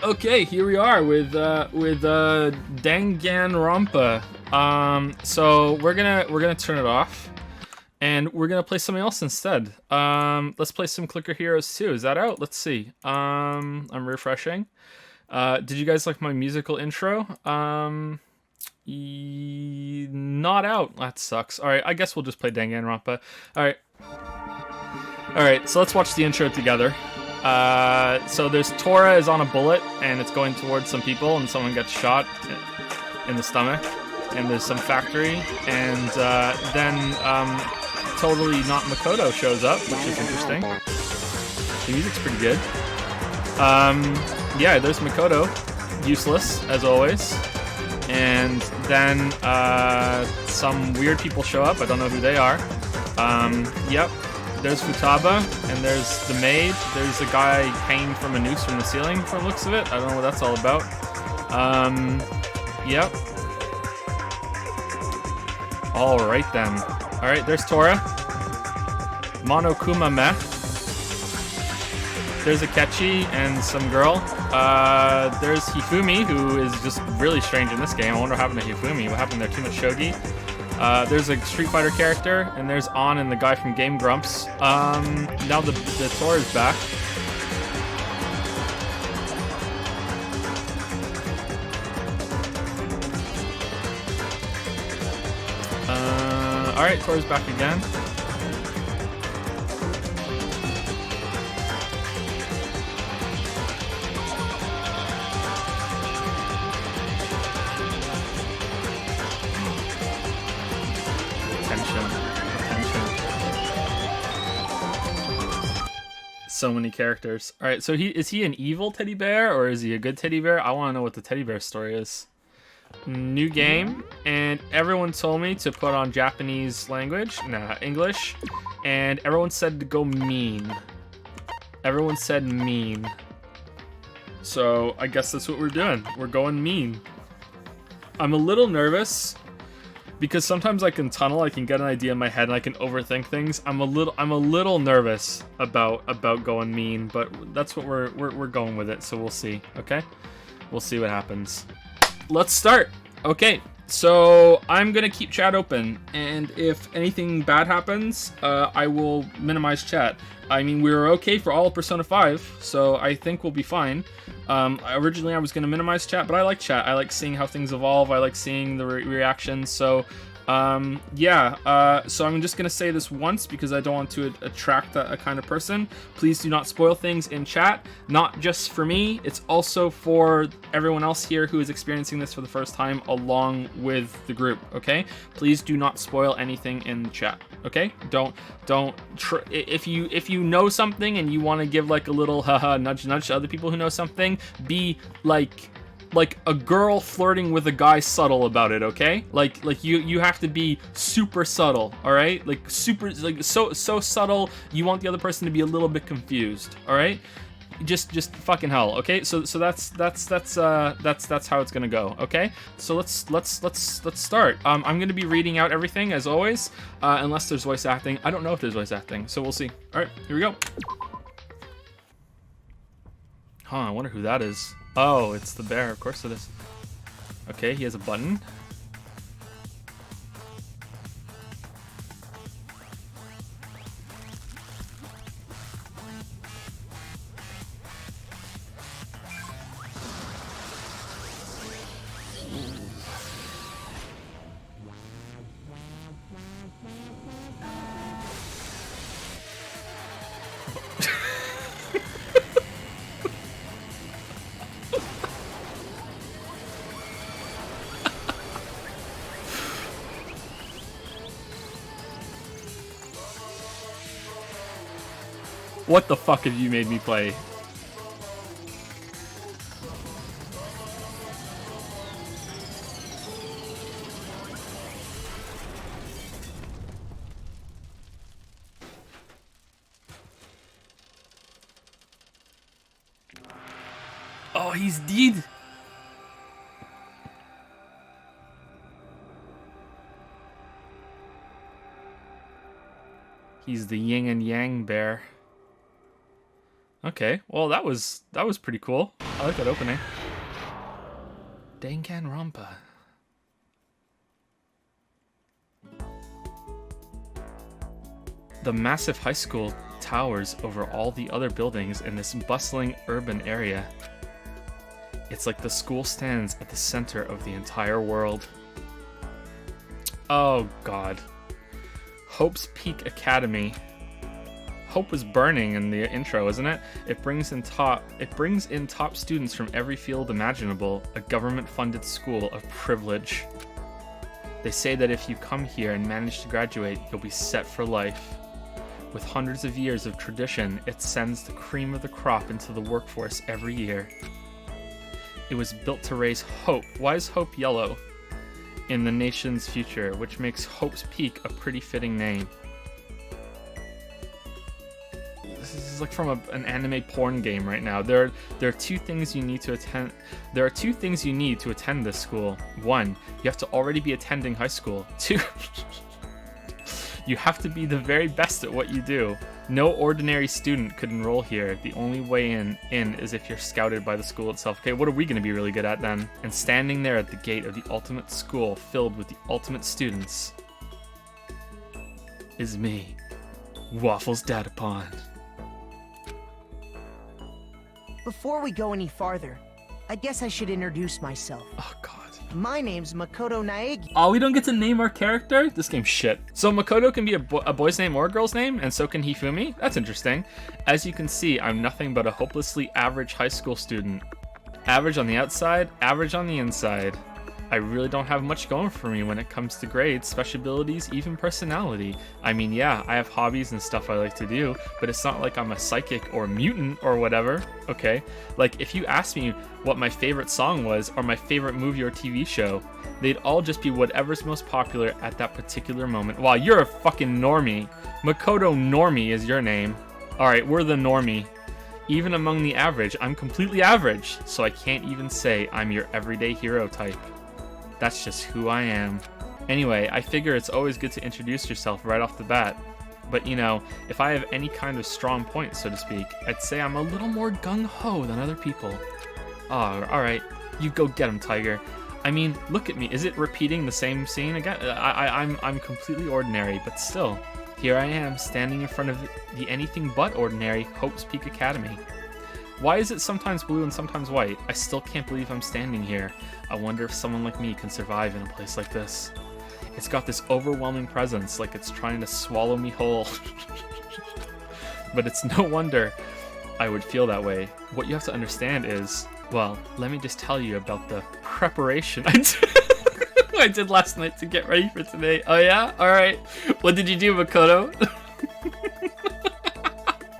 Okay, here we are with Danganronpa. So we're gonna turn it off, and we're gonna play something else instead. Let's play some Clicker Heroes 2. Is that out? Let's see. I'm refreshing. Did you guys like my musical intro? Not out. That sucks. All right, I guess we'll just play Danganronpa. All right. So let's watch the intro together. So there's Tora is on a bullet and it's going towards some people and someone gets shot in the stomach and there's some factory and then totally not Makoto shows up, which is interesting. The music's pretty good. Yeah, there's Makoto, useless as always, and then some weird people show up. I don't know who they are. Yep. There's Futaba, and there's the maid. There's a guy hanging from a noose from the ceiling, from the looks of it. I don't know what that's all about. Yep. Alright then. Alright, there's Tora. Monokuma Meh. There's Akechi and some girl. There's Hifumi, who is just really strange in this game. I wonder what happened to Hifumi. What happened there? Too much shogi? There's a Street Fighter character, and there's On and the guy from Game Grumps. Now the Tor is back. Alright, Tor's back again. Attention. So many characters. Alright, so is he an evil teddy bear or is he a good teddy bear? I want to know what the teddy bear story is. New game, and everyone told me to put on Japanese language, English, and everyone said to go mean. Everyone said mean. So I guess that's what we're doing. We're going mean. I'm a little nervous because sometimes I can tunnel, I can get an idea in my head and I can overthink things. I'm a little nervous about going mean, but that's what we're going with it, so we'll see, okay? We'll see what happens. Let's start. Okay, so I'm gonna keep chat open, and if anything bad happens, I will minimize chat. I mean, we were okay for all of Persona 5, so I think we'll be fine. Originally I was gonna minimize chat, but I like chat. I like seeing how things evolve. I like seeing the reactions. So so I'm just gonna say this once because I don't want to attract a kind of person. Please do not spoil things in chat, not just for me, it's also for everyone else here who is experiencing this for the first time along with the group, okay? Please do not spoil anything in the chat, okay? If you know something and you want to give like a little haha nudge to other people who know something, be like a girl flirting with a guy subtle about it, okay? Like you have to be super subtle, all right? Like super, like so subtle you want the other person to be a little bit confused, all right? Just fucking hell, okay? So that's how it's gonna go, okay? So let's start. I'm gonna be reading out everything as always, unless there's voice acting. I don't know if there's voice acting, so we'll see. All right, here we go. Huh? I wonder who that is. Oh, it's the bear. Of course it is. Okay, he has a button. What the fuck have you made me play? Oh, he's dead. He's the yin and yang bear. Okay, well that was pretty cool. I like that opening. Danganronpa. The massive high school towers over all the other buildings in this bustling urban area. It's like the school stands at the center of the entire world. Oh god. Hope's Peak Academy. Hope was burning in the intro, isn't it? It brings in top students from every field imaginable, a government-funded school of privilege. They say that if you come here and manage to graduate, you'll be set for life. With hundreds of years of tradition, it sends the cream of the crop into the workforce every year. It was built to raise hope. Why is hope yellow? In the nation's future, which makes Hope's Peak a pretty fitting name. This is like from an anime porn game right now. There are two things you need to attend. There are two things you need to attend this school. One, you have to already be attending high school. Two, you have to be the very best at what you do. No ordinary student could enroll here. The only way in is if you're scouted by the school itself. Okay, what are we going to be really good at then? And standing there at the gate of the ultimate school filled with the ultimate students is me, Waffles Datapon. Before we go any farther, I guess I should introduce myself. Oh god. My name's Makoto Naegi. Oh, we don't get to name our character? This game's shit. So Makoto can be a boy's name or a girl's name, and so can Hifumi? That's interesting. As you can see, I'm nothing but a hopelessly average high school student. Average on the outside, average on the inside. I really don't have much going for me when it comes to grades, special abilities, even personality. I mean, yeah, I have hobbies and stuff I like to do, but it's not like I'm a psychic or a mutant or whatever, okay? Like, if you asked me what my favorite song was or my favorite movie or TV show, they'd all just be whatever's most popular at that particular moment. Wow, you're a fucking normie. Makoto Normie is your name. Alright, we're the normie. Even among the average, I'm completely average, so I can't even say I'm your everyday hero type. That's just who I am. Anyway, I figure it's always good to introduce yourself right off the bat. But you know, if I have any kind of strong point, so to speak, I'd say I'm a little more gung-ho than other people. Oh, alright. You go get him, Tiger. I mean, look at me. Is it repeating the same scene again? I'm completely ordinary, but still. Here I am, standing in front of the anything but ordinary Hope's Peak Academy. Why is it sometimes blue and sometimes white? I still can't believe I'm standing here. I wonder if someone like me can survive in a place like this. It's got this overwhelming presence, like it's trying to swallow me whole. But it's no wonder I would feel that way. What you have to understand is, well, let me just tell you about the preparation I did last night to get ready for today. Oh yeah? Alright. What did you do, Makoto?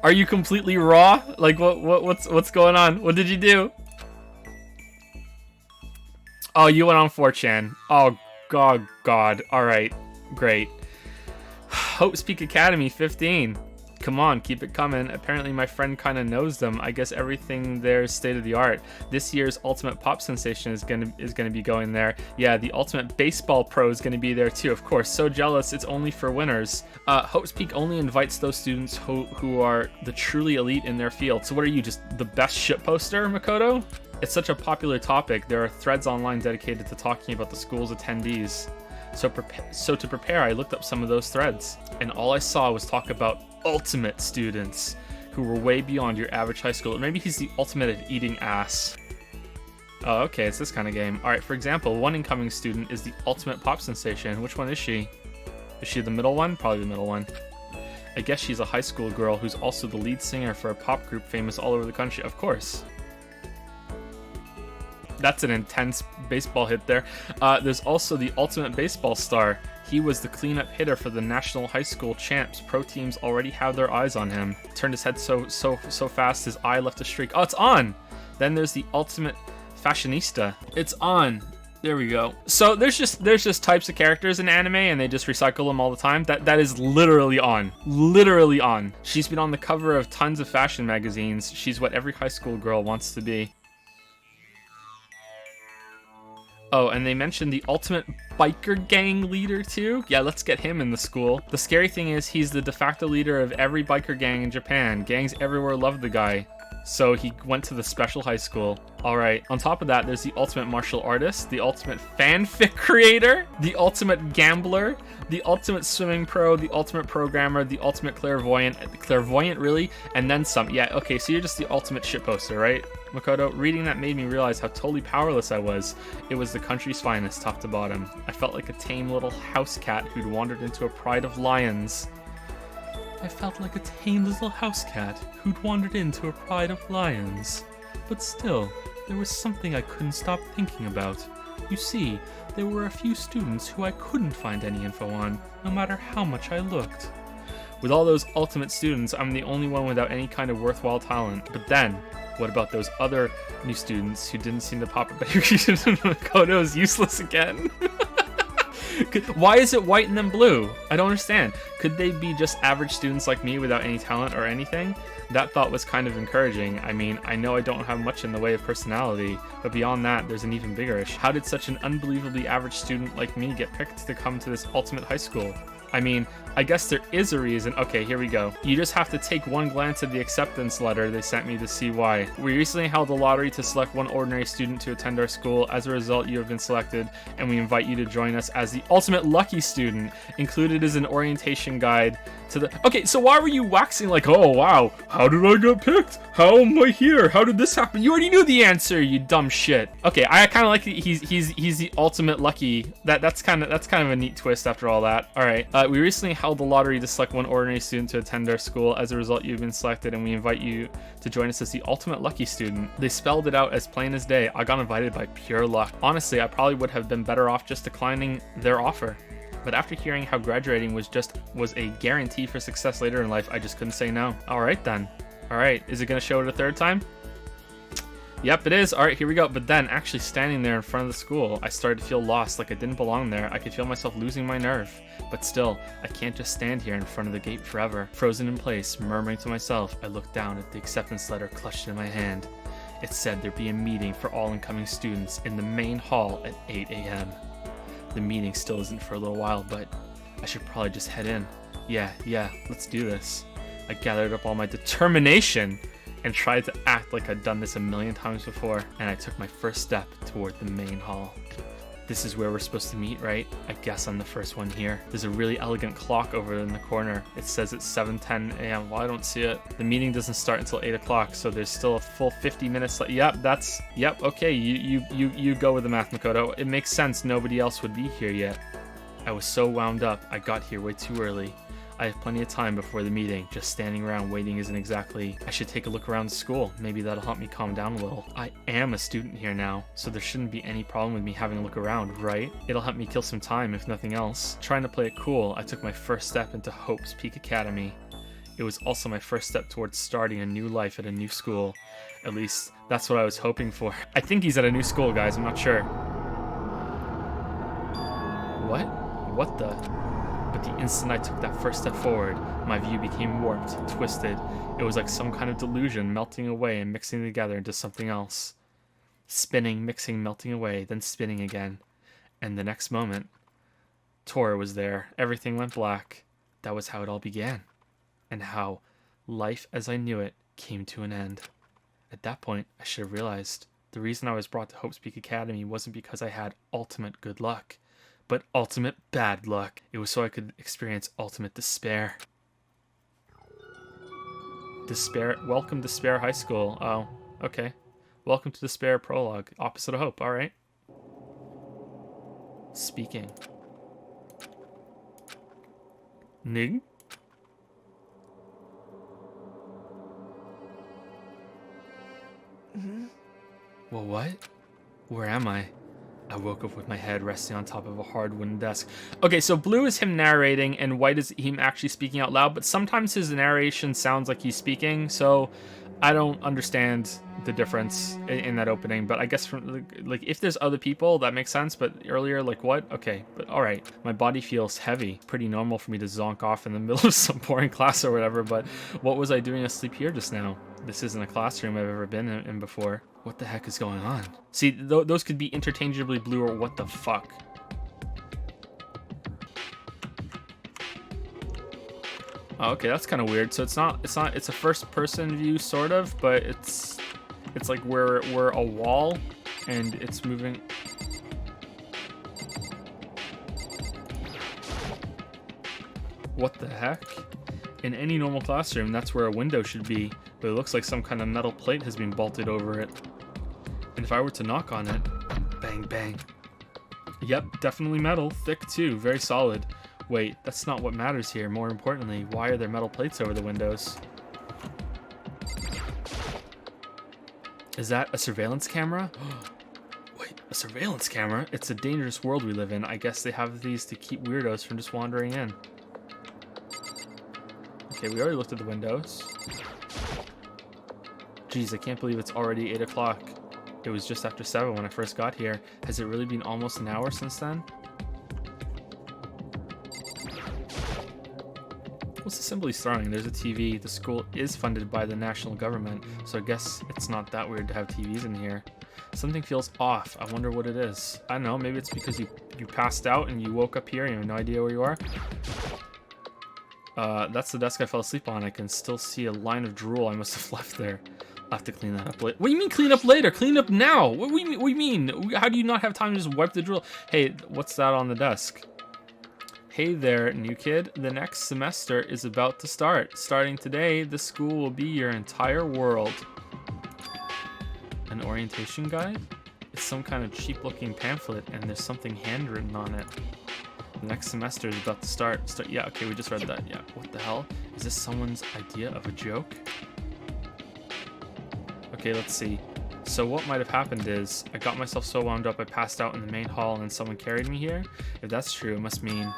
Are you completely raw? Like what's going on? What did you do? Oh, you went on 4chan. Oh god. Alright. Great. Hope's Peak Academy 15. Come on, keep it coming. Apparently my friend kind of knows them. I guess everything there is state of the art. This year's Ultimate Pop Sensation is gonna be going there. Yeah, the Ultimate Baseball Pro is gonna be there too, of course. So jealous, it's only for winners. Hope's Peak only invites those students who are the truly elite in their field. So what are you, just the best shitposter, Makoto? It's such a popular topic. There are threads online dedicated to talking about the school's attendees. So to prepare, I looked up some of those threads, and all I saw was talk about ultimate students who were way beyond your average high school. Maybe he's the ultimate at eating ass. Oh, okay, it's this kind of game. Alright, for example, one incoming student is the ultimate pop sensation. Which one is she? Is she the middle one? Probably the middle one. I guess she's a high school girl who's also the lead singer for a pop group famous all over the country. Of course. That's an intense baseball hit there. There's also the ultimate baseball star. He was the cleanup hitter for the national high school champs. Pro teams already have their eyes on him. Turned his head so fast his eye left a streak. Oh, it's on! Then there's the ultimate fashionista. It's on. There we go. So there's just types of characters in anime and they just recycle them all the time. That is literally on. Literally on. She's been on the cover of tons of fashion magazines. She's what every high school girl wants to be. Oh, and they mentioned the ultimate biker gang leader too? Yeah, let's get him in the school. The scary thing is he's the de facto leader of every biker gang in Japan. Gangs everywhere love the guy. So he went to the special high school. All right. On top of that, there's the ultimate martial artist, the ultimate fanfic creator, the ultimate gambler, the ultimate swimming pro, the ultimate programmer, the ultimate clairvoyant, really, and then some. Yeah, okay, so you're just the ultimate shitposter, right, Makoto? Reading that made me realize how totally powerless I was. It was the country's finest, top to bottom. I felt like a tame little house cat who'd wandered into a pride of lions. I felt like a tame little house cat who'd wandered into a pride of lions. But still, there was something I couldn't stop thinking about. You see, there were a few students who I couldn't find any info on, no matter how much I looked. With all those ultimate students, I'm the only one without any kind of worthwhile talent. But then, what about those other new students who didn't seem to pop up? Makoto is useless again. Why is it white and then blue? I don't understand. Could they be just average students like me without any talent or anything? That thought was kind of encouraging. I mean, I know I don't have much in the way of personality, but beyond that, there's an even bigger issue. How did such an unbelievably average student like me get picked to come to this ultimate high school? I mean, I guess there is a reason. Okay, here we go. You just have to take one glance at the acceptance letter they sent me to see why. We recently held a lottery to select one ordinary student to attend our school. As a result, you have been selected, and we invite you to join us as the ultimate lucky student. Included is an orientation guide to the... Okay, so why were you waxing like, oh, wow, how did I get picked? How am I here? How did this happen? You already knew the answer, you dumb shit. Okay, I kind of like he's the ultimate lucky. That's kind of a neat twist after all that. All right, we recently held a lottery to select one ordinary student to attend our school. As a result, you've been selected, and we invite you to join us as the ultimate lucky student. They spelled it out as plain as day. I got invited by pure luck. Honestly, I probably would have been better off just declining their offer. But after hearing how graduating was a guarantee for success later in life, I just couldn't say no. All right then. All right, is it gonna show it a third time? Yep, it is. All right, here we go. But then, actually standing there in front of the school, I started to feel lost, like I didn't belong there. I could feel myself losing my nerve. But still, I can't just stand here in front of the gate forever. Frozen in place, murmuring to myself, I looked down at the acceptance letter clutched in my hand. It said there'd be a meeting for all incoming students in the main hall at 8 a.m. The meeting still isn't for a little while, but I should probably just head in. Yeah, let's do this. I gathered up all my determination and tried to act like I'd done this a million times before, and I took my first step toward the main hall. This is where we're supposed to meet, right? I guess I'm the first one here. There's a really elegant clock over in the corner. It says it's 7:10 a.m. Well, I don't see it. The meeting doesn't start until 8 o'clock, so there's still a full 50 minutes left. Yep, okay, you go with the math, Makoto. It makes sense, nobody else would be here yet. I was so wound up, I got here way too early. I have plenty of time before the meeting. Just standing around waiting isn't exactly... I should take a look around the school. Maybe that'll help me calm down a little. I am a student here now, so there shouldn't be any problem with me having a look around, right? It'll help me kill some time, if nothing else. Trying to play it cool, I took my first step into Hope's Peak Academy. It was also my first step towards starting a new life at a new school. At least, that's what I was hoping for. I think he's at a new school, guys. I'm not sure. What? What the... But the instant I took that first step forward, my view became warped, twisted. It was like some kind of delusion melting away and mixing together into something else. Spinning, mixing, melting away, then spinning again. And the next moment, Tora was there. Everything went black. That was how it all began. And how life as I knew it came to an end. At that point, I should have realized the reason I was brought to Hope's Peak Academy wasn't because I had ultimate good luck, but ultimate bad luck. It was so I could experience ultimate despair. Despair. Welcome to Despair High School. Oh, okay. Welcome to Despair Prologue. Opposite of Hope. All right. Speaking. Nig? Well, what? Where am I? I woke up with my head resting on top of a hard wooden desk. Okay, so blue is him narrating and white is him actually speaking out loud, but sometimes his narration sounds like he's speaking, so I don't understand the difference in that opening, but I guess from like if there's other people that makes sense, but earlier like what? Okay, but all right. My body feels heavy. Pretty normal for me to zonk off in the middle of some boring class or whatever, but what was I doing asleep here just now? This isn't a classroom I've ever been in before. What the heck is going on? See, those could be interchangeably blue or what the fuck. Oh, okay, that's kind of weird. So it's a first person view sort of, but it's like we're a wall and it's moving. What the heck? In any normal classroom, that's where a window should be, but it looks like some kind of metal plate has been bolted over it. And if I were to knock on it, bang, bang. Yep, definitely metal, thick too, very solid. Wait, that's not what matters here. More importantly, why are there metal plates over the windows? Is that a surveillance camera? Wait, a surveillance camera? It's a dangerous world we live in. I guess they have these to keep weirdos from just wandering in. Okay, we already looked at the windows. Jeez, I can't believe it's already 8 o'clock. It was just after 7 when I first got here. Has it really been almost an hour since then? What's the symbol he's throwing? There's a TV. The school is funded by the national government, so I guess it's not that weird to have TVs in here. Something feels off. I wonder what it is. I don't know, maybe it's because you passed out and you woke up here and you have no idea where you are. That's the desk I fell asleep on. I can still see a line of drool I must have left there. I'll have to clean that up later. What do you mean clean up later? Clean up now! What do you mean? How do you not have time to just wipe the drool? Hey, what's that on the desk? Hey there, new kid. The next semester is about to start. Starting today, the school will be your entire world. An orientation guide? It's some kind of cheap-looking pamphlet, and there's something handwritten on it. The next semester is about to start. Yeah, okay, we just read that. Yeah, what the hell? Is this someone's idea of a joke? Okay, let's see. So what might have happened is, I got myself so wound up I passed out in the main hall and someone carried me here. If that's true, it must mean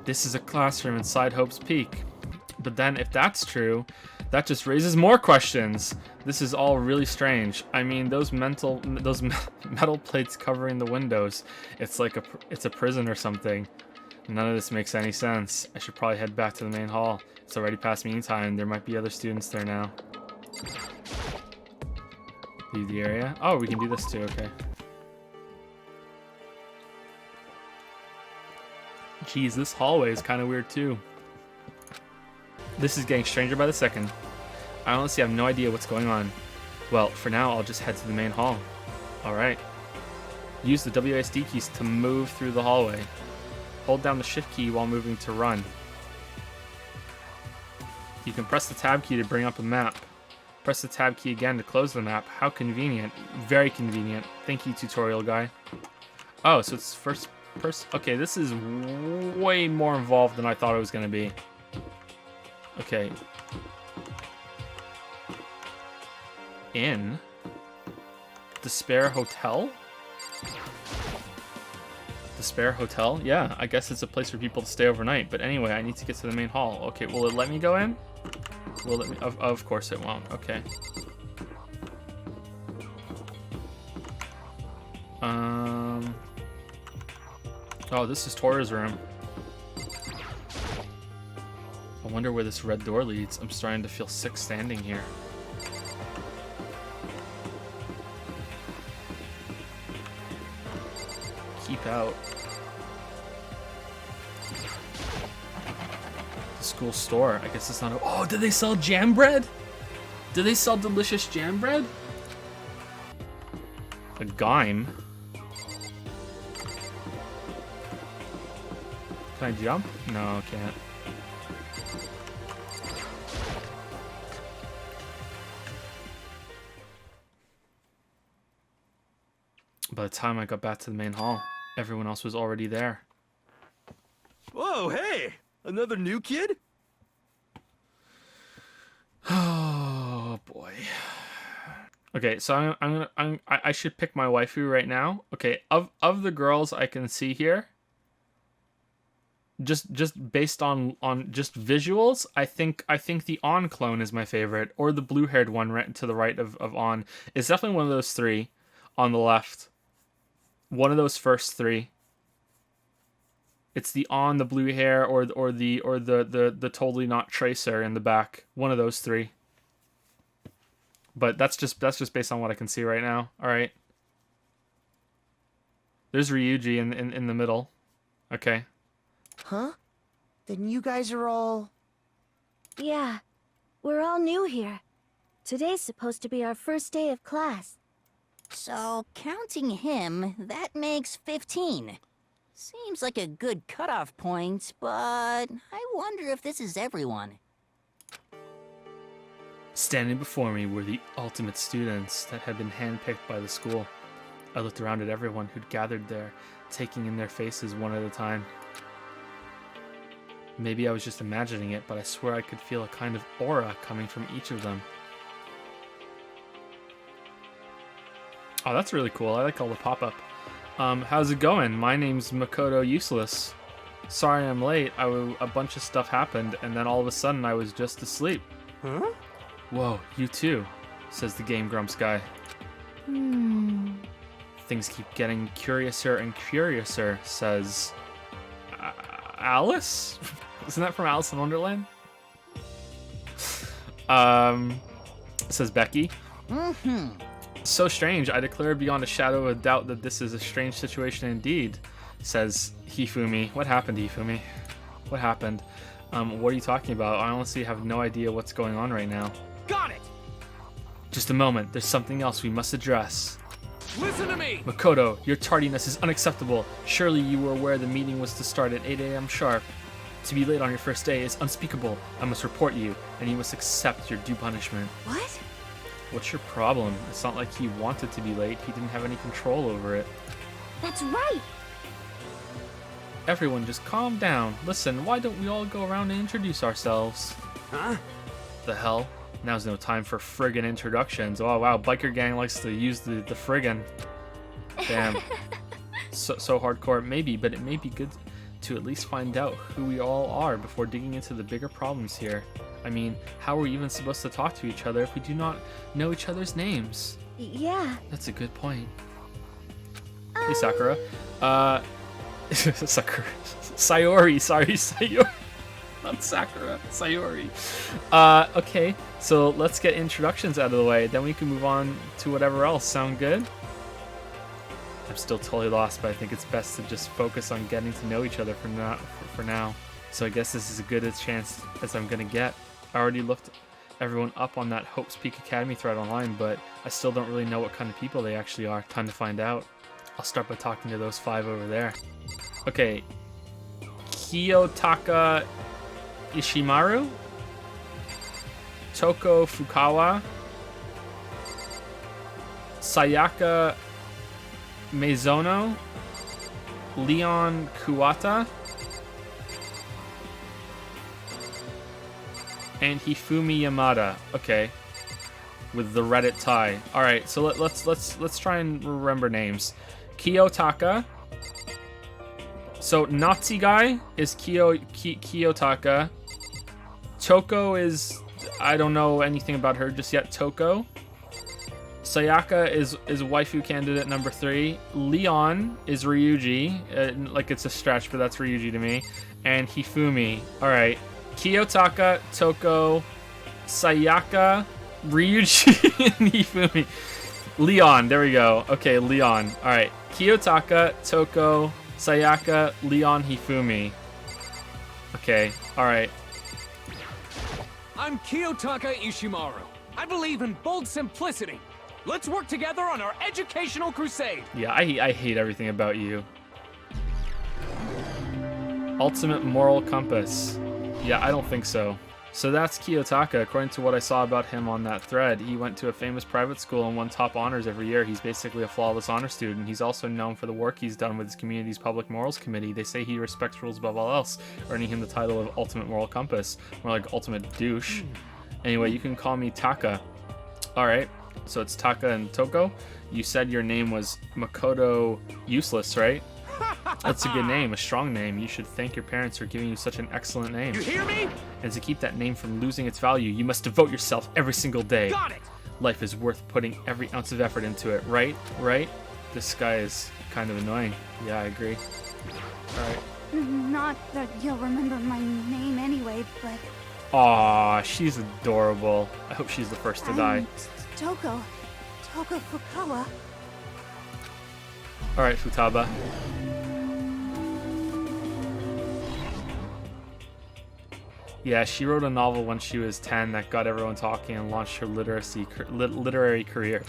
this is a classroom inside Hope's Peak. But then if that's true, that just raises more questions. This is all really strange. I mean, those metal plates covering the windows, it's like it's a prison or something. None of this makes any sense. I should probably head back to the main hall. It's already past meeting time. There might be other students there now. Leave the area. Oh, we can do this too, okay. Jeez, this hallway is kind of weird too. This is getting stranger by the second. I honestly have no idea what's going on. Well, for now, I'll just head to the main hall. Alright. Use the WASD keys to move through the hallway. Hold down the shift key while moving to run. You can press the tab key to bring up a map. Press the tab key again to close the map. How convenient. Very convenient. Thank you, tutorial guy. Oh, so it's first person. Okay, this is way more involved than I thought it was going to be. Okay. In Despair Hotel? Despair Hotel? Yeah, I guess it's a place for people to stay overnight. But anyway, I need to get to the main hall. Okay, will it let me go in? Will it let me? Of course it won't. Okay. Oh, this is Tora's room. I wonder where this red door leads. I'm starting to feel sick standing here. Keep out. The school store. I guess it's not. Oh, did they sell jam bread? Do they sell delicious jam bread? A Gime. Can I jump? No, I can't. By the time I got back to the main hall, everyone else was already there. Whoa, hey! Another new kid? Oh boy. Okay, so I should pick my waifu right now. Okay, of the girls I can see here, just based on just visuals, I think the On clone is my favorite, or the blue-haired one right to the right of On. It's definitely one of those three on the left. One of those first three. It's the On, the blue hair, or the totally not Tracer in the back. One of those three. But that's just based on what I can see right now. All right. There's Ryuji in the middle. Okay. Huh? Then you guys are all... Yeah, we're all new here. Today's supposed to be our first day of class. So, counting him, that makes 15. Seems like a good cutoff point, but I wonder if this is everyone. Standing before me were the ultimate students that had been handpicked by the school. I looked around at everyone who'd gathered there, taking in their faces one at a time. Maybe I was just imagining it, but I swear I could feel a kind of aura coming from each of them. Oh, that's really cool. I like all the pop-up. How's it going? My name's Makoto Useless. Sorry I'm late. A bunch of stuff happened, and then all of a sudden I was just asleep. Huh? Whoa, you too, says the Game Grumps guy. Things keep getting curiouser and curiouser, says... Alice? Isn't that from Alice in Wonderland? Says Becky. So strange, I declare beyond a shadow of a doubt that this is a strange situation indeed, says Hifumi. What happened, Hifumi? What happened? What are you talking about? I honestly have no idea what's going on right now. Got it! Just a moment, there's something else we must address. Listen to me! Makoto, your tardiness is unacceptable. Surely you were aware the meeting was to start at 8 a.m. sharp. To be late on your first day is unspeakable. I must report you, and you must accept your due punishment. What? What's your problem? It's not like he wanted to be late. He didn't have any control over it. That's right! Everyone, just calm down. Listen, why don't we all go around and introduce ourselves? Huh? The hell? Now's no time for friggin' introductions. Oh wow, biker gang likes to use the friggin'. Damn. So hardcore. Maybe, but it may be good to at least find out who we all are before digging into the bigger problems here. I mean, how are we even supposed to talk to each other if we do not know each other's names? Yeah. That's a good point. Hey, Sakura. Sakura. Sayori, sorry, Sayori. Not Sakura, Sayori. Okay, so let's get introductions out of the way. Then we can move on to whatever else. Sound good? I'm still totally lost, but I think it's best to just focus on getting to know each other for now. So I guess this is as good a chance as I'm gonna get. I already looked everyone up on that Hope's Peak Academy thread online, but I still don't really know what kind of people they actually are. Time to find out. I'll start by talking to those 5 over there. Okay. Kiyotaka Ishimaru, Toko Fukawa, Sayaka Meizono, Leon Kuwata, and Hifumi Yamada. Okay, with the Reddit tie. All right, so let's try and remember names. Kiyotaka. So Nazi guy is Kiyotaka. Toko is, I don't know anything about her just yet. Toko. Sayaka is waifu candidate number 3. Leon is Ryuji. Like it's a stretch, but that's Ryuji to me. And Hifumi. All right. Kiyotaka, Toko, Sayaka, Ryuji, and Hifumi. Leon. There we go. Okay, Leon. All right. Kiyotaka, Toko, Sayaka, Leon, Hifumi. Okay. All right. I'm Kiyotaka Ishimaru. I believe in bold simplicity. Let's work together on our educational crusade. Yeah, I hate everything about you. Ultimate moral compass. Yeah, I don't think so. So that's Kiyotaka. According to what I saw about him on that thread, he went to a famous private school and won top honors every year. He's basically a flawless honor student. He's also known for the work he's done with his community's public morals committee. They say he respects rules above all else, earning him the title of Ultimate Moral Compass, more like Ultimate Douche. Anyway, you can call me Taka. Alright, so it's Taka and Toko. You said your name was Makoto Useless, right? That's a good name, a strong name. You should thank your parents for giving you such an excellent name. You hear me? And to keep that name from losing its value, you must devote yourself every single day. Got it! Life is worth putting every ounce of effort into it, right? Right? This guy is kind of annoying. Yeah, I agree. Alright. Not that you'll remember my name anyway, but... Aw, she's adorable. I hope she's the first to die. Toko Fukawa. Alright, Futaba. Yeah, she wrote a novel when she was 10 that got everyone talking and launched her literary career.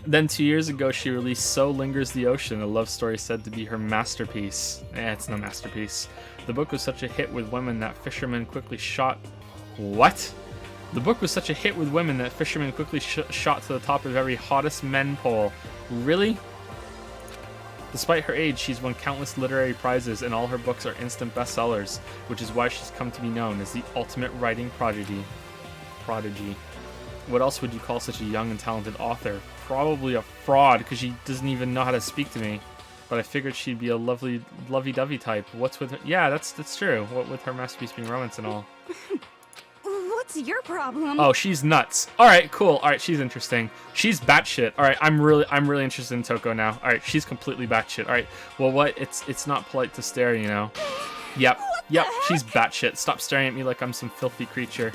Then 2 years ago, she released So Lingers the Ocean, a love story said to be her masterpiece. It's no masterpiece. The book was such a hit with women that fishermen quickly shot... What? The book was such a hit with women that fishermen quickly shot to the top of every hottest men poll. Really? Despite her age, she's won countless literary prizes, and all her books are instant bestsellers, which is why she's come to be known as the ultimate writing prodigy. What else would you call such a young and talented author? Probably a fraud, because she doesn't even know how to speak to me. But I figured she'd be a lovey-dovey type. What's with her? Yeah, that's true. What with her masterpiece being romance and all. What's your problem? Oh, she's nuts. All right, cool. All right, she's interesting. She's batshit. All right, I'm really interested in Toko now. All right, she's completely batshit. All right, well, what? It's not polite to stare, you know. Yep, she's batshit. Stop staring at me like I'm some filthy creature.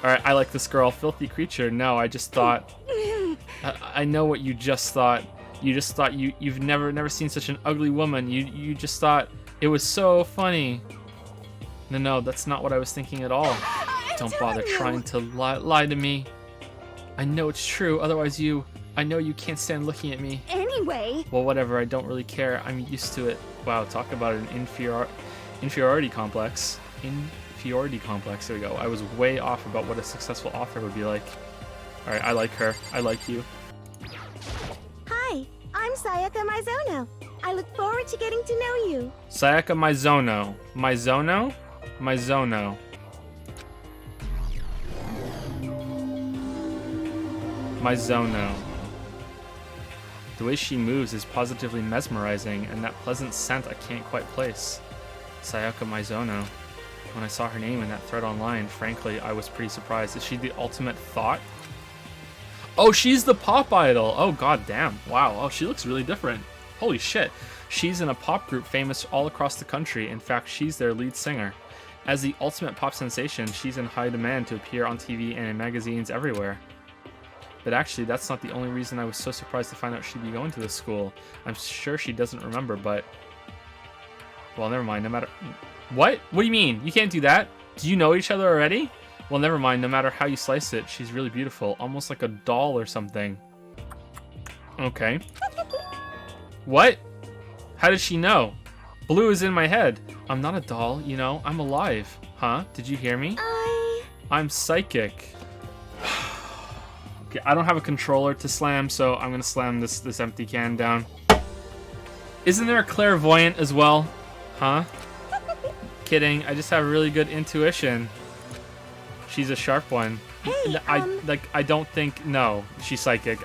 All right, I like this girl. Filthy creature. No, I just thought. I know what you just thought. You just thought you've never seen such an ugly woman. You just thought it was so funny. No, that's not what I was thinking at all. Don't bother trying to lie to me. I know it's true, otherwise I know you can't stand looking at me. Anyway. Well, whatever, I don't really care. I'm used to it. Wow, talk about an inferiority complex. Inferiority complex, there we go. I was way off about what a successful author would be like. Alright, I like her. I like you. Hi, I'm Sayaka Mizono. I look forward to getting to know you. Sayaka Mizono. Mizono? Mizono. Mizono. The way she moves is positively mesmerizing, and that pleasant scent I can't quite place. Sayaka Mizono. When I saw her name in that thread online, frankly, I was pretty surprised. Is she the ultimate thought? Oh, she's the pop idol! Oh, god damn. Wow. Oh, she looks really different. Holy shit. She's in a pop group famous all across the country. In fact, she's their lead singer. As the ultimate pop sensation, she's in high demand to appear on TV and in magazines everywhere. But actually, that's not the only reason I was so surprised to find out she'd be going to this school. I'm sure she doesn't remember, but... Well, never mind, no matter... What? What do you mean? You can't do that? Do you know each other already? Well, never mind, no matter how you slice it, she's really beautiful. Almost like a doll or something. Okay. What? How did she know? Blue is in my head. I'm not a doll, you know, I'm alive. Huh? Did you hear me? I'm psychic. Okay, I don't have a controller to slam, so I'm gonna slam this empty can down. Isn't there a clairvoyant as well? Huh? Kidding, I just have really good intuition. She's a sharp one. Hey, I don't think, no, she's psychic.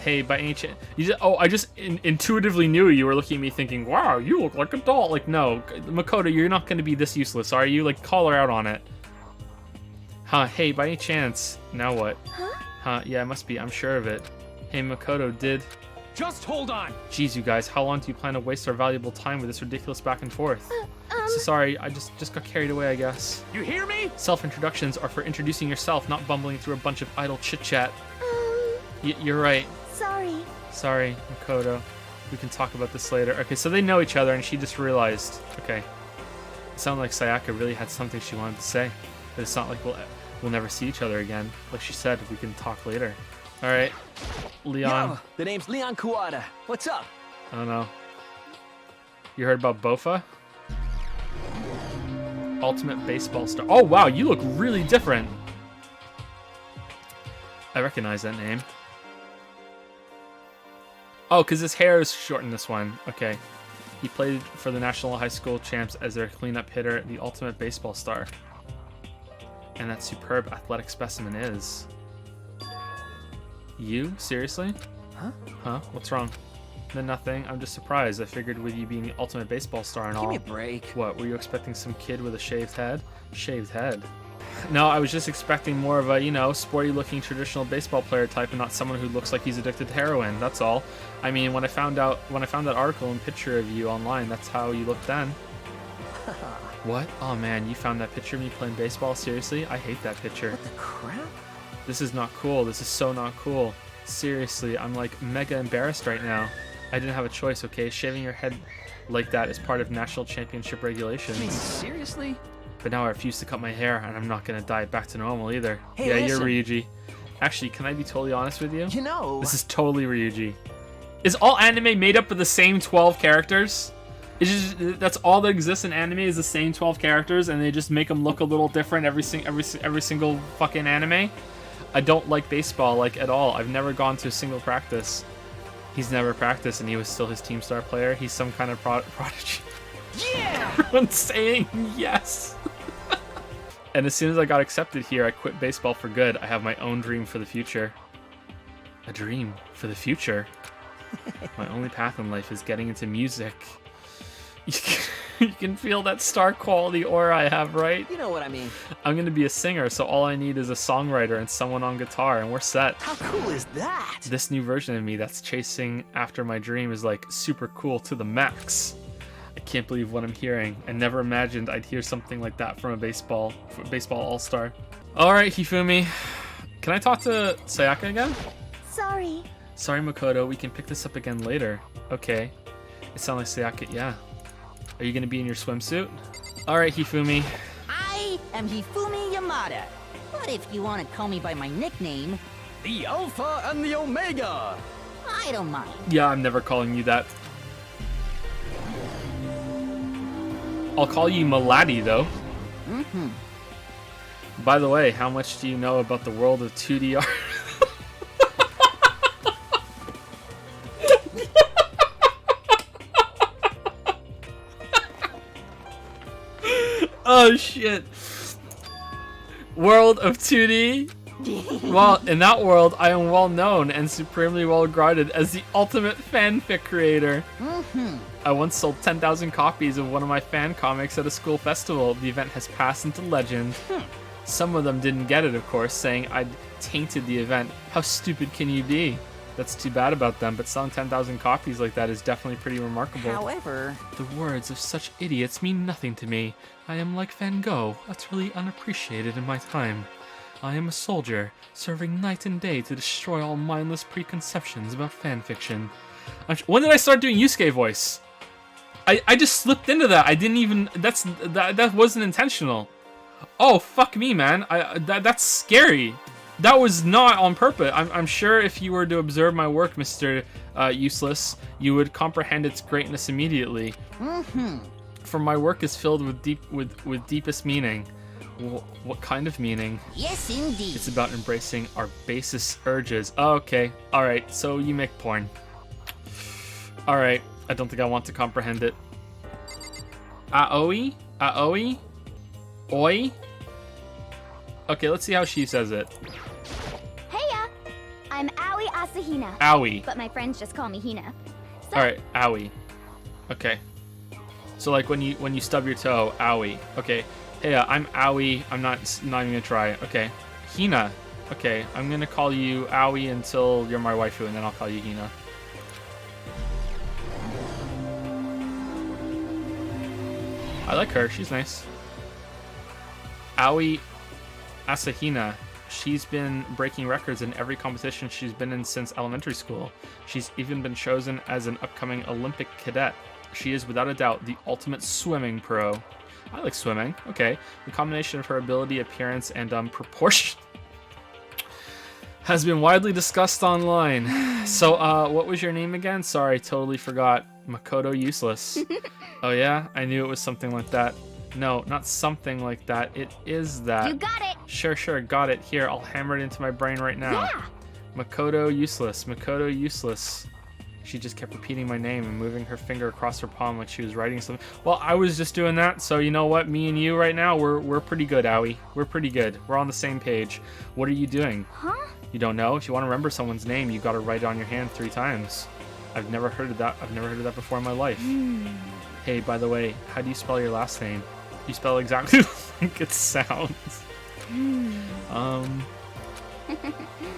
Hey, by any chance, I just intuitively knew you were looking at me thinking, wow, you look like a doll. Like, no, Makoto, you're not gonna be this useless, are you? Like, call her out on it. Huh, hey, by any chance, now what? Huh, yeah, it must be, I'm sure of it. Hey, Makoto, Just hold on! Jeez, you guys, how long do you plan to waste our valuable time with this ridiculous back and forth? So sorry, I just got carried away, I guess. You hear me? Self-introductions are for introducing yourself, not bumbling through a bunch of idle chit-chat. You're right. Sorry, Makoto. We can talk about this later. Okay, so they know each other, and she just realized. Okay. It sounded like Sayaka really had something she wanted to say. But it's not like we'll never see each other again. Like she said, we can talk later. Alright. Leon. Yo, the name's Leon Kuwata. What's up? I don't know. You heard about Bofa? Ultimate baseball star. Oh, wow, you look really different. I recognize that name. Oh, because his hair is short in this one. Okay. He played for the National High School champs as their cleanup hitter, the ultimate baseball star. And that superb athletic specimen is... You? Seriously? Huh? What's wrong? Then nothing. I'm just surprised. I figured with you being the ultimate baseball star and all... Give me a break. What, were you expecting some kid with a shaved head? Shaved head? No, I was just expecting more of a, you know, sporty-looking traditional baseball player type and not someone who looks like he's addicted to heroin. That's all. I mean, when I found that article and picture of you online, that's how you looked then. What? Oh man, you found that picture of me playing baseball? Seriously? I hate that picture. What the crap? This is not cool. This is so not cool. Seriously, I'm like mega embarrassed right now. I didn't have a choice, okay? Shaving your head like that is part of national championship regulations. I mean, seriously? But now I refuse to cut my hair, and I'm not gonna dye it back to normal either. Hey, yeah, you're listen. Ryuji. Actually, can I be totally honest with you? You know... This is totally Ryuji. Is all anime made up of the same 12 characters? It's just, that's all that exists in anime is the same 12 characters, and they just make them look a little different every single fucking anime. I don't like baseball like at all. I've never gone to a single practice. He's never practiced, and he was still his team star player. He's some kind of prodigy. Yeah! Everyone's saying yes. And as soon as I got accepted here, I quit baseball for good. I have my own dream for the future. A dream for the future. My only path in life is getting into music. You can feel that star quality aura I have, right? You know what I mean. I'm gonna be a singer, so all I need is a songwriter and someone on guitar, and we're set. How cool is that? This new version of me that's chasing after my dream is like super cool to the max. I can't believe what I'm hearing. I never imagined I'd hear something like that from a baseball all-star. All right, Hifumi. Can I talk to Sayaka again? Sorry. Sorry, Makoto. We can pick this up again later. Okay. It sounds like Sayaka. Yeah. Are you gonna be in your swimsuit? All right, Hifumi. I am Hifumi Yamada. But if you want to call me by my nickname, The Alpha and the Omega! I don't mind. Yeah, I'm never calling you that. I'll call you Maladi, though. Mm-hmm. By the way, how much do you know about the world of 2D art? Oh shit. World of 2D? Well, in that world, I am well known and supremely well regarded as the ultimate fanfic creator. I once sold 10,000 copies of one of my fan comics at a school festival. The event has passed into legend. Some of them didn't get it, of course, saying I'd tainted the event. How stupid can you be? That's too bad about them, but selling 10,000 copies like that is definitely pretty remarkable. However, The words of such idiots mean nothing to me. I am like Van Gogh, utterly unappreciated in my time. I am a soldier, serving night and day to destroy all mindless preconceptions about fanfiction. When did I start doing Yusuke voice? I just slipped into that. I didn't even. That wasn't intentional. Oh fuck me, man. That's scary. That was not on purpose. I'm sure if you were to observe my work, Mr. Useless, you would comprehend its greatness immediately. For my work is filled with deepest meaning. What kind of meaning? yes indeed. It's about embracing our basest urges. Oh, okay. Alright, so you make porn. Alright, I don't think I want to comprehend it. Aoi? Aoi? Oi? Okay, let's see how she says it. Heya! I'm Aoi Asahina, Aoi. but my friends just call me Hina. So, Alright, owie. Okay. So like when you stub your toe, owie. Okay. Hey, I'm owie. I'm not even gonna try. Okay. Hina. Okay, I'm gonna call you owie until you're my waifu, and then I'll call you Hina. I like her. She's nice. Aoi Asahina. She's been breaking records in every competition she's been in since elementary school. She's even been chosen as an upcoming Olympic cadet. She is without a doubt the ultimate swimming pro. I like swimming. Okay. The combination of her ability, appearance, and proportion has been widely discussed online. So, what was your name again? Sorry, totally forgot. Makoto Useless. Oh yeah? I knew it was something like that. No, not something like that. It is that. you got it! Sure, got it. Here, I'll hammer it into my brain right now. Yeah! Makoto Useless, Makoto Useless. She just kept repeating my name and moving her finger across her palm like she was writing something. Well, I was just doing that, so you know what? Me and you right now, we're pretty good, Aoi. We're pretty good. We're on the same page. What are you doing? Huh? You don't know? If you want to remember someone's name, you gotta write it on your hand 3 times. I've never heard of that. I've never heard of that before in my life. Hey, by the way, how do you spell your last name? You spell exactly like it sounds.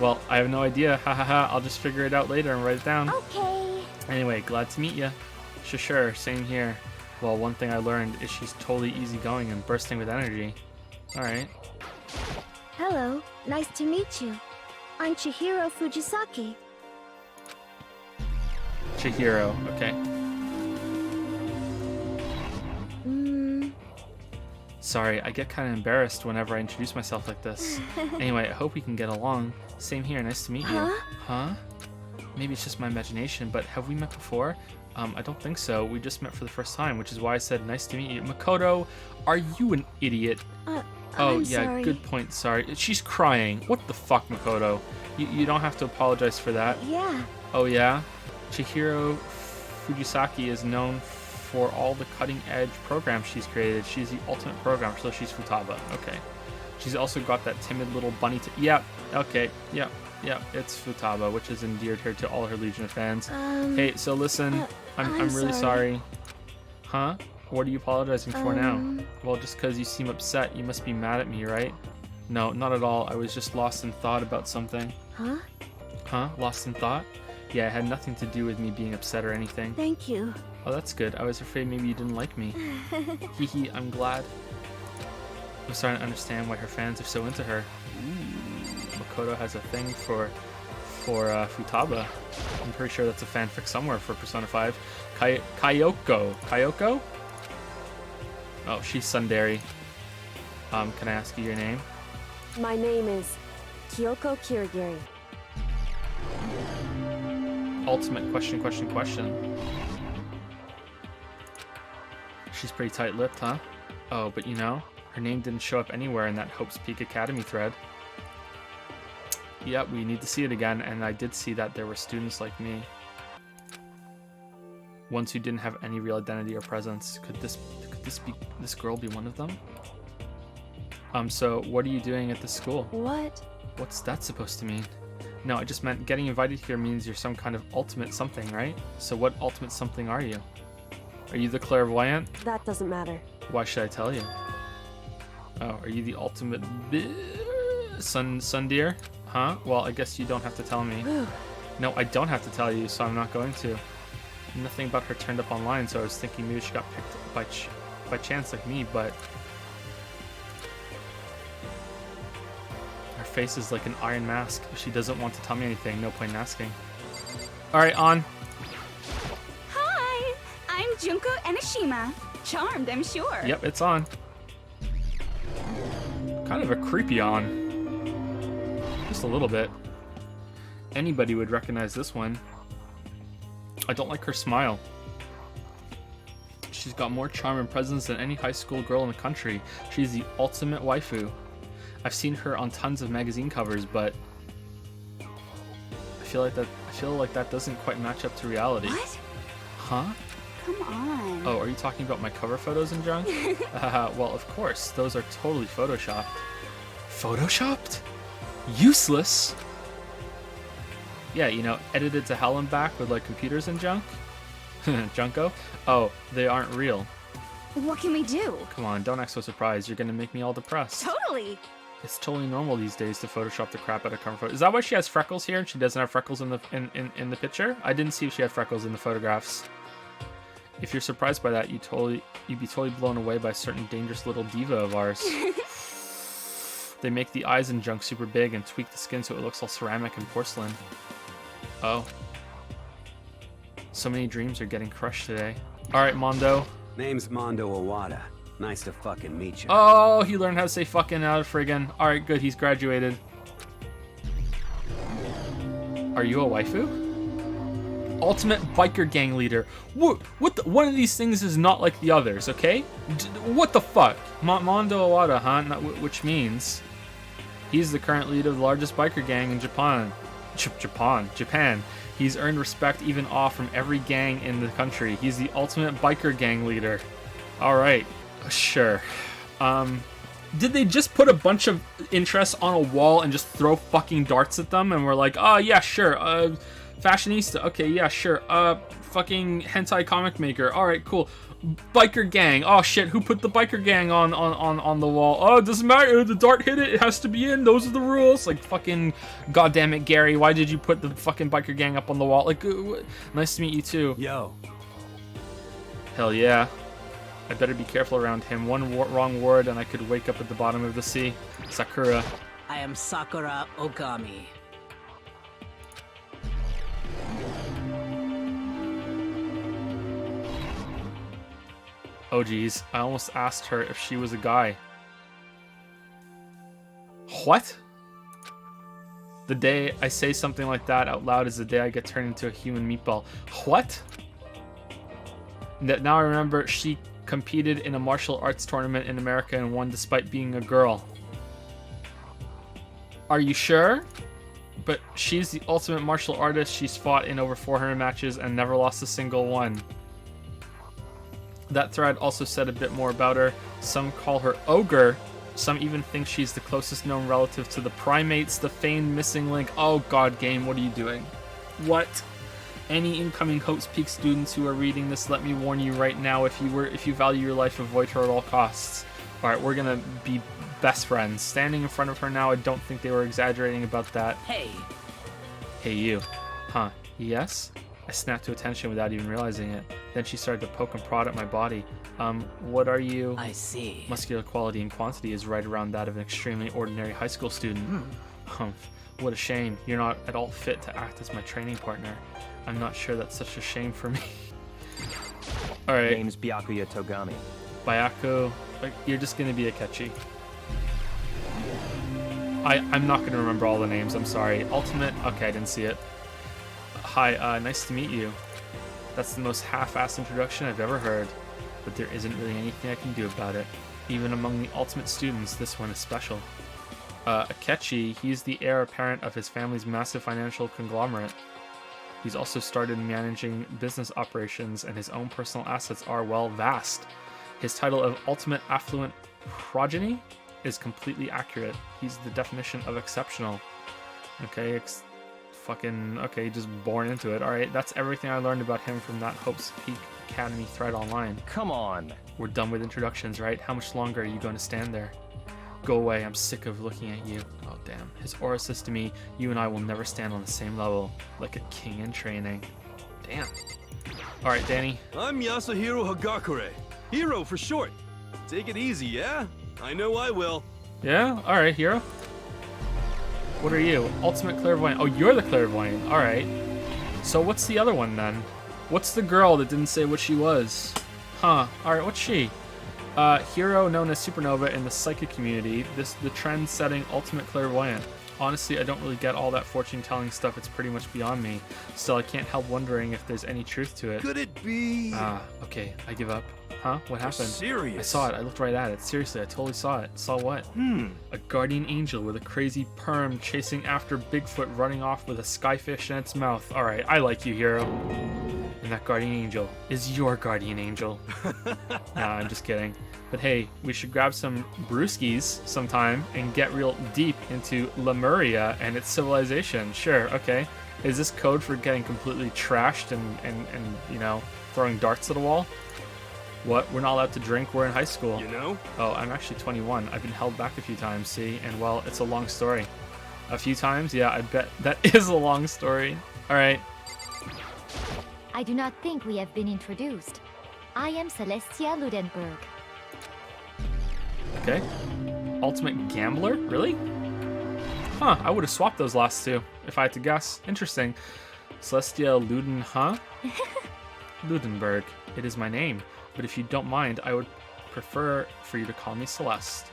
Well, I have no idea. Ha ha ha. I'll just figure it out later and write it down. Okay. Anyway, glad to meet you. Sure, same here. Well, one thing I learned is she's totally easygoing and bursting with energy. Alright. Hello, nice to meet you. I'm Chihiro Fujisaki. Chihiro, okay. Sorry, I get kind of embarrassed whenever I introduce myself like this. Anyway, I hope we can get along. Same here, nice to meet you. Huh? Maybe it's just my imagination, but have we met before? I don't think so. We just met for the first time, which is why I said nice to meet you. Makoto, are you an idiot? Oh, I'm yeah, sorry. good point, sorry. She's crying. What the fuck, Makoto? You don't have to apologize for that. Yeah. Oh, yeah? Chihiro Fujisaki is known for all the cutting-edge programs she's created. She's the ultimate programmer, so she's Futaba. Okay. She's also got that timid little bunny. Yeah. Okay. Yeah. Yeah. It's Futaba, which has endeared her to all her legion of fans. Hey, so listen. I'm really sorry. Huh? What are you apologizing for now? Well, just because you seem upset, you must be mad at me, right? No, not at all. I was just lost in thought about something. Huh? Huh? Lost in thought? Yeah, it had nothing to do with me being upset or anything. Thank you. Oh, that's good. I was afraid maybe you didn't like me. Hee, I'm glad. I'm starting to understand why her fans are so into her. Ooh, Makoto has a thing for Futaba. I'm pretty sure that's a fanfic somewhere for Persona 5. Kyoko. Kyoko? Oh, she's Sundari. Can I ask you your name? My name is Kyoko Kirigiri. Ultimate question. She's pretty tight-lipped, huh? Oh, but you know, her name didn't show up anywhere in that Hope's Peak Academy thread. Yep, we need to see it again, and I did see that there were students like me. Ones who didn't have any real identity or presence. Could this girl be one of them? So what are you doing at this school? What? What's that supposed to mean? No, I just meant getting invited here means you're some kind of ultimate something, right? So what ultimate something are you? Are you the clairvoyant? That doesn't matter. Why should I tell you? Oh, are you the ultimate sun deer? Huh? Well, I guess you don't have to tell me. No, I don't have to tell you, so I'm not going to. Nothing about her turned up online, so I was thinking maybe she got picked by chance like me, but her face is like an iron mask. If she doesn't want to tell me anything, no point in asking. Alright, on. Hi, I'm Junko Enoshima. Charmed, I'm sure. Yep, it's on. Kind of a creepy on. Just a little bit. Anybody would recognize this one. I don't like her smile. She's got more charm and presence than any high school girl in the country. She's the ultimate waifu. I've seen her on tons of magazine covers, but I feel like that doesn't quite match up to reality. What? Huh? Come on. Oh, are you talking about my cover photos and junk? Well, of course. Those are totally photoshopped. Photoshopped? Useless? Yeah, you know, edited to hell and back with like computers and junk? Junko? Oh, they aren't real. What can we do? Come on, don't act so surprised. You're gonna make me all depressed. Totally. It's totally normal these days to Photoshop the crap out of cover photos. Is that why she has freckles here and she doesn't have freckles in the picture? I didn't see if she had freckles in the photographs. If you're surprised by that, you'd be totally blown away by a certain dangerous little diva of ours. They make the eyes and junk super big and tweak the skin so it looks all ceramic and porcelain. Oh. So many dreams are getting crushed today. Alright, Mondo. Name's Mondo Owada. Nice to fucking meet you. Oh, he learned how to say fucking out of friggin'. Alright, good, he's graduated. Are you a waifu? Ultimate biker gang leader. What one of these things is not like the others, okay? What the fuck? Mondo Owada, huh? Which means he's the current leader of the largest biker gang in Japan. Japan. He's earned respect, even awe from every gang in the country. He's the ultimate biker gang leader. Alright, sure. Did they just put a bunch of interests on a wall and just throw fucking darts at them and we're like, oh yeah, sure, fashionista, okay, yeah, sure, fucking hentai comic maker, alright, cool. Biker gang, oh shit, who put the biker gang on the wall? Oh, it doesn't matter, the dart hit it has to be in, those are the rules. Like, fucking, goddamn it, Gary, why did you put the fucking biker gang up on the wall? Like, nice to meet you too. Yo. Hell yeah. I better be careful around him. One wrong word and I could wake up at the bottom of the sea. Sakura. I am Sakura Okami. Oh geez, I almost asked her if she was a guy. What? The day I say something like that out loud is the day I get turned into a human meatball. What? Now I remember she competed in a martial arts tournament in America and won despite being a girl. Are you sure? But she's the ultimate martial artist. She's fought in over 400 matches and never lost a single one. That thread also said a bit more about her. Some call her Ogre. Some even think she's the closest known relative to the primates, the famed missing link. Oh god, game, what are you doing? What? Any incoming Hopes Peak students who are reading this, let me warn you right now, if you value your life, avoid her at all costs. Alright, we're gonna be best friends. Standing in front of her now, I don't think they were exaggerating about that. Hey. Hey you. Huh, yes? I snapped to attention without even realizing it. Then she started to poke and prod at my body. What are you? I see. Muscular quality and quantity is right around that of an extremely ordinary high school student. What a shame. You're not at all fit to act as my training partner. I'm not sure that's such a shame for me. Alright. Name's Byakuya Togami. Bayako, like, you're just gonna be Akechi. I'm not gonna remember all the names, I'm sorry. Ultimate, okay, I didn't see it. Hi, nice to meet you. That's the most half-assed introduction I've ever heard, but there isn't really anything I can do about it. Even among the ultimate students, this one is special. Akechi, he's the heir apparent of his family's massive financial conglomerate. He's also started managing business operations, and his own personal assets are, well, vast. His title of Ultimate Affluent Progeny is completely accurate. He's the definition of exceptional. Okay, okay, just born into it. Alright, that's everything I learned about him from that Hopes Peak Academy thread online. Come on. We're done with introductions, right? How much longer are you going to stand there? Go away, I'm sick of looking at you. Oh damn, his aura says to me, you and I will never stand on the same level, like a king in training. Damn. Alright, Danny. I'm Yasuhiro Hagakure. Hero for short. Take it easy, yeah? I know I will. Yeah? Alright, Hero. What are you? Ultimate Clairvoyant. Oh, you're the Clairvoyant. Alright. So what's the other one then? What's the girl that didn't say what she was? Huh. Alright, what's she? Hero known as Supernova in the psychic community. The trend-setting Ultimate Clairvoyant. Honestly, I don't really get all that fortune-telling stuff. It's pretty much beyond me. Still, I can't help wondering if there's any truth to it. Could it be? Okay. I give up. Huh? What happened? Serious? I saw it. I looked right at it. Seriously, I totally saw it. Saw what? A guardian angel with a crazy perm chasing after Bigfoot running off with a skyfish in its mouth. Alright, I like you, Hero. And that guardian angel is your guardian angel. Nah, I'm just kidding. But hey, we should grab some brewskis sometime and get real deep into Lemuria and its civilization. Sure, okay. Is this code for getting completely trashed and you know, throwing darts at a wall? What? We're not allowed to drink? We're in high school. You know? Oh, I'm actually 21. I've been held back a few times, see? And well, it's a long story. A few times? Yeah, I bet that is a long story. Alright. I do not think we have been introduced. I am Celestia Ludenberg. Okay. Ultimate Gambler? Really? Huh, I would have swapped those last two, if I had to guess. Interesting. Celestia Luden, huh? Ludenberg. It is my name. But if you don't mind, I would prefer for you to call me Celeste.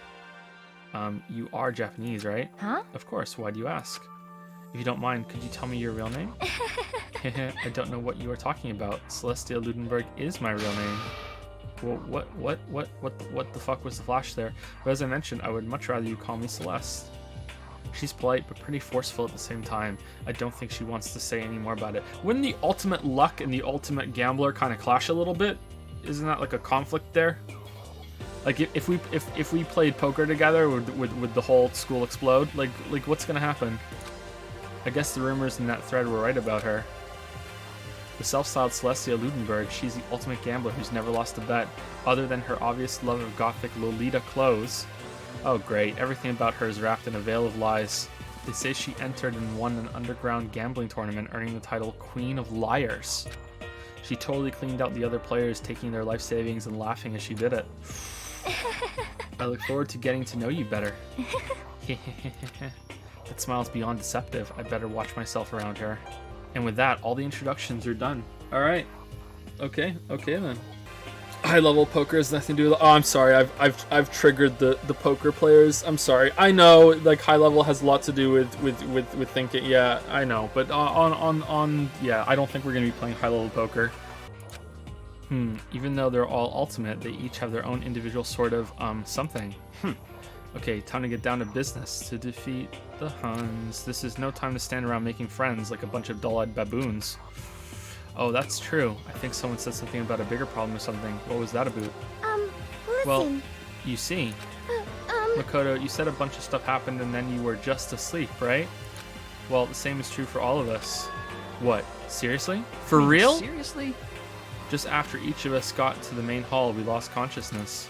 You are Japanese, right? Huh? Of course, why do you ask? If you don't mind, could you tell me your real name? I don't know what you are talking about. Celestia Ludenberg is my real name. Well, what the fuck was the flash there? But as I mentioned, I would much rather you call me Celeste. She's polite, but pretty forceful at the same time. I don't think she wants to say any more about it. Wouldn't the ultimate luck and the ultimate gambler kind of clash a little bit? Isn't that like a conflict there? Like if we played poker together, would the whole school explode? Like what's gonna happen? I guess the rumors in that thread were right about her. The self-styled Celestia Ludenberg, she's the ultimate gambler who's never lost a bet, other than her obvious love of gothic Lolita clothes. Oh great, everything about her is wrapped in a veil of lies. They say she entered and won an underground gambling tournament, earning the title Queen of Liars. She totally cleaned out the other players, taking their life savings and laughing as she did it. I look forward to getting to know you better. That smile's beyond deceptive. I better watch myself around her. And with that, all the introductions are done. Alright. Okay then. High level poker has nothing to do with. Oh, I'm sorry. I've triggered the poker players. I'm sorry. I know like high level has a lot to do with thinking. Yeah, I know. But yeah, I don't think we're gonna be playing high level poker. Even though they're all ultimate, they each have their own individual sort of something. Okay, time to get down to business to defeat the Huns. This is no time to stand around making friends like a bunch of dull-eyed baboons. Oh, that's true. I think someone said something about a bigger problem or something. What was that about? Listen. Well, you see. Makoto, you said a bunch of stuff happened and then you were just asleep, right? Well, the same is true for all of us. What? Seriously? For real? Seriously? Just after each of us got to the main hall, we lost consciousness.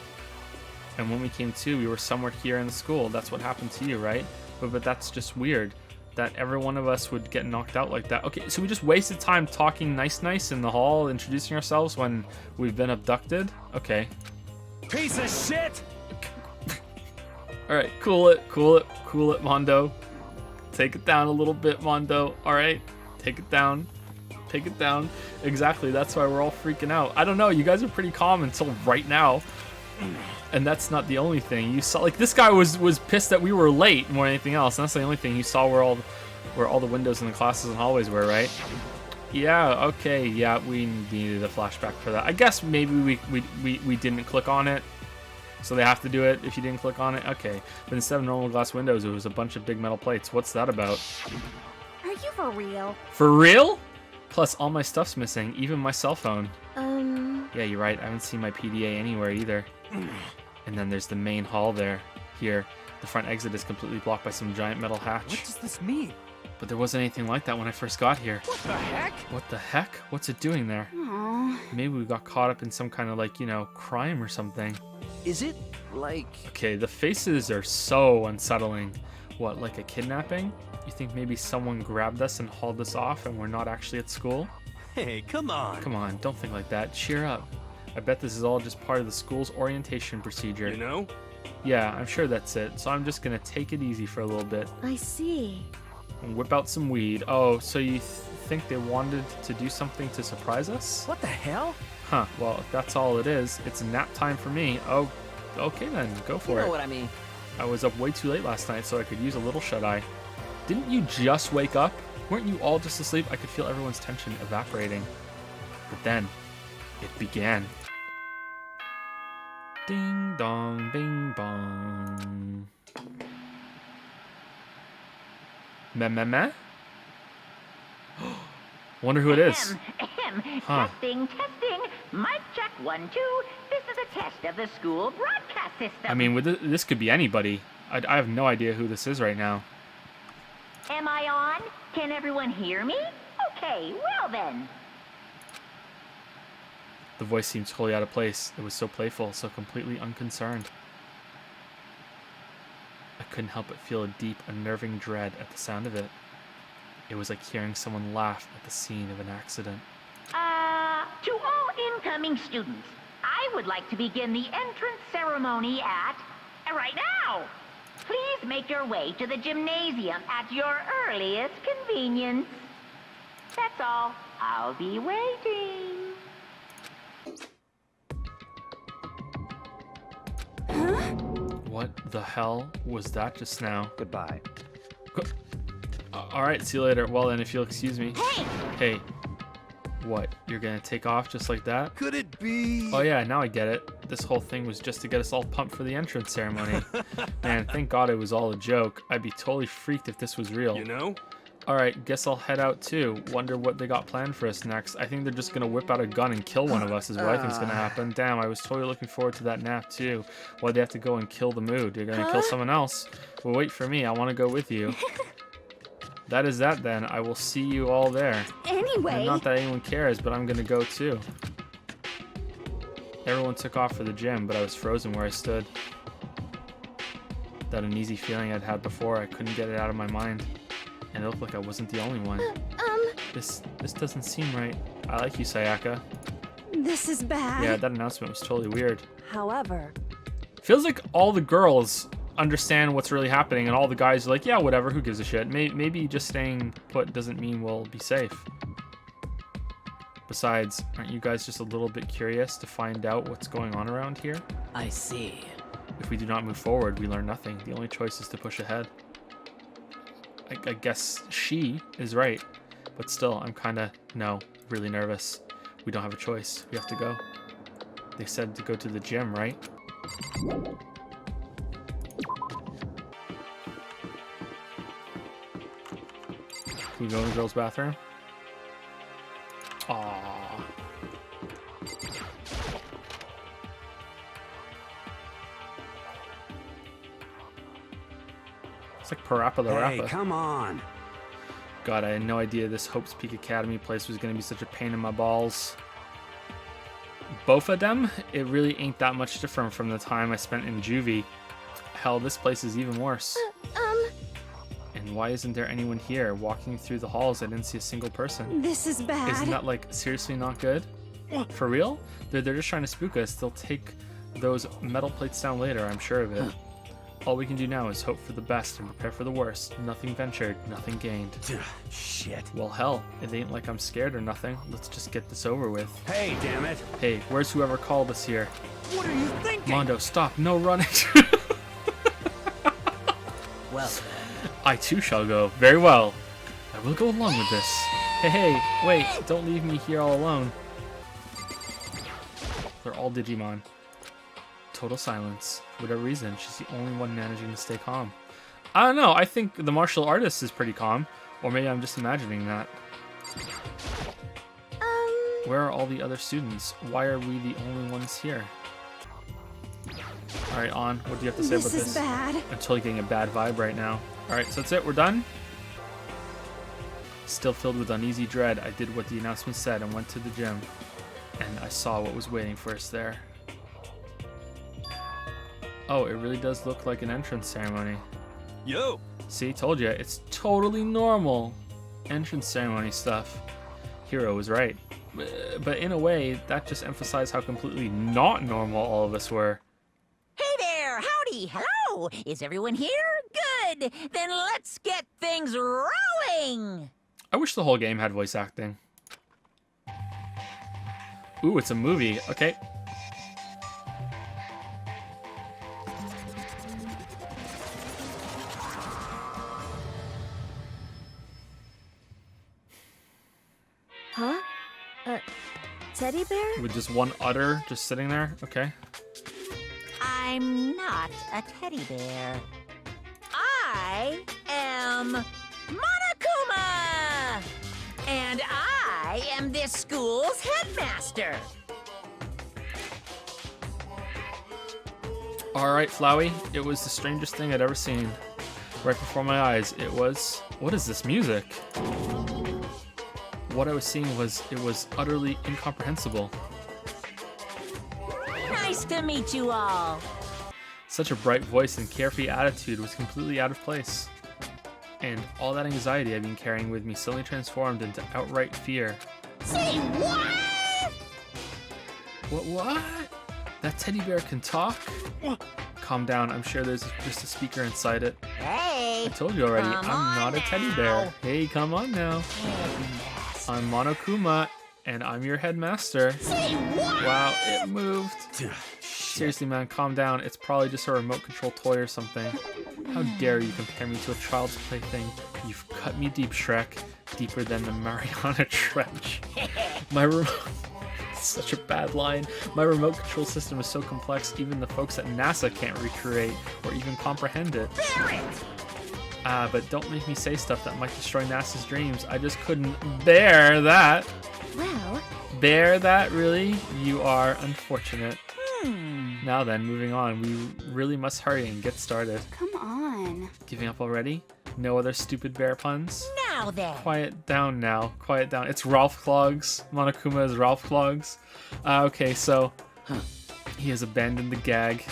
And when we came to, we were somewhere here in the school. That's what happened to you, right? But that's just weird. That every one of us would get knocked out like that. Okay, so we just wasted time talking nice in the hall, introducing ourselves when we've been abducted? Okay. Piece of shit! Alright, cool it, Mondo. Take it down a little bit, Mondo. Alright, take it down. Take it down. Exactly, that's why we're all freaking out. I don't know, you guys are pretty calm until right now. And that's not the only thing you saw. Like this guy was pissed that we were late more than anything else. And that's the only thing you saw where all the windows in the classes and hallways were, right? Yeah. Okay. Yeah. We needed a flashback for that. I guess maybe we didn't click on it, so they have to do it if you didn't click on it. Okay. But instead of normal glass windows, it was a bunch of big metal plates. What's that about? Are you for real? For real? Plus, all my stuff's missing, even my cell phone. Yeah, you're right. I haven't seen my PDA anywhere either. And then there's the main hall there. Here, the front exit is completely blocked by some giant metal hatch. What does this mean? But there wasn't anything like that when I first got here. What the heck? What the heck? What's it doing there? Aww. Maybe we got caught up in some kind of like, crime or something. Is it like... Okay, the faces are so unsettling. What, like a kidnapping? You think maybe someone grabbed us and hauled us off and we're not actually at school? Hey, come on. Come on, don't think like that. Cheer up. I bet this is all just part of the school's orientation procedure. You know? Yeah, I'm sure that's it. So I'm just gonna take it easy for a little bit. I see. And whip out some weed. Oh, so you think they wanted to do something to surprise us? What the hell? Huh, well, if that's all it is, it's nap time for me. Oh, okay then, go for it. You know what I mean. I was up way too late last night, so I could use a little shut-eye. Didn't you just wake up? Weren't you all just asleep? I could feel everyone's tension evaporating. But then, it began. Ding dong, bing bong. Meh? Wonder who it is. Huh. Testing. Mic check 1, 2. This is a test of the school broadcast system. I mean, this could be anybody. I have no idea who this is right now. Am I on? Can everyone hear me? Okay, well then. The voice seemed totally out of place. It was so playful, so completely unconcerned. I couldn't help but feel a deep, unnerving dread at the sound of it. It was like hearing someone laugh at the scene of an accident. To all incoming students, I would like to begin the entrance ceremony right now. Please make your way to the gymnasium at your earliest convenience. That's all. I'll be waiting. What the hell was that just now? Goodbye. Alright, see you later. Well then, if you'll excuse me. Hey! Hey. What, you're gonna take off just like that? Could it be... Oh yeah, now I get it. This whole thing was just to get us all pumped for the entrance ceremony. Man, thank God it was all a joke. I'd be totally freaked if this was real. You know? Alright, guess I'll head out too. Wonder what they got planned for us next. I think they're just gonna whip out a gun and kill one of us is what I think's gonna happen. Damn, I was totally looking forward to that nap too. Why'd they have to go and kill the mood? You're gonna kill someone else? Well, wait for me. I wanna go with you. That is that then. I will see you all there. Anyway. And not that anyone cares, but I'm gonna go too. Everyone took off for the gym, but I was frozen where I stood. That uneasy feeling I'd had before, I couldn't get it out of my mind. And it looked like I wasn't the only one. This doesn't seem right. I like you, Sayaka. This is bad. Yeah, that announcement was totally weird. However. Feels like all the girls understand what's really happening, and all the guys are like, yeah, whatever, who gives a shit. Maybe just staying put doesn't mean we'll be safe. Besides, aren't you guys just a little bit curious to find out what's going on around here? I see. If we do not move forward, we learn nothing. The only choice is to push ahead. I guess she is right, but still, I'm kinda, really nervous. We don't have a choice. We have to go. They said to go to the gym, right? Can we go in the girls' bathroom? Aww. It's like Parappa the Rappa. Hey, come on. God, I had no idea this Hope's Peak Academy place was going to be such a pain in my balls. Both of them, it really ain't that much different from the time I spent in juvie. Hell, this place is even worse. And why isn't there anyone here? Walking through the halls, I didn't see a single person. This is bad. Isn't that, like, seriously not good? For real? They're just trying to spook us. They'll take those metal plates down later, I'm sure of it. All we can do now is hope for the best and prepare for the worst. Nothing ventured, nothing gained. Shit. Well, hell, it ain't like I'm scared or nothing. Let's just get this over with. Hey, damn it. Hey, where's whoever called us here? What are you thinking? Mondo, stop. No running. Well, I too shall go. Very well. I will go along with this. Hey, wait. Don't leave me here all alone. They're all Digimon. Total silence. For whatever reason, she's the only one managing to stay calm. I don't know. I think the martial artist is pretty calm. Or maybe I'm just imagining that. Where are all the other students? Why are we the only ones here? Alright, On. What do you have to say about this? This is bad. I'm totally getting a bad vibe right now. Alright, so that's it. We're done. Still filled with uneasy dread, I did what the announcement said and went to the gym. And I saw what was waiting for us there. Oh, it really does look like an entrance ceremony. Yo! See, told you, it's totally normal entrance ceremony stuff. Hiro was right. But in a way, that just emphasized how completely not normal all of us were. Hey there! Howdy! Hello! Is everyone here? Good! Then let's get things rolling! I wish the whole game had voice acting. Ooh, it's a movie. Okay. Huh? Teddy bear? With just one udder just sitting there? Okay. I'm not a teddy bear. I am Monokuma! And I am this school's headmaster. Alright, Flowey. It was the strangest thing I'd ever seen. Right before my eyes, it was... What is this music? What I was seeing was... It was utterly incomprehensible. Nice to meet you all. Such a bright voice and carefree attitude was completely out of place. And all that anxiety I'd been carrying with me suddenly transformed into outright fear. Say what? What? That teddy bear can talk? Calm down, I'm sure there's just a speaker inside it. Hey! I told you already, come I'm not a teddy bear. now. Hey, come on now. I'm Monokuma, and I'm your headmaster. Say what? Wow, it moved. Seriously, man, calm down. It's probably just a remote control toy or something. How dare you compare me to a child's plaything? You've cut me deep, Shrek. Deeper than the Mariana Trench. My remote... Such a bad line. My remote control system is so complex, even the folks at NASA can't recreate or even comprehend it. But don't make me say stuff that might destroy NASA's dreams. I just couldn't bear that. Well... Bear that, really? You are unfortunate. Now then, moving on. We really must hurry and get started. Come on. Giving up already? No other stupid bear puns? Now then. Quiet down now. Quiet down. It's Ralph Clogs. Monokuma is Ralph Clogs. Okay, so... He has abandoned the gag.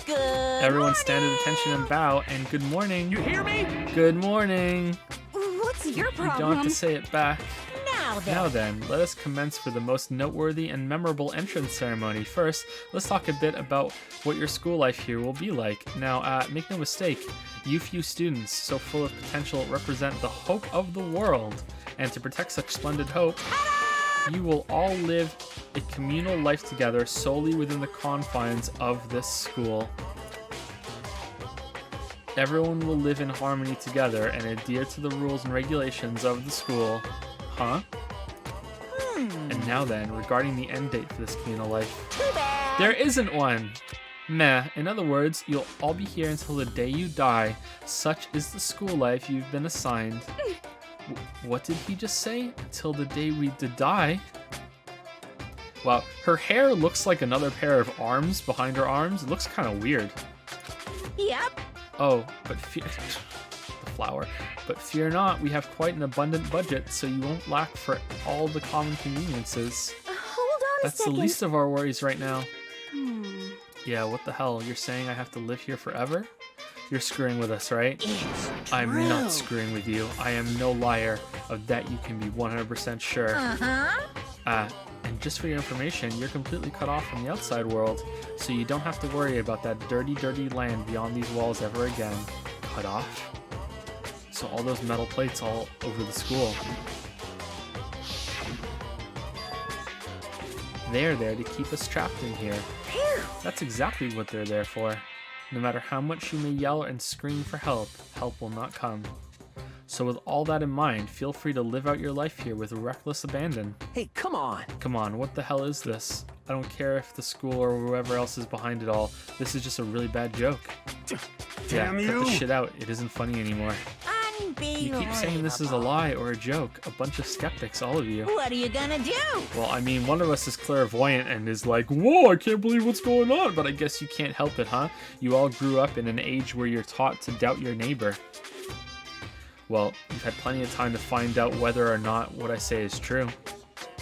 Good Everyone morning. stand at attention and bow, and good morning. You hear me? Good morning. What's your You problem? don't have to say it back. Now then. Now then, let us commence for the most noteworthy and memorable entrance ceremony. First, let's talk a bit about what your school life here will be like. Now, make no mistake, you few students, so full of potential, represent the hope of the world. And to protect such splendid hope, You will all live a communal life together solely within the confines of this school. Everyone will live in harmony together and adhere to the rules and regulations of the school. Huh? And now then, regarding the end date for this communal life. There isn't one! Meh. In other words, you'll all be here until the day you die. Such is the school life you've been assigned. What did he just say? Until the day we die? Wow, her hair looks like another pair of arms behind her arms. It looks kind of weird. Yep. Oh, but fear... the flower. But fear not, we have quite an abundant budget, so you won't lack for all the common conveniences. Hold on That's a second. the least of our worries right now. Yeah, what the hell? You're saying I have to live here forever? You're screwing with us, right? I'm not screwing with you. I am no liar. Of that you can be 100% sure. And just for your information, you're completely cut off from the outside world, so you don't have to worry about that dirty, dirty land beyond these walls ever again. Cut off? So all those metal plates all over the school. They're there to keep us trapped in here. That's exactly what they're there for. No matter how much you may yell and scream for help, help will not come. So with all that in mind, feel free to live out your life here with reckless abandon. Hey, come on! Come on, what the hell is this? I don't care if the school or whoever else is behind it all. This is just a really bad joke. Damn yeah, cut you! the shit out. It isn't funny anymore. You keep saying this is a lie or a joke. A bunch of skeptics, all of you. What are you gonna do? Well, I mean, one of us is clairvoyant and is like, whoa, I can't believe what's going on. But I guess you can't help it, huh? You all grew up in an age where you're taught to doubt your neighbor. Well, you've had plenty of time to find out whether or not what I say is true.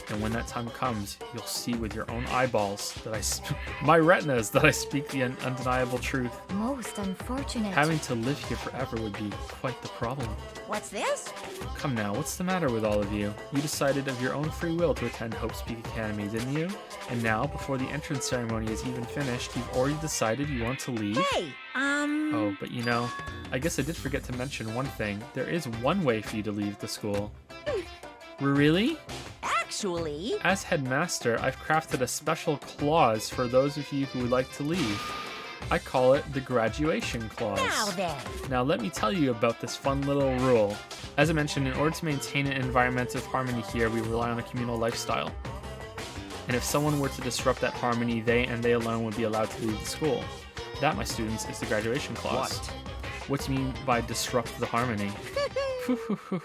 And when that time comes, you'll see with your own eyeballs that my retinas, that I speak the undeniable truth. Most unfortunate. Having to live here forever would be quite the problem. What's this? Come now, what's the matter with all of you? You decided of your own free will to attend Hope's Peak Academy, didn't you? And now, before the entrance ceremony is even finished, you've already decided you want to leave? Hey, Oh, but you know, I guess I did forget to mention one thing. There is one way for you to leave the school. Really? Actually... As headmaster, I've crafted a special clause for those of you who would like to leave. I call it the graduation clause. Now then. Now let me tell you about this fun little rule. As I mentioned, in order to maintain an environment of harmony here, we rely on a communal lifestyle. And if someone were to disrupt that harmony, they and they alone would be allowed to leave the school. That, my students, is the graduation clause. What do you mean by disrupt the harmony?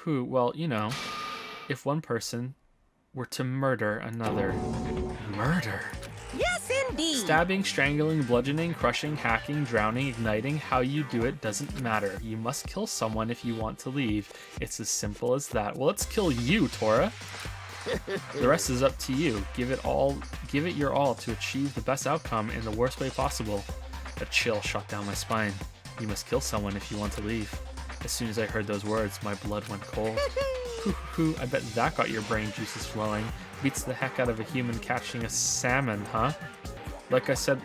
Well, you know, if one person were to murder another. Murder? Yes, indeed! Stabbing, strangling, bludgeoning, crushing, hacking, drowning, igniting, how you do it doesn't matter. You must kill someone if you want to leave. It's as simple as that. Well, let's kill you, Tora. The rest is up to you. Give it your all to achieve the best outcome in the worst way possible. A chill shot down my spine. You must kill someone if you want to leave. As soon as I heard those words, my blood went cold. I bet that got your brain juices flowing. Beats the heck out of a human catching a salmon, huh? Like I said,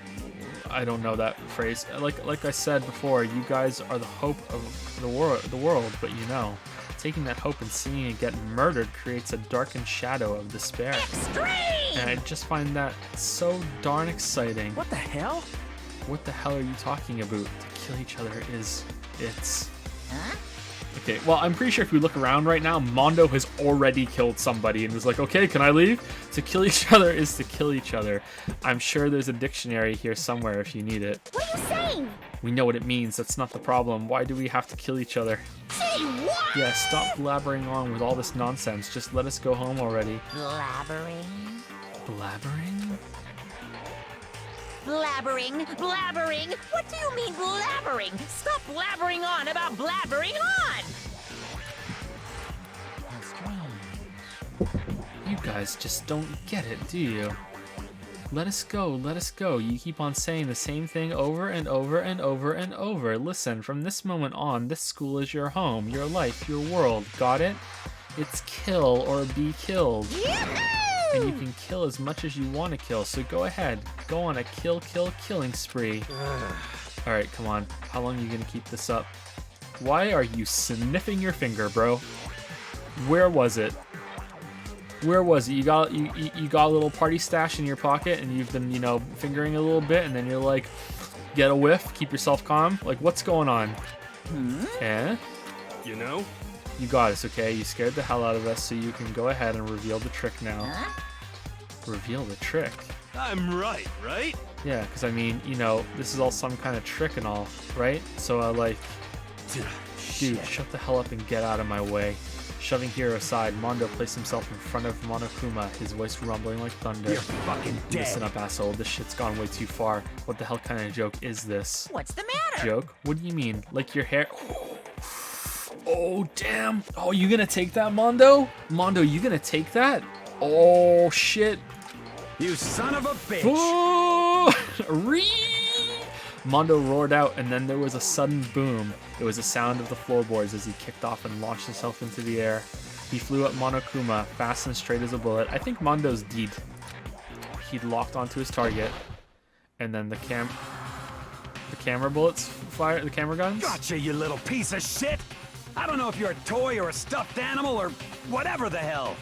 I don't know that phrase. Like I said before, you guys are the hope of the world, but you know, taking that hope and seeing it get murdered creates a darkened shadow of despair. Extreme! And I just find that so darn exciting. What the hell? What the hell are you talking about? To kill each other it's... Huh? Okay, well, I'm pretty sure if we look around right now, Mondo has already killed somebody and was like, okay, can I leave? To kill each other is to kill each other. I'm sure there's a dictionary here somewhere if you need it. What are you saying? We know what it means. That's not the problem. Why do we have to kill each other? Say what? Yeah, stop blabbering on with all this nonsense. Just let us go home already. Blabbering? Blabbering? Blabbering, blabbering. What do you mean blabbering? Stop blabbering on about blabbering on. You guys just don't get it, do you? Let us go, let us go. You keep on saying the same thing over and over and over and over. Listen, from this moment on, this school is your home, your life, your world. Got it? It's kill or be killed. And you can kill as much as you want to kill, so go ahead. Go on a killing spree. Alright, come on. How long are you gonna keep this up? Why are you sniffing your finger, bro? Where was it? Where was it? You got a little party stash in your pocket, and you've been, you know, fingering a little bit, and then you're like, get a whiff, keep yourself calm. Like, what's going on? Eh? You know? You got us, okay? You scared the hell out of us, so you can go ahead and reveal the trick now. Reveal the trick? I'm right? Yeah, because I mean, you know, this is all some kind of trick and all, right? So, like, dude, shut the hell up and get out of my way. Shoving Hiro aside, Mondo placed himself in front of Monokuma, his voice rumbling like thunder. You're fucking dead. Listen up, asshole. This shit's gone way too far. What the hell kind of joke is this? What's the matter? Joke? What do you mean? Like your hair? Oh, damn. Oh, you gonna take that, Mondo? Mondo, you gonna take that? Oh, shit. You son of a bitch! Oh! Mondo roared out, and then there was a sudden boom. It was the sound of the floorboards as he kicked off and launched himself into the air. He flew at Monokuma, fast and straight as a bullet. I think Mondo's dead. He'd locked onto his target, and then the camera bullets fire, the camera guns? Gotcha, you little piece of shit! I don't know if you're a toy or a stuffed animal or whatever the hell.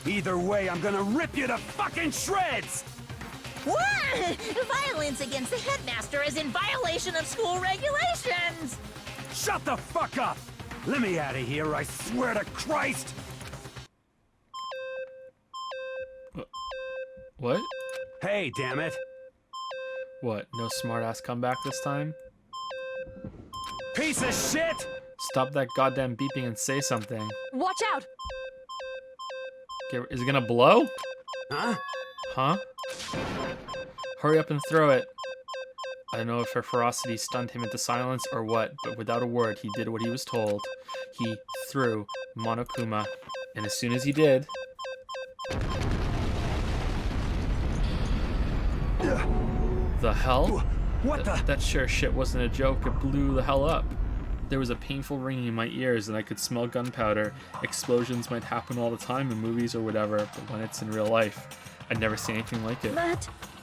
Either way, I'm gonna rip you to fucking shreds! What? Violence against the headmaster is in violation of school regulations! Shut the fuck up! Let me out of here, I swear to Christ! What? Hey, damn it! What, no smart-ass comeback this time? Piece of shit! Stop that goddamn beeping and say something. Watch out! Is it gonna blow? Huh? Huh? Hurry up and throw it. I don't know if her ferocity stunned him into silence or what, but without a word, he did what he was told. He threw Monokuma, and as soon as he did... The hell? What the? That sure shit wasn't a joke. It blew the hell up. There was a painful ringing in my ears, and I could smell gunpowder. Explosions might happen all the time in movies or whatever, but when it's in real life, I'd never see anything like it.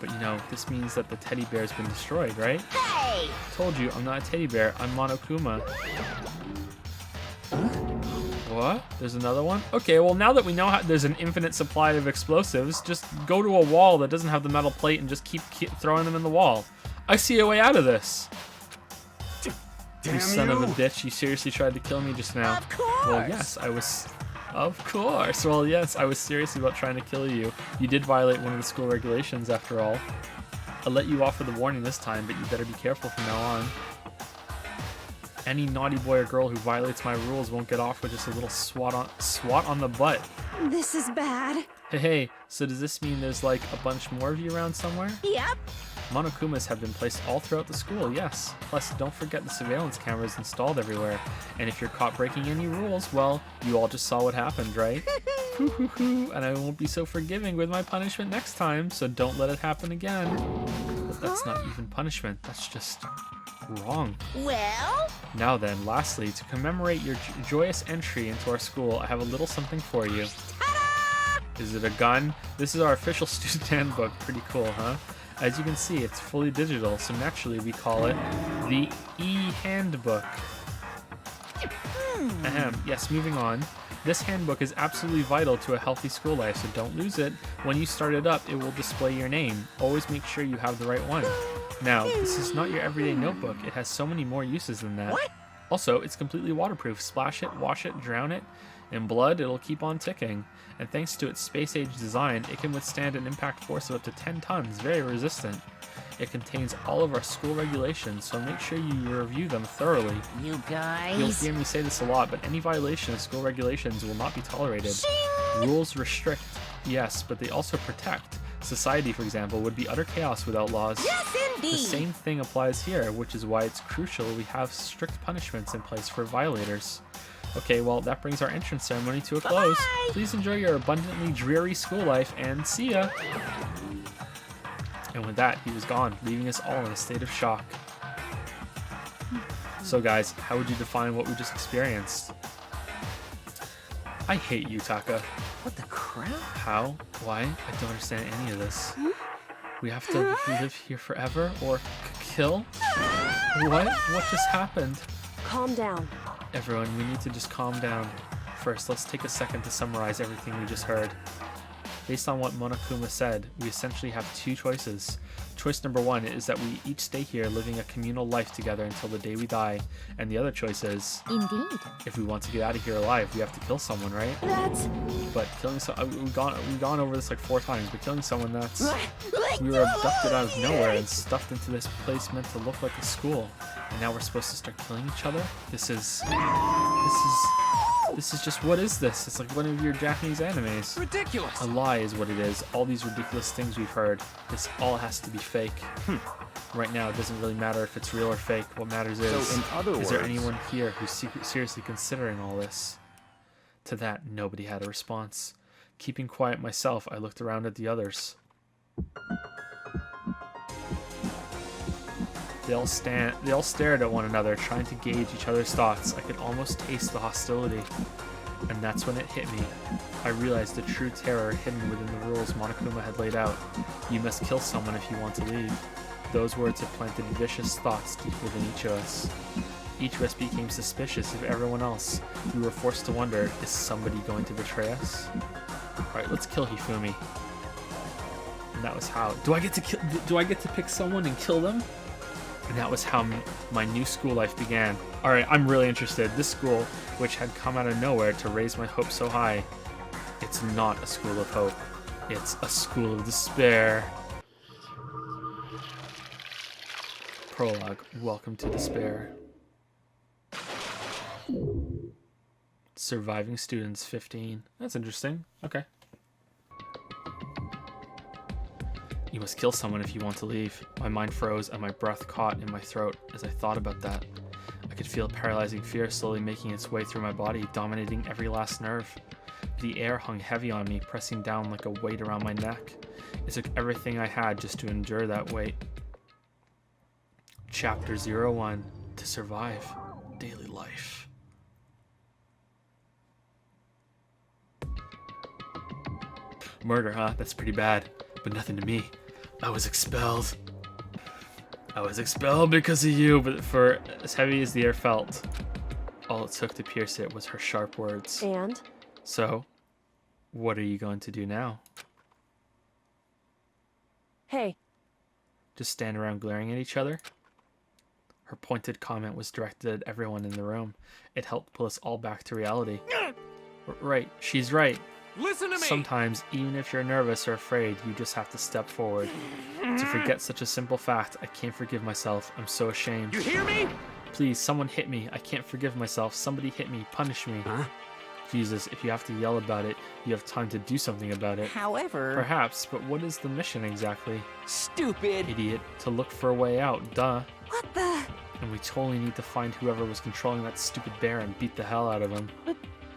But you know, this means that the teddy bear's been destroyed, right? Hey! Told you, I'm not a teddy bear. I'm Monokuma. What? There's another one? Okay, well now that we know how there's an infinite supply of explosives, just go to a wall that doesn't have the metal plate and just keep throwing them in the wall. I see a way out of this. Damn you son you. of a bitch, you seriously tried to kill me just now. Of course! Well, yes, I was... Of course! Well, yes, I was serious about trying to kill you. You did violate one of the school regulations, after all. I'll let you off with a warning this time, but you better be careful from now on. Any naughty boy or girl who violates my rules won't get off with just a little swat on the butt. This is bad. Hey, so does this mean there's like a bunch more of you around somewhere? Yep. Monokumas have been placed all throughout the school, yes. Plus, don't forget the surveillance cameras installed everywhere. And if you're caught breaking any rules, well, you all just saw what happened, right? And I won't be so forgiving with my punishment next time, so don't let it happen again. But that's not even punishment, that's just wrong. Well? Now then, lastly, to commemorate your joyous entry into our school, I have a little something for you. Ta-da! Is it a gun? This is our official student handbook. Pretty cool, huh? As you can see, it's fully digital, so naturally we call it the e-handbook. Yes, moving on. This handbook is absolutely vital to a healthy school life, so don't lose it. When you start it up, it will display your name. Always make sure you have the right one. Now, this is not your everyday notebook. It has so many more uses than that. What? Also, it's completely waterproof. Splash it, wash it, drown it in blood, it'll keep on ticking. And thanks to its space-age design, it can withstand an impact force of up to 10 tons, very resistant. It contains all of our school regulations, so make sure you review them thoroughly. You guys... You'll hear me say this a lot, but any violation of school regulations will not be tolerated. Shing! Rules restrict, yes, but they also protect. Society, for example, would be utter chaos without laws. Yes, indeed! The same thing applies here, which is why it's crucial we have strict punishments in place for violators. Okay, well, that brings our entrance ceremony to a close. Bye-bye. Please enjoy your abundantly dreary school life, and see ya! And with that, he was gone, leaving us all in a state of shock. So guys, how would you define what we just experienced? I hate you, Taka. What the crap? How? Why? I don't understand any of this. We have to live here forever? Or kill? What? What just happened? Calm down. Everyone, we need to just calm down. First, let's take a second to summarize everything we just heard. Based on what Monokuma said, we essentially have two choices. Choice number one is that we each stay here living a communal life together until the day we die, and the other choice is... Indeed. If we want to get out of here alive, we have to kill someone, right? That's... But killing we've gone over this like 4 times, but killing someone that's... We were abducted out of nowhere and stuffed into this place meant to look like a school. And now we're supposed to start killing each other? This is just, what is this? It's like one of your Japanese animes. Ridiculous! A lie is what it is. All these ridiculous things we've heard. This all has to be fake. Right now, it doesn't really matter if it's real or fake. What matters is, So in other is there words- anyone here who's seriously considering all this? To that, nobody had a response. Keeping quiet myself, I looked around at the others. They all stared at one another, trying to gauge each other's thoughts. I could almost taste the hostility. And that's when it hit me. I realized the true terror hidden within the rules Monokuma had laid out. You must kill someone if you want to leave. Those words had planted vicious thoughts deep within each of us. Each of us became suspicious of everyone else. We were forced to wonder, is somebody going to betray us? Alright, let's kill Hifumi. And that was how... Do I get to pick someone and kill them? And that was how my new school life began. Alright, I'm really interested. This school, which had come out of nowhere to raise my hopes so high, it's not a school of hope. It's a school of despair. Prologue, welcome to despair. Surviving students, 15. That's interesting. Okay. You must kill someone if you want to leave. My mind froze and my breath caught in my throat as I thought about that. I could feel paralyzing fear slowly making its way through my body, dominating every last nerve. The air hung heavy on me, pressing down like a weight around my neck. It took everything I had just to endure that weight. Chapter 01. To survive daily life. Murder, huh? That's pretty bad, but nothing to me. I was expelled. I was expelled because of you, but for as heavy as the air felt, all it took to pierce it was her sharp words. And? So, what are you going to do now? Hey. Just stand around glaring at each other? Her pointed comment was directed at everyone in the room. It helped pull us all back to reality. Right, she's right. Listen to me! Sometimes, even if you're nervous or afraid, you just have to step forward. To forget such a simple fact, I can't forgive myself. I'm so ashamed. You hear me? Please, someone hit me. I can't forgive myself. Somebody hit me. Punish me. Huh? Jesus, if you have to yell about it, you have time to do something about it. However... Perhaps, but what is the mission exactly? Stupid! Idiot. To look for a way out. Duh. What the... And we totally need to find whoever was controlling that stupid bear and beat the hell out of him.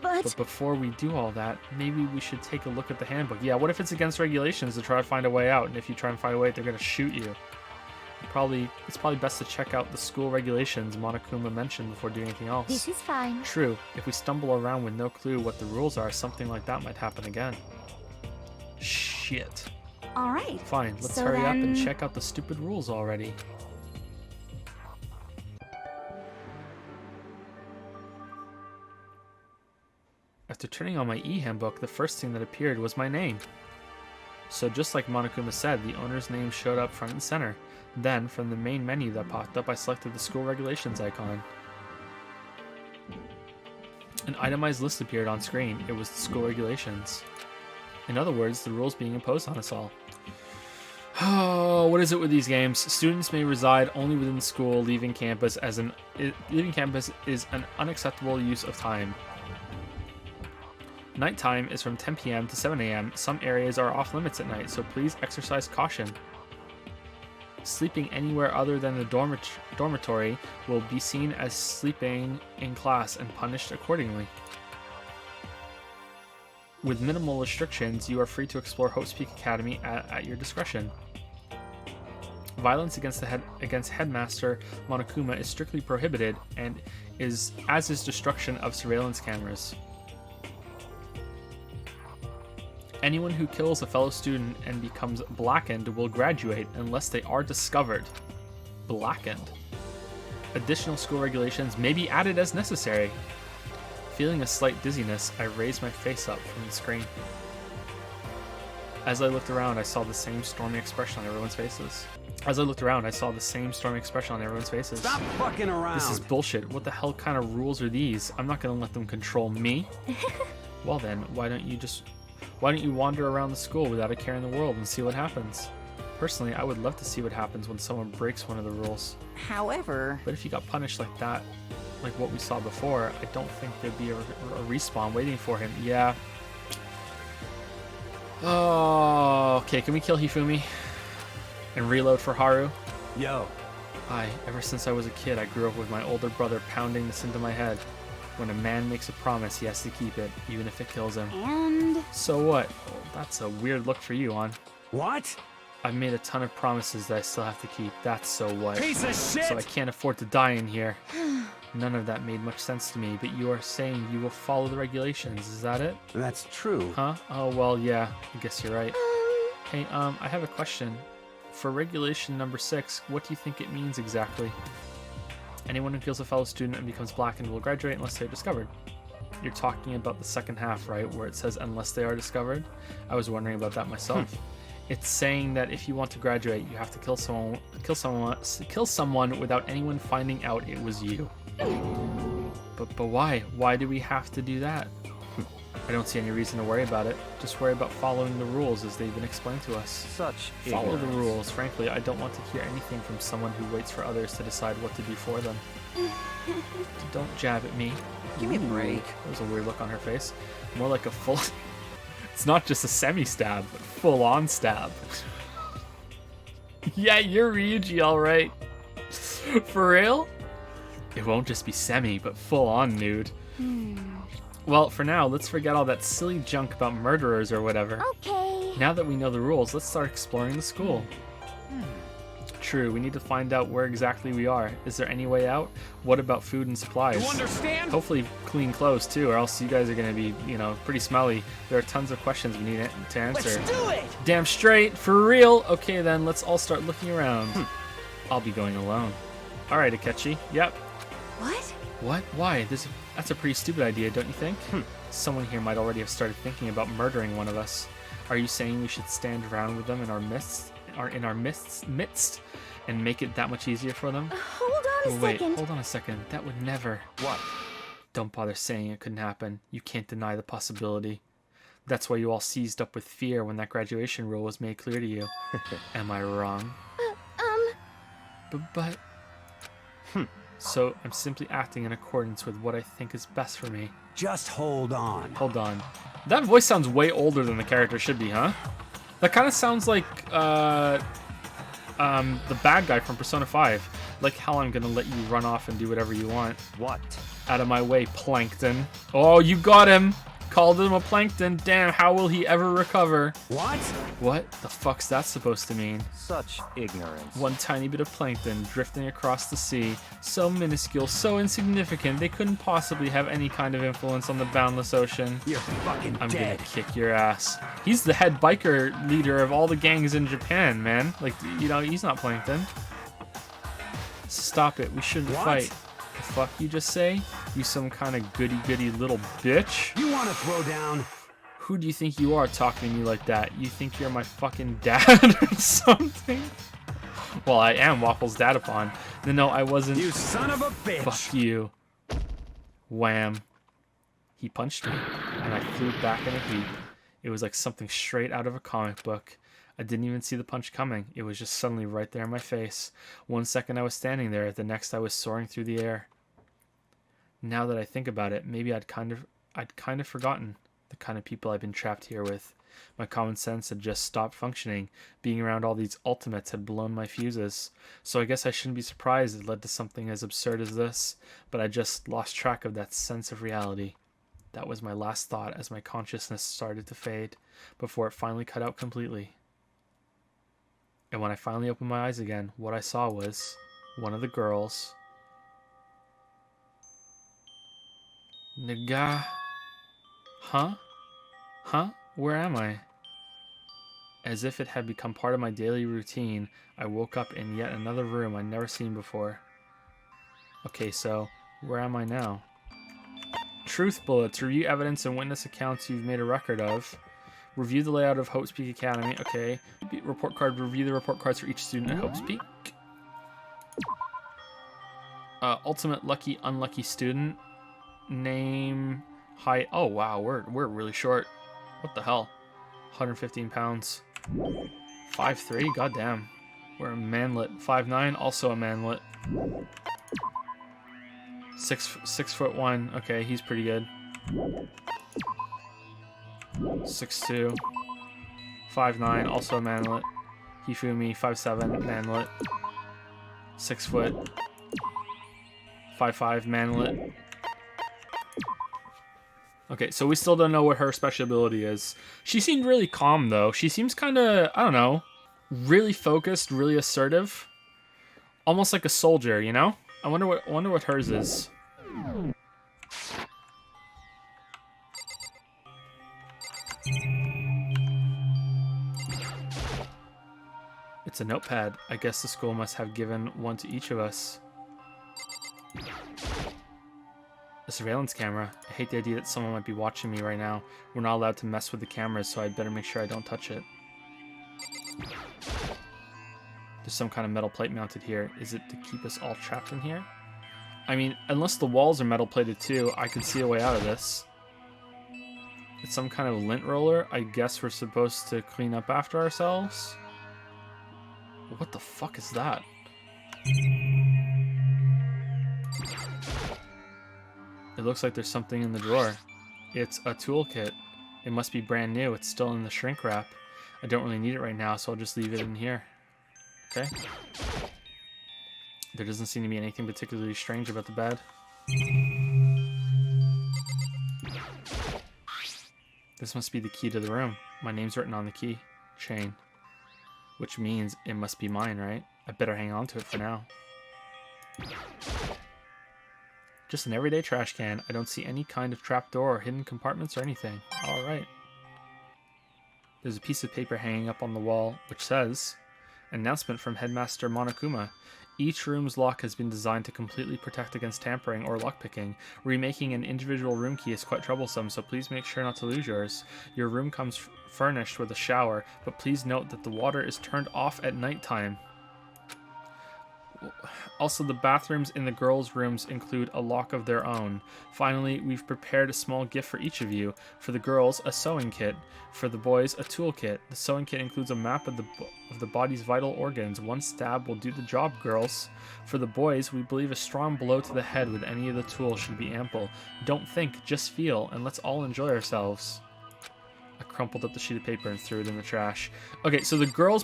But before we do all that, maybe we should take a look at the handbook. Yeah, what if it's against regulations to try to find a way out? And if you try and find a way out, they're going to shoot you. It's probably best to check out the school regulations Monokuma mentioned before doing anything else. This is fine. True. If we stumble around with no clue what the rules are, something like that might happen again. Shit. Alright. Fine, let's hurry up and check out the stupid rules already. After turning on my e-handbook, the first thing that appeared was my name. So just like Monokuma said, the owner's name showed up front and center. Then, from the main menu that popped up, I selected the school regulations icon. An itemized list appeared on screen. It was the school regulations. In other words, the rules being imposed on us all. Oh, what is it with these games? Students may reside only within the school. Leaving campus is an unacceptable use of time. Nighttime is from 10 p.m. to 7 a.m. Some areas are off limits at night, so please exercise caution. Sleeping anywhere other than the dormitory will be seen as sleeping in class and punished accordingly. With minimal restrictions, you are free to explore Hope's Peak Academy at your discretion. Violence against Headmaster Monokuma is strictly prohibited, and is destruction of surveillance cameras. Anyone who kills a fellow student and becomes blackened will graduate unless they are discovered. Blackened. Additional school regulations may be added as necessary. Feeling a slight dizziness, I raised my face up from the screen. As I looked around, I saw the same stormy expression on everyone's faces. Stop fucking around. This is bullshit. What the hell kind of rules are these? I'm not gonna let them control me. Well then, why don't you wander around the school without a care in the world and see what happens? Personally, I would love to see what happens when someone breaks one of the rules. However... But if you got punished like that, like what we saw before, I don't think there'd be a respawn waiting for him. Yeah. Oh, okay, can we kill Hifumi? And reload for Haru? Yo. Ever since I was a kid, I grew up with my older brother pounding this into my head. When a man makes a promise, he has to keep it, even if it kills him. And... So what? Well, that's a weird look for you, An. What? I've made a ton of promises that I still have to keep. That's so what? Piece of shit! So I can't afford to die in here. None of that made much sense to me, but you are saying you will follow the regulations, is that it? That's true. Huh? Oh, well, yeah, I guess you're right. Hey, I have a question. For regulation number 6, what do you think it means exactly? Anyone who kills a fellow student and becomes blackened will graduate unless they're discovered. You're talking about the second half, right? Where it says unless they are discovered? I was wondering about that myself. It's saying that if you want to graduate, you have to kill someone without anyone finding out it was you. But why? Why do we have to do that? I don't see any reason to worry about it. Just worry about following the rules as they've been explained to us. Such Follow the ignorance. rules. Frankly, I don't want to hear anything from someone who waits for others to decide what to do for them. Don't jab at me. Give me a break. That was a weird look on her face. More like a full... It's not just a semi-stab, but full-on stab. Yeah, you're Ryuji, alright. For real? It won't just be semi, but full-on nude. Well, for now, let's forget all that silly junk about murderers or whatever. Okay. Now that we know the rules, let's start exploring the school. True, we need to find out where exactly we are. Is there any way out? What about food and supplies? You understand? Hopefully clean clothes too, or else you guys are gonna be, pretty smelly. There are tons of questions we need to answer. Let's do it! Damn straight, for real? Okay then, let's all start looking around. I'll be going alone. Alright, Akechi. Yep. What? What? Why? That's a pretty stupid idea, don't you think? Someone here might already have started thinking about murdering one of us. Are you saying we should stand around with them in our midst, and make it that much easier for them? Hold on a Wait, second. hold on a second. That would never. What? Don't bother saying it couldn't happen. You can't deny the possibility. That's why you all seized up with fear when that graduation rule was made clear to you. Am I wrong? But... So I'm simply acting in accordance with what I think is best for me. Just hold on. Hold on. That voice sounds way older than the character should be, huh? That kind of sounds like the bad guy from Persona 5. Like how I'm gonna let you run off and do whatever you want. What? Out of my way, Plankton. Oh, you got him! Called him a Plankton. Damn, how will he ever recover? What? What the fuck's that supposed to mean? Such ignorance. One tiny bit of plankton drifting across the sea. So minuscule, so insignificant, they couldn't possibly have any kind of influence on the boundless ocean. You're fucking I'm dead. gonna kick your ass. He's the head biker leader of all the gangs in Japan, man. Like, he's not Plankton. Stop it, we shouldn't What? fight. The fuck you just say? You some kind of goody-goody little bitch? You want to throw down? Who do you think you are talking to me like that? You think you're my fucking dad or something? Well, I am Waffle's dad upon. No, I wasn't. You son of a bitch! Fuck you. Wham. He punched me, and I flew back in a heap. It was like something straight out of a comic book. I didn't even see the punch coming. It was just suddenly right there in my face. 1 second I was standing there, the next I was soaring through the air. Now that I think about it, maybe I'd kind of forgotten the kind of people I've been trapped here with. My common sense had just stopped functioning. Being around all these ultimates had blown my fuses. So I guess I shouldn't be surprised it led to something as absurd as this, but I just lost track of that sense of reality. That was my last thought as my consciousness started to fade, before it finally cut out completely. And when I finally opened my eyes again, what I saw was one of the girls. Naga. Huh? Huh? Where am I? As if it had become part of my daily routine, I woke up in yet another room I'd never seen before. Okay, so where am I now? truth bullets. Review evidence and witness accounts you've made a record of. Review the layout of Hope's Peak Academy. Okay. Report card. Review the report cards for each student at Hope's Peak. Ultimate lucky, unlucky student. Name, height. Oh wow, we're really short. What the hell? 115 pounds. 5'3". Goddamn. We're a manlet. 5'9". Also a manlet. 6'1". Okay, he's pretty good. 6'2". 5'9". Also a manlet. Hifumi. 5'7". Manlet. 6 foot. 5'5". Manlet. Okay, so we still don't know what her special ability is. She seemed really calm, though. She seems kind of, I don't know, really focused, really assertive. Almost like a soldier, you know? I wonder what hers is. It's a notepad. I guess the school must have given one to each of us. A surveillance camera. I hate the idea that someone might be watching me right now. We're not allowed to mess with the cameras, so I'd better make sure I don't touch it. There's some kind of metal plate mounted here. Is it to keep us all trapped in here? I mean, unless the walls are metal plated too, I could see a way out of this. It's some kind of lint roller. I guess we're supposed to clean up after ourselves? What the fuck is that? It looks like there's something in the drawer. It's a toolkit. It must be brand new. It's still in the shrink wrap. I don't really need it right now, so I'll just leave it in here. Okay. There doesn't seem to be anything particularly strange about the bed. This must be the key to the room. My name's written on the key chain. Which means it must be mine, right? I better hang on to it for now. Just an everyday trash can. I don't see any kind of trapdoor or hidden compartments or anything. Alright. There's a piece of paper hanging up on the wall, which says, announcement from Headmaster Monokuma. Each room's lock has been designed to completely protect against tampering or lockpicking. Remaking an individual room key is quite troublesome, so please make sure not to lose yours. Your room comes furnished with a shower, but please note that the water is turned off at nighttime. Also, the bathrooms in the girls' rooms include a lock of their own. Finally, we've prepared a small gift for each of you. For the girls, a sewing kit. For the boys, a tool kit. The sewing kit includes a map of the body's vital organs. One stab will do the job, girls. For the boys, we believe a strong blow to the head with any of the tools should be ample. Don't think, just feel, and let's all enjoy ourselves. I crumpled up the sheet of paper and threw it in the trash. Okay, so the girls'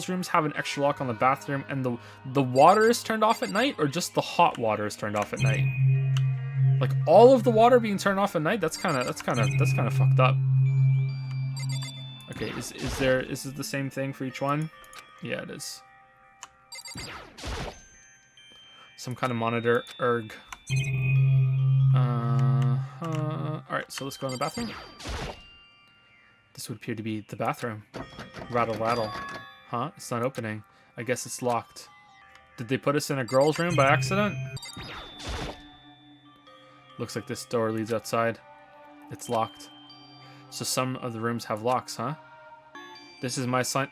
rooms have an extra lock on the bathroom, and the water is turned off at night, or just the hot water is turned off at night? Like all of the water being turned off at night? That's kind of fucked up. Okay, is it the same thing for each one? Yeah, it is. Some kind of monitor. Erg. Alright, so let's go in the bathroom. This would appear to be the bathroom. Rattle, rattle. Huh? It's not opening. I guess it's locked. Did they put us in a girl's room by accident? Looks like this door leads outside. It's locked. So some of the rooms have locks, huh? This is my sign.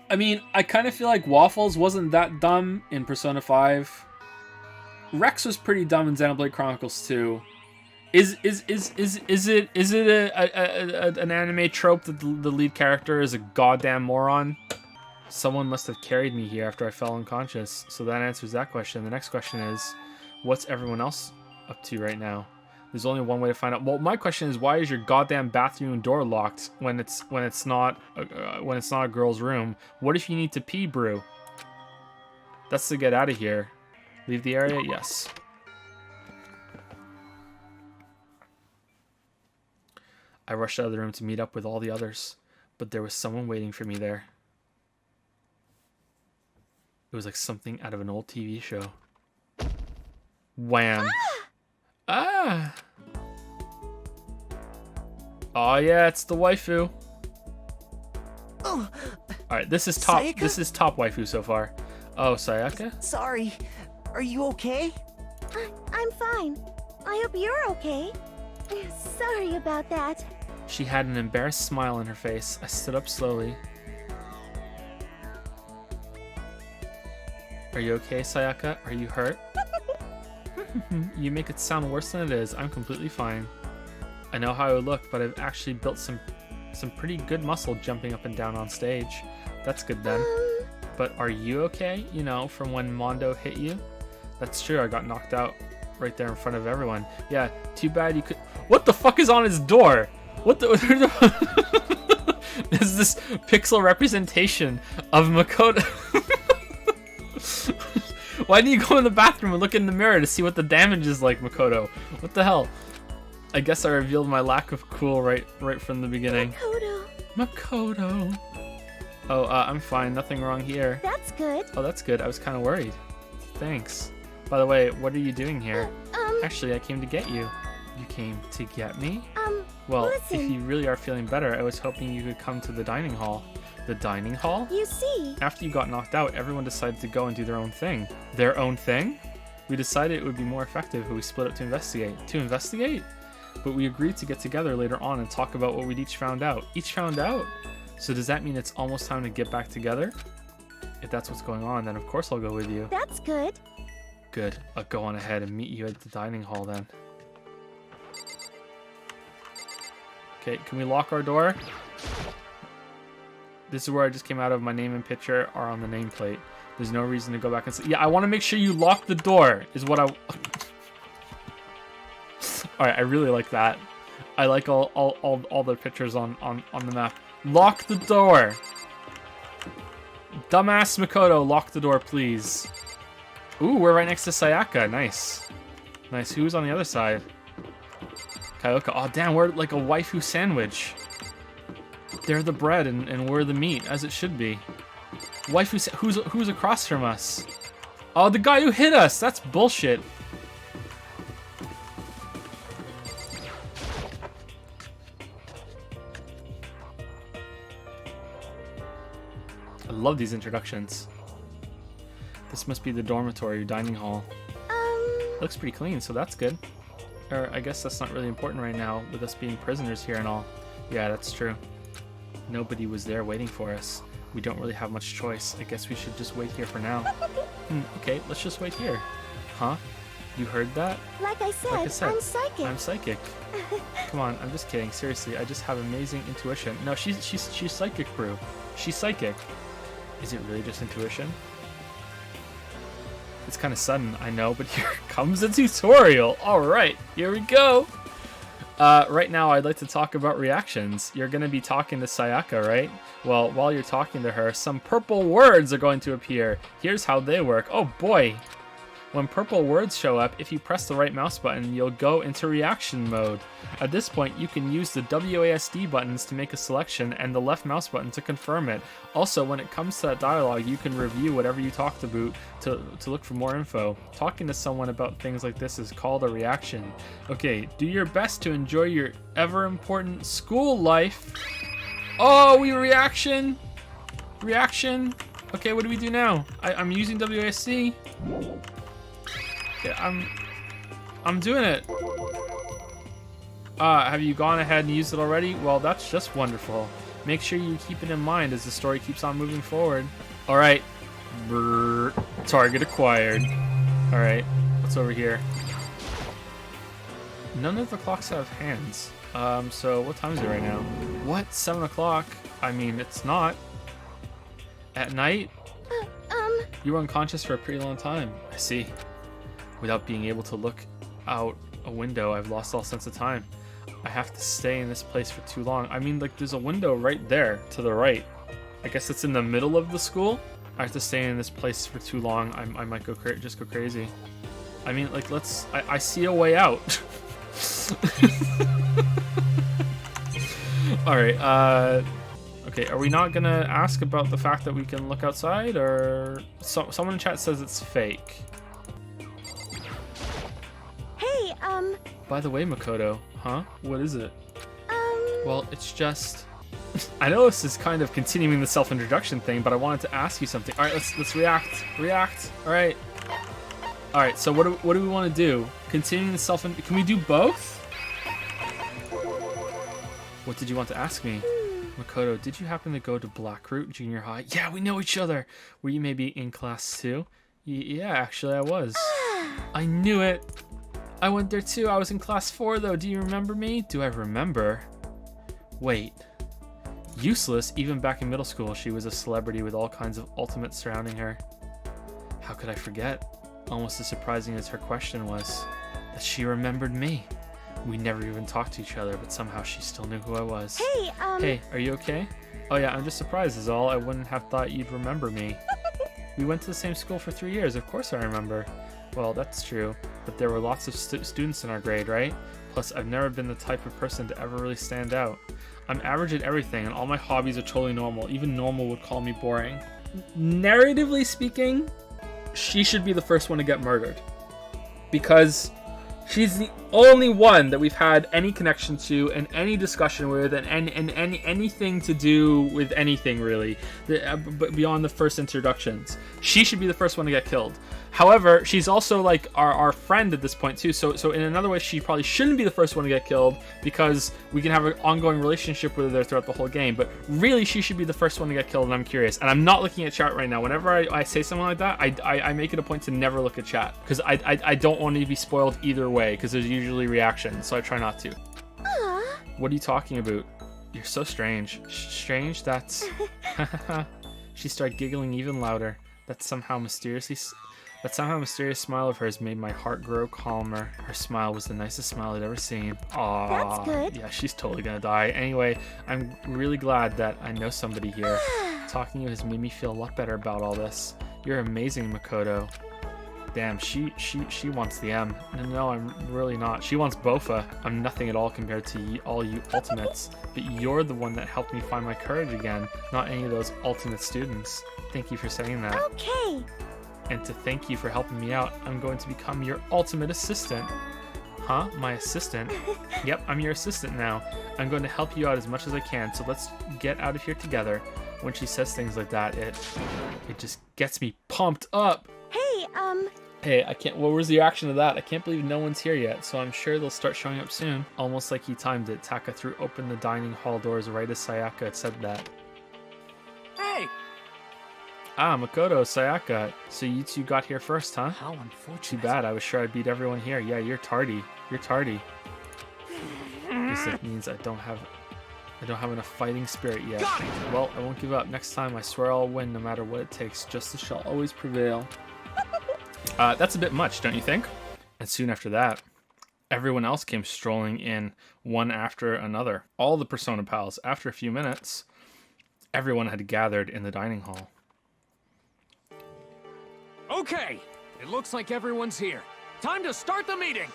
I mean, I kind of feel like Waffles wasn't that dumb in Persona 5. Rex was pretty dumb in Xenoblade Chronicles 2. Is it an anime trope that the lead character is a goddamn moron? Someone must have carried me here after I fell unconscious. So that answers that question. The next question is, what's everyone else up to right now? There's only one way to find out. Well, my question is, why is your goddamn bathroom door locked when it's not a girl's room? What if you need to pee, Brew? That's to get out of here. Leave the area? Yes. I rushed out of the room to meet up with all the others, but there was someone waiting for me there. It was like something out of an old TV show. Wham! Ah! Oh yeah, it's the waifu. Oh. All right, this is top. Sayaka? This is top waifu so far. Oh, Sayaka. Sorry. Are you okay? I'm fine. I hope you're okay. Sorry about that. She had an embarrassed smile on her face. I stood up slowly. Are you okay, Sayaka? Are you hurt? You make it sound worse than it is. I'm completely fine. I know how I would look, but I've actually built some pretty good muscle jumping up and down on stage. That's good then. But are you okay? You know, from when Mondo hit you? That's true, I got knocked out right there in front of everyone. Yeah, too bad you could... What the fuck is on his door? What the... Is this pixel representation of Makoto? Why do you go in the bathroom and look in the mirror to see what the damage is like, Makoto? What the hell? I guess I revealed my lack of cool right from the beginning. Makoto. Oh, I'm fine. Nothing wrong here. That's good. Oh, that's good. I was kind of worried. Thanks. By the way, what are you doing here? Actually, I came to get you. You came to get me? Well, listen. if you really are feeling better, I was hoping you could come to the dining hall. The dining hall? You see... After you got knocked out, everyone decided to go and do their own thing. Their own thing? We decided it would be more effective if we split up to investigate. To investigate? But we agreed to get together later on and talk about what we'd each found out. Each found out? So does that mean it's almost time to get back together? If that's what's going on, then of course I'll go with you. That's good. Good. I'll go on ahead and meet you at the dining hall then. Okay, can we lock our door? This is where I just came out of. My name and picture are on the nameplate. There's no reason to go back and say... Yeah, I want to make sure you lock the door, is what I... Alright, I really like that. I like all the pictures on the map. Lock the door! Dumbass Makoto, lock the door, please. Ooh, we're right next to Sayaka. Nice. Nice. Who's on the other side? Kyoka. Oh, damn, we're like a waifu sandwich. They're the bread and we're the meat, as it should be. Waifu, who's across from us? Oh, the guy who hit us! That's bullshit. I love these introductions. This must be the dormitory or dining hall. Looks pretty clean, so that's good. Or I guess that's not really important right now, with us being prisoners here and all. Yeah, that's true. Nobody was there waiting for us. We don't really have much choice. I guess we should just wait here for now. Okay, let's just wait here. Huh? You heard that? Like I said, I'm psychic. I'm psychic. Come on, I'm just kidding. Seriously, I just have amazing intuition. No, she's psychic, bro. She's psychic. Is it really just intuition? It's kind of sudden, I know, but here comes the tutorial. All right, here we go. Right now, I'd like to talk about reactions. You're going to be talking to Sayaka, right? Well, while you're talking to her, some purple words are going to appear. Here's how they work. Oh boy. When purple words show up, if you press the right mouse button, you'll go into reaction mode. At this point, you can use the WASD buttons to make a selection and the left mouse button to confirm it. Also, when it comes to that dialogue, you can review whatever you talked about to look for more info. Talking to someone about things like this is called a reaction. Okay, do your best to enjoy your ever-important school life. Oh, we reaction? Reaction? Okay, what do we do now? I'm using WASD. Okay, I'm doing it. Have you gone ahead and used it already? Well, that's just wonderful. Make sure you keep it in mind as the story keeps on moving forward. All right. Brrr. Target acquired. All right. What's over here? None of the clocks have hands. So what time is it right now? What? 7 o'clock? I mean, it's not. At night? You were unconscious for a pretty long time. I see. Without being able to look out a window, I've lost all sense of time. I have to stay in this place for too long. I mean, like, there's a window right there to the right. I guess it's in the middle of the school. I have to stay in this place for too long. I might go just go crazy. I mean, like, I see a way out. All right. Okay, are we not gonna ask about the fact that we can look outside, or someone in chat says it's fake? Hey, By the way, Makoto, huh? What is it? Well, it's just... I know this is kind of continuing the self-introduction thing, but I wanted to ask you something. All right, let's react. React. All right. All right, so what do we want to do? Continuing the self... Can we do both? What did you want to ask me? Makoto, did you happen to go to Blackroot Junior High? Yeah, we know each other. Were you maybe in class too? Yeah, actually I was. I knew it. I went there too. I was in class 4 though. Do you remember me? Do I remember? Wait. Useless? Even back in middle school, she was a celebrity with all kinds of ultimates surrounding her. How could I forget? Almost as surprising as her question was, that she remembered me. We never even talked to each other, but somehow she still knew who I was. Hey, Hey, are you okay? Oh yeah, I'm just surprised is all. I wouldn't have thought you'd remember me. We went to the same school for 3 years, of course I remember. Well, that's true, but there were lots of students in our grade, right? Plus, I've never been the type of person to ever really stand out. I'm average at everything, and all my hobbies are totally normal. Even normal would call me boring. Narratively speaking, she should be the first one to get murdered. Because she's the only one that we've had any connection to and any discussion with and anything to do with anything really, beyond the first introductions. She should be the first one to get killed. However, she's also like our friend at this point too, so in another way she probably shouldn't be the first one to get killed because we can have an ongoing relationship with her throughout the whole game, but really she should be the first one to get killed, and I'm curious. And I'm not looking at chat right now. Whenever I say something like that, I make it a point to never look at chat because I don't want to be spoiled either way because there's usually reactions, so I try not to. Aww. What are you talking about? You're so strange. Strange? That's... She started giggling even louder. That somehow mysterious smile of hers made my heart grow calmer. Her smile was the nicest smile I'd ever seen. Aww. That's good. Yeah, she's totally gonna die. Anyway, I'm really glad that I know somebody here. Talking to you has made me feel a lot better about all this. You're amazing, Makoto. Damn, she wants the M. No, I'm really not. She wants Bofa. I'm nothing at all compared to all you ultimates. But you're the one that helped me find my courage again, not any of those ultimate students. Thank you for saying that. Okay. And to thank you for helping me out, I'm going to become your ultimate assistant. Huh? My assistant? Yep, I'm your assistant now. I'm going to help you out as much as I can, so let's get out of here together. When she says things like that, it just gets me pumped up. Hey, Hey, I can't. What was the reaction to that? I can't believe no one's here yet, so I'm sure they'll start showing up soon. Almost like he timed it. Taka threw open the dining hall doors right as Sayaka had said that. Hey! Ah, Makoto, Sayaka. So you two got here first, huh? How unfortunate. Too bad. I was sure I'd beat everyone here. Yeah, you're tardy. You're tardy. Guess that means I don't have enough fighting spirit yet. Well, I won't give up. Next time, I swear I'll win no matter what it takes. Justice shall always prevail. That's a bit much, don't you think? And soon after that, everyone else came strolling in, one after another. All the Persona pals. After a few minutes, everyone had gathered in the dining hall. Okay, it looks like everyone's here. Time to start the meeting.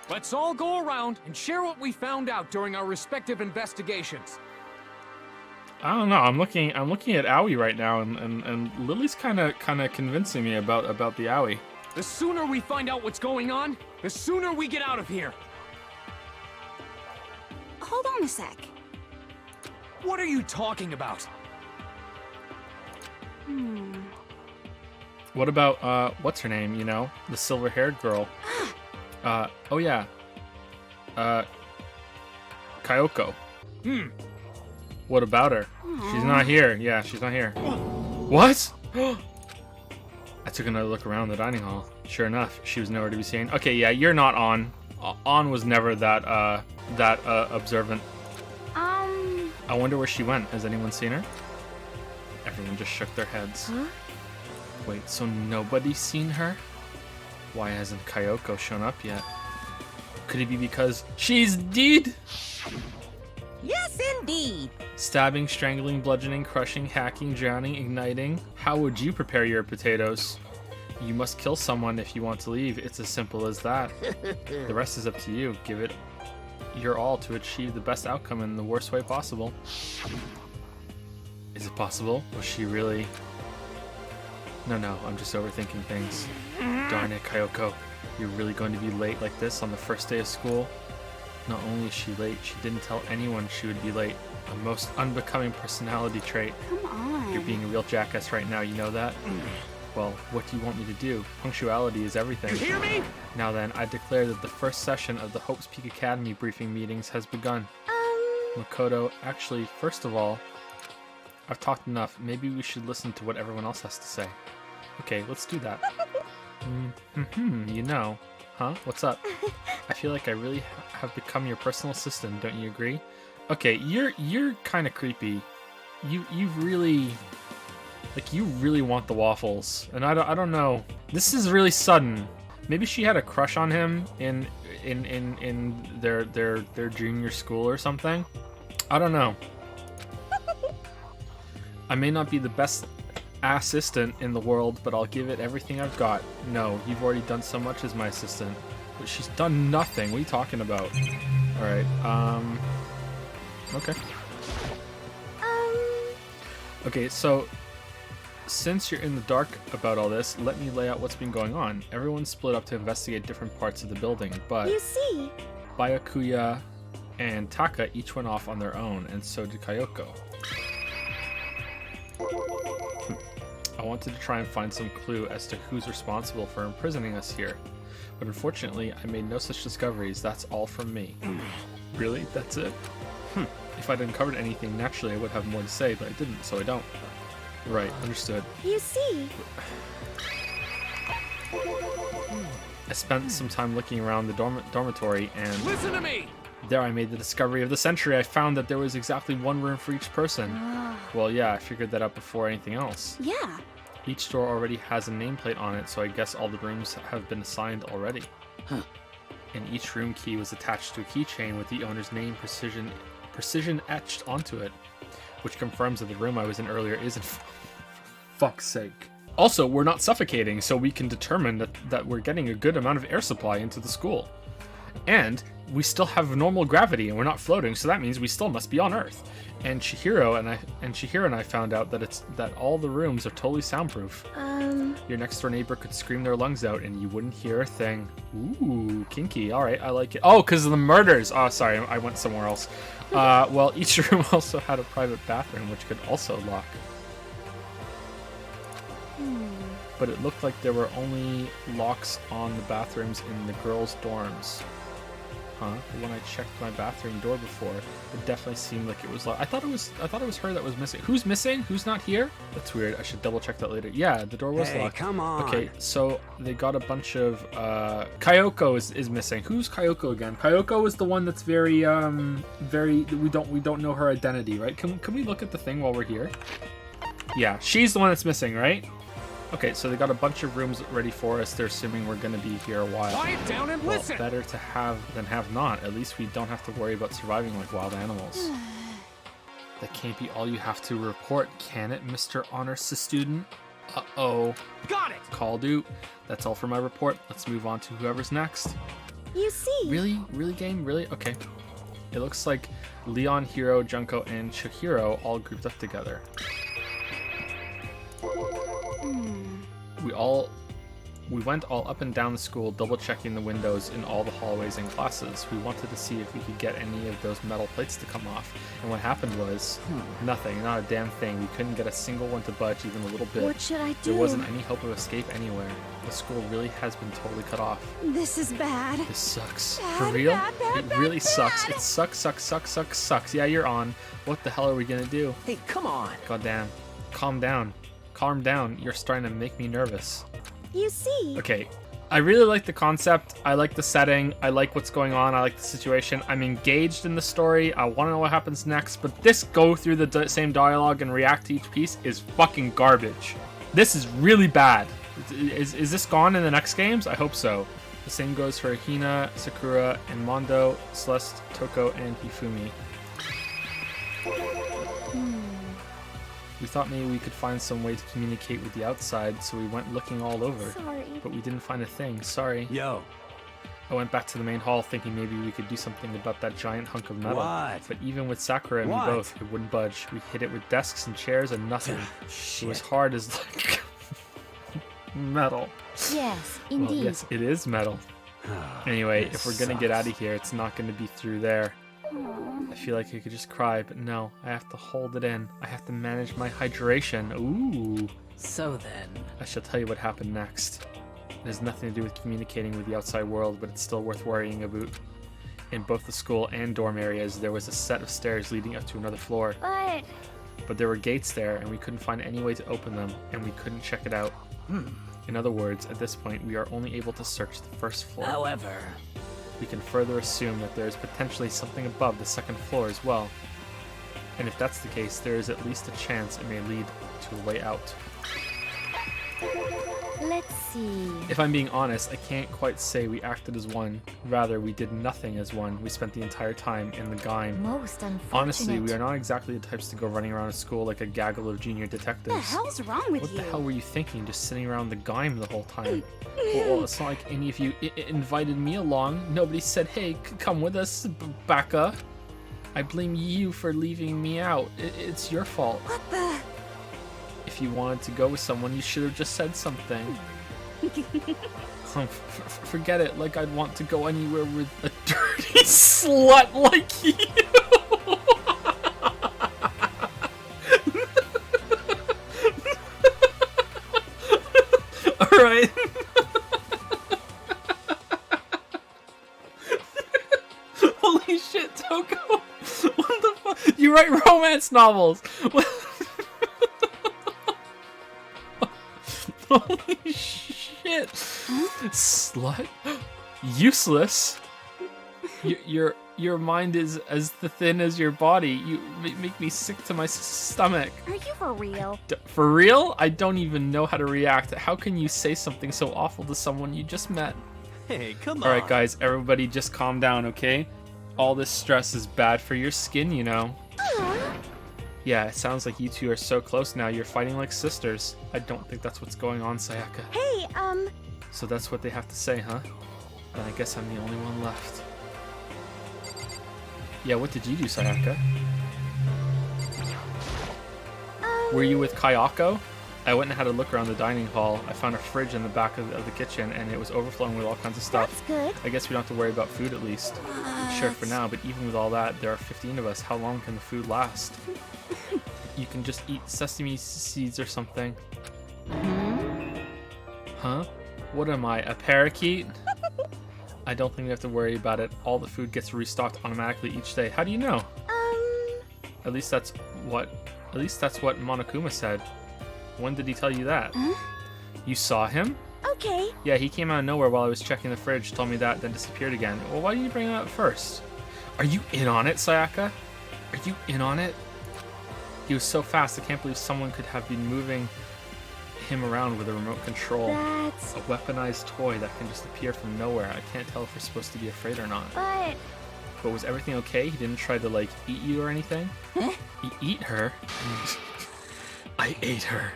Let's all go around and share what we found out during our respective investigations. I don't know. I'm looking at Aoi right now, and Lily's kind of convincing me about the Aoi. The sooner we find out what's going on, the sooner we get out of here. Hold on a sec. What are you talking about? What about what's her name? You know, the silver-haired girl. Oh yeah. Kyoko. What about her? She's not here. Yeah, she's not here. What? I took another look around the dining hall. Sure enough, she was nowhere to be seen. Okay, yeah, you're not on. On was never that observant. I wonder where she went. Has anyone seen her? Everyone just shook their heads. Huh? Wait, so nobody's seen her? Why hasn't Kyoko shown up yet? Could it be because she's dead? Yes, indeed. Stabbing, strangling, bludgeoning, crushing, hacking, drowning, igniting. How would you prepare your potatoes? You must kill someone if you want to leave. It's as simple as that. The rest is up to you. Give it your all to achieve the best outcome in the worst way possible. Is it possible? Was she really... No, I'm just overthinking things. Darn it, Kyoko. You're really going to be late like this on the first day of school? Not only is she late, she didn't tell anyone she would be late. A most unbecoming personality trait. Come on. You're being a real jackass right now, you know that? Well, what do you want me to do? Punctuality is everything. You hear me? Now then, I declare that the first session of the Hope's Peak Academy briefing meetings has begun. Makoto, actually, first of all, I've talked enough. Maybe we should listen to what everyone else has to say. Okay, let's do that. You know. Huh? What's up? I feel like I really have become your personal assistant, don't you agree? Okay, you're kind of creepy. You really want the waffles, and I don't know. This is really sudden. Maybe she had a crush on him in their junior school or something. I don't know. I may not be the best assistant in the world, but I'll give it everything I've got. No, you've already done so much as my assistant. But she's done nothing. What are you talking about? Alright, okay. Okay, so since you're in the dark about all this, let me lay out what's been going on. Everyone's split up to investigate different parts of the building, but You see, Byakuya and Taka each went off on their own, and so did Kayoko. I wanted to try and find some clue as to who's responsible for imprisoning us here, but unfortunately I made no such discoveries. That's all from me. Really? That's it? If I'd uncovered anything, naturally I would have more to say, but I didn't, so I don't. Right, understood. you see. I spent some time looking around the dormitory, and Listen to me! there I made the discovery of the century. I found that there was exactly one room for each person. Well, yeah, I figured that out before anything else. Yeah. Each door already has a nameplate on it, so I guess all the rooms have been assigned already. And each room key was attached to a keychain with the owner's name precision etched onto it, which confirms that the room I was in earlier is in fuck's sake. Also, we're not suffocating, so we can determine that we're getting a good amount of air supply into the school. And we still have normal gravity and we're not floating, so that means we still must be on Earth. And Chihiro and I found out that all the rooms are totally soundproof. Your next door neighbor could scream their lungs out and you wouldn't hear a thing. Ooh, kinky. All right, I like it. Oh, because of the murders. Oh, sorry, I went somewhere else. Well, each room also had a private bathroom, which could also lock. But it looked like there were only locks on the bathrooms in the girls' dorms. Huh? When I checked my bathroom door before, it definitely seemed like it was locked. I thought it was her that was missing. Who's missing? Who's not here? That's weird. I should double check that later. Yeah, the door was locked. Come on. Okay, so they got a bunch of Kayoko is missing. Who's Kayoko again? Kayoko is the one that's very we don't know her identity, right? Can we look at the thing while we're here? Yeah, she's the one that's missing, right? Okay, so they got a bunch of rooms ready for us. They're assuming we're going to be here a while. Quiet down and listen! Better to have than have not. At least we don't have to worry about surviving like wild animals. That can't be all you have to report, can it, Mr. Honors Student? Uh-oh. Got it! Called out. That's all for my report. Let's move on to whoever's next. You see. Really? Really, game? Really? Okay. It looks like Leon, Hiro, Junko, and Chihiro all grouped up together. We went all up and down the school, double checking the windows in all the hallways and classes. We wanted to see if we could get any of those metal plates to come off. And what happened was nothing, not a damn thing. We couldn't get a single one to budge even a little bit. What should I do? There wasn't any hope of escape anywhere. The school really has been totally cut off. This is bad. This sucks. Bad, For real? bad, It really bad. sucks. It sucks. Yeah, you're on. What the hell are we gonna do? Hey, come on. Goddamn. Calm down. Calm down. You're starting to make me nervous. You see. Okay, I really like the concept. I like the setting. I like what's going on. I like the situation. I'm engaged in the story. I want to know what happens next. But this go through the same dialogue and react to each piece is fucking garbage. This is really bad. Is this gone in the next games? I hope so. The same goes for Hina, Sakura, and Mondo, Celeste, Toko, and Hifumi. We thought maybe we could find some way to communicate with the outside, so we went looking all over. Sorry. But we didn't find a thing. Sorry. Yo. I went back to the main hall thinking maybe we could do something about that giant hunk of metal. What? But even with Sakura and What? me both, it wouldn't budge. We hit it with desks and chairs and nothing. It was hard as like metal. Yes, Well, indeed. yes, it is metal. Anyway, if we're gonna get out of here, it's not gonna be through there. I feel like I could just cry, but no, I have to hold it in. I have to manage my hydration. Ooh. So then... I shall tell you what happened next. It has nothing to do with communicating with the outside world, but it's still worth worrying about. In both the school and dorm areas, there was a set of stairs leading up to another floor. But there were gates there, and we couldn't find any way to open them, and we couldn't check it out. In other words, at this point, we are only able to search the first floor. However... we can further assume that there is potentially something above the second floor as well. And if that's the case, there is at least a chance it may lead to a way out. Let's see. If I'm being honest, I can't quite say we acted as one. Rather, we did nothing as one. We spent the entire time in the game. Most unfortunate. Honestly, we are not exactly the types to go running around a school like a gaggle of junior detectives. What the hell's wrong with What you? the hell were you thinking, just sitting around the game the whole time? Well, it's not like any of you invited me along. Nobody said, hey, come with us, Baka. I blame you for leaving me out. It's your fault. What the? If you wanted to go with someone, you should have just said something. Forget it, like I'd want to go anywhere with a dirty slut like you. Alright. Holy shit, Toko. What the fuck? You write romance novels. What? Holy shit. Slut. Useless. Your mind is as thin as your body. You make me sick to my stomach. Are you for real? For real? I don't even know how to react. How can you say something so awful to someone you just met? Hey, come on. Alright guys, everybody just calm down, okay? All this stress is bad for your skin, you know. Yeah, it sounds like you two are so close now, you're fighting like sisters. I don't think that's what's going on, Sayaka. Hey, So that's what they have to say, huh? Then I guess I'm the only one left. Yeah, what did you do, Sayaka? Were you with Kayako? I went and had a look around the dining hall. I found a fridge in the back of the kitchen, and it was overflowing with all kinds of stuff. that's good. I guess we don't have to worry about food at least. Sure, for now, but even with all that, there are 15 of us. How long can the food last? You can just eat sesame seeds or something. Huh? What am I, a parakeet? I don't think we have to worry about it. All the food gets restocked automatically each day. How do you know? At least that's what Monokuma said. When did he tell you that? You saw him? Okay. Yeah, he came out of nowhere while I was checking the fridge, told me that, then disappeared again. Well, why didn't you bring him up first? Are you in on it, Sayaka? Are you in on it? He was so fast, I can't believe someone could have been moving him around with a remote control. That's... A weaponized toy that can just appear from nowhere. I can't tell if we're supposed to be afraid or not. But was everything okay? He didn't try to, like, eat you or anything? Huh? Eat her? I ate her.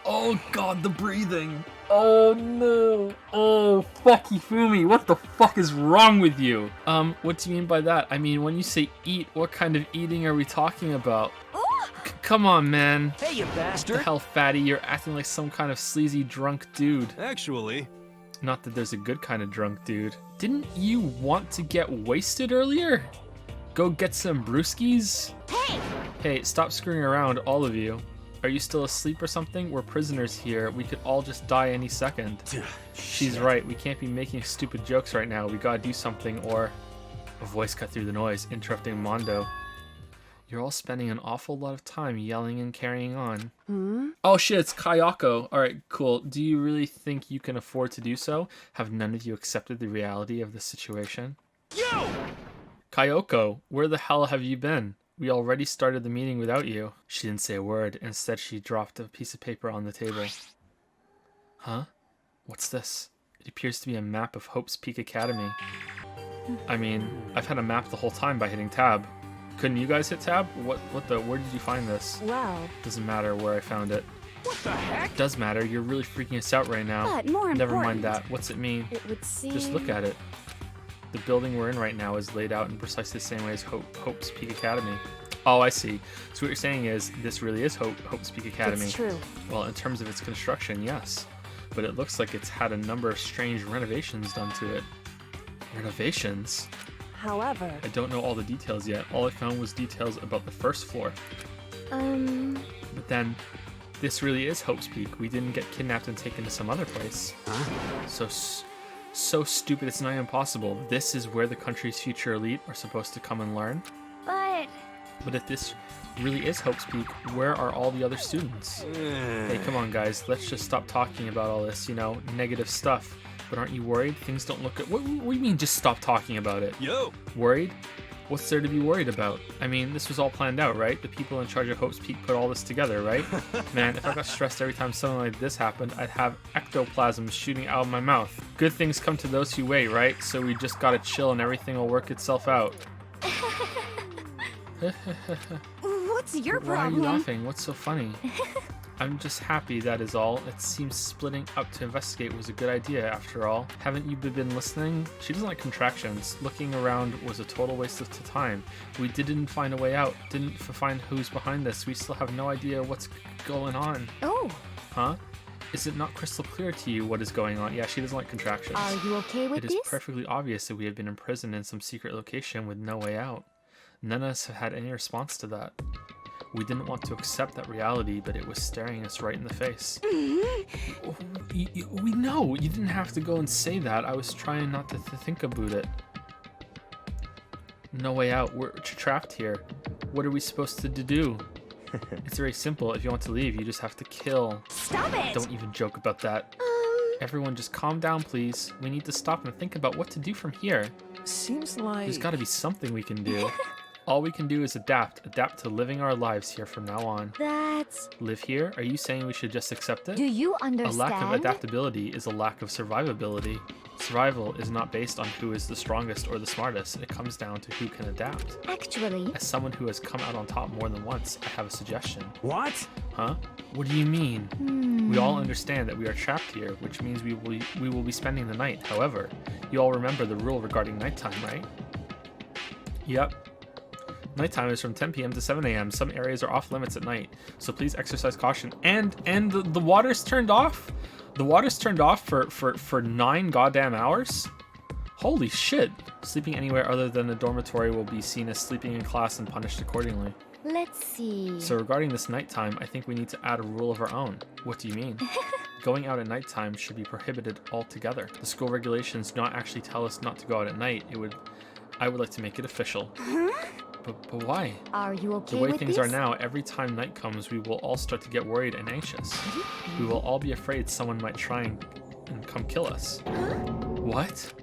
Oh god, the breathing. Oh no. Oh, fuck Hifumi, what the fuck is wrong with you? What do you mean by that? I mean, when you say eat, what kind of eating are we talking about? Come on, man. Hey, you bastard. What the hell, fatty? You're acting like some kind of sleazy drunk dude. Actually... Not that there's a good kind of drunk dude. Didn't you want to get wasted earlier? Go get some brewskis? Hey! Hey, stop screwing around, all of you. Are you still asleep or something? We're prisoners here. We could all just die any second. She's right. We can't be making stupid jokes right now. We gotta do something or... A voice cut through the noise, interrupting Mondo. You're all spending an awful lot of time yelling and carrying on. Oh shit, it's Kayako. Alright, cool. Do you really think you can afford to do so? Have none of you accepted the reality of the situation? Yo! Kayako, where the hell have you been? We already started the meeting without you. She didn't say a word. Instead, she dropped a piece of paper on the table. Huh? What's this? It appears to be a map of Hope's Peak Academy. I mean, I've had a map the whole time by hitting tab. Couldn't you guys hit tab? Where did you find this? Well... Doesn't matter where I found it. What the heck? It does matter. You're really freaking us out right now. But more Never important, mind that. What's it mean? It would seem... Just look at it. The building we're in right now is laid out in precisely the same way as Hope's Peak Academy. Oh, I see. So what you're saying is this really is Hope's Peak Academy. It's true. Well, in terms of its construction, yes. But it looks like it's had a number of strange renovations done to it. Renovations? However... I don't know all the details yet. All I found was details about the first floor. But then, this really is Hope's Peak. We didn't get kidnapped and taken to some other place. Huh? So stupid it's not even possible. This is where the country's future elite are supposed to come and learn? But if this really is Hope's Peak, where are all the other students? Hey, come on guys, let's just stop talking about all this, negative stuff. But aren't you worried? Things don't look good. What do you mean just stop talking about it? Yo! Worried? What's there to be worried about? I mean, this was all planned out, right? The people in charge of Hope's Peak put all this together, right? Man, if I got stressed every time something like this happened, I'd have ectoplasm shooting out of my mouth. Good things come to those who wait, right? So we just gotta chill and everything will work itself out. What's your Why are problem? you laughing? What's so funny? I'm just happy, that is all. It seems splitting up to investigate was a good idea, after all. Haven't you been listening? She doesn't like contractions. Looking around was a total waste of time. We didn't find a way out. Didn't find who's behind this. We still have no idea what's going on. Oh. Huh? Is it not crystal clear to you what is going on? Yeah, she doesn't like contractions. Are you okay with this? It is perfectly obvious that we have been imprisoned in some secret location with no way out. None of us have had any response to that. We didn't want to accept that reality, but it was staring us right in the face. We know. You didn't have to go and say that. I was trying not to think about it. No way out. We're trapped here. What are we supposed to do? It's very simple. If you want to leave, you just have to kill. Stop it! Don't even joke about that. Everyone just calm down, please. We need to stop and think about what to do from here. Seems like... There's got to be something we can do. All we can do is adapt to living our lives here from now on. That's... Live here? Are you saying we should just accept it? Do you understand? A lack of adaptability is a lack of survivability. Survival is not based on who is the strongest or the smartest. It comes down to who can adapt. Actually... As someone who has come out on top more than once, I have a suggestion. What? Huh? What do you mean? We all understand that we are trapped here, which means we will be spending the night. However, you all remember the rule regarding nighttime, right? Yep. Nighttime is from 10 p.m. to 7 a.m. Some areas are off limits at night, so please exercise caution. And the water's turned off? The water's turned off for 9 goddamn hours? Holy shit. Sleeping anywhere other than the dormitory will be seen as sleeping in class and punished accordingly. Let's see... So regarding this nighttime, I think we need to add a rule of our own. What do you mean? Going out at nighttime should be prohibited altogether. The school regulations do not actually tell us not to go out at night. I would like to make it official. But why? Are you okay The way with things this? are now, every time night comes, we will all start to get worried and anxious. We will all be afraid someone might try and come kill us. What?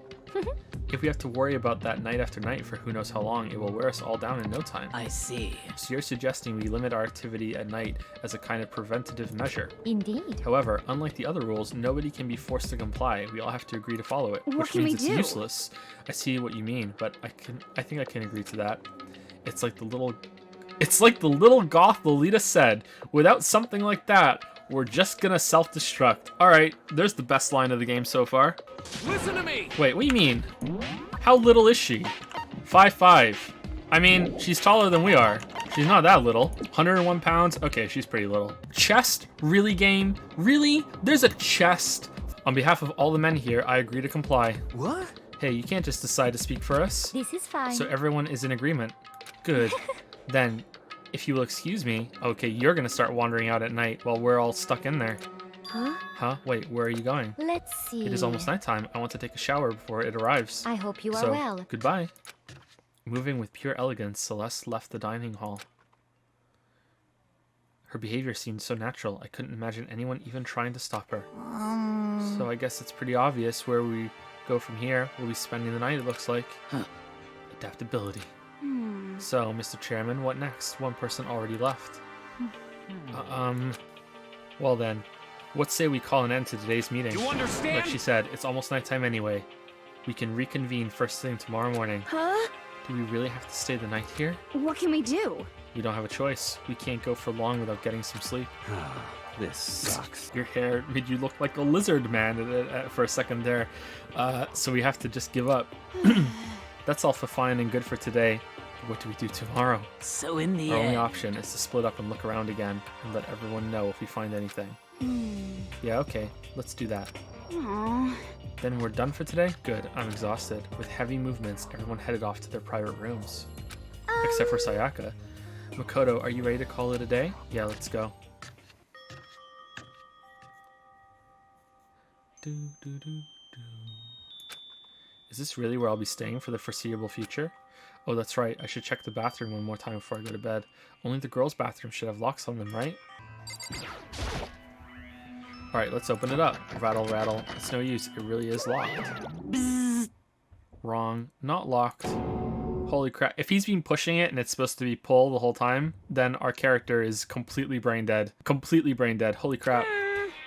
If we have to worry about that night after night for who knows how long, it will wear us all down in no time. I see. So you're suggesting we limit our activity at night as a kind of preventative measure. Indeed. However, unlike the other rules, nobody can be forced to comply. We all have to agree to follow it, which means it's useless. I see what you mean, but I think I can agree to that. It's like the little goth Lolita said. Without something like that, we're just gonna self-destruct. Alright, there's the best line of the game so far. Listen to me! Wait, what do you mean? How little is she? 5'5". I mean, she's taller than we are. She's not that little. 101 pounds? Okay, she's pretty little. Chest? Really, game? Really? There's a chest? On behalf of all the men here, I agree to comply. What? Hey, you can't just decide to speak for us. This is fine. So everyone is in agreement. Good. Then, if you will excuse me, okay, you're gonna start wandering out at night while we're all stuck in there. Huh? Huh? Wait, where are you going? Let's see. It is almost nighttime. I want to take a shower before it arrives. I hope you are So, well. Goodbye. Moving with pure elegance, Celeste left the dining hall. Her behavior seemed so natural, I couldn't imagine anyone even trying to stop her. So I guess it's pretty obvious where we go from here. We'll be spending the night, it looks like. Huh. Adaptability. So, Mr. Chairman, what next? One person already left. Well then, what say we call an end to today's meeting? You understand? Like she said, it's almost nighttime anyway. We can reconvene first thing tomorrow morning. Huh? Do we really have to stay the night here? What can we do? We don't have a choice. We can't go for long without getting some sleep. This sucks. Your hair made you look like a lizard man for a second there. So we have to just give up. That's all for fine and good for today. What do we do tomorrow? So in the Our end... only option is to split up and look around again and let everyone know if we find anything. Yeah, okay. Let's do that. Aww. Then we're done for today? Good, I'm exhausted. With heavy movements, everyone headed off to their private rooms. Except for Sayaka. Makoto, are you ready to call it a day? Yeah, let's go. Is this really where I'll be staying for the foreseeable future? Oh, that's right. I should check the bathroom one more time before I go to bed. Only the girls' bathroom should have locks on them, right? Alright, let's open it up. Rattle, rattle. It's no use. It really is locked. Bzzz. Wrong. Not locked. Holy crap. If he's been pushing it and it's supposed to be pull the whole time, then our character is completely brain dead. Completely brain dead. Holy crap.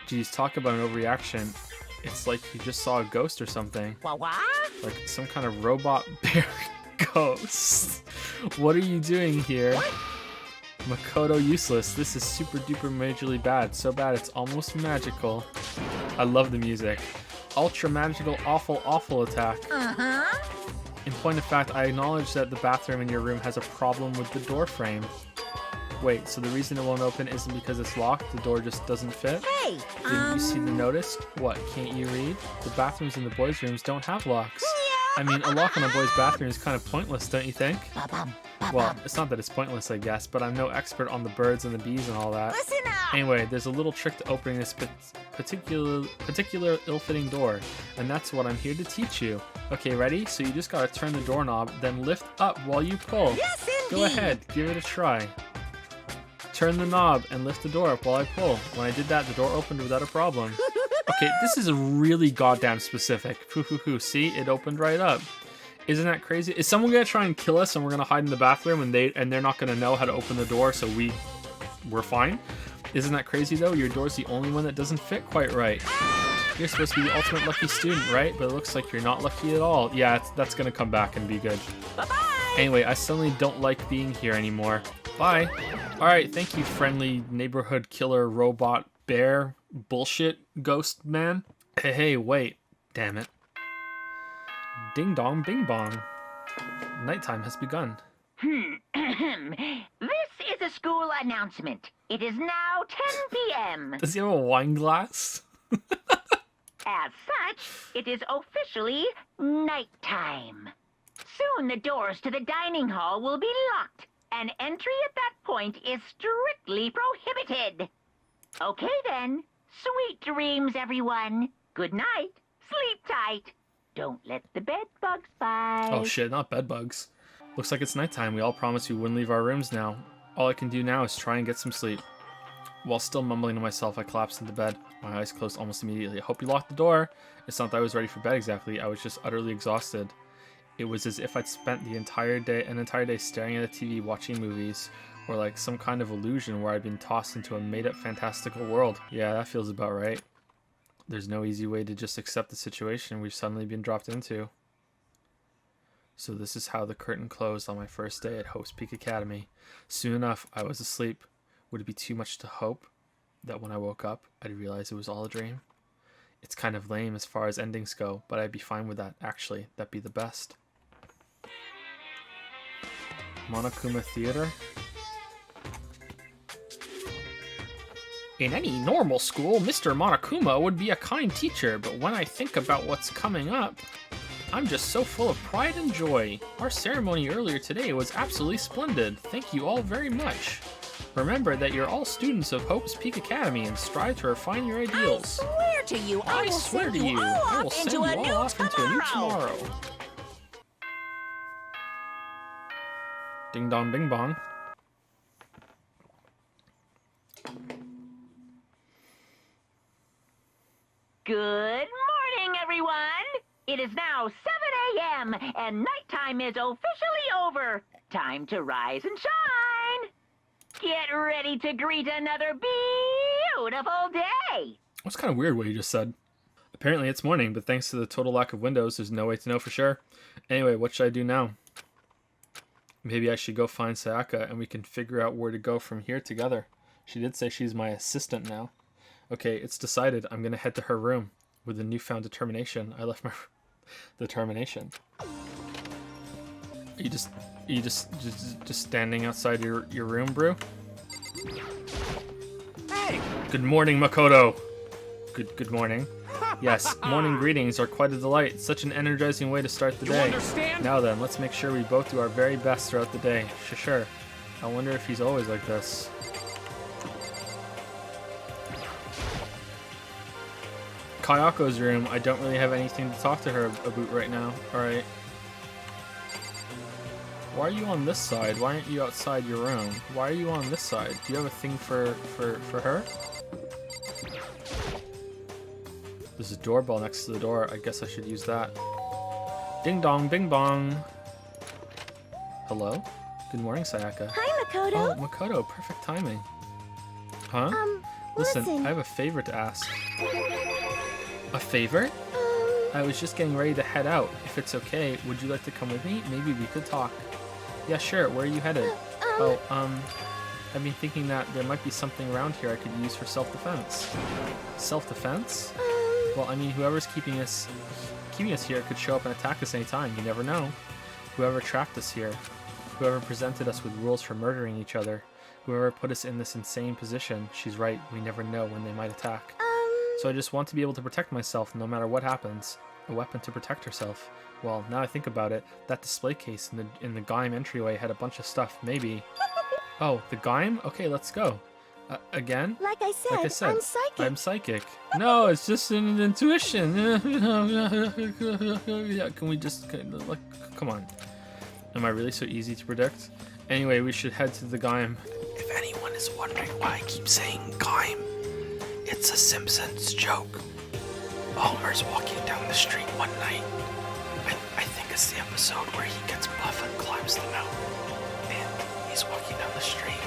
Geez, talk about an overreaction. It's like you just saw a ghost or something. Like some kind of robot bear ghost. What are you doing here? Makoto useless. This is super duper majorly bad. So bad it's almost magical. I love the music. Ultra magical awful awful attack. In point of fact, I acknowledge that the bathroom in your room has a problem with the door frame. Wait, so the reason it won't open isn't because it's locked? The door just doesn't fit? Hey, Didn't you see the notice? What, can't you read? The bathrooms in the boys' rooms don't have locks. I mean, a lock on a boys' bathroom is kind of pointless, don't you think? Well, it's not that it's pointless, I guess, but I'm no expert on the birds and the bees and all that. Listen up! Anyway, there's a little trick to opening this particular ill-fitting door, and that's what I'm here to teach you. Okay, ready? So you just gotta turn the doorknob, then lift up while you pull. Yes, indeed! Go ahead, give it a try. Turn the knob and lift the door up while I pull. When I did that, the door opened without a problem. Okay, this is really goddamn specific. See, it opened right up. Isn't that crazy? Is someone gonna try and kill us and we're gonna hide in the bathroom and they're not gonna know how to open the door, so we're fine? Isn't that crazy though? Your door's the only one that doesn't fit quite right. You're supposed to be the ultimate lucky student, right? But it looks like you're not lucky at all. Yeah, that's gonna come back and be good. Bye-bye! Anyway, I suddenly don't like being here anymore. Bye. Alright, thank you, friendly neighborhood killer robot bear bullshit ghost man. Hey, wait. Damn it. Ding dong bing bong. Nighttime has begun. This is a school announcement. It is now 10 p.m. Does he have a wine glass? As such, it is officially nighttime. Soon the doors to the dining hall will be locked, and entry at that point is strictly prohibited. Okay then, sweet dreams, everyone. Good night, sleep tight. Don't let the bed bugs bite. Oh shit, not bed bugs. Looks like it's nighttime. We all promised we wouldn't leave our rooms now. All I can do now is try and get some sleep. While still mumbling to myself, I collapsed into bed. My eyes closed almost immediately. I hope you locked the door. It's not that I was ready for bed exactly. I was just utterly exhausted. It was as if I'd spent an entire day staring at a TV watching movies, or like some kind of illusion where I'd been tossed into a made-up fantastical world. Yeah, that feels about right. There's no easy way to just accept the situation we've suddenly been dropped into. So this is how the curtain closed on my first day at Hope's Peak Academy. Soon enough, I was asleep. Would it be too much to hope that when I woke up, I'd realize it was all a dream? It's kind of lame as far as endings go, but I'd be fine with that. Actually, that'd be the best. Monokuma Theater? In any normal school, Mr. Monokuma would be a kind teacher, but when I think about what's coming up, I'm just so full of pride and joy. Our ceremony earlier today was absolutely splendid. Thank you all very much. Remember that you're all students of Hope's Peak Academy and strive to refine your ideals. I swear to you, I will send you all off into a new tomorrow. Ding dong bing bong. Good morning, everyone. It is now 7 a.m. and nighttime is officially over. Time to rise and shine. Get ready to greet another beautiful day. That's kind of weird what you just said. Apparently it's morning, but thanks to the total lack of windows, there's no way to know for sure. Anyway, what should I do now? Maybe I should go find Sayaka and we can figure out where to go from here together. She did say she's my assistant now. Okay, it's decided. I'm gonna head to her room. With a newfound determination, I left my determination. Are you just standing outside your room, Brew? Hey, Good morning, Makoto. Good morning. Yes, morning greetings are quite a delight. Such an energizing way to start the day. Understand? Now then, let's make sure we both do our very best throughout the day. Sure. I wonder if he's always like this. Kayako's room. I don't really have anything to talk to her about right now. Alright. Why are you on this side? Why aren't you outside your room? Why are you on this side? Do you have a thing for her? There's a doorbell next to the door. I guess I should use that. Ding dong, bing bong. Hello? Good morning, Sayaka. Hi, Makoto. Oh, Makoto, perfect timing. Huh? Listen, I have a favor to ask. A favor? I was just getting ready to head out. If it's okay, would you like to come with me? Maybe we could talk. Yeah, sure. Where are you headed? I've been thinking that there might be something around here I could use for self-defense. Self-defense? Well, I mean, whoever's keeping us here could show up and attack us anytime. You never know. Whoever trapped us here, whoever presented us with rules for murdering each other, whoever put us in this insane position, she's right. We never know when they might attack. So I just want to be able to protect myself no matter what happens. A weapon to protect herself. Well, now I think about it, that display case in the Gaim entryway had a bunch of stuff. Maybe. Oh, the Gaim? Okay, let's go. Again? Like I said, I'm psychic. I'm psychic. No, it's just an intuition. Yeah, can we just... come on. Am I really so easy to predict? Anyway, we should head to the Gaim. If anyone is wondering why I keep saying Gaim, it's a Simpsons joke. Homer's walking down the street one night. I think it's the episode where he gets buff and climbs the mountain. And he's walking down the street,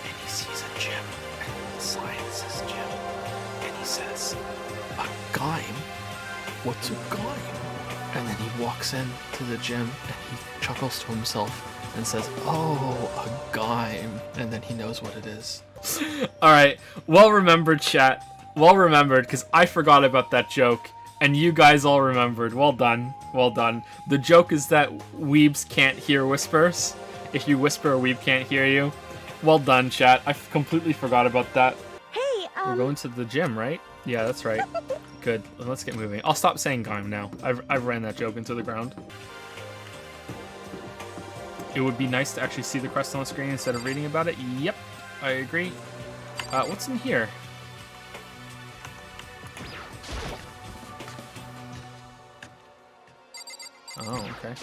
and he sees a gym, and the sign says gym. And he says, a Gaim? What's a Gaim? And then he walks into the gym, and he chuckles to himself and says, oh, a Gaim. And then he knows what it is. Alright, well remembered, chat. Well remembered, because I forgot about that joke, and you guys all remembered. Well done. Well done. The joke is that weebs can't hear whispers. If you whisper, a weeb can't hear you. Well done, chat. I completely forgot about that. Hey, We're going to the gym, right? Yeah, that's right. Good. Let's get moving. I'll stop saying Gaim now. I've ran that joke into the ground. It would be nice to actually see the crest on the screen instead of reading about it. Yep, I agree. What's in here? Oh, okay.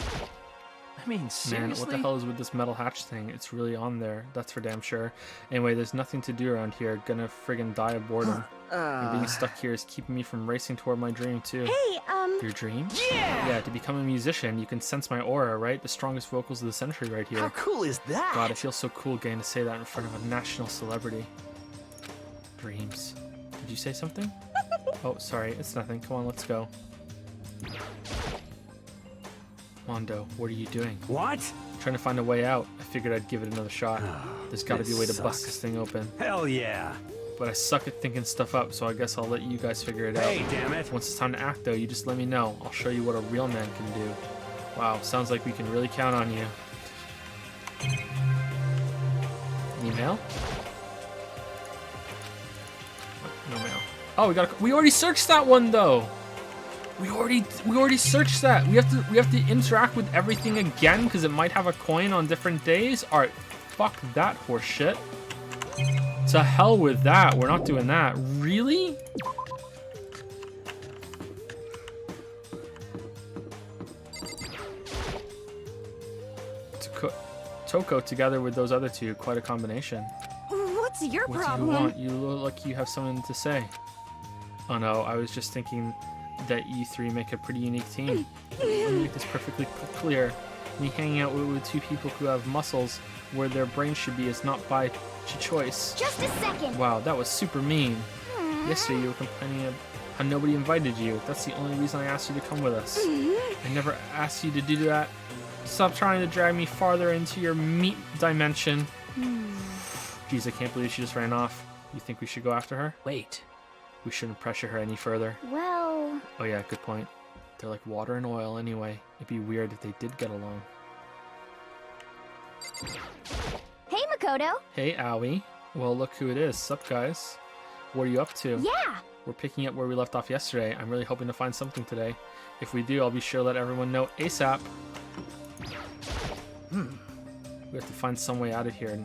I mean, seriously? Man, what the hell is with this metal hatch thing? It's really on there. That's for damn sure. Anyway, there's nothing to do around here. Gonna friggin' die of boredom. And being stuck here is keeping me from racing toward my dream, too. Hey, Your dream? Yeah! Yeah, to become a musician, you can sense my aura, right? The strongest vocals of the century right here. How cool is that? God, it feels so cool getting to say that in front of a national celebrity. Dreams. Did you say something? Oh, sorry, it's nothing. Come on, let's go. Mondo, what are you doing? What? Trying to find a way out. I figured I'd give it another shot. There's gotta be a way to bust this thing open. Hell yeah. But I suck at thinking stuff up, so I guess I'll let you guys figure it out. Hey, damn it. Once it's time to act, though, you just let me know. I'll show you what a real man can do. Wow, sounds like we can really count on you. Email? No mail. Oh, we already searched that one though. We already searched that. We have to interact with everything again because it might have a coin on different days. All right, fuck that horse shit. To hell with that. We're not doing that. Really? Toko together with those other two, quite a combination. What's your What problem? do you want? You look like you have something to say. Oh no, I was just thinking that you three make a pretty unique team. Let me make this perfectly clear. Me hanging out with two people who have muscles where their brains should be is not by choice. Just a second. Wow, that was super mean. Yesterday you were complaining of how nobody invited you. That's the only reason I asked you to come with us. I never asked you to do that. Stop trying to drag me farther into your meat dimension. Jeez, I can't believe she just ran off. You think we should go after her? Wait. We shouldn't pressure her any further. Well... Oh yeah, good point. They're like water and oil anyway. It'd be weird if they did get along. Hey, Makoto. Hey, Owie. Well, look who it is. Sup, guys? What are you up to? Yeah! We're picking up where we left off yesterday. I'm really hoping to find something today. If we do, I'll be sure to let everyone know ASAP. We have to find some way out of here,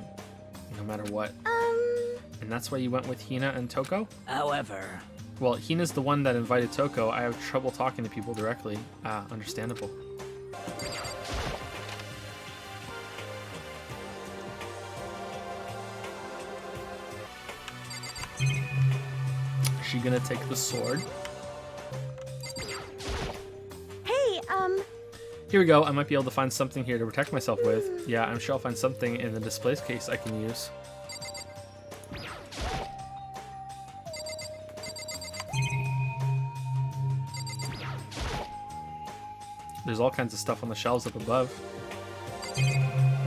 no matter what. And that's why you went with Hina and Toko? However... Well, Hina's the one that invited Toko. I have trouble talking to people directly. Understandable. Is she gonna take the sword? Hey, Here we go. I might be able to find something here to protect myself with. Yeah, I'm sure I'll find something in the displays case I can use. There's all kinds of stuff on the shelves up above.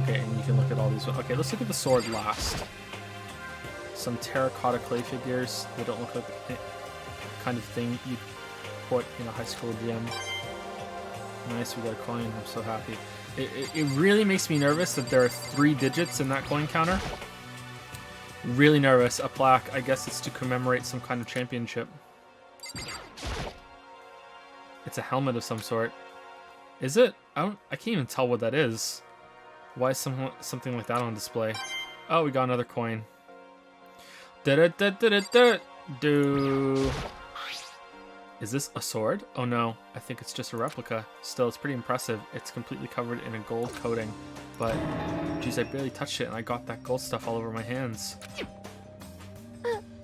Okay, and you can look at all these. Okay, let's look at the sword last. Some terracotta clay figures. They don't look like the kind of thing you'd put in a high school gym. Nice, we got a coin. I'm so happy. It really makes me nervous that there are 3 digits in that coin counter. Really nervous. A plaque. I guess it's to commemorate some kind of championship. It's a helmet of some sort. Is it? I can't even tell what that is. Why is something like that on display? Oh, we got another coin. Do. Is this a sword? Oh no, I think it's just a replica. Still, it's pretty impressive. It's completely covered in a gold coating. But, geez, I barely touched it and I got that gold stuff all over my hands.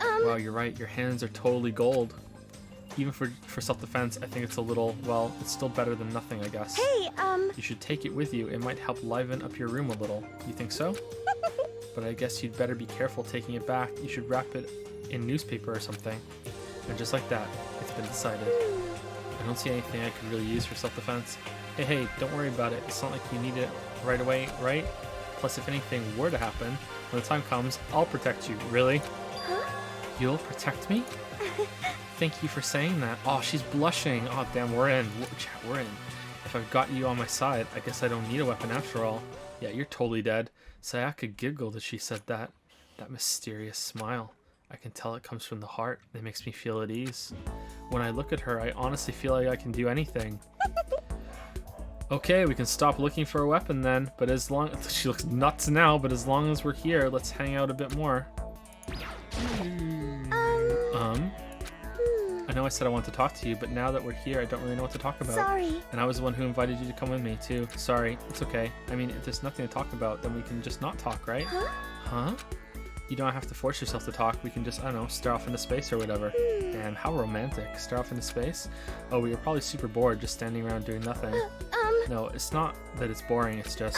Wow, you're right. Your hands are totally gold. Even for self-defense, I think it's a little, well, it's still better than nothing, I guess. Hey, You should take it with you. It might help liven up your room a little. You think so? But I guess you'd better be careful taking it back. You should wrap it in newspaper or something. And just like that, it's been decided. I don't see anything I could really use for self-defense. Hey, don't worry about it. It's not like you need it right away, right? Plus, if anything were to happen, when the time comes, I'll protect you. Really? Huh? You'll protect me? Thank you for saying that. Oh, she's blushing. Oh, damn, we're in. We're in. If I've got you on my side, I guess I don't need a weapon after all. Yeah, you're totally dead. Sayaka giggled as she said that. That mysterious smile. I can tell it comes from the heart. It makes me feel at ease. When I look at her, I honestly feel like I can do anything. Okay, we can stop looking for a weapon then. But as long... She looks nuts now, but as long as we're here, let's hang out a bit more. I know I said I wanted to talk to you, but now that we're here, I don't really know what to talk about. Sorry. And I was the one who invited you to come with me, too. Sorry. It's okay. I mean, if there's nothing to talk about, then we can just not talk, right? Huh? Huh? You don't have to force yourself to talk. We can just, I don't know, stare off into space or whatever. And how romantic. Stare off into space? Oh, we were probably super bored just standing around doing nothing. No, it's not that it's boring. It's just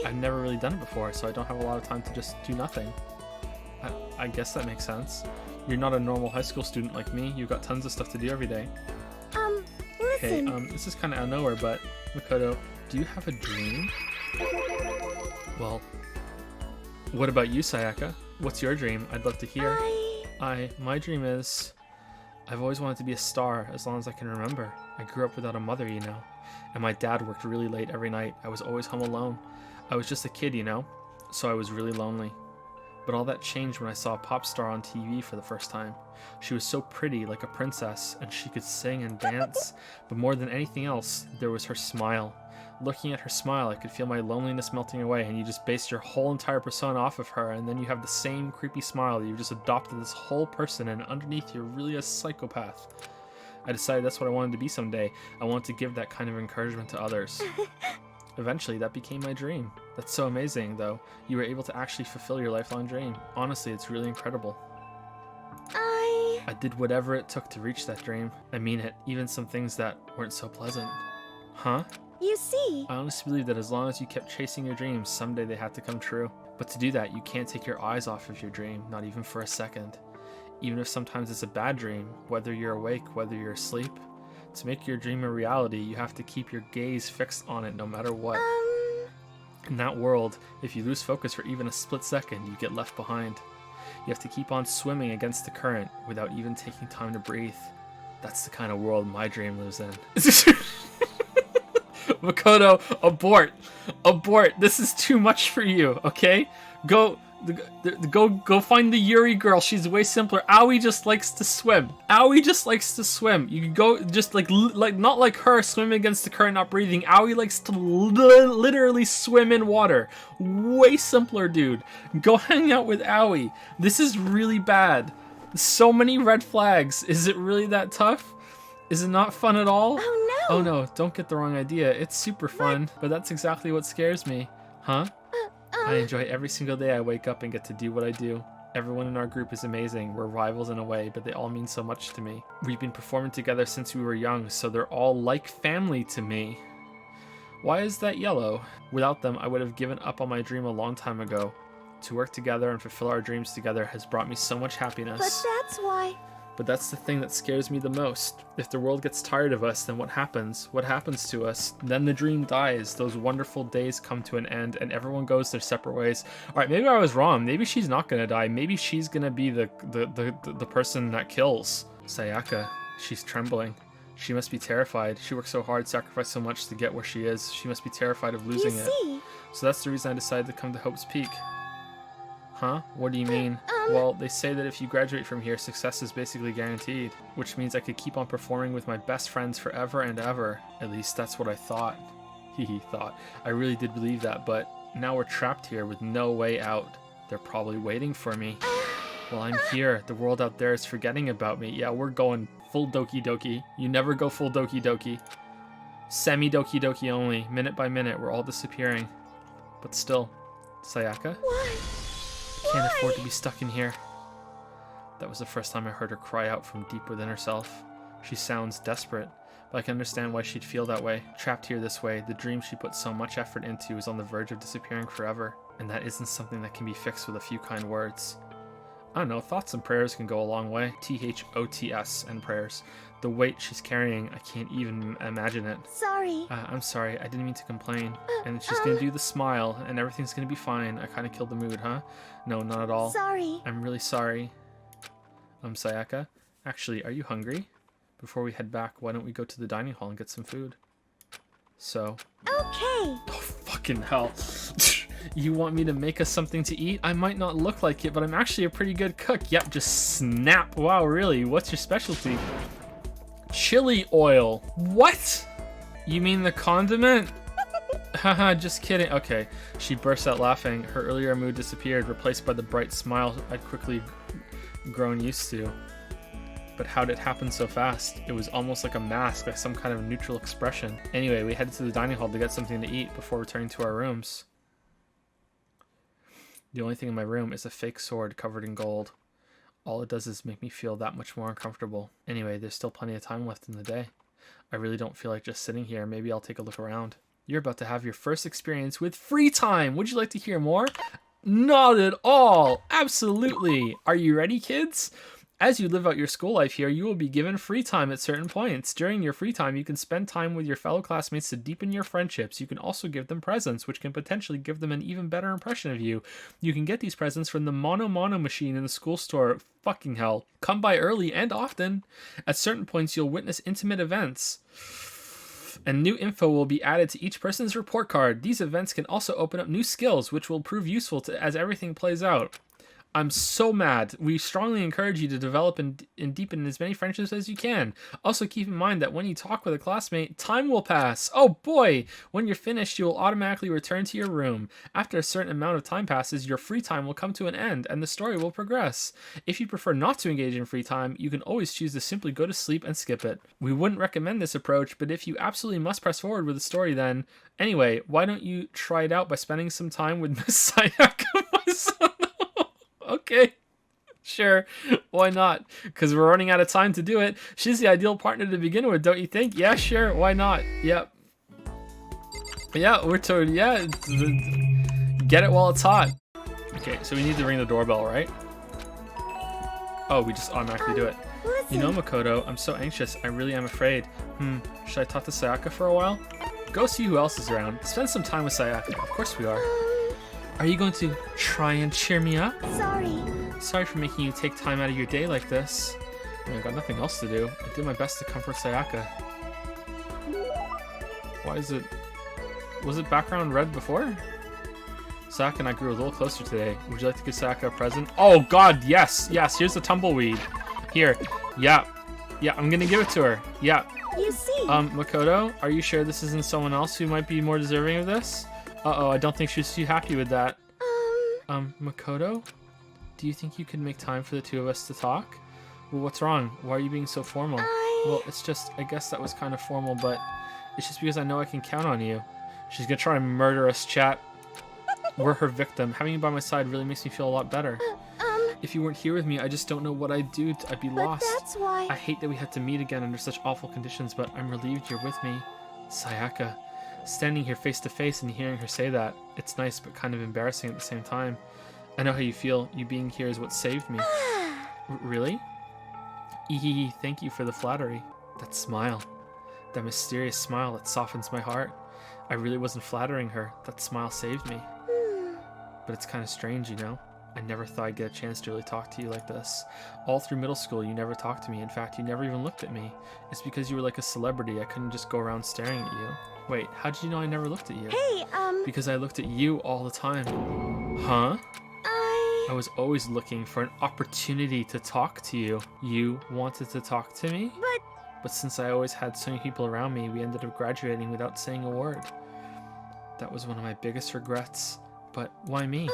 I've never really done it before, so I don't have a lot of time to just do nothing. I guess that makes sense. You're not a normal high school student like me. You've got tons of stuff to do every day. Listen. Okay, this is kind of out of nowhere, but Makoto, do you have a dream? Well, what about you, Sayaka? What's your dream? I'd love to hear. My dream is... I've always wanted to be a star as long as I can remember. I grew up without a mother, you know. And my dad worked really late every night. I was always home alone. I was just a kid, you know. So I was really lonely. But all that changed when I saw a pop star on TV for the first time. She was so pretty, like a princess, and she could sing and dance. But more than anything else, there was her smile. Looking at her smile, I could feel my loneliness melting away, and you just based your whole entire persona off of her, and then you have the same creepy smile that you've just adopted this whole person, and underneath you're really a psychopath. I decided that's what I wanted to be someday. I wanted to give that kind of encouragement to others. Eventually, that became my dream. That's so amazing, though. You were able to actually fulfill your lifelong dream. Honestly, it's really incredible. I did whatever it took to reach that dream. I mean it, even some things that weren't so pleasant. Huh? You see. I honestly believe that as long as you kept chasing your dreams, someday they had to come true. But to do that, you can't take your eyes off of your dream, not even for a second. Even if sometimes it's a bad dream, whether you're awake, whether you're asleep. To make your dream a reality, you have to keep your gaze fixed on it no matter what. In that world, if you lose focus for even a split second, you get left behind. You have to keep on swimming against the current without even taking time to breathe. That's the kind of world my dream lives in. Makoto, abort! Abort! This is too much for you, okay? Go Go find the Yuri girl. She's way simpler. Aoi just likes to swim. Aoi just likes to swim. You can go just like not like her swimming against the current, not breathing. Aoi likes to literally swim in water. Way simpler, dude. Go hang out with Aoi. This is really bad. So many red flags. Is it really that tough? Is it not fun at all? Oh no! Oh no, don't get the wrong idea. It's super fun, but that's exactly what scares me. Huh? I enjoy every single day I wake up and get to do what I do. Everyone in our group is amazing. We're rivals in a way, but they all mean so much to me. We've been performing together since we were young, so they're all like family to me. Why is that yellow? Without them, I would have given up on my dream a long time ago. To work together and fulfill our dreams together has brought me so much happiness. But that's why... But that's the thing that scares me the most. If the world gets tired of us, then what happens? What happens to us? Then the dream dies. Those wonderful days come to an end and everyone goes their separate ways. Alright, maybe I was wrong. Maybe she's not gonna die. Maybe she's gonna be the person that kills. Sayaka. She's trembling. She must be terrified. She worked so hard, sacrificed so much to get where she is. She must be terrified of losing it. So that's the reason I decided to come to Hope's Peak. Huh? What do you mean? Well, they say that if you graduate from here, success is basically guaranteed, which means I could keep on performing with my best friends forever and ever. At least that's what I thought. He thought. I really did believe that, but now we're trapped here with no way out. They're probably waiting for me. Well, I'm here. The world out there is forgetting about me. Yeah, we're going full Doki Doki. You never go full Doki Doki. Semi-Doki Doki only. Minute by minute, we're all disappearing. But still, Sayaka? Why? Can't afford to be stuck in here. That was the first time I heard her cry out from deep within herself. She sounds desperate, but I can understand why she'd feel that way. Trapped here this way, the dream she put so much effort into is on the verge of disappearing forever, and that isn't something that can be fixed with a few kind words. I don't know, thoughts and prayers can go a long way. THOTS and prayers. The weight she's carrying, I can't even imagine it. Sorry. I'm sorry, I didn't mean to complain. And she's gonna do the smile, and everything's gonna be fine. I kinda killed the mood, huh? No, not at all. Sorry. I'm really sorry. Sayaka? Actually, are you hungry? Before we head back, why don't we go to the dining hall and get some food? So... Okay. Oh, fucking hell. You want me to make us something to eat? I might not look like it, but I'm actually a pretty good cook. Yep, just snap. Wow, really? What's your specialty? Chili oil. What? You mean the condiment? Haha, just kidding. Okay. She burst out laughing. Her earlier mood disappeared, replaced by the bright smile I'd quickly grown used to. But how did it happen so fast? It was almost like a mask, like some kind of neutral expression. Anyway, we headed to the dining hall to get something to eat before returning to our rooms. The only thing in my room is a fake sword covered in gold. All it does is make me feel that much more uncomfortable. Anyway, there's still plenty of time left in the day. I really don't feel like just sitting here. Maybe I'll take a look around. You're about to have your first experience with free time. Would you like to hear more? Not at all. Absolutely. Are you ready, kids? As you live out your school life here, you will be given free time at certain points. During your free time, you can spend time with your fellow classmates to deepen your friendships. You can also give them presents, which can potentially give them an even better impression of you. You can get these presents from the Mono machine in the school store. Fucking hell. Come by early and often. At certain points, you'll witness intimate events, and new info will be added to each person's report card. These events can also open up new skills, which will prove useful as everything plays out. I'm so mad. We strongly encourage you to develop and deepen as many friendships as you can. Also keep in mind that when you talk with a classmate, time will pass. Oh boy! When you're finished, you will automatically return to your room. After a certain amount of time passes, your free time will come to an end, and the story will progress. If you prefer not to engage in free time, you can always choose to simply go to sleep and skip it. We wouldn't recommend this approach, but if you absolutely must press forward with the story then... Anyway, why don't you try it out by spending some time with Miss Sayaka, my son? Okay, sure, why not? Because we're running out of time to do it. She's the ideal partner to begin with, don't you think? Yeah, sure, why not? Yep. Yeah, we're totally, yeah. Get it while it's hot. Okay, so we need to ring the doorbell, right? Oh, we just automatically do it. You know, Makoto, I'm so anxious. I really am afraid. Should I talk to Sayaka for a while? Go see who else is around. Spend some time with Sayaka. Of course we are. Are you going to try and cheer me up? Sorry for making you take time out of your day like this. I got nothing else to do. I did my best to comfort Sayaka. Why is it... Was it background red before? Sayaka and I grew a little closer today. Would you like to give Sayaka a present? Oh god, yes, yes, here's the tumbleweed. Here, yeah, I'm gonna give it to her. Yeah. You see. Makoto, are you sure this isn't someone else who might be more deserving of this? Uh-oh, I don't think she's too happy with that. Makoto? Do you think you could make time for the two of us to talk? Well, what's wrong? Why are you being so formal? Well, it's just, I guess that was kind of formal, but it's just because I know I can count on you. She's gonna try and murder us, chat. We're her victim. Having you by my side really makes me feel a lot better. If you weren't here with me, I just don't know what I'd do. I'd be lost. That's why. I hate that we had to meet again under such awful conditions, but I'm relieved you're with me. Sayaka. Standing here face to face and hearing her say that, it's nice but kind of embarrassing at the same time. I know how you feel. You being here is what saved me. Really? Ehehe, thank you for the flattery. That smile. That mysterious smile that softens my heart. I really wasn't flattering her. That smile saved me. But it's kind of strange, you know? I never thought I'd get a chance to really talk to you like this. All through middle school, you never talked to me. In fact, you never even looked at me. It's because you were like a celebrity. I couldn't just go around staring at you. Wait, how did you know I never looked at you? Hey, Because I looked at you all the time. Huh? I was always looking for an opportunity to talk to you. You wanted to talk to me? But since I always had so many people around me, we ended up graduating without saying a word. That was one of my biggest regrets. But why me?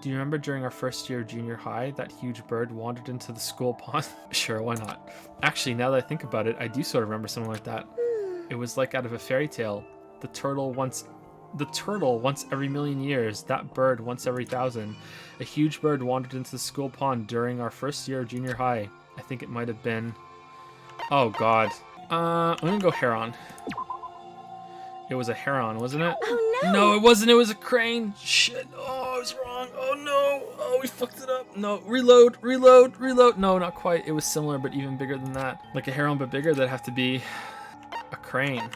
Do you remember during our first year of junior high, that huge bird wandered into the school pond? Sure, why not? Actually, now that I think about it, I do sort of remember something like that. It was like out of a fairy tale. The turtle once every million years, that bird once every 1,000. A huge bird wandered into the school pond during our first year of junior high. I think it might have been... Oh god. I'm gonna go heron. It was a heron, wasn't it? Oh no! No, it wasn't. It was a crane. Shit. Oh, I was wrong. Oh no. Oh, we fucked it up. No, reload. No, not quite. It was similar, but even bigger than that. Like a heron, but bigger. That'd have to be a crane.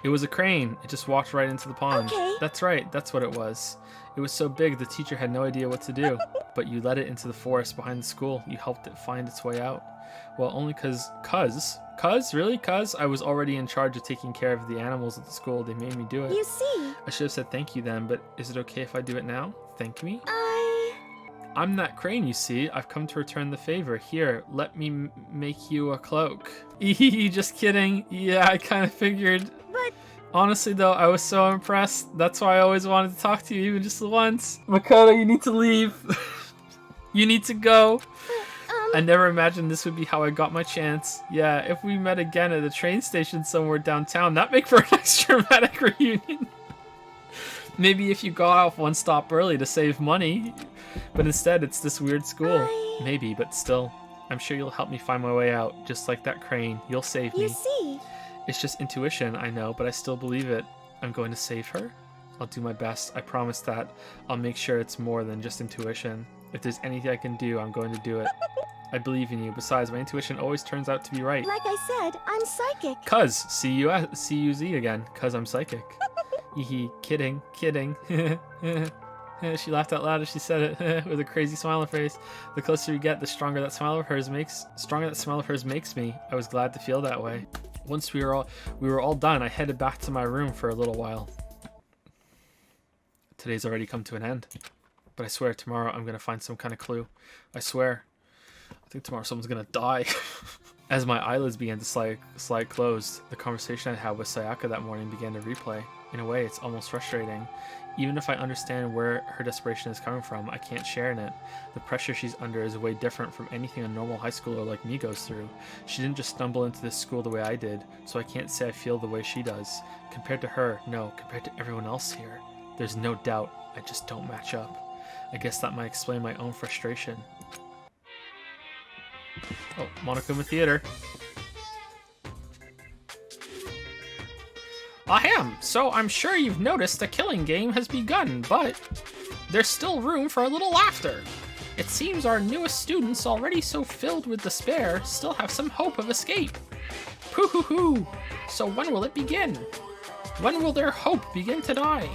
It was a crane. It just walked right into the pond. Okay. That's right. That's what it was. It was so big, the teacher had no idea what to do. But you led it into the forest behind the school. You helped it find its way out. Well, only cuz I was already in charge of taking care of the animals at the school. They made me do it. You see. I should have said thank you then, but is it okay if I do it now? Thank me? I'm that crane, you see. I've come to return the favor. Here, let me make you a cloak. Just kidding. Yeah, I kind of figured. But... Honestly, though, I was so impressed. That's why I always wanted to talk to you, even just once. Makoto, you need to leave. You need to go. I never imagined this would be how I got my chance. Yeah, if we met again at a train station somewhere downtown, that'd make for a nice dramatic reunion. Maybe if you got off one stop early to save money. But instead, it's this weird school. Maybe, but still. I'm sure you'll help me find my way out, just like that crane. You'll save me. You see. It's just intuition, I know, but I still believe it. I'm going to save her. I'll do my best. I promise that. I'll make sure it's more than just intuition. If there's anything I can do, I'm going to do it. I believe in you. Besides, my intuition always turns out to be right. Like I said, I'm psychic. Cuz, C-U-Z again. Cuz I'm psychic. Kidding. She laughed out loud as she said it, with a crazy smile on her face. The closer you get, the stronger that smile of hers makes me. I was glad to feel that way. Once we were all done, I headed back to my room for a little while. Today's already come to an end. But I swear tomorrow I'm gonna find some kind of clue. I swear. I think tomorrow someone's gonna die. As my eyelids began to slide closed, the conversation I had with Sayaka that morning began to replay. In a way, it's almost frustrating. Even if I understand where her desperation is coming from, I can't share in it. The pressure she's under is way different from anything a normal high schooler like me goes through. She didn't just stumble into this school the way I did, so I can't say I feel the way she does. Compared to her, no, compared to everyone else here, there's no doubt I just don't match up. I guess that might explain my own frustration. Oh, Monokuma Theater. Ahem, so I'm sure you've noticed the killing game has begun, but there's still room for a little laughter. It seems our newest students, already so filled with despair, still have some hope of escape. Poo-hoo-hoo! So when will it begin? When will their hope begin to die?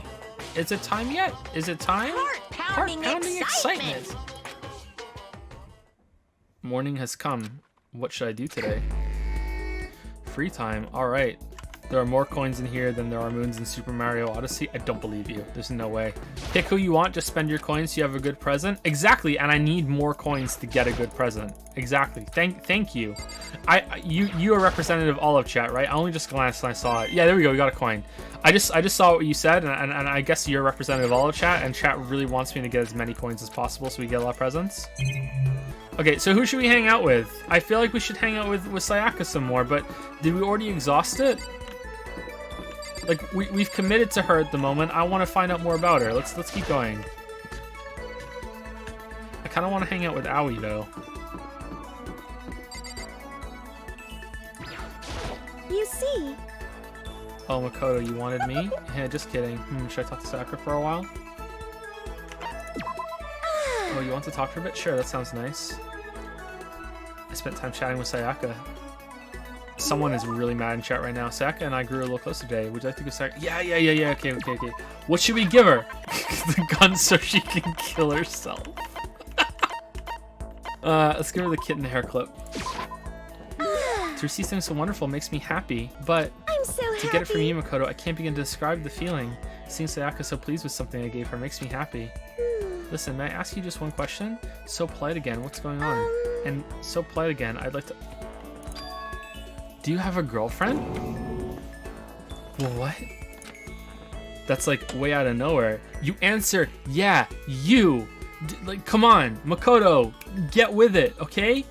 Is it time yet? Is it time? Heart-pounding excitement! Morning has come. What should I do today? Free time. Alright. There are more coins in here than there are moons in Super Mario Odyssey. I don't believe you. There's no way. Pick who you want, just spend your coins so you have a good present. Exactly, and I need more coins to get a good present. Exactly. Thank you. You are representative of all of chat, right? I only just glanced and I saw it. Yeah, there we go. We got a coin. I just saw what you said, and I guess you're representative of all of chat, and chat really wants me to get as many coins as possible so we get a lot of presents. Okay, so who should we hang out with? I feel like we should hang out with Sayaka some more, but did we already exhaust it? Like, we've committed to her at the moment. I want to find out more about her. Let's keep going. I kind of want to hang out with Aoi, though. You see. Oh, Makoto, you wanted me? Yeah, just kidding. Should I talk to Sayaka for a while? Oh, you want to talk for a bit? Sure, that sounds nice. I spent time chatting with Sayaka. Someone is really mad in chat right now. Sayaka and I grew a little closer today. Would you like to give Sayaka? Yeah. Okay. What should we give her? The gun so she can kill herself. Let's give her the kitten hair clip. To receive something so wonderful makes me happy, but I'm so happy. To get it from you, Makoto, I can't begin to describe the feeling. Seeing Sayaka so pleased with something I gave her makes me happy. Listen, may I ask you just one question? So polite again, what's going on? And so polite again, I'd like to... Do you have a girlfriend? What? That's like way out of nowhere. You answer, yeah, you. Like, come on, Makoto, get with it, okay?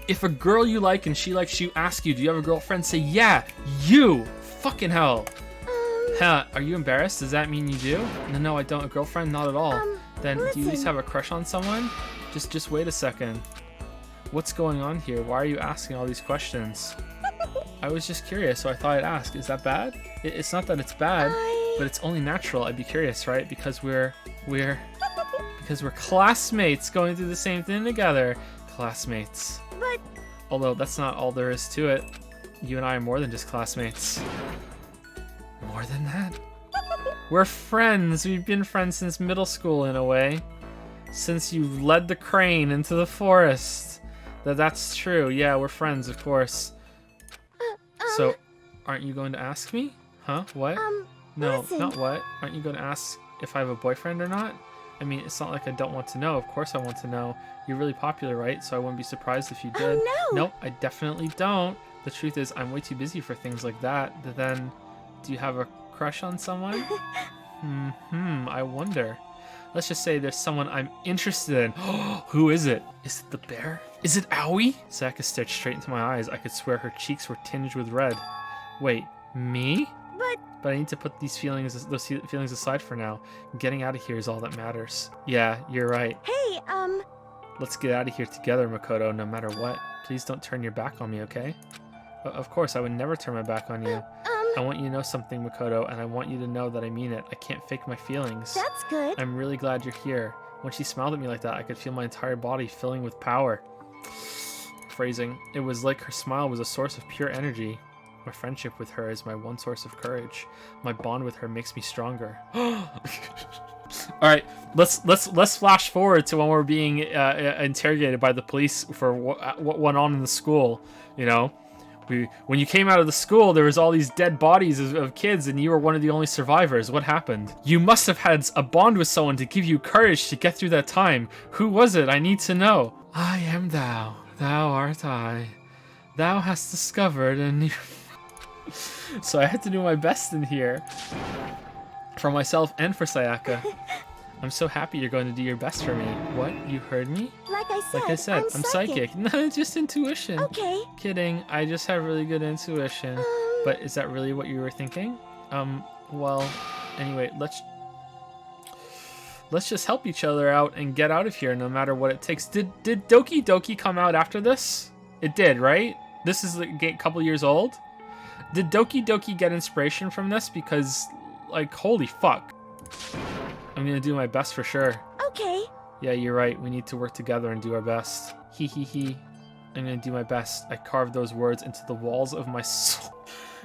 If a girl you like and she likes you ask you, do you have a girlfriend? Say, yeah, you. Fucking hell. Huh, are you embarrassed? Does that mean you do? No, I don't. A girlfriend? Not at all. Then do you at least have a crush on someone? Just wait a second. What's going on here? Why are you asking all these questions? I was just curious, so I thought I'd ask. Is that bad? It's not that it's bad, but it's only natural. I'd be curious, right? Because we're classmates going through the same thing together. Classmates. But... Although that's not all there is to it. You and I are more than just classmates. More than that? We're friends. We've been friends since middle school in a way. Since you led the crane into the forest. That's true. Yeah, we're friends, of course. So, aren't you going to ask me? Huh? What? No, listen. not what. Aren't you going to ask if I have a boyfriend or not? I mean, it's not like I don't want to know. Of course I want to know. You're really popular, right? So I wouldn't be surprised if you did. Oh, no. Nope, I definitely don't. The truth is, I'm way too busy for things like that. But then, do you have a crush on someone? I wonder. Let's just say there's someone I'm interested in. Who is it? Is it the bear? Is it Aoi? Sayaka stared straight into my eyes. I could swear her cheeks were tinged with red. Wait, me? But I need to put those feelings aside for now. Getting out of here is all that matters. Yeah, you're right. Hey, Let's get out of here together, Makoto, no matter what. Please don't turn your back on me, okay? Of course, I would never turn my back on you. I want you to know something, Makoto, and I want you to know that I mean it. I can't fake my feelings. That's good. I'm really glad you're here. When she smiled at me like that, I could feel my entire body filling with power. Phrasing. It was like her smile was a source of pure energy. My friendship with her is my one source of courage. My bond with her makes me stronger. All right, let's flash forward to when we're being interrogated by the police for what went on in the school. You know, when you came out of the school, there was all these dead bodies of kids, and you were one of the only survivors. What happened? You must have had a bond with someone to give you courage to get through that time. Who was it? I need to know. I am thou. Thou art I. Thou hast discovered a new... So I had to do my best in here. For myself and for Sayaka. I'm so happy you're going to do your best for me. What? You heard me? Like I said, I'm psychic. No, it's just intuition. Okay. Kidding. I just have really good intuition. But is that really what you were thinking? Well, anyway, let's just help each other out and get out of here no matter what it takes. Did Doki Doki come out after this? It did, right? This is a couple years old. Did Doki Doki get inspiration from this? Because, like, holy fuck. I'm gonna do my best for sure. Okay. Yeah, you're right. We need to work together and do our best. Hee hee hee. I'm gonna do my best. I carved those words into the walls of my soul.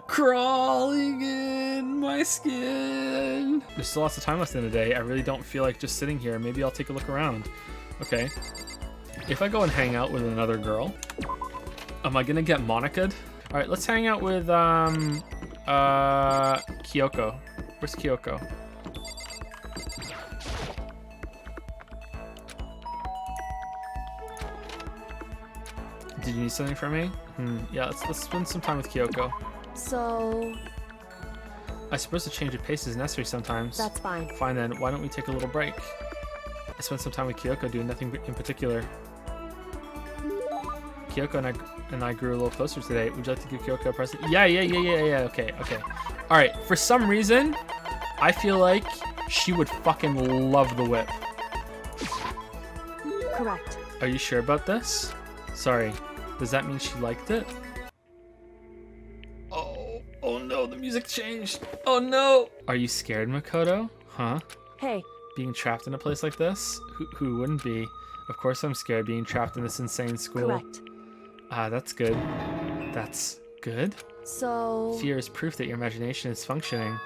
Crawling in my skin. There's still lots of time left in the day. I really don't feel like just sitting here. Maybe I'll take a look around. Okay. If I go and hang out with another girl, am I gonna get Monica'd? All right, let's hang out with Kyoko. Where's Kyoko? Did you need something from me? Yeah, let's spend some time with Kyoko. So... I suppose a change of pace is necessary sometimes. That's fine. Fine then, why don't we take a little break? I spent some time with Kyoko doing nothing in particular. Kyoko and I grew a little closer today. Would you like to give Kyoko a present? Yeah, okay. Alright, for some reason, I feel like she would fucking love the whip. Correct. Are you sure about this? Sorry, does that mean she liked it? Oh no, the music changed. Oh no! Are you scared, Makoto? Huh? Hey. Being trapped in a place like this? Who wouldn't be? Of course I'm scared being trapped in this insane school. Correct. That's good. That's good? So... Fear is proof that your imagination is functioning.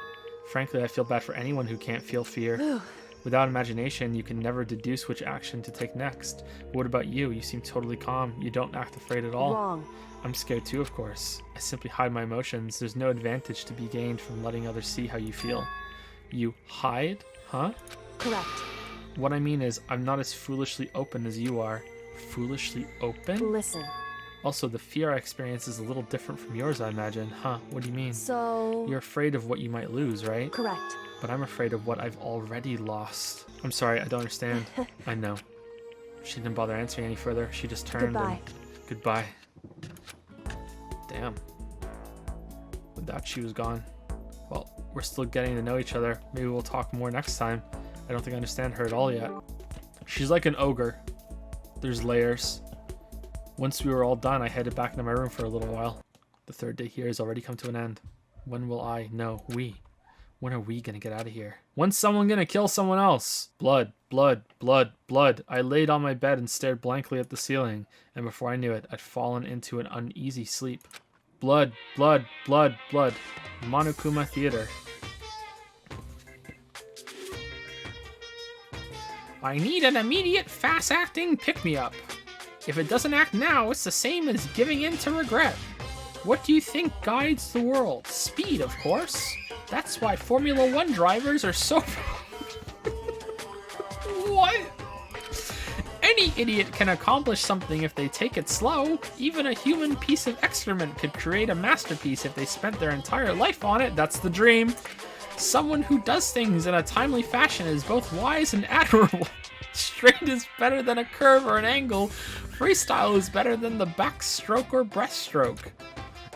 Frankly, I feel bad for anyone who can't feel fear. Without imagination, you can never deduce which action to take next. But what about you? You seem totally calm. You don't act afraid at all. Wrong. I'm scared too, of course. I simply hide my emotions. There's no advantage to be gained from letting others see how you feel. You hide? Huh? Correct. What I mean is, I'm not as foolishly open as you are. Foolishly open? Listen. Also, the fear I experience is a little different from yours, I imagine. Huh? What do you mean? So... You're afraid of what you might lose, right? Correct. But I'm afraid of what I've already lost. I'm sorry, I don't understand. I know. She didn't bother answering any further. She just turned Goodbye. and... Goodbye. Damn. With that, she was gone. Well, we're still getting to know each other. Maybe we'll talk more next time. I don't think I understand her at all yet. She's like an ogre. There's layers. Once we were all done, I headed back into my room for a little while. The third day here has already come to an end. When will I? No, we. When are we gonna get out of here? When's someone gonna kill someone else? Blood, blood, blood, blood. I laid on my bed and stared blankly at the ceiling, and before I knew it, I'd fallen into an uneasy sleep. Blood, blood, blood, blood. Monokuma Theater. I need an immediate, fast-acting pick-me-up. If it doesn't act now, it's the same as giving in to regret. What do you think guides the world? Speed, of course. That's why Formula 1 drivers are so... What? Any idiot can accomplish something if they take it slow. Even a human piece of excrement could create a masterpiece if they spent their entire life on it. That's the dream. Someone who does things in a timely fashion is both wise and admirable. Straight is better than a curve or an angle. Freestyle is better than the backstroke or breaststroke.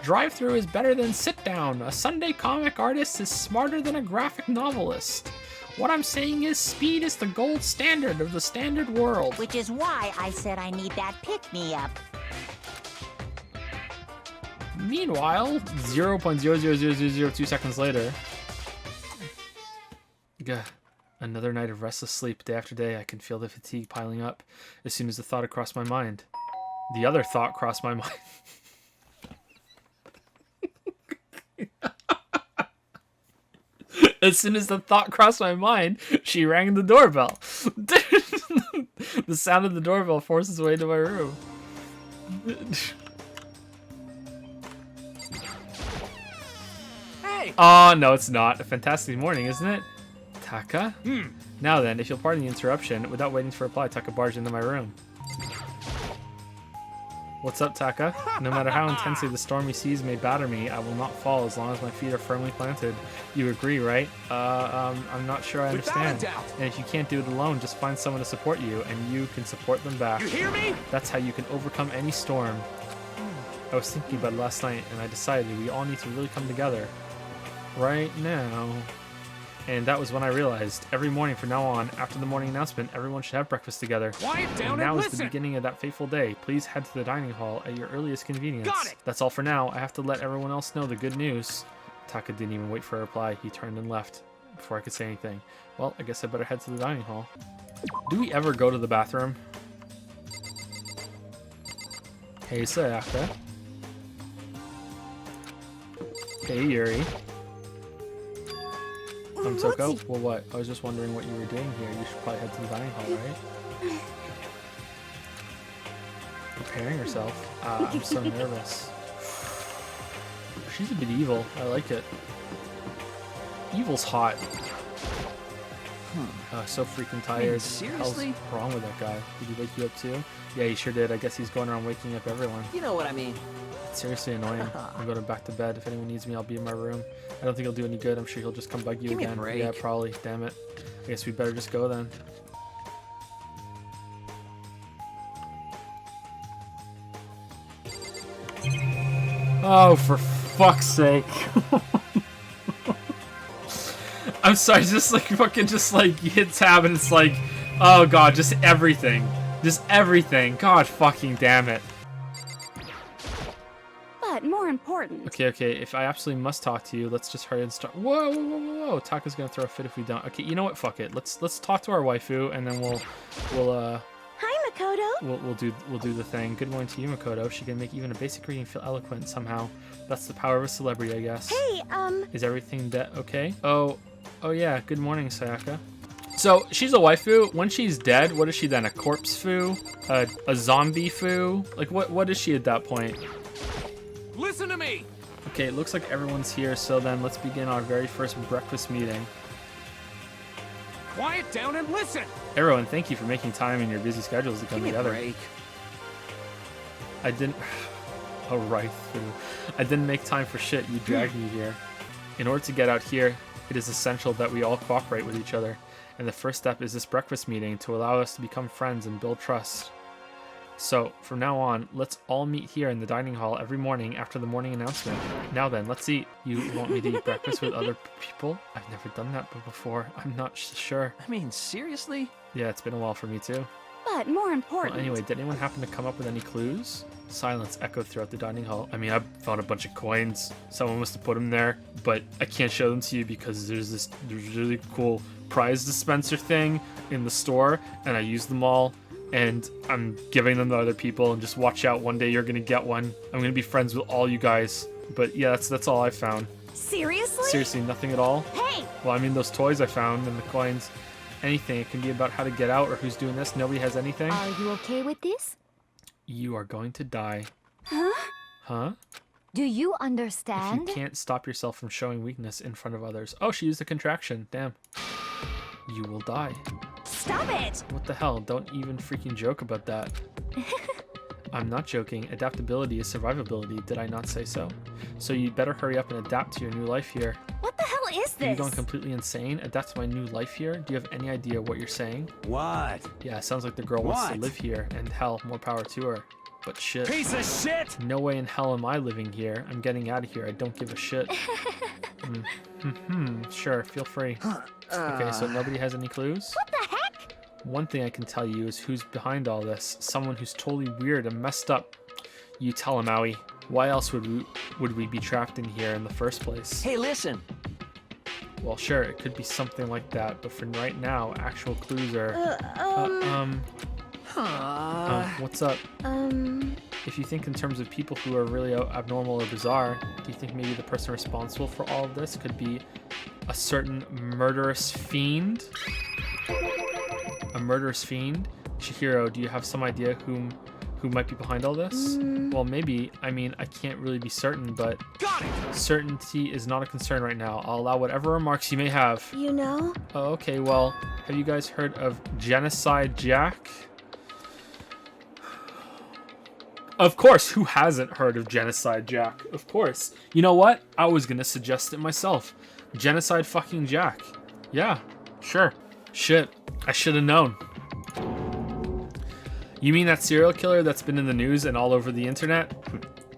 Drive-through is better than sit-down. A Sunday comic artist is smarter than a graphic novelist. What I'm saying is speed is the gold standard of the standard world. Which is why I said I need that pick-me-up. Meanwhile, 0.00002 seconds later... Gah. Another night of restless sleep. Day after day, I can feel the fatigue piling up as soon as the thought had crossed my mind. The other thought crossed my mind. As soon as the thought crossed my mind, she rang the doorbell. The sound of the doorbell forced its way into my room. Hey! Oh, no, it's not. A fantastic morning, isn't it? Taka? Now then, if you'll pardon the interruption, without waiting for a reply, Taka barged into my room. What's up, Taka? No matter how intensely the stormy seas may batter me, I will not fall as long as my feet are firmly planted. You agree, right? I'm not sure I understand. Without a doubt. And if you can't do it alone, just find someone to support you, and you can support them back. You hear me? That's how you can overcome any storm. I was thinking about it last night, and I decided we all need to really come together. Right now. And that was when I realized, every morning from now on, after the morning announcement, everyone should have breakfast together. Quiet down and now is listen. the beginning of that fateful day. Please head to the dining hall at your earliest convenience. Got it. That's all for now. I have to let everyone else know the good news. Taka didn't even wait for a reply. He turned and left before I could say anything. Well, I guess I better head to the dining hall. Do we ever go to the bathroom? Hey, Sayaka. Hey, Yuri. Toko? Well, what? I was just wondering what you were doing here. You should probably head to the dining hall, right? Preparing herself. I'm so nervous. she's a bit evil. I like it. Evil's hot. So freaking tired. Seriously? What's wrong with that guy? Did he wake you up too? Yeah, he sure did. I guess he's going around waking up everyone. You know what I mean. It's seriously annoying. I'm going back to bed. If anyone needs me, I'll be in my room. I don't think he'll do any good. I'm sure he'll just come bug you Give me a again. break. Yeah, probably. Damn it. I guess we better just go then. Oh, for fuck's sake. I'm sorry, just like fucking just like you hit tab and it's like, oh god, just everything. Just everything. God fucking damn it. But more important. Okay, if I absolutely must talk to you, let's just hurry and start. Whoa. Taka's gonna throw a fit if we don't. Okay, you know what? Fuck it. Let's talk to our waifu and then we'll Hi, Makoto. we'll do the thing. Good morning to you, Makoto. She can make even a basic reading feel eloquent somehow. That's the power of a celebrity, I guess. Hey, Is everything okay? Oh yeah. Good morning, Sayaka. So she's a waifu. When she's dead, what is she then? A corpse fu? A zombie fu? Like what is she at that point? Listen to me! Okay, it looks like everyone's here, so then let's begin our very first breakfast meeting. Quiet down and listen! Everyone, thank you for making time in your busy schedules to come Give me a together. break. I didn't... Oh, right, fu. I didn't make time for shit. You dragged me here. In order to get out here, it is essential that we all cooperate with each other. And the first step is this breakfast meeting to allow us to become friends and build trust. So, from now on, let's all meet here in the dining hall every morning after the morning announcement. Now then, let's eat. You want me to eat breakfast with other people? I've never done that before. I'm not sure. I mean, seriously? Yeah, it's been a while for me too. But more important. Well, anyway, did anyone happen to come up with any clues? Silence echoed throughout the dining hall. I mean, I found a bunch of coins. Someone must have put them there, but I can't show them to you because there's this really cool prize dispenser thing in the store, and I used them all. And I'm giving them to other people, and just watch out. One day you're gonna get one. I'm gonna be friends with all you guys. But yeah, that's all I found. Seriously? Seriously, nothing at all? Hey! Well, I mean, those toys I found and the coins. Anything. It can be about how to get out or who's doing this. Nobody has anything. Are you okay with this? You are going to die. Huh? Huh? Do you If understand? you can't stop yourself from showing weakness in front of others. Oh, she used a contraction. Damn. You will die. Stop it! What the hell? Don't even freaking joke about that. I'm not joking. Adaptability is survivability. Did I not say so? So you better hurry up and adapt to your new life here. What the hell is Are you this? going completely insane? Adapt to my new life here? Do you have any idea what you're saying? What? Yeah, it sounds like the girl wants to What? live here, and hell, more power to her. But shit. Piece of shit! No way in hell am I living here. I'm getting out of here. I don't give a shit. Sure, feel free. Okay, so nobody has any clues? What the heck? One thing I can tell you is who's behind all this. Someone who's totally weird and messed up. You tell him, Aoi. Why else would we be trapped in here in the first place? Hey, listen. Well, sure, it could be something like that, but for right now, actual clues are... what's up? If you think in terms of people who are really abnormal or bizarre, do you think maybe the person responsible for all of this could be a certain murderous fiend? A murderous fiend? Chihiro, do you have some idea who might be behind all this? Well, maybe. I mean, I can't really be certain, but certainty is not a concern right now. I'll allow whatever remarks you may have. You know? Oh, okay, well, have you guys heard of Genocide Jack? Of course, who hasn't heard of Genocide Jack? Of course. You know what? I was gonna suggest it myself. Genocide fucking Jack. Yeah, sure. Shit, I should have known. You mean that serial killer that's been in the news and all over the internet?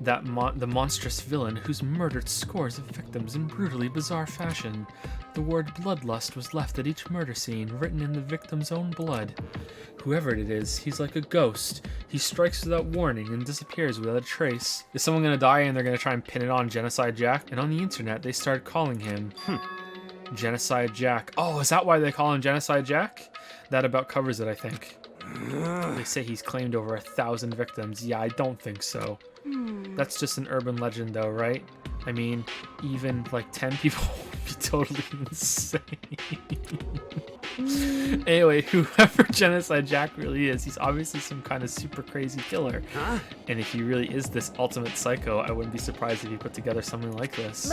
The monstrous villain who's murdered scores of victims in brutally bizarre fashion. The word bloodlust was left at each murder scene, written in the victim's own blood. Whoever it is, he's like a ghost. He strikes without warning and disappears without a trace. Is someone gonna die and they're gonna try and pin it on Genocide Jack? And on the internet, they started calling him Genocide Jack. Oh, is that why they call him Genocide Jack? That about covers it, I think. They say he's claimed over 1,000 victims. Yeah, I don't think so. That's just an urban legend though, right? I mean, even like 10 people would be totally insane. Anyway, whoever Genocide Jack really is, he's obviously some kind of super crazy killer. Huh? And if he really is this ultimate psycho, I wouldn't be surprised if he put together something like this.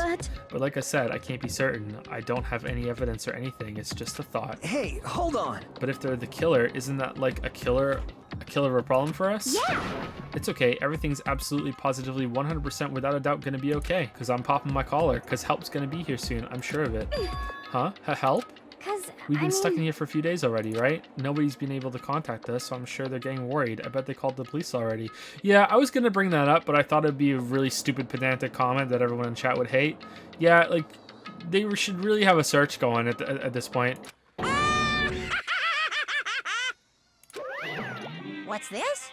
But like I said, I can't be certain. I don't have any evidence or anything. It's just a thought. Hey, hold on. But if they're the killer, isn't that like a killer of a problem for us? Yeah. It's okay. Everything's absolutely, positively, 100% without a doubt gonna be okay. Because I'm popping my collar. Because help's gonna be here soon. I'm sure of it. Huh? Help? We've been stuck in here for a few days already, right? Nobody's been able to contact us, so I'm sure they're getting worried. I bet they called the police already. Yeah, I was going to bring that up, but I thought it'd be a really stupid, pedantic comment that everyone in chat would hate. Yeah, like, they should really have a search going at this point. What's this?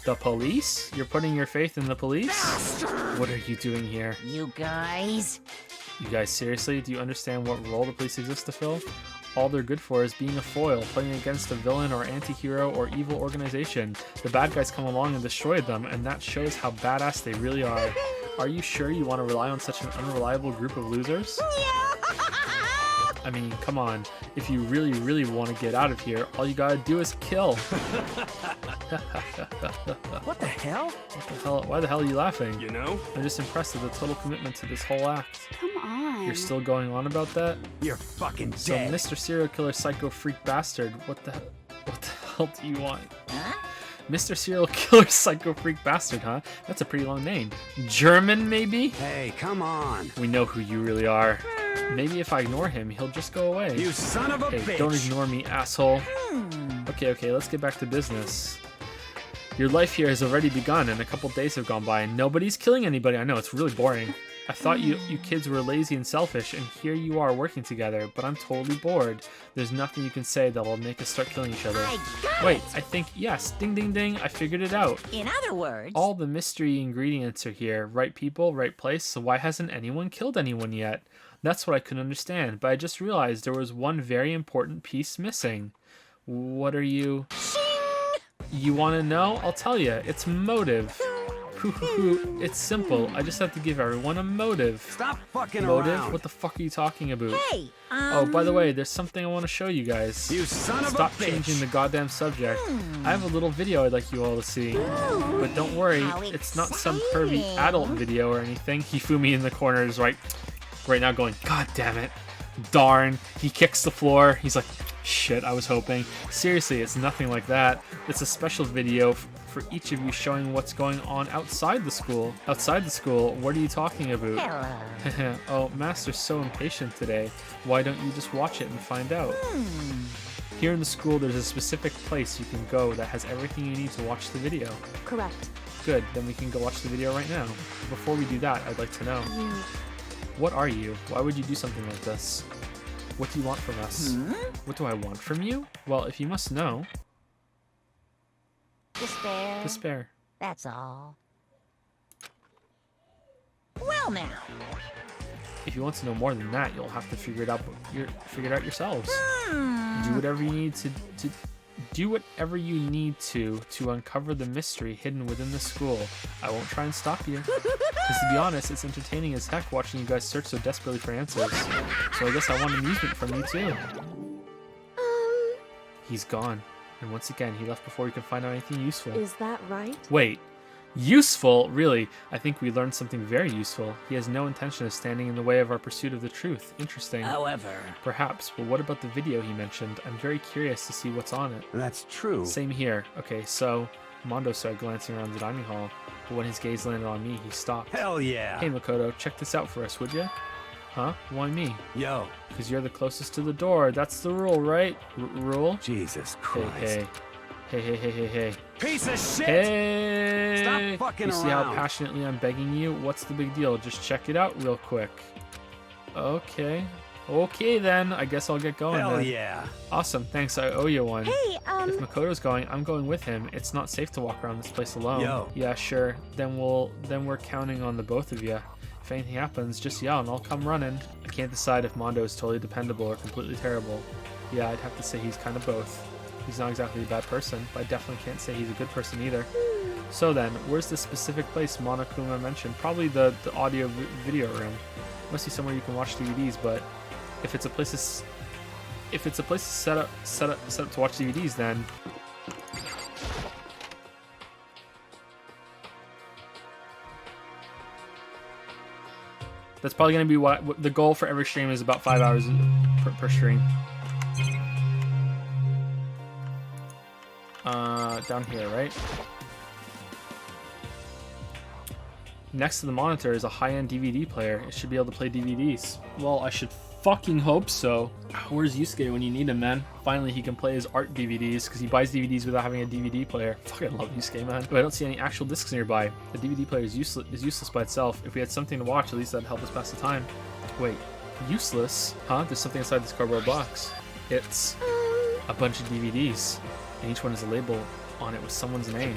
The police? You're putting your faith in the police? What are you doing here? You guys. You guys, seriously? Do you understand what role the police exist to fill? All they're good for is being a foil, playing against a villain or anti-hero or evil organization. The bad guys come along and destroy them, and that shows how badass they really are. Are you sure you want to rely on such an unreliable group of losers? I mean, come on. If you really, really want to get out of here, all you gotta do is kill. What the hell? What the hell? Why the hell are you laughing? You know? I'm just impressed with the total commitment to this whole act. Come on. You're still going on about that? You're fucking So, dead. Mr. Serial Killer Psycho Freak Bastard, what the hell do you want? Huh? Mr. Serial Killer Psycho Freak Bastard, huh? That's a pretty long name. German, maybe? Hey, come on. We know who you really are. Maybe if I ignore him, he'll just go away. You son of a Hey, bitch. don't ignore me, asshole. Okay, let's get back to business. Your life here has already begun, and a couple days have gone by, and nobody's killing anybody. I know, it's really boring. I thought you kids were lazy and selfish, and here you are working together, but I'm totally bored. There's nothing you can say that will make us start killing each other. Wait, I think, yes, ding ding ding, I figured it out. In other words... All the mystery ingredients are here. Right people, right place, so why hasn't anyone killed anyone yet? That's what I couldn't understand, but I just realized there was one very important piece missing. What are you... You want to know? I'll tell you. It's motive. It's simple. I just have to give everyone a motive. Stop fucking Motive? around. What the fuck are you talking about? Hey, Oh, by the way, there's something I want to show you guys. You son of Stop a bitch. changing the goddamn subject. I have a little video I'd like you all to see. But don't worry, How it's not some pervy exciting. adult video or anything. Hifumi in the corner is right now going, God damn it. Darn. He kicks the floor. He's like, shit, I was hoping. Seriously, it's nothing like that. It's a special video for each of you showing what's going on outside the school. Outside the school? What are you talking about? Hello. Oh, Master's so impatient today. Why don't you just watch it and find out? Here in the school, there's a specific place you can go that has everything you need to watch the video. Correct. Good, then we can go watch the video right now. Before we do that, I'd like to know. What are you? Why would you do something like this? What do you want from us? What do I want from you? Well, if you must know... Despair. Despair. That's all. Well now. If you want to know more than that, you'll have to figure it out yourselves. Do whatever you need to do whatever you need to uncover the mystery hidden within the school. I won't try and stop you. Because to be honest, it's entertaining as heck watching you guys search so desperately for answers. So I guess I want amusement from you too. He's gone. And once again, he left before we could find out anything useful. Is that right? Wait. Useful? Really? I think we learned something very useful. He has no intention of standing in the way of our pursuit of the truth. Interesting. However... Perhaps, but what about the video he mentioned? I'm very curious to see what's on it. That's true. Same here. Okay, so Mondo started glancing around the dining hall, but when his gaze landed on me, he stopped. Hell yeah. Hey Makoto, check this out for us, would you? Huh? Why me? Yo. Because you're the closest to the door. That's the rule, right? Rule? Jesus Christ. Hey. Piece of shit! Hey! Stop fucking You see how around. passionately I'm begging you? What's the big deal? Just check it out real quick. Okay. Okay then. I guess I'll get going Hell then. yeah. Awesome. Thanks. I owe you one. Hey, If Makoto's going, I'm going with him. It's not safe to walk around this place alone. Yo. Yeah, sure. Then we're counting on the both of you. If anything happens, just yell and I'll come running. I can't decide if Mondo is totally dependable or completely terrible. Yeah, I'd have to say he's kind of both. He's not exactly a bad person, but I definitely can't say he's a good person either. So then, where's the specific place Monokuma mentioned? Probably the audio video room. Must be somewhere you can watch DVDs, but if it's a place if it's a place to set up to watch DVDs, then that's probably gonna be what the goal for every stream is. About 5 hours per stream. Down here, right? Next to the monitor is a high-end DVD player. It should be able to play DVDs. Well, I should fucking hope so. Where's Yusuke when you need him, man? Finally, he can play his art DVDs because he buys DVDs without having a DVD player. Fucking love Yusuke, man. But I don't see any actual discs nearby. The DVD player is useless by itself. If we had something to watch, at least that'd help us pass the time. Wait, useless? Huh? There's something inside this cardboard box. It's a bunch of DVDs, and each one has a label on it with someone's name.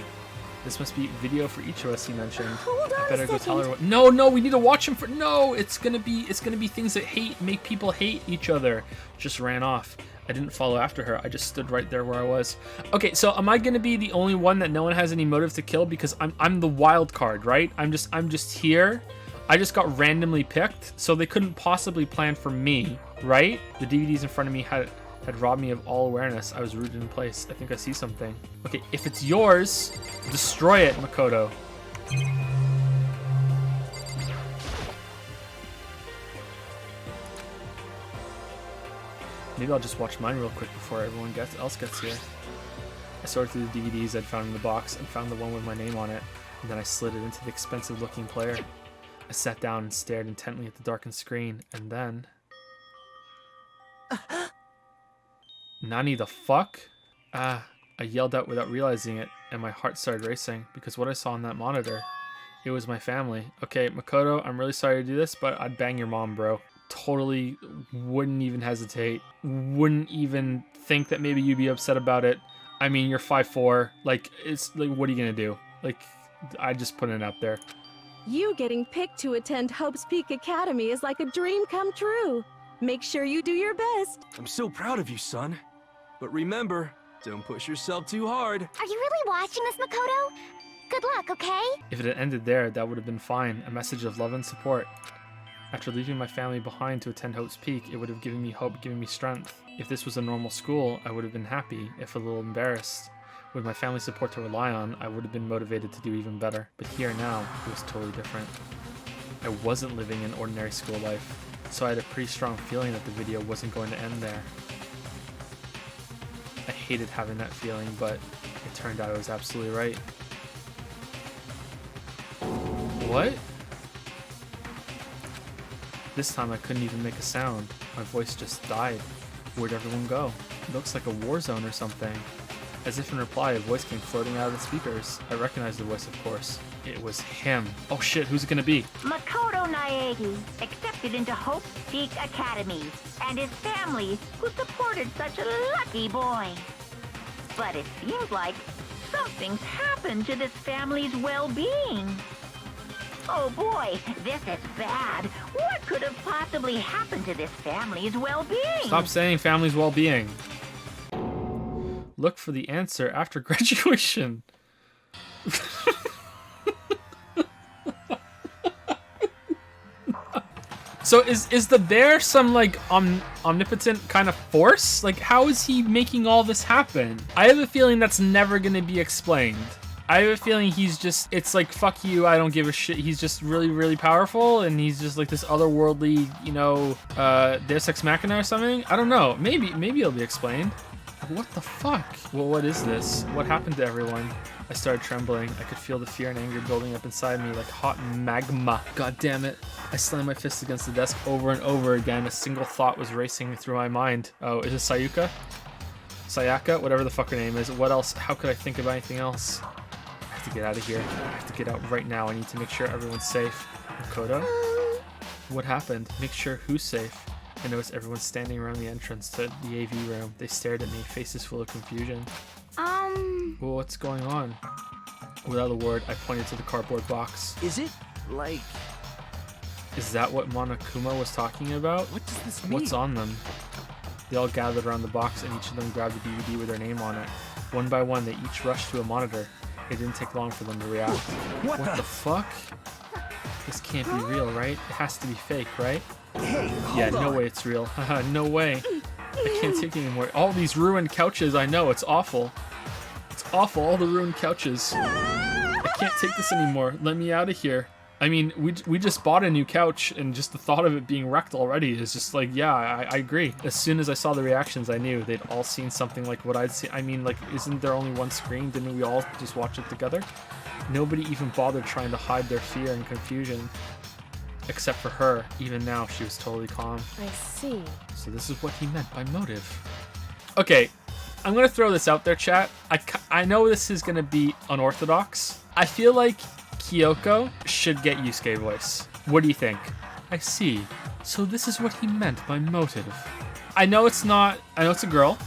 This must be video for each of us, he mentioned. I better go tell her what. No, we need to watch him for. No, it's gonna be things that make people hate each other. Just ran off. I didn't follow after her. I just stood right there where I was. Okay, so am I gonna be the only one that no one has any motive to kill because I'm the wild card, right? I'm just here. I just got randomly picked, so they couldn't possibly plan for me, right? The DVDs in front of me had robbed me of all awareness. I was rooted in place. I think I see something. Okay, if it's yours, destroy it, Makoto. Maybe I'll just watch mine real quick before everyone else gets here. I sorted through the DVDs I'd found in the box and found the one with my name on it, and then I slid it into the expensive-looking player. I sat down and stared intently at the darkened screen, and then... Nani the fuck? I yelled out without realizing it, and my heart started racing, because what I saw on that monitor, it was my family. Okay, Makoto, I'm really sorry to do this, but I'd bang your mom, bro. Totally wouldn't even hesitate. Wouldn't even think that maybe you'd be upset about it. I mean, you're 5'4". Like, it's like, what are you gonna do? Like, I just put it out there. You getting picked to attend Hope's Peak Academy is like a dream come true. Make sure you do your best. I'm so proud of you, son. But remember, don't push yourself too hard. Are you really watching this, Makoto? Good luck, okay? If it had ended there, that would have been fine. A message of love and support. After leaving my family behind to attend Hope's Peak, it would have given me hope, given me strength. If this was a normal school, I would have been happy, if a little embarrassed. With my family support to rely on, I would have been motivated to do even better. But here now, it was totally different. I wasn't living an ordinary school life, so I had a pretty strong feeling that the video wasn't going to end there. I hated having that feeling, but it turned out I was absolutely right. What? This time I couldn't even make a sound. My voice just died. Where'd everyone go? It looks like a war zone or something. As if in reply, a voice came floating out of the speakers. I recognized the voice, of course. It was him. Oh shit, who's it gonna be? Makoto Naegi, accepted into Hope's Peak Academy, and his family, who supported such a lucky boy. But it seems like something's happened to this family's well-being. Oh boy, this is bad. What could have possibly happened to this family's well-being? Stop saying family's well-being. Look for the answer after graduation. So is the bear some like omnipotent kind of force? Like, how is he making all this happen? I have a feeling that's never gonna be explained. I have a feeling he's just, it's like, fuck you, I don't give a shit. He's just really, really powerful, and he's just like this otherworldly, you know, Deus Ex Machina or something? I don't know. Maybe it'll be explained. What the fuck? Well, what is this? What happened to everyone? I started trembling. I could feel the fear and anger building up inside me like hot magma. God damn it. I slammed my fist against the desk over and over again. A single thought was racing through my mind. Oh, is it Sayaka? Sayaka? Whatever the fuck her name is. What else? How could I think of anything else? I have to get out of here. I have to get out right now. I need to make sure everyone's safe. Makoto? What happened? Make sure who's safe? I noticed everyone standing around the entrance to the AV room. They stared at me, faces full of confusion. Well, what's going on? Without a word, I pointed to the cardboard box. Is it, like... Is that what Monokuma was talking about? What does this mean? What's on them? They all gathered around the box and each of them grabbed a DVD with their name on it. One by one, they each rushed to a monitor. It didn't take long for them to react. What the fuck? This can't be real, right? It has to be fake, right? Hey, yeah, no way it's real. Haha, no way. I can't take it anymore. All these ruined couches, I know, it's awful. It's awful, all the ruined couches. I can't take this anymore. Let me out of here. I mean, we just bought a new couch, and just the thought of it being wrecked already is just like, yeah, I agree. As soon as I saw the reactions, I knew they'd all seen something like what I'd seen. I mean, like, isn't there only one screen? Didn't we all just watch it together? Nobody even bothered trying to hide their fear and confusion. Except for her. Even now, she was totally calm. I see. So this is what he meant by motive. Okay, I'm gonna throw this out there, chat. I know this is gonna be unorthodox. I feel like Kyoko should get Yusuke voice. What do you think? I see. So this is what he meant by motive. I know it's not, I know it's a girl,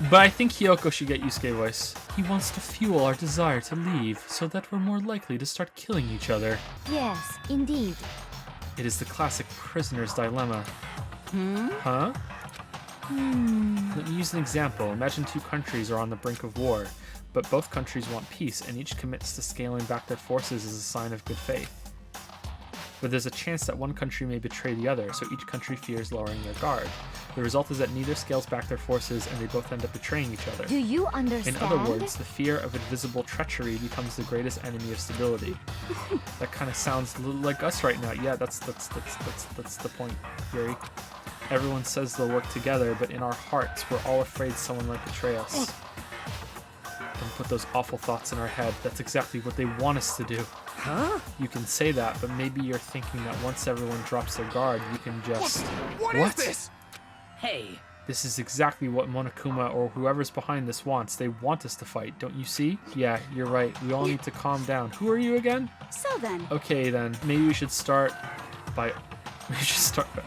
but I think Kyoko should get Yusuke voice. He wants to fuel our desire to leave so that we're more likely to start killing each other. Yes, indeed. It is the classic prisoner's dilemma. Huh? Let me use an example. Imagine two countries are on the brink of war, but both countries want peace, and each commits to scaling back their forces as a sign of good faith. But there's a chance that one country may betray the other, so each country fears lowering their guard. The result is that neither scales back their forces, and they both end up betraying each other. Do you understand? In other words, the fear of invisible treachery becomes the greatest enemy of stability. That kind of sounds a little like us right now. Yeah, that's the point, Yuri. Everyone says they'll work together, but in our hearts, we're all afraid someone might betray us. Don't put those awful thoughts in our head. That's exactly what they want us to do. Huh? You can say that, but maybe you're thinking that once everyone drops their guard, you can just... What is this? Hey. This is exactly what Monokuma or whoever's behind this wants. They want us to fight, don't you see? Yeah, you're right. We all need to calm down. Who are you again? So then. Okay, then. Maybe we should start by...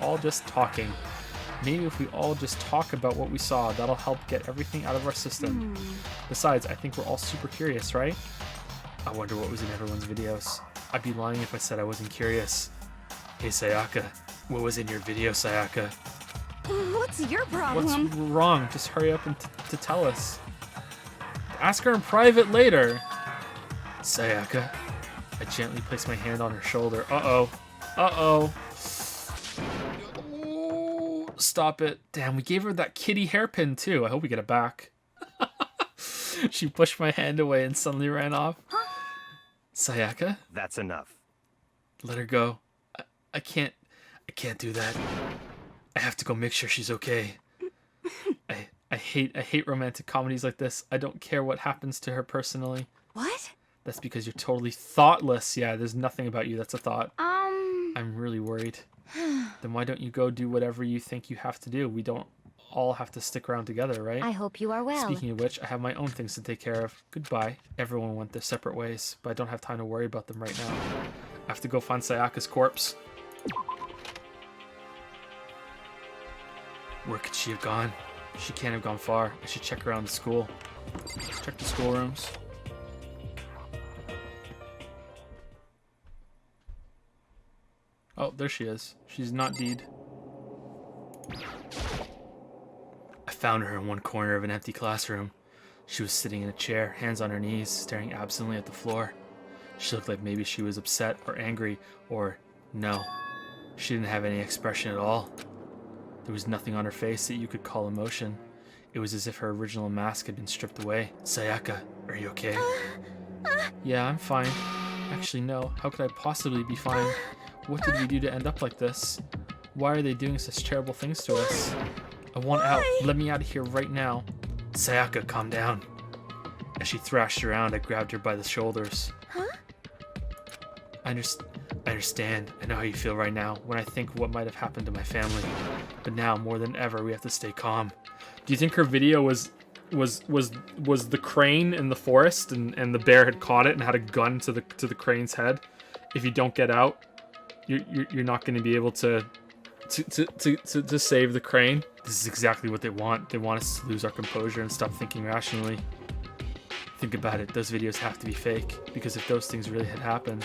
all just talking. Maybe if we all just talk about what we saw, that'll help get everything out of our system. Besides, I think we're all super curious, right? I wonder what was in everyone's videos. I'd be lying if I said I wasn't curious. Hey Sayaka, what was in your video, Sayaka? What's your problem? What's wrong? Just hurry up and to tell us. Ask her in private later. Sayaka. I gently place my hand on her shoulder. Uh-oh. Uh-oh. Stop it. Damn, we gave her that kitty hairpin too. I hope we get it back. She pushed my hand away and suddenly ran off. Sayaka? That's enough. Let her go. I can't do that. I have to go make sure she's okay. I hate romantic comedies like this. I don't care what happens to her personally. What? That's because you're totally thoughtless. Yeah, there's nothing about you that's a thought. I'm really worried. Then why don't you go do whatever you think you have to do? We don't all have to stick around together, right? I hope you are well. Speaking of which, I have my own things to take care of. Goodbye. Everyone went their separate ways, but I don't have time to worry about them right now. I have to go find Sayaka's corpse. Where could she have gone? She can't have gone far. I should check around the school. Let's check the schoolrooms. Oh, there she is. She's not deed. I found her in one corner of an empty classroom. She was sitting in a chair, hands on her knees, staring absently at the floor. She looked like maybe she was upset or angry, or no. She didn't have any expression at all. There was nothing on her face that you could call emotion. It was as if her original mask had been stripped away. Sayaka, are you okay? Yeah, I'm fine. Actually, no. How could I possibly be fine? What did we do to end up like this? Why are they doing such terrible things to us? I want out. Let me out of here right now. Sayaka, calm down. As she thrashed around, I grabbed her by the shoulders. Huh? I understand. I know how you feel right now when I think what might have happened to my family. But now, more than ever, we have to stay calm. Do you think her video was the crane in the forest and the bear had caught it and had a gun to the crane's head? If you don't get out, you're not going to be able to save the crane. This is exactly what they want. They want us to lose our composure and stop thinking rationally. Think about it. Those videos have to be fake, because if those things really had happened,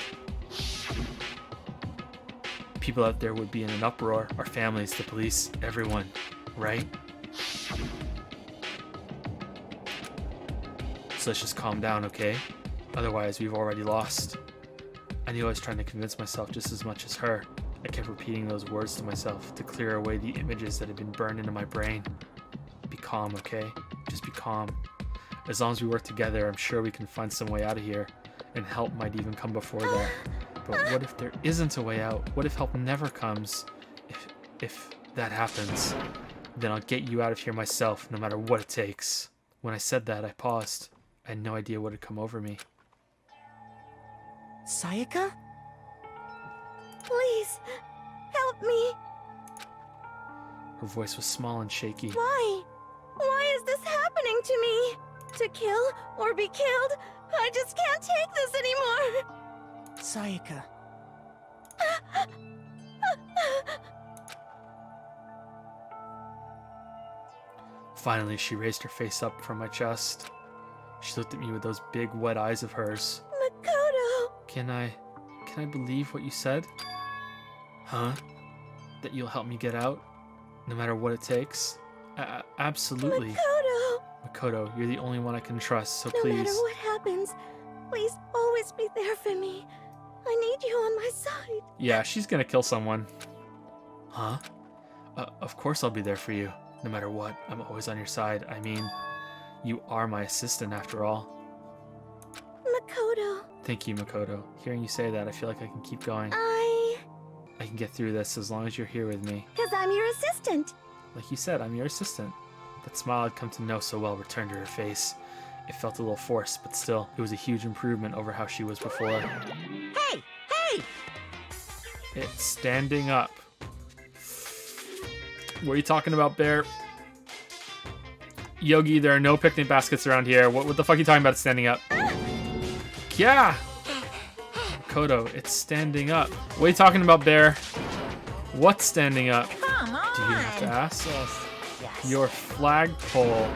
people out there would be in an uproar. Our families, the police, everyone, right? So let's just calm down, okay? Otherwise, we've already lost. I knew I was trying to convince myself just as much as her. I kept repeating those words to myself to clear away the images that had been burned into my brain. Be calm, okay? Just be calm. As long as we work together, I'm sure we can find some way out of here, and help might even come before that. But what if there isn't a way out? What if help never comes? If that happens, then I'll get you out of here myself, no matter what it takes. When I said that, I paused. I had no idea what had come over me. Sayaka? Please, help me. Her voice was small and shaky. Why? Why is this happening to me? To kill or be killed? I just can't take this anymore. Sayaka. Finally, she raised her face up from my chest. She looked at me with those big, wet eyes of hers. Makoto! Can I believe what you said? Huh? That you'll help me get out? No matter what it takes? Absolutely. Makoto! Makoto, you're the only one I can trust, so No please. matter what happens, please always be there for me. I need you on my side. Yeah, she's gonna kill someone. Huh? Of course I'll be there for you. No matter what, I'm always on your side. I mean, you are my assistant after all. Makoto. Thank you, Makoto. Hearing you say that, I feel like I can keep going. I can get through this as long as you're here with me. Because I'm your assistant. Like you said, I'm your assistant. That smile I'd come to know so well returned to her face. It felt a little forced, but still, it was a huge improvement over how she was before. Hey! Hey! It's standing up. What are you talking about, Bear? Yogi, there are no picnic baskets around here. What the fuck are you talking about standing up? Yeah! Makoto, it's standing up. What are you talking about, Bear? What's standing up? Come on! Do you have to ask? Yes. Your flagpole.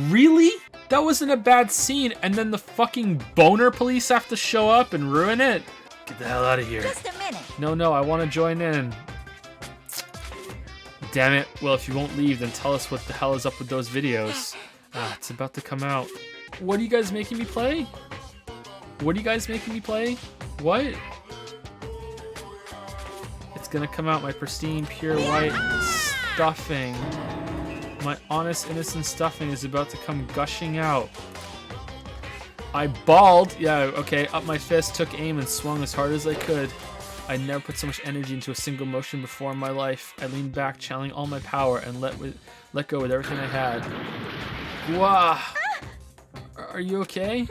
Really? That wasn't a bad scene, and then the fucking boner police have to show up and ruin it? Get the hell out of here. Just a minute. No, I want to join in. Damn it. Well, if you won't leave, then tell us what the hell is up with those videos. It's about to come out. What are you guys making me play? What are you guys making me play? What? It's gonna come out, my pristine, pure white stuffing. My honest, innocent stuffing is about to come gushing out. I bawled. Yeah, okay. Up my fist, took aim, and swung as hard as I could. I never put so much energy into a single motion before in my life. I leaned back, channeling all my power, and let go with everything I had. Wow. Are you okay?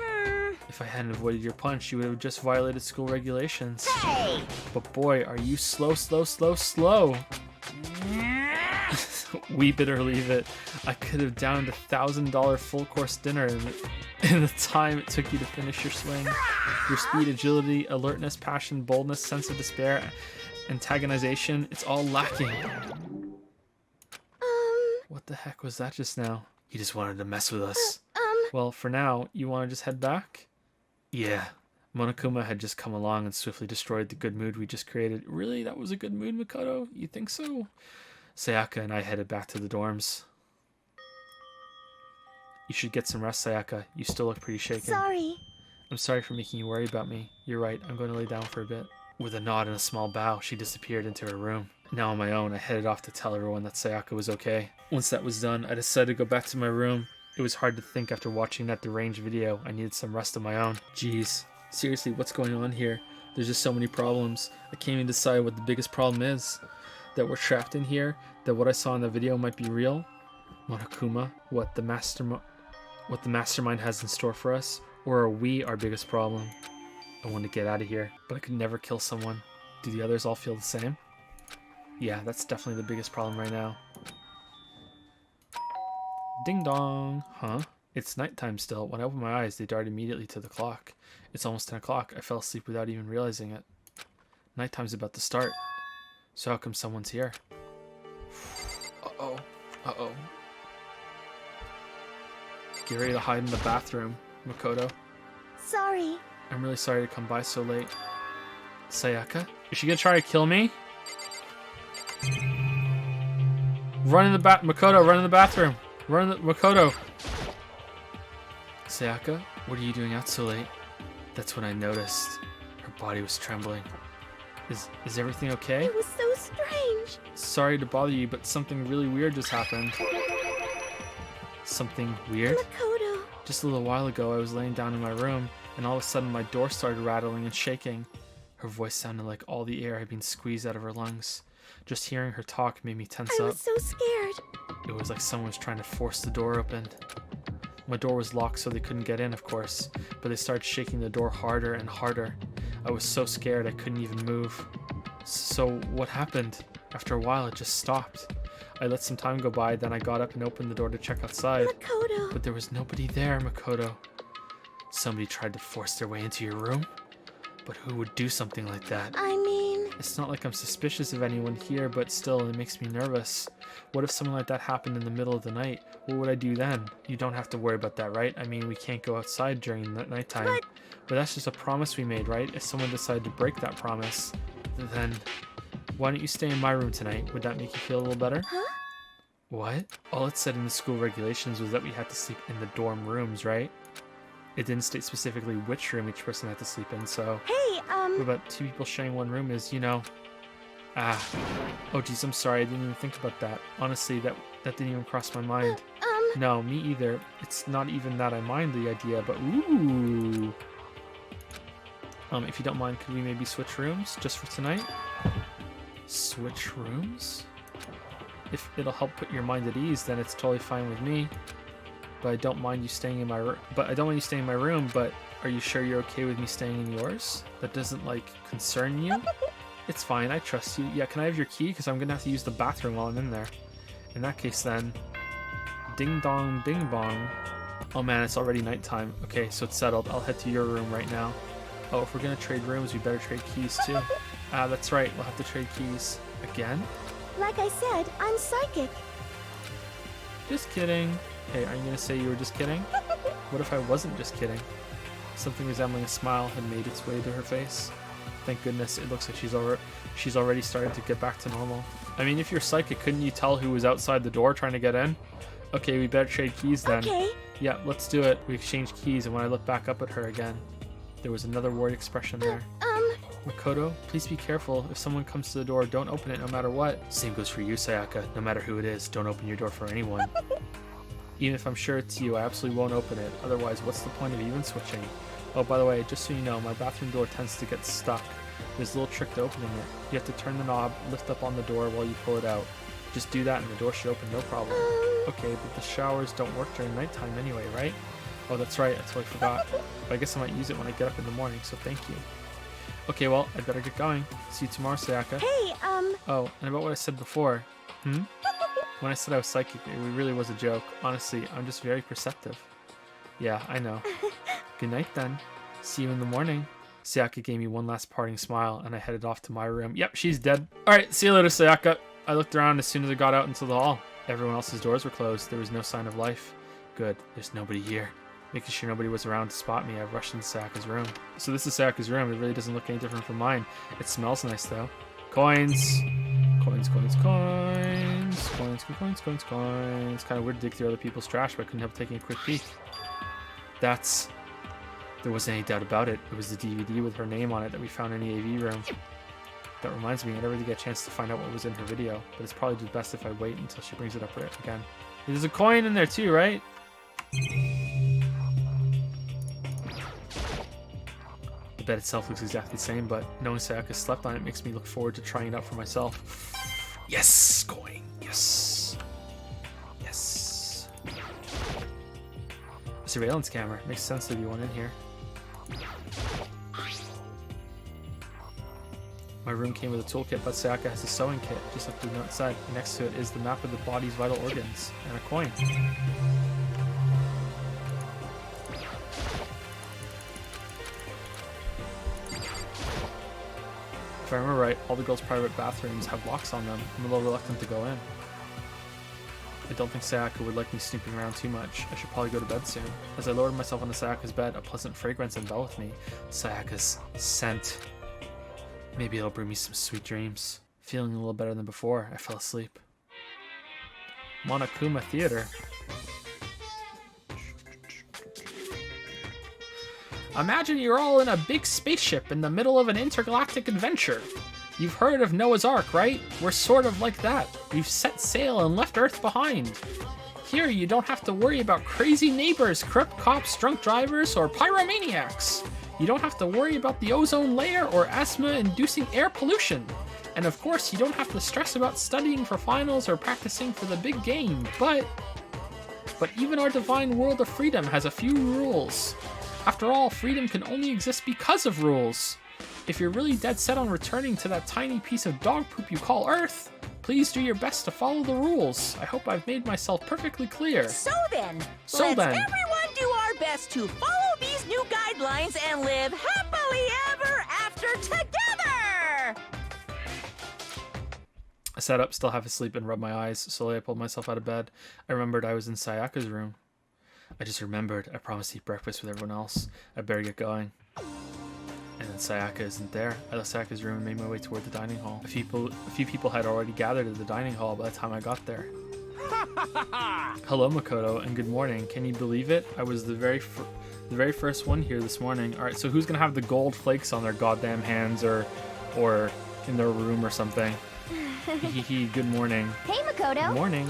If I hadn't avoided your punch, you would have just violated school regulations. Hey! But boy, are you slow. Weep it or leave it. I could have downed $1,000 full-course dinner in the time it took you to finish your swing. Your speed, agility, alertness, passion, boldness, sense of despair, antagonization, it's all lacking. What the heck was that just now? You just wanted to mess with us. Well, for now, you want to just head back? Yeah. Monokuma had just come along and swiftly destroyed the good mood we just created. Really? That was a good mood, Makoto? You think so? Sayaka and I headed back to the dorms. You should get some rest, Sayaka. You still look pretty shaken. Sorry. I'm sorry for making you worry about me. You're right, I'm going to lay down for a bit. With a nod and a small bow, she disappeared into her room. Now on my own, I headed off to tell everyone that Sayaka was okay. Once that was done, I decided to go back to my room. It was hard to think after watching that deranged video. I needed some rest of my own. Jeez. Seriously, what's going on here? There's just so many problems. I can't even decide what the biggest problem is. That we're trapped in here? That what I saw in the video might be real? Monokuma? What the mastermind has in store for us? Or are we our biggest problem? I want to get out of here, but I could never kill someone. Do the others all feel the same? Yeah, that's definitely the biggest problem right now. Ding dong! Huh? It's nighttime still. When I opened my eyes, they darted immediately to the clock. It's almost 10 o'clock. I fell asleep without even realizing it. Nighttime's about to start. So how come someone's here? Uh-oh. Uh-oh. Get ready to hide in the bathroom, Makoto. Sorry. I'm really sorry to come by so late. Sayaka? Is she gonna try to kill me? Run in the Makoto, run in the bathroom. Makoto. Sayaka, what are you doing out so late? That's when I noticed. Her body was trembling. Is everything okay? It was so strange. Sorry to bother you, but something really weird just happened. Something weird? Makoto. Just a little while ago, I was laying down in my room, and all of a sudden my door started rattling and shaking. Her voice sounded like all the air had been squeezed out of her lungs. Just hearing her talk made me tense I up. was so scared. It was like someone was trying to force the door open. My door was locked, so they couldn't get in, of course, but they started shaking the door harder and harder. I was so scared I couldn't even move. So what happened? After a while, it just stopped. I let some time go by, then I got up and opened the door to check outside. Makoto. But there was nobody there, Makoto. Somebody tried to force their way into your room? But who would do something like that? I mean... It's not like I'm suspicious of anyone here, but still, it makes me nervous. What if something like that happened in the middle of the night? What would I do then? You don't have to worry about that, right? I mean, we can't go outside during the nighttime. But that's just a promise we made, right? If someone decided to break that promise, then why don't you stay in my room tonight? Would that make you feel a little better? Huh? What? All it said in the school regulations was that we had to sleep in the dorm rooms, right? It didn't state specifically which room each person had to sleep in, so... Hey, What about two people sharing one room is, you know... Oh geez, I'm sorry, I didn't even think about that. Honestly, that didn't even cross my mind. No, me either. It's not even that I mind the idea, but ooh... if you don't mind, could we maybe switch rooms just for tonight? Switch rooms? If it'll help put your mind at ease, then it's totally fine with me. But I don't mind you staying in my room. But are you sure you're okay with me staying in yours? That doesn't like concern you? It's fine, I trust you. Yeah, can I have your key? Because I'm gonna have to use the bathroom while I'm in there. In that case then, ding dong bing bong. Oh man, it's already nighttime. Okay, so it's settled. I'll head to your room right now. Oh, if we're gonna trade rooms, we better trade keys too. That's right, we'll have to trade keys. Again? like I said, I'm psychic. Just kidding. Hey, are you gonna say you were just kidding? What if I wasn't just kidding? Something resembling a smile had made its way to her face. Thank goodness, it looks like she's already started to get back to normal. I mean, if you're psychic, couldn't you tell who was outside the door trying to get in? Okay, we better trade keys then. Okay. Yeah, let's do it. We exchanged keys, and when I looked back up at her again, there was another worried expression there. Makoto, please be careful. If someone comes to the door, don't open it no matter what. Same goes for you, Sayaka. No matter who it is, don't open your door for anyone. Even if I'm sure it's you, I absolutely won't open it. Otherwise, what's the point of even switching? Oh, by the way, just so you know, my bathroom door tends to get stuck. There's a little trick to opening it. You have to turn the knob, lift up on the door while you pull it out. Just do that and the door should open no problem. Okay, but the showers don't work during nighttime anyway, right? Oh, that's right, I totally forgot. But I guess I might use it when I get up in the morning, so thank you. Okay, well, I better get going. See you tomorrow, Sayaka. Hey, Oh, and about what I said before. When I said I was psychic, it really was a joke. Honestly, I'm just very perceptive. Yeah, I know. Good night then. See you in the morning. Sayaka gave me one last parting smile, and I headed off to my room. Yep, she's dead. Alright, see you later, Sayaka. I looked around as soon as I got out into the hall. Everyone else's doors were closed. There was no sign of life. Good, there's nobody here. Making sure nobody was around to spot me, I rushed into Sayaka's room. So this is Sayaka's room. It really doesn't look any different from mine. It smells nice, though. Coins! Coins, coins, coins. Coins, coins, coins, coins. It's kind of weird to dig through other people's trash, but I couldn't help taking a quick peek. There wasn't any doubt about it. It was the DVD with her name on it that we found in the AV room. That reminds me, I never did get a chance to find out what was in her video, but it's probably just best if I wait until she brings it up again. There's a coin in there too, right? The bed itself looks exactly the same, but knowing Sayaka slept on it makes me look forward to trying it out for myself. Yes! Coin! Yes! Yes! A surveillance camera. Makes sense there'd be one in here. My room came with a toolkit, but Sayaka has a sewing kit, just like the note said. Next to it is the map of the body's vital organs, and a coin. If I remember right, all the girls' private bathrooms have locks on them. I'm a little reluctant to go in. I don't think Sayaka would like me snooping around too much. I should probably go to bed soon. As I lowered myself onto Sayaka's bed, a pleasant fragrance enveloped me. Sayaka's scent. Maybe it'll bring me some sweet dreams. Feeling a little better than before, I fell asleep. Monokuma Theater. Imagine you're all in a big spaceship in the middle of an intergalactic adventure. You've heard of Noah's Ark, right? We're sort of like that. We've set sail and left Earth behind. Here, you don't have to worry about crazy neighbors, corrupt cops, drunk drivers, or pyromaniacs. You don't have to worry about the ozone layer or asthma-inducing air pollution. And of course, you don't have to stress about studying for finals or practicing for the big game, but even our divine world of freedom has a few rules. After all, freedom can only exist because of rules. If you're really dead set on returning to that tiny piece of dog poop you call Earth, please do your best to follow the rules. I hope I've made myself perfectly clear. So then, let's everyone do our best to follow these new guidelines and live happily ever after together! I sat up, still half asleep, and rubbed my eyes. Slowly I pulled myself out of bed. I remembered I was in Sayaka's room. I just remembered I promised to eat breakfast with everyone else. I better get going. And then Sayaka isn't there. I left Sayaka's room and made my way toward the dining hall. A few people had already gathered at the dining hall by the time I got there. Hello, Makoto, and good morning. Can you believe it? I was the very first one here this morning. All right, so who's gonna have the gold flakes on their goddamn hands or in their room or something? Hehe, good morning. Hey, Makoto. Good morning.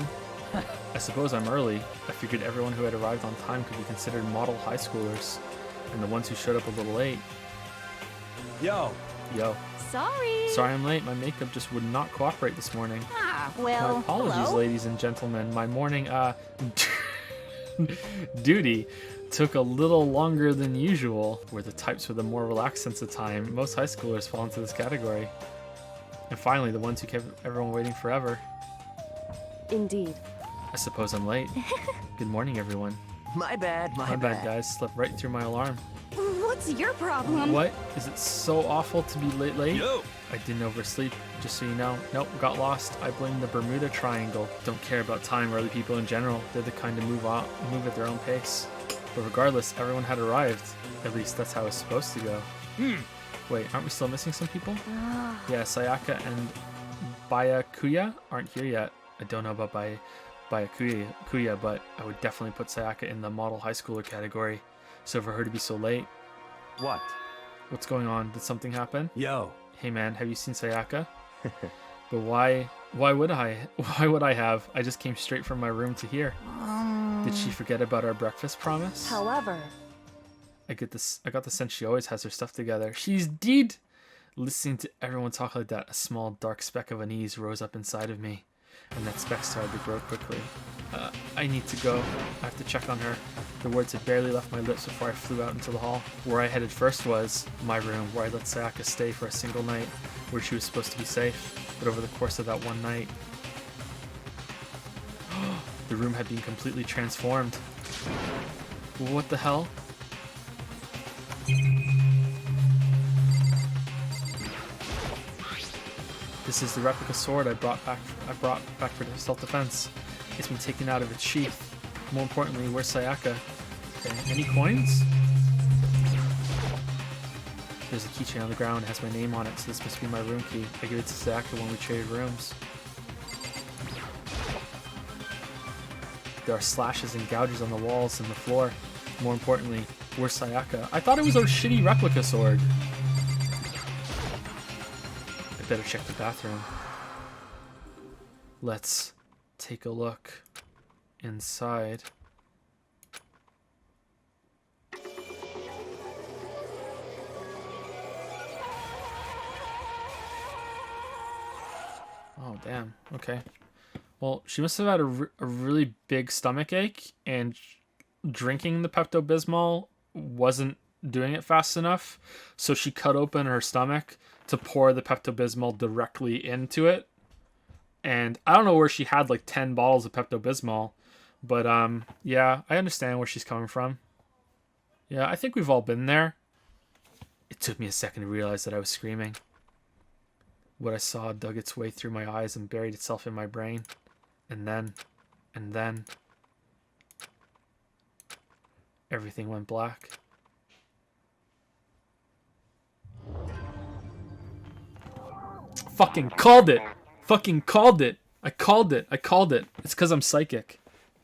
I suppose I'm early. I figured everyone who had arrived on time could be considered model high schoolers, and the ones who showed up a little late. Yo. Sorry I'm late. My makeup just would not cooperate this morning. Well, My apologies, hello? ladies and gentlemen. My morning, duty took a little longer than usual. We're the types with a more relaxed sense of time. Most high schoolers fall into this category. And finally, the ones who kept everyone waiting forever. Indeed. I suppose I'm late. Good morning, everyone. My bad, My bad, guys. Slept right through my alarm. What's your problem? What? Is it so awful to be late? Yo! I didn't oversleep, just so you know. Nope, got lost. I blame the Bermuda Triangle. Don't care about time or other people in general. They're the kind to move at their own pace. But regardless, everyone had arrived. At least that's how it's supposed to go. Wait, aren't we still missing some people? Yeah, Sayaka and Byakuya aren't here yet. I don't know about Byakuya, but I would definitely put Sayaka in the model high schooler category. So for her to be so late... What? What's going on? Did something happen? Yo. Hey man, have you seen Sayaka? But why would I? Why would I have? I just came straight from my room to here. Did she forget about our breakfast promise? However... I got the sense she always has her stuff together. She's dead! Listening to everyone talk like that, a small dark speck of unease rose up inside of me. And that speck started to grow quickly. I need to go. I have to check on her. The words had barely left my lips before I flew out into the hall. Where I headed first was my room, where I let Sayaka stay for a single night, where she was supposed to be safe. But over the course of that one night, the room had been completely transformed. What the hell? This is the replica sword I brought back for self-defense. It's been taken out of its sheath. More importantly, where's Sayaka? Okay, any coins? There's a keychain on the ground. It has my name on it, so this must be my room key. I gave it to Sayaka when we traded rooms. There are slashes and gouges on the walls and the floor. More importantly, where's Sayaka? I thought it was a shitty replica sword. I better check the bathroom. Let's take a look inside. Oh, damn. Okay. Well, she must have had a really big stomach ache, and drinking the Pepto-Bismol wasn't doing it fast enough, so she cut open her stomach to pour the Pepto-Bismol directly into it. And I don't know where she had like 10 bottles of Pepto-Bismol, but yeah, I understand where she's coming from. Yeah, I think we've all been there. It took me a second to realize that I was screaming. What I saw dug its way through my eyes and buried itself in my brain. And then, everything went black. Fucking called it! Fucking called it! I called it! It's because I'm psychic.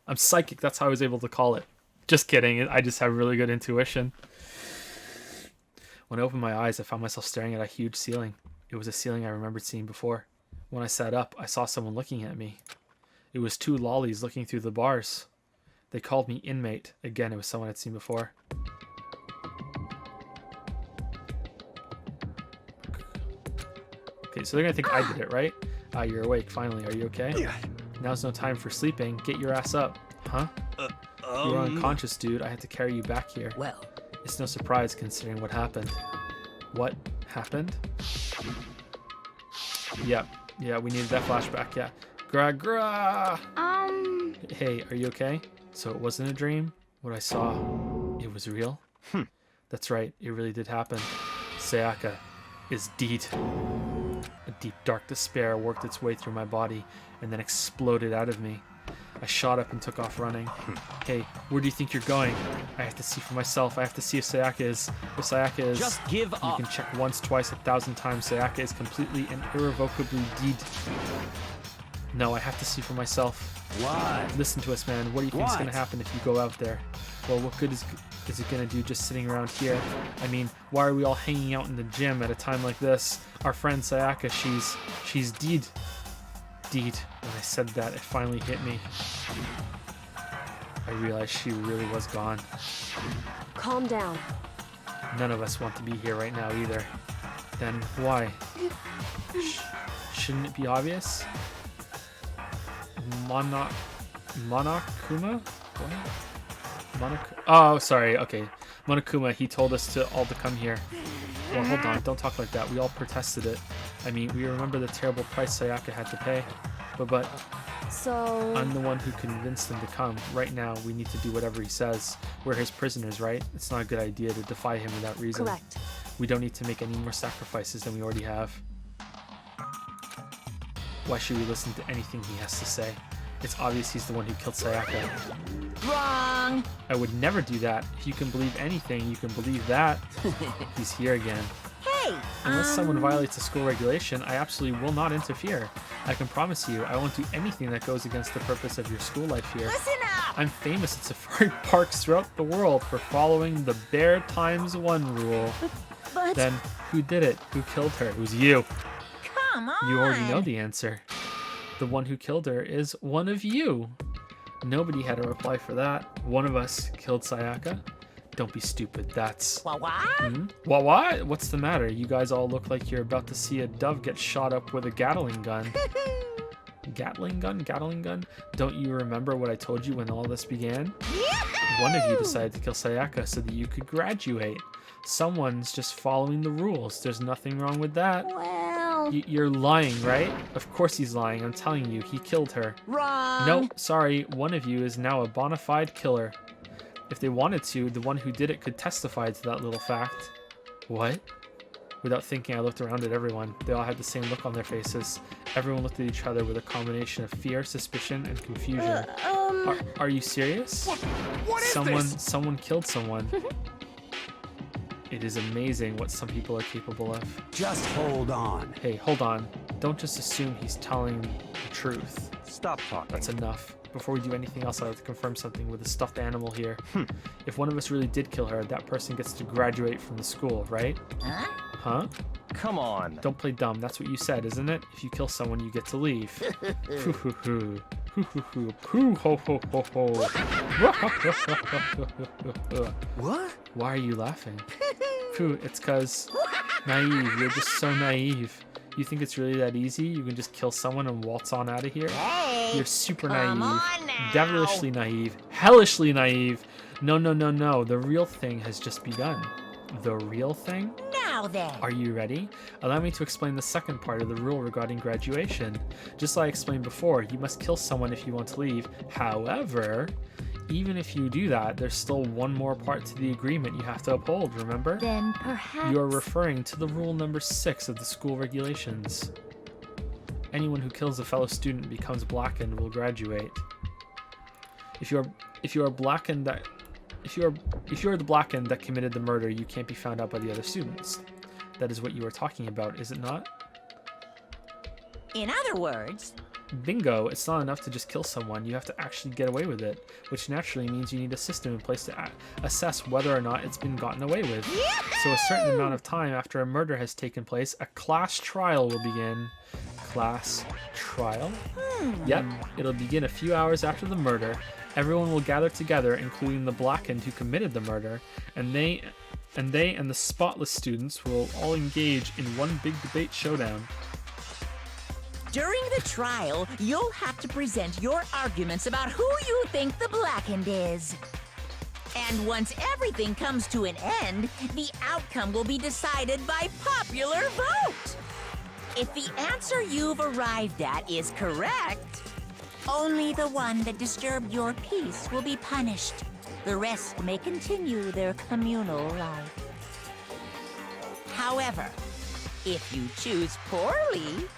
I'm psychic, that's how I was able to call it. Just kidding, I just have really good intuition. When I opened my eyes, I found myself staring at a huge ceiling. It was a ceiling I remembered seeing before. When I sat up, I saw someone looking at me. It was 2 lollies looking through the bars. They called me inmate. Again, it was someone I'd seen before. Okay, so they're gonna think I did it, right? Ah, you're awake, finally. Are you okay? Now's no time for sleeping. Get your ass up. Huh? You're unconscious, dude. I had to carry you back here. Well, it's no surprise considering what happened. What happened? Yeah, we needed that flashback, yeah. Gra. Hey, are you okay? So it wasn't a dream? What I saw, it was real? That's right, it really did happen. Sayaka is dead. A deep, dark despair worked its way through my body and then exploded out of me. I shot up and took off running. Hey, where do you think you're going? I have to see for myself. I have to see if Sayaka is... Just give up. You can check once, twice, 1,000 times. Sayaka is completely and irrevocably dead. No, I have to see for myself. What? Listen to us, man. What do you think is going to happen if you go out there? Well, what good is it going to do just sitting around here? I mean, why are we all hanging out in the gym at a time like this? Our friend Sayaka, she's dead. Deed. When I said that, it finally hit me. I realized she really was gone. Calm down. None of us want to be here right now either. Then why? Shouldn't it be obvious? Monokuma? What? Oh, sorry. Okay. Monokuma, he told us all to come here. Well, hold on. Don't talk like that. We all protested it. I mean, we remember the terrible price Sayaka had to pay. But so I'm the one who convinced him to come. Right now, we need to do whatever he says. We're his prisoners, right? It's not a good idea to defy him without reason. Correct. We don't need to make any more sacrifices than we already have. Why should we listen to anything he has to say? It's obvious he's the one who killed Sayaka. Wrong! I would never do that. If you can believe anything, you can believe that. He's here again. Hey! Unless someone violates a school regulation, I absolutely will not interfere. I can promise you, I won't do anything that goes against the purpose of your school life here. Listen up! I'm famous at safari parks throughout the world for following the Bear Times 1 rule. But... Then, who did it? Who killed her? It was you. Come on! You already know the answer. The one who killed her is one of you. Nobody had a reply for that. One of us killed Sayaka. Don't be stupid, that's... What? What? What's the matter? You guys all look like you're about to see a dove get shot up with a Gatling gun. Gatling gun? Don't you remember what I told you when all this began? One of you decided to kill Sayaka so that you could graduate. Someone's just following the rules. There's nothing wrong with that. Well... You're lying, right? Of course he's lying. I'm telling you, he killed her. Wrong! No, sorry. One of you is now a bona fide killer. If they wanted to, the one who did it could testify to that little fact. What? Without thinking, I looked around at everyone. They all had the same look on their faces. Everyone looked at each other with a combination of fear, suspicion, and confusion. Are you serious? What is this? Someone killed someone. It is amazing what some people are capable of. Just hold on. Hey, hold on. Don't just assume he's telling the truth. Stop talking. That's enough. Before we do anything else, I'd like to confirm something with a stuffed animal here. If one of us really did kill her, that person gets to graduate from the school, right? Huh? Come on. Don't play dumb. That's what you said, isn't it? If you kill someone, you get to leave. Hoo hoo hoo. Hoo hoo hoo. Hoo ho ho ho ho. What? Why are you laughing? Phew, it's cause naive. You're just so naive. You think it's really that easy? You can just kill someone and waltz on out of here? Hey, you're super come naive. on now. Devilishly naive. Hellishly naive. No. The real thing has just begun. The real thing? Now then. Are you ready? Allow me to explain the second part of the rule regarding graduation. Just like I explained before, you must kill someone if you want to leave. However, even if you do that, there's still one more part to the agreement you have to uphold, remember? Then perhaps... You are referring to the rule number 6 of the school regulations. Anyone who kills a fellow student becomes blackened will graduate. If you are the blackened that committed the murder, you can't be found out by the other students. That is what you are talking about, is it not? In other words, Bingo, it's not enough to just kill someone, you have to actually get away with it, which naturally means you need a system in place to assess whether or not it's been gotten away with. So a certain amount of time after a murder has taken place, a class trial will begin. Class trial? Yep, it'll begin a few hours after the murder. Everyone will gather together, including the Blackened who committed the murder, and they and the spotless students will all engage in one big debate showdown. During the trial, you'll have to present your arguments about who you think the Blackened is. And once everything comes to an end, the outcome will be decided by popular vote. If the answer you've arrived at is correct, only the one that disturbed your peace will be punished. The rest may continue their communal life. However, if you choose poorly,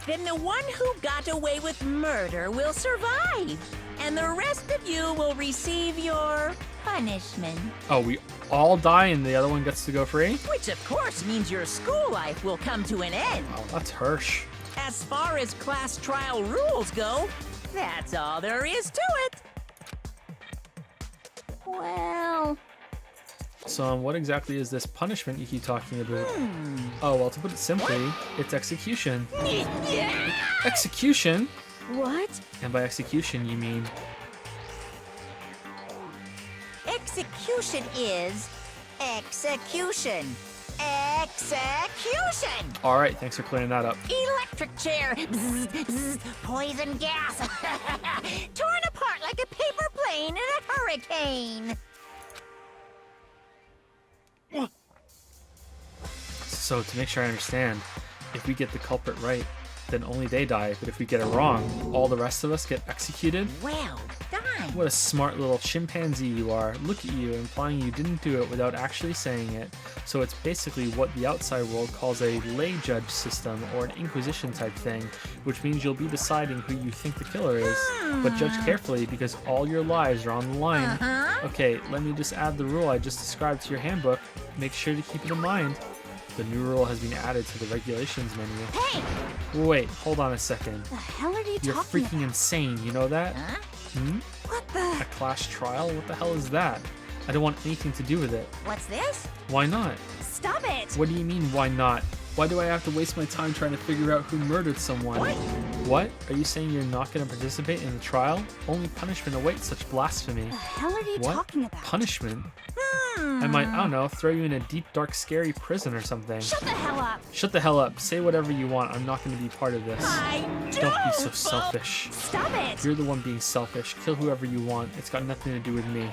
then the one who got away with murder will survive, and the rest of you will receive your punishment. Oh, we all die and the other one gets to go free? Which of course means your school life will come to an end. Oh, that's harsh. As far as class trial rules go, that's all there is to it. Well... So, what exactly is this punishment you keep talking about? Oh, well, to put it simply, it's execution. Execution? What? And by execution, you mean... Execution is... execution. Execution! Alright, thanks for clearing that up. Electric chair. Bzz, bzz, poison gas. Torn apart like a paper plane in a hurricane. So, to make sure I understand, if we get the culprit right, then only they die, but if we get it wrong, all the rest of us get executed? Well done. What a smart little chimpanzee you are. Look at you, implying you didn't do it without actually saying it. So it's basically what the outside world calls a lay judge system, or an inquisition type thing, which means you'll be deciding who you think the killer is. But judge carefully, because all your lives are on the line. Okay, let me just add the rule I just described to your handbook. Make sure to keep it in mind. The new rule has been added to the regulations menu. Hey! Wait, hold on a second. The hell are you You're talking freaking insane, you know that? Huh? What the? A class trial? What the hell is that? I don't want anything to do with it. What's this? Why not? Stop it! What do you mean, why not? Why do I have to waste my time trying to figure out who murdered someone? What? Are you saying you're not going to participate in the trial? Only punishment awaits such blasphemy. The hell are you What? talking about? Punishment? I might, I don't know, throw you in a deep, dark, scary prison or something. Shut the hell up! Shut the hell up. Say whatever you want. I'm not going to be part of this. Don't be so selfish. Stop it! You're the one being selfish. Kill whoever you want. It's got nothing to do with me.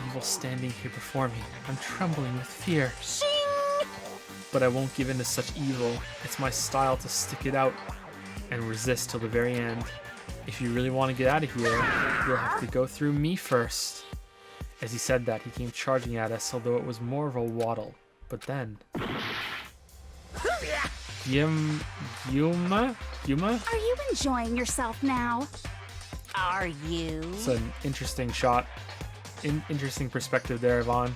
Evil standing here before me. I'm trembling with fear. Shing! But I won't give in to such evil. It's my style to stick it out and resist till the very end. If you really want to get out of here, you'll have to go through me first. As he said that, he came charging at us, although it was more of a waddle. But then... Yuma? Are you enjoying yourself now? Are you? It's an interesting shot. Interesting perspective there, Yvonne.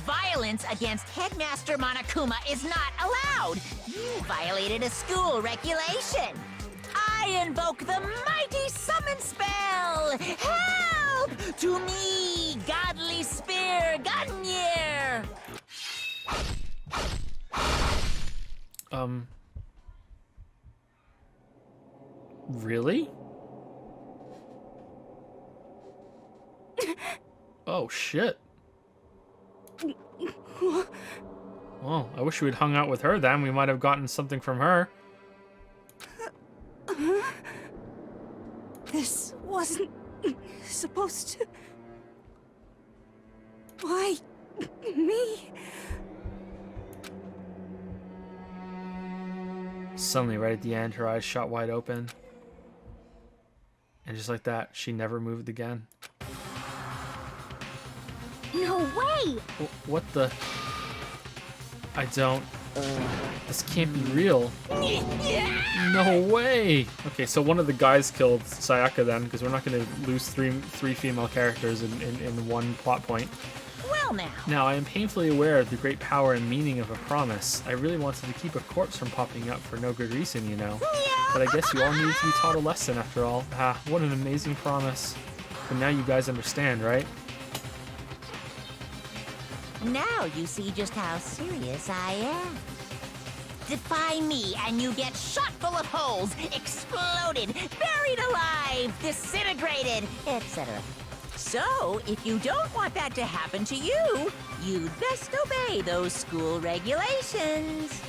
Violence against Headmaster Monokuma is not allowed. You violated a school regulation. I invoke the mighty summon spell. Help! To me, godly spear, Gunyear! Really? Oh, shit. Well, I wish we'd hung out with her then. We might have gotten something from her. This wasn't supposed to... Why me? Suddenly, right at the end, her eyes shot wide open. And just like that, she never moved again. No way! What the... I don't... This can't be real. No way! Okay, so one of the guys killed Sayaka then, because we're not going to lose three female characters in one plot point. Well, Well now. Now, I am painfully aware of the great power and meaning of a promise. I really wanted to keep a corpse from popping up for no good reason, you know. But I guess you all needed to be taught a lesson after all. Ah, what an amazing promise. But now you guys understand, right? Now you see just how serious I am. Defy me and you get shot full of holes, exploded, buried alive, disintegrated, etc. So, if you don't want that to happen to you, you'd best obey those school regulations.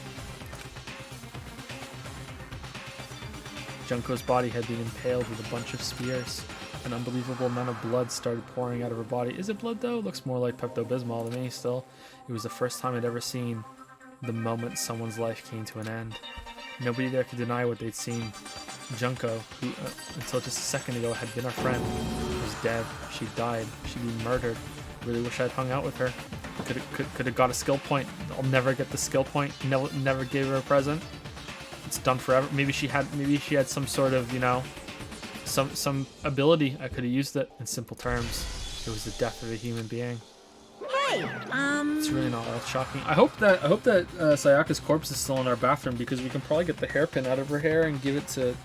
Junko's body had been impaled with a bunch of spears. An unbelievable amount of blood started pouring out of her body. Is it blood though? It looks more like Pepto-Bismol to me still. It was the first time I'd ever seen the moment someone's life came to an end. Nobody there could deny what they'd seen. Junko, who until just a second ago had been our friend, was dead. She died. She'd been murdered. Really wish I'd hung out with her. Could have got a skill point. I'll never get the skill point. Never gave her a present. It's done forever. Maybe she had some sort of, you know, some ability. I could have used it. In simple terms, it was the death of a human being. Hey, It's really not that shocking. I hope that Sayaka's corpse is still in our bathroom, because we can probably get the hairpin out of her hair and give it to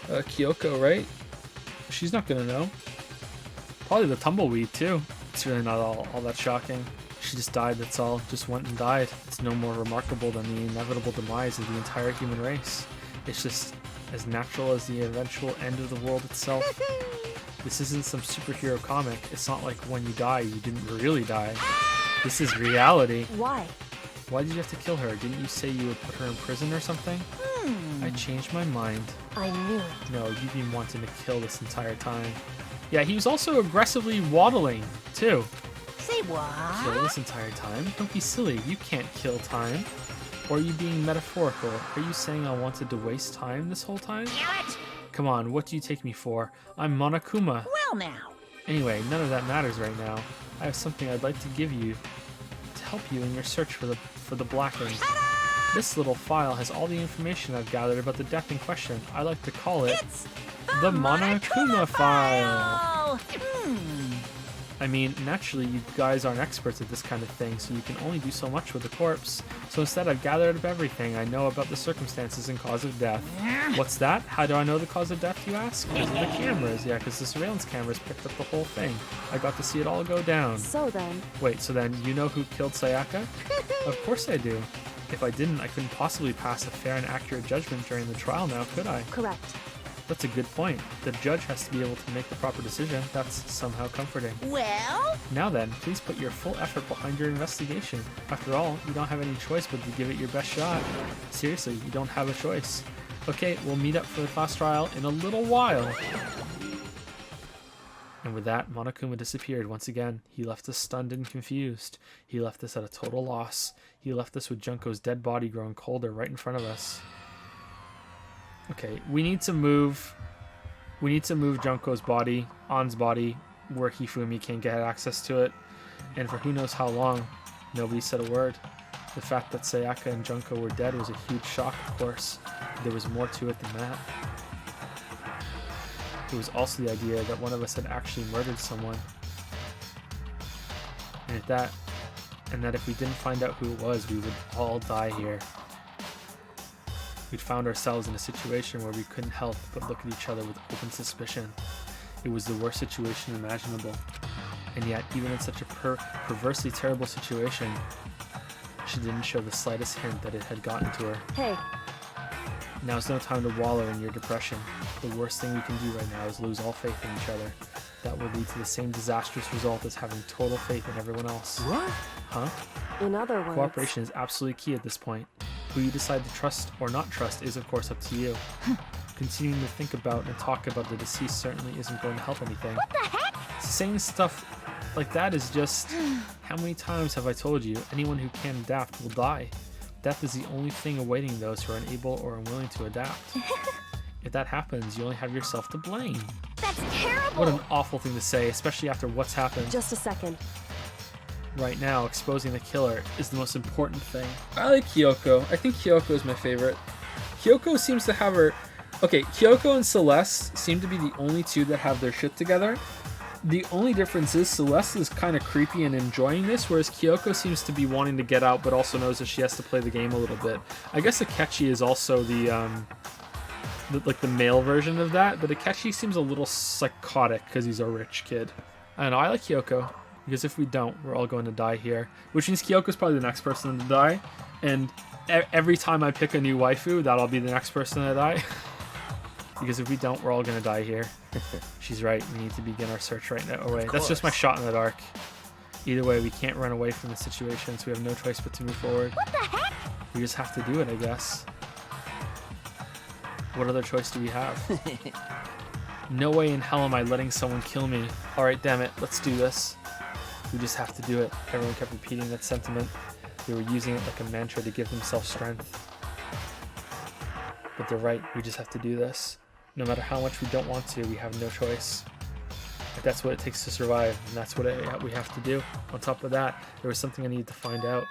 Kyoko, right? She's not gonna know. Probably the tumbleweed too. It's really not all that shocking. She just died, that's all. Just went and died. It's no more remarkable than the inevitable demise of the entire human race. It's just as natural as the eventual end of the world itself. This isn't some superhero comic. It's not like when you die, you didn't really die. This is reality. Why? Why did you have to kill her? Didn't you say you would put her in prison or something? I changed my mind. I knew it. No, you've been wanting to kill this entire time. Yeah, he was also aggressively waddling, too. Say what? Kill this entire time? Don't be silly. You can't kill time. Or are you being metaphorical? Are you saying I wanted to waste time this whole time? Come on, what do you take me for? I'm Monokuma. Well now. Anyway, none of that matters right now. I have something I'd like to give you to help you in your search for the Blacking. This little file has all the information I've gathered about the death in question. I like to call it the Monokuma file. I mean, naturally, you guys aren't experts at this kind of thing, so you can only do so much with the corpse. So instead, I've gathered up everything I know about the circumstances and cause of death. What's that? How do I know the cause of death, you ask? Because of the cameras. Yeah, because the surveillance cameras picked up the whole thing. I got to see it all go down. So then... Wait, so then you know who killed Sayaka? Of course I do. If I didn't, I couldn't possibly pass a fair and accurate judgment during the trial now, could I? Correct. That's a good point. The judge has to be able to make the proper decision. That's somehow comforting. Well? Now then, please put your full effort behind your investigation. After all, you don't have any choice but to give it your best shot. Seriously, you don't have a choice. Okay, we'll meet up for the class trial in a little while. And with that, Monokuma disappeared once again. He left us stunned and confused. He left us at a total loss. He left us with Junko's dead body growing colder right in front of us. Okay, we need to move Junko's body, An's body, where Hifumi can't get access to it. And for who knows how long, nobody said a word. The fact that Sayaka and Junko were dead was a huge shock, of course. There was more to it than that. It was also the idea that one of us had actually murdered someone. And that if we didn't find out who it was, we would all die here. We'd found ourselves in a situation where we couldn't help but look at each other with open suspicion. It was the worst situation imaginable. And yet, even in such a perversely terrible situation, she didn't show the slightest hint that it had gotten to her. Hey. Now's no time to wallow in your depression. The worst thing we can do right now is lose all faith in each other. That will lead to the same disastrous result as having total faith in everyone else. What? Huh? In other words... Cooperation is absolutely key at this point. Who you decide to trust or not trust is, of course, up to you. Continuing to think about and talk about the deceased certainly isn't going to help anything. What the heck? Saying stuff like that is just... How many times have I told you, anyone who can't adapt will die? Death is the only thing awaiting those who are unable or unwilling to adapt. If that happens, you only have yourself to blame. That's terrible! What an awful thing to say, especially after what's happened. Just a second. Right now, exposing the killer is the most important thing. I like Kyoko. I think Kyoko is my favorite. Kyoko seems to have her... Okay, Kyoko and Celeste seem to be the only two that have their shit together. The only difference is Celeste is kind of creepy and enjoying this, whereas Kyoko seems to be wanting to get out, but also knows that she has to play the game a little bit. I guess Akechi is also the male version of that, but Akechi seems a little psychotic because he's a rich kid. I don't know, I like Kyoko, because if we don't, we're all going to die here. Which means Kyoko's probably the next person to die, and every time I pick a new waifu, that'll be the next person to die. Because if we don't, we're all going to die here. She's right, we need to begin our search right now. Away. That's just my shot in the dark. Either way, we can't run away from the situation, so we have no choice but to move forward. What the heck? We just have to do it, I guess. What other choice do we have? No way in hell am I letting someone kill me. Alright, damn it, let's do this. We just have to do it. Everyone kept repeating that sentiment. They were using it like a mantra to give themselves strength. But they're right, we just have to do this. No matter how much we don't want to, we have no choice. But that's what it takes to survive, and that's what we have to do. On top of that, there was something I needed to find out.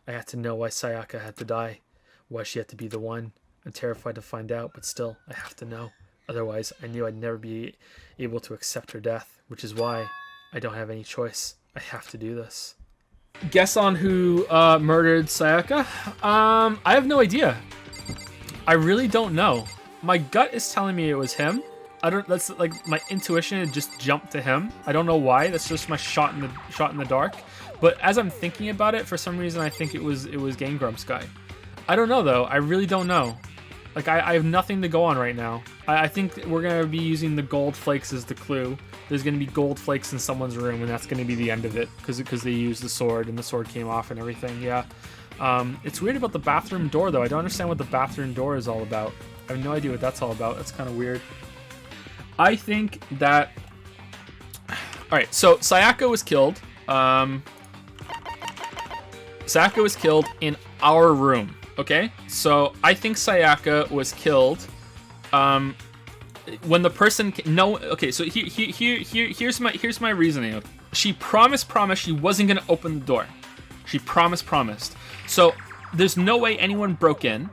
I had to know why Sayaka had to die. Why she had to be the one. I'm terrified to find out, but still, I have to know. Otherwise, I knew I'd never be able to accept her death, which is why I don't have any choice. I have to do this. Guess on who murdered Sayaka? I have no idea. I really don't know. My gut is telling me it was him. That's like my intuition had just jumped to him. I don't know why. That's just my shot in the dark. But as I'm thinking about it, for some reason I think it was Game Grumps guy. I don't know though. I really don't know. Like I have nothing to go on right now. I think we're gonna be using the gold flakes as the clue. There's gonna be gold flakes in someone's room, and that's gonna be the end of it because they used the sword and the sword came off and everything. Yeah. It's weird about the bathroom door though. I don't understand what the bathroom door is all about. I have no idea what that's all about. That's kind of weird. I think that... Alright, so Sayaka was killed. Sayaka was killed in our room, okay? So I think Sayaka was killed when the person... No, okay, so here's my reasoning. She promised she wasn't going to open the door. She promised. So there's no way anyone broke in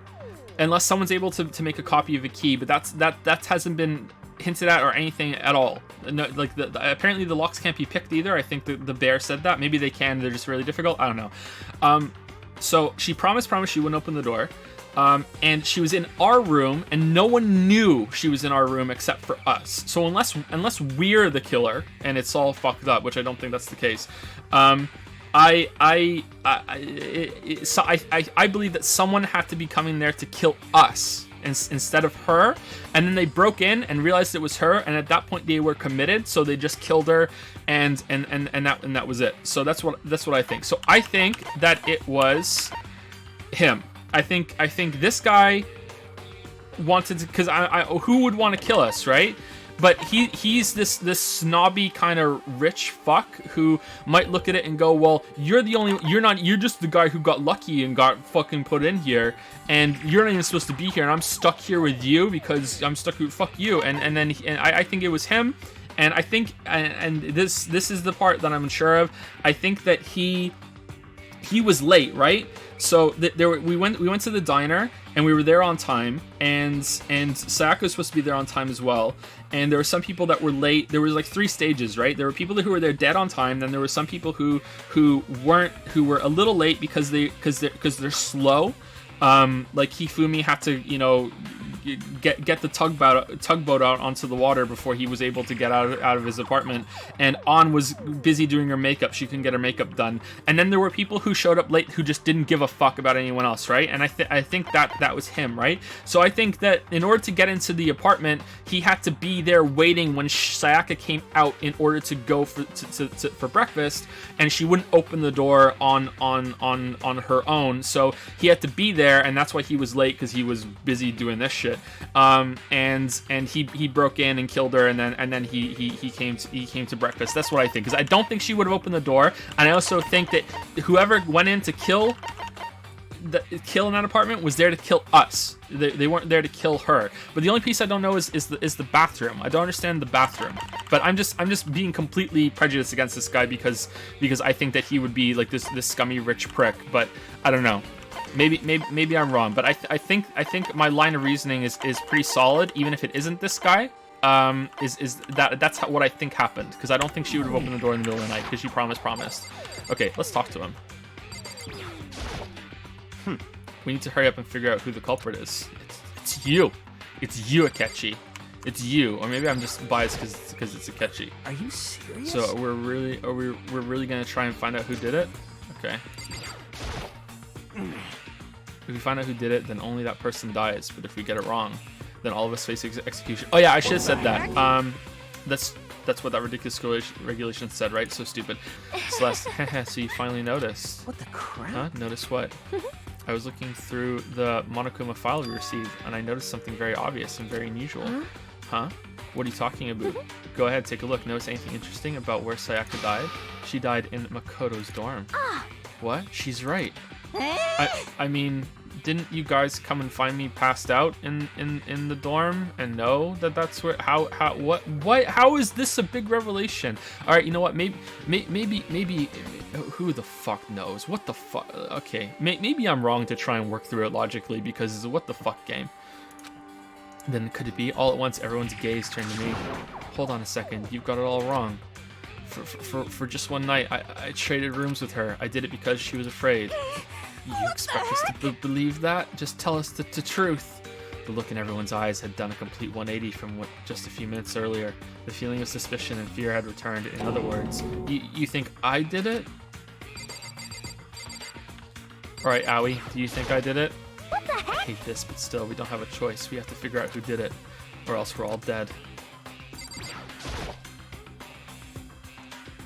unless someone's able to make a copy of a key, but that hasn't been hinted at or anything at all. No, like apparently the locks can't be picked either. I think the bear said that. Maybe they can, they're just really difficult. I don't know. So she promised she wouldn't open the door. And she was in our room, and no one knew she was in our room except for us. So unless we're the killer, and it's all fucked up, which I don't think that's the case, I believe that someone had to be coming there to kill us instead of her, and then they broke in and realized it was her, and at that point they were committed, so they just killed her, and that was it. So that's what I think. So I think that it was him. I think this guy wanted to, because who would want to kill us, right? But he's this snobby kind of rich fuck who might look at it and go, well, you're just the guy who got lucky and got fucking put in here, and you're not even supposed to be here, and I'm stuck here with you because I'm stuck with fuck you. And I think it was him, and I think and this is the part that I'm unsure of. I think that he was late, right? So we went to the diner, and we were there on time, and Sayaka was supposed to be there on time as well. And there were some people that were late. There was like 3 stages, right? There were people who were there dead on time. Then there were some people who were a little late because they're slow. Like Hifumi had to, get the tugboat out onto the water before he was able to get out of his apartment, and An was busy doing her makeup. She couldn't get her makeup done. And then there were people who showed up late who just didn't give a fuck about anyone else, right? And I think that was him, right? So I think that in order to get into the apartment, he had to be there waiting when Sayaka came out in order to go for breakfast, and she wouldn't open the door on her own. So he had to be there, and that's why he was late, because he was busy doing this shit. And he broke in and killed her, and then he came to breakfast. That's what I think, because I don't think she would have opened the door, and I also think that whoever went in to kill in that apartment was there to kill us. They weren't there to kill her. But the only piece I don't know is the bathroom. I don't understand the bathroom. But I'm just being completely prejudiced against this guy because I think that he would be like this scummy rich prick. But I don't know. Maybe I'm wrong, but I think my line of reasoning is pretty solid, even if it isn't this guy. that's what I think happened, because I don't think she would have opened the door in the middle of the night because she promised. Okay, let's talk to him. We need to hurry up and figure out who the culprit is. It's you. It's you, Akechi. It's you. Or maybe I'm just biased because it's Akechi. Are you serious? So we're really gonna try and find out who did it? Okay. If we find out who did it, then only that person dies. But if we get it wrong, then all of us face execution. Oh yeah, I should have said that. That's what that ridiculous regulation said, right? So stupid. Celeste, so you finally noticed. What the crap? Huh? Notice what? I was looking through the Monokuma file we received, and I noticed something very obvious and very unusual. Huh? What are you talking about? Go ahead, take a look. Notice anything interesting about where Sayaka died? She died in Makoto's dorm. What? She's right. I mean, didn't you guys come and find me passed out in the dorm and know that that's where how is this a big revelation? All right, you know what? Maybe who the fuck knows? What the fuck? Okay, maybe I'm wrong to try and work through it logically, because it's a what the fuck game. Then could it be all at once everyone's gaze turned to me? Hold on a second, you've got it all wrong. For just one night, I traded rooms with her. I did it because she was afraid. You expect us to believe that? Just tell us the truth. The look in everyone's eyes had done a complete 180 from what just a few minutes earlier. The feeling of suspicion and fear had returned. In other words, you think I did it? Alright, Aoi, do you think I did it? What the heck? I hate this, but still, we don't have a choice. We have to figure out who did it, or else we're all dead.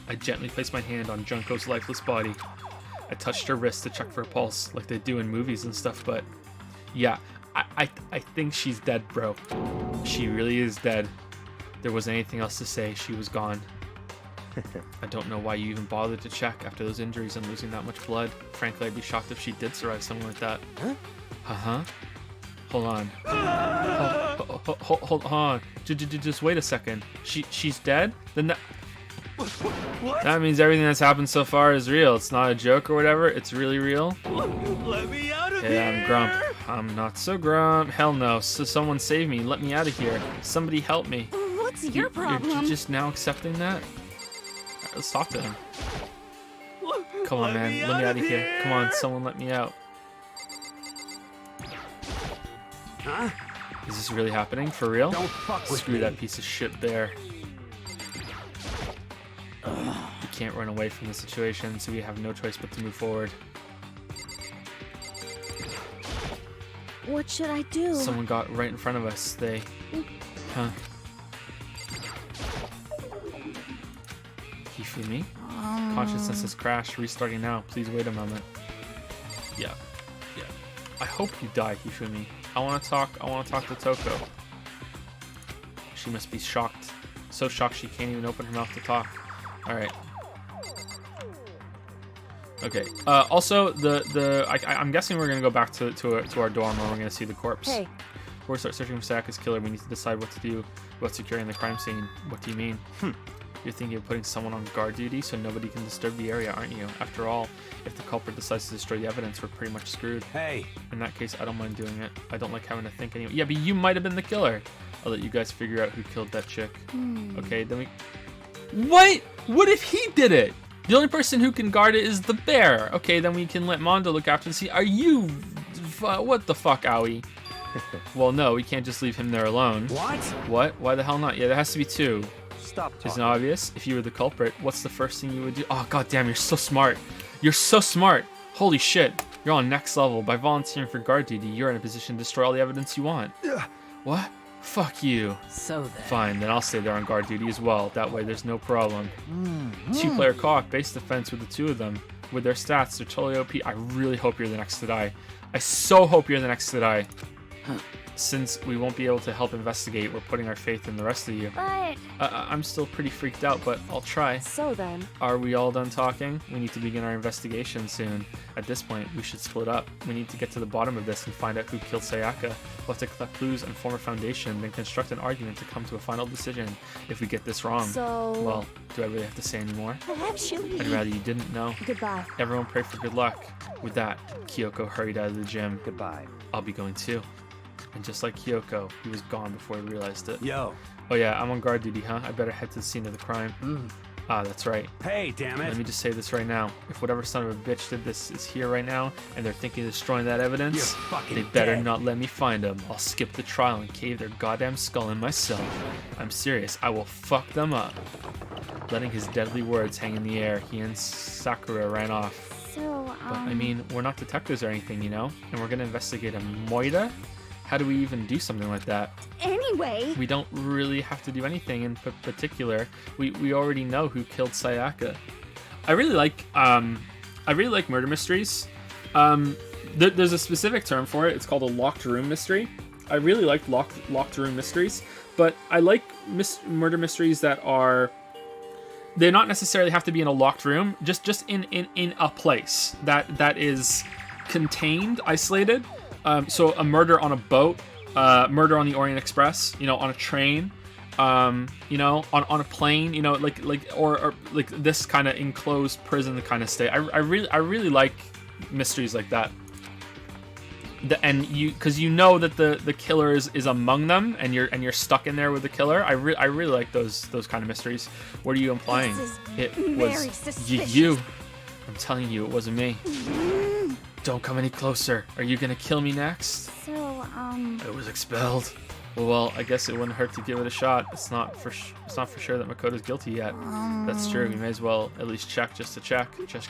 I gently placed my hand on Junko's lifeless body. I touched her wrist to check for a pulse, like they do in movies and stuff, but yeah, I think she's dead, bro. She really is dead. There wasn't anything else to say. She was gone. I don't know why you even bothered to check after those injuries and losing that much blood. Frankly, I'd be shocked if she did survive something like that. Huh? Hold on. Hold on. Just wait a second. She's dead? Then that means everything that's happened so far is real. It's not a joke or whatever. It's really real. Let me out of here! Yeah, I'm Grump. I'm not so Grump. Hell no. So someone save me. Let me out of here. Somebody help me. What's your problem? You're just now accepting that? Alright, let's talk to him. Come on, man. Let me out of here. Come on, someone let me out. Huh? Is this really happening? For real? Don't fuck with Screw me. that piece of shit bear. We can't run away from the situation, so we have no choice but to move forward. What should I do? Someone got right in front of us. They... Huh. Hifumi? Consciousness has crashed. Restarting now. Please wait a moment. Yeah. I hope you die, Hifumi. I want to talk to Toko. She must be shocked. So shocked she can't even open her mouth to talk. Alright. Okay. Also, I'm guessing we're gonna go back to our dorm where we're gonna see the corpse. Hey. Before we start searching for Sayaka's killer, we need to decide what to do about securing the crime scene. What do you mean? You're thinking of putting someone on guard duty so nobody can disturb the area, aren't you? After all, if the culprit decides to destroy the evidence, we're pretty much screwed. Hey. In that case, I don't mind doing it. I don't like having to think anyway. Yeah, but you might have been the killer. I'll let you guys figure out who killed that chick. Okay, then we... What? What if he did it? The only person who can guard it is the bear. Okay, then we can let Mondo look after the scene. Are you... What the fuck, Aoi? Well, no, we can't just leave him there alone. What? Why the hell not? Yeah, there has to be two. Stop talking. Isn't it obvious? If you were the culprit, what's the first thing you would do? Oh, goddamn, you're so smart. You're so smart. Holy shit. You're on next level. By volunteering for guard duty, you're in a position to destroy all the evidence you want. What? Fuck you. So then. Fine, then I'll stay there on guard duty as well. That way there's no problem. Two-player co-op base defense with the two of them. With their stats, they're totally OP. I really hope you're the next to die. I so hope you're the next to die. Since we won't be able to help investigate, we're putting our faith in the rest of you. But... I'm still pretty freaked out, but I'll try. So then. Are we all done talking? We need to begin our investigation soon. At this point, we should split up. We need to get to the bottom of this and find out who killed Sayaka. We'll have to collect clues and form a foundation, then construct an argument to come to a final decision. If we get this wrong, So... well, do I really have to say any more? Actually... I'd rather you didn't know. Goodbye. Everyone pray for good luck. With that, Kyoko hurried out of the gym. Goodbye. I'll be going too. And just like Kyoko, he was gone before he realized it. Yo. Oh yeah, I'm on guard duty, huh? I better head to the scene of the crime. Ah, that's right. Hey, damn it. Let me just say this right now. If whatever son of a bitch did this is here right now, and they're thinking of destroying that evidence, You're fucking they better dead. not let me find them. I'll skip the trial and cave their goddamn skull in myself. I'm serious. I will fuck them up. Letting his deadly words hang in the air, he and Sakura ran off. So, But, I mean, we're not detectives or anything, you know? And we're gonna investigate a Moida? How do we even do something like that? Anyway. We don't really have to do anything in particular. We already know who killed Sayaka. I really like murder mysteries. There's a specific term for it. It's called a locked room mystery. I really like locked room mysteries, but I like murder mysteries that are. They not necessarily have to be in a locked room. Just in a place that is contained, isolated. So a murder on a boat, murder on the Orient Express, you know, on a train, you know, on a plane, you know, or like this kind of enclosed prison kind of state. I really like mysteries like that. Because you know that the killer is among them, and you're stuck in there with the killer. I really like those kind of mysteries. What are you implying? It was you. I'm telling you, it wasn't me. Don't come any closer. Are you gonna kill me next? So, It was expelled. Well, I guess it wouldn't hurt to give it a shot. It's not for sure that Makoto's guilty yet. That's true. We may as well at least check just to check. Just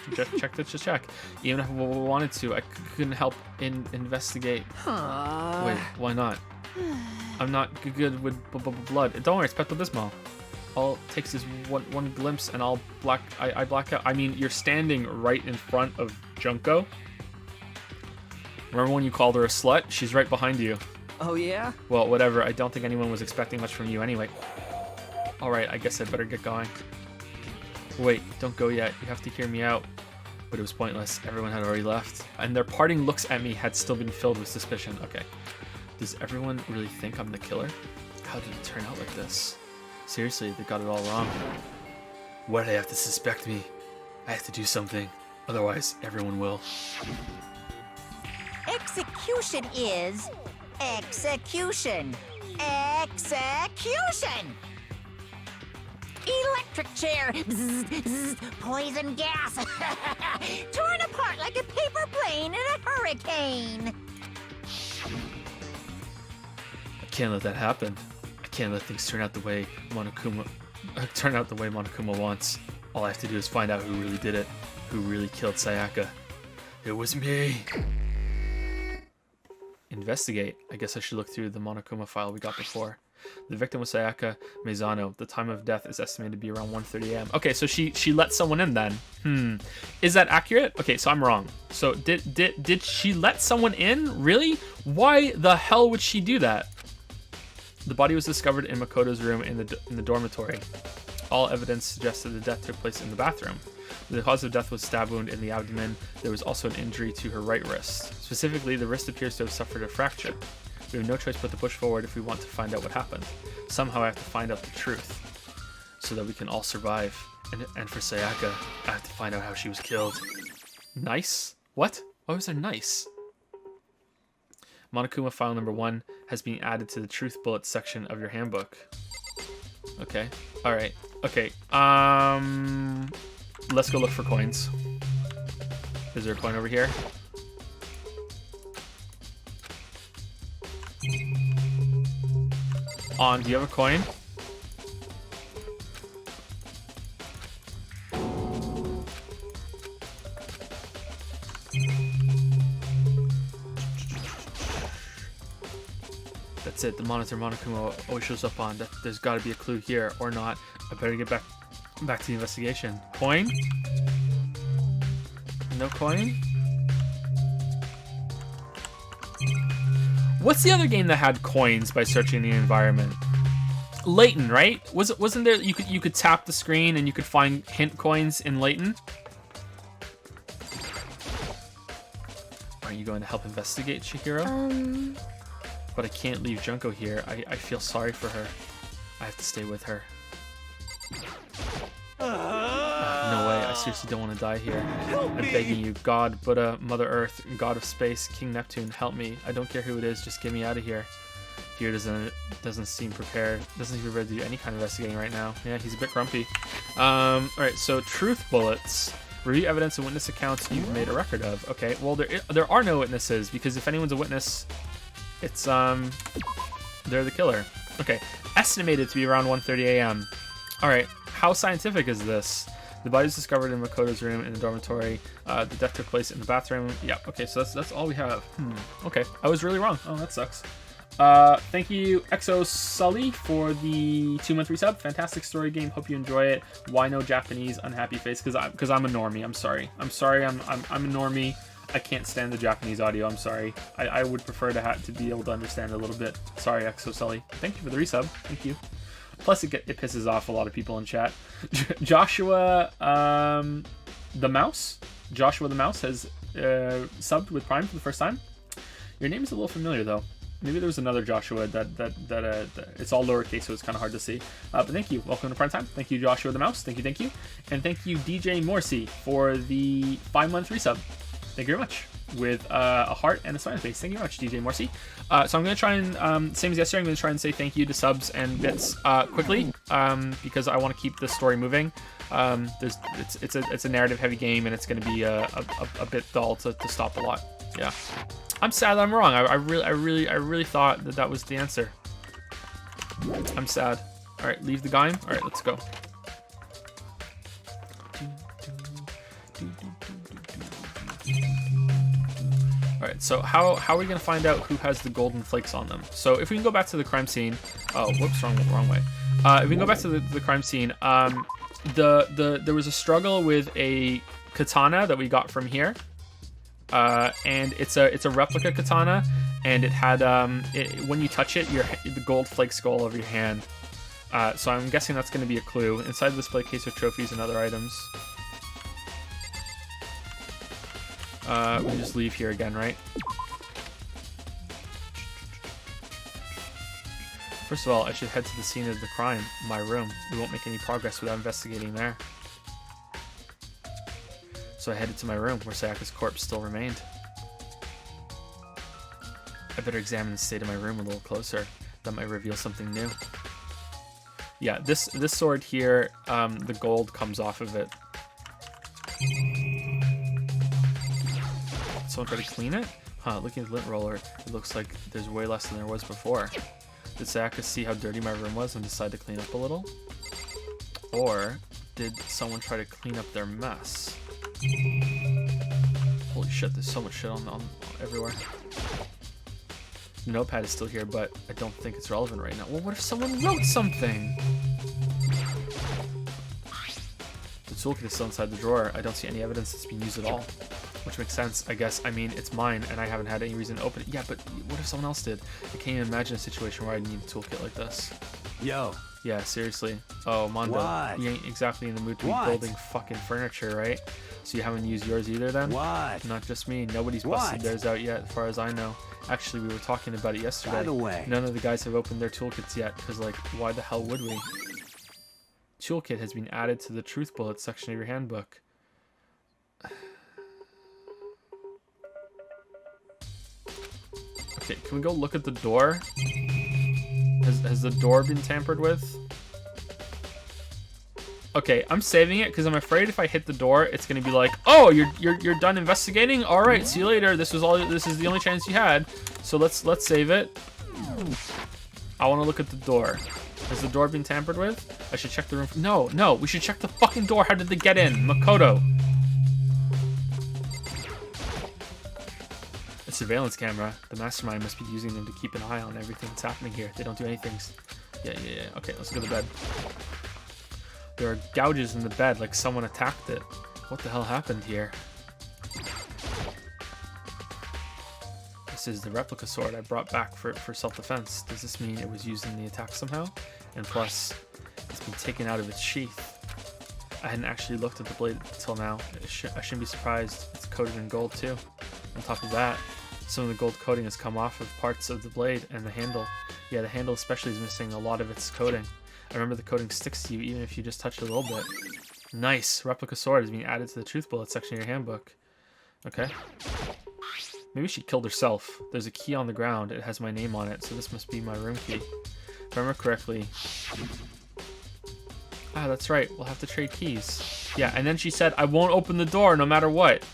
check. Even if we wanted to, I couldn't help investigate. Wait, why not? I'm not good with blood. Don't worry, it's Pepto-Bismol. All it takes is one glimpse and I black out. I mean, you're standing right in front of Junko. Remember when you called her a slut? She's right behind you. Oh, yeah? Well, whatever. I don't think anyone was expecting much from you anyway. Alright, I guess I better get going. Wait, don't go yet. You have to hear me out. But it was pointless. Everyone had already left. And their parting looks at me had still been filled with suspicion. Okay. Does everyone really think I'm the killer? How did it turn out like this? Seriously, they got it all wrong. Why do they have to suspect me? I have to do something. Otherwise, everyone will. Execution is execution. Execution! Electric chair. Bzz, bzz, poison gas. Torn apart like a paper plane in a hurricane. I can't let that happen. I can't let things turn out the way Monokuma wants. All I have to do is find out who really did it, who really killed Sayaka. It was me. Investigate. I guess I should look through the Monokuma file we got before. The victim was Sayaka Meizano. The time of death is estimated to be around 1:30 a.m. Okay, so she let someone in then. Is that accurate? Okay, so I'm wrong. So did she let someone in? Really? Why the hell would she do that? The body was discovered in Makoto's room in the dormitory. All evidence suggests that the death took place in the bathroom. The cause of death was stab wound in the abdomen. There was also an injury to her right wrist. Specifically, the wrist appears to have suffered a fracture. We have no choice but to push forward if we want to find out what happened. Somehow I have to find out the truth, so that we can all survive. And for Sayaka, I have to find out how she was killed. Nice? What? Why was there nice? Monokuma file number 1 has been added to the truth bullets section of your handbook. Okay. Alright. Okay. Let's go look for coins. Is there a coin over here? Do you have a coin? That's it. The monitor Monokuma always shows up on. There's got to be a clue here, or not. I better get back to the investigation. Coin? No coin? What's the other game that had coins by searching the environment? Layton, right? Wasn't there you could tap the screen and you could find hint coins in Layton? Aren't you going to help investigate, Chihiro? But I can't leave Junko here. I feel sorry for her. I have to stay with her. No way. I seriously don't want to die here. I'm begging you, God, Buddha, Mother Earth, God of Space, King Neptune, help me. I don't care who it is, just get me out of here. Here doesn't seem prepared. Doesn't seem prepared to do any kind of investigating right now. Yeah, he's a bit grumpy. Alright, so truth bullets. Review evidence and witness accounts you've made a record of. Okay, well there are no witnesses, because if anyone's a witness, it's they're the killer. Okay, estimated to be around 1:30 a.m. Alright, how scientific is this? The body was discovered in Makoto's room in the dormitory. The death took place in the bathroom. Yeah, okay, so that's all we have. Okay, I was really wrong. Oh, that sucks. Thank you, Exo Sully, for the 2-month resub. Fantastic story game. Hope you enjoy it. Why no Japanese? Unhappy face. Because I'm a normie. I'm sorry. I'm a normie. I can't stand the Japanese audio. I'm sorry. I would prefer to be able to understand a little bit. Sorry, Exo Sully. Thank you for the resub. Thank you. Plus, it pisses off a lot of people in chat. Joshua the Mouse. Joshua the Mouse has subbed with Prime for the first time. Your name is a little familiar though. Maybe there was another Joshua that it's all lowercase, so it's kind of hard to see. But thank you. Welcome to Prime Time. Thank you, Joshua the Mouse. Thank you. And thank you, DJ Morsi, for the 5-month resub. Thank you very much. With a heart and a smiley face. Thank you very much, DJ Morsi. So I'm going to try and, same as yesterday, I'm going to try and say thank you to subs and bits quickly, because I want to keep this story moving. It's a narrative-heavy game, and it's going to be a bit dull to stop a lot. Yeah. I'm sad that I'm wrong. I really thought that was the answer. I'm sad. All right, leave the game. All right, let's go. All right, so how are we gonna find out who has the golden flakes on them? So if we can go back to the crime scene. Oh, whoops, wrong way. If we can go back to the crime scene, there was a struggle with a katana that we got from here. And it's a replica katana, and it had when you touch it, the gold flakes go all over your hand. So I'm guessing that's going to be a clue. Inside the display case are trophies and other items. We just leave here again, right? First of all, I should head to the scene of the crime, my room. We won't make any progress without investigating there. So I headed to my room, where Sayaka's corpse still remained. I better examine the state of my room a little closer. That might reveal something new. Yeah, this sword here, the gold comes off of it. Someone try to clean it? Huh, looking at the lint roller, it looks like there's way less than there was before. Did Sayaka see how dirty my room was and decide to clean up a little? Or did someone try to clean up their mess? Holy shit, there's so much shit on everywhere. The notepad is still here, but I don't think it's relevant right now. Well, what if someone wrote something? The toolkit is still inside the drawer. I don't see any evidence it's being used at all. Which makes sense, I guess. I mean, it's mine, and I haven't had any reason to open it. Yeah, but what if someone else did? I can't even imagine a situation where I need a toolkit like this. Yo. Yeah, seriously. Oh, Mondo, what? You ain't exactly in the mood to be building fucking furniture, right? So you haven't used yours either then? What? Not just me. Nobody's busted theirs out yet, as far as I know. Actually, we were talking about it yesterday. By the way. None of the guys have opened their toolkits yet, because, like, why the hell would we? Toolkit has been added to the truth bullet section of your handbook. Okay, can we go look at the door? Has the door been tampered with? Okay, I'm saving it because I'm afraid if I hit the door, it's gonna be like, oh, you're done investigating. All right, see you later. This is the only chance you had. So let's save it. I want to look at the door. Has the door been tampered with? I should check the room. No, we should check the fucking door. How did they get in, Makoto? A surveillance camera. The mastermind must be using them to keep an eye on everything that's happening here. They don't do anything. Yeah. Okay, let's go to bed. There are gouges in the bed like someone attacked it. What the hell happened here? This is the replica sword I brought back for self-defense. Does this mean it was used in the attack somehow? And plus, it's been taken out of its sheath. I hadn't actually looked at the blade until now. I shouldn't be surprised. It's coated in gold too. On top of that, some of the gold coating has come off of parts of the blade and the handle. Yeah, the handle especially is missing a lot of its coating. I remember the coating sticks to you even if you just touch it a little bit. Nice. Replica sword is being added to the truth bullet section of your handbook. Okay. Maybe she killed herself. There's a key on the ground. It has my name on it, so this must be my room key. If I remember correctly. Ah, that's right. We'll have to trade keys. Yeah, and then she said, I won't open the door no matter what.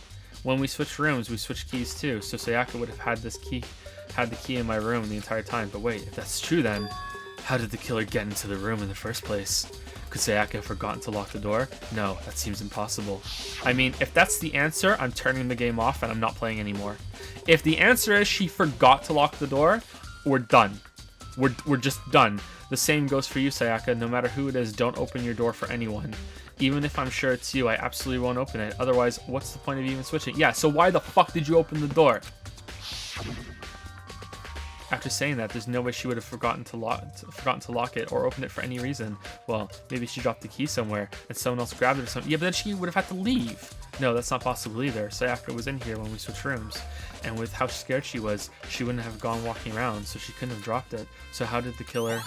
When we switched rooms, we switched keys too. So Sayaka would have had the key in my room the entire time. But wait, if that's true then, how did the killer get into the room in the first place? Could Sayaka have forgotten to lock the door? No, that seems impossible. I mean, if that's the answer, I'm turning the game off and I'm not playing anymore. If the answer is she forgot to lock the door, we're done. We're just done. The same goes for you, Sayaka. No matter who it is, don't open your door for anyone. Even if I'm sure it's you, I absolutely won't open it. Otherwise, what's the point of even switching? Yeah, so why the fuck did you open the door? After saying that, there's no way she would have forgotten to lock it or open it for any reason. Well, maybe she dropped the key somewhere and someone else grabbed it or something. Yeah, but then she would have had to leave. No, that's not possible either. Sayaka was in here when we switched rooms. And with how scared she was, she wouldn't have gone walking around, so she couldn't have dropped it. So how did the killer...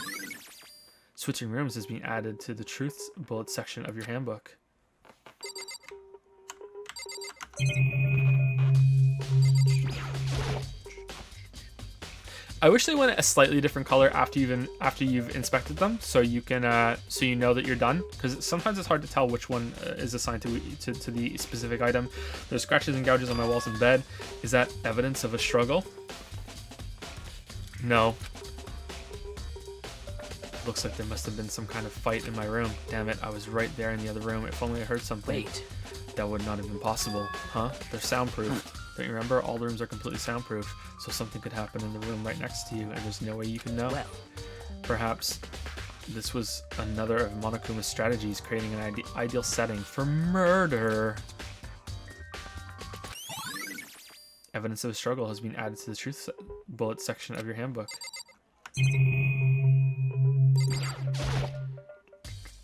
Switching rooms is being added to the truth bullet section of your handbook. I wish they went a slightly different color after you've inspected them, so you can so you know that you're done. Because sometimes it's hard to tell which one is assigned to the specific item. There's scratches and gouges on my walls and bed. Is that evidence of a struggle? No. Looks like there must have been some kind of fight in my room. Damn it, I was right there in the other room. If only I heard something. Wait. That would not have been possible. Huh? They're soundproof. Don't you remember? All the rooms are completely soundproof, so something could happen in the room right next to you, and there's no way you can know. Well. Perhaps this was another of Monokuma's strategies, creating an ideal setting for murder. Evidence of a struggle has been added to the truth bullet section of your handbook.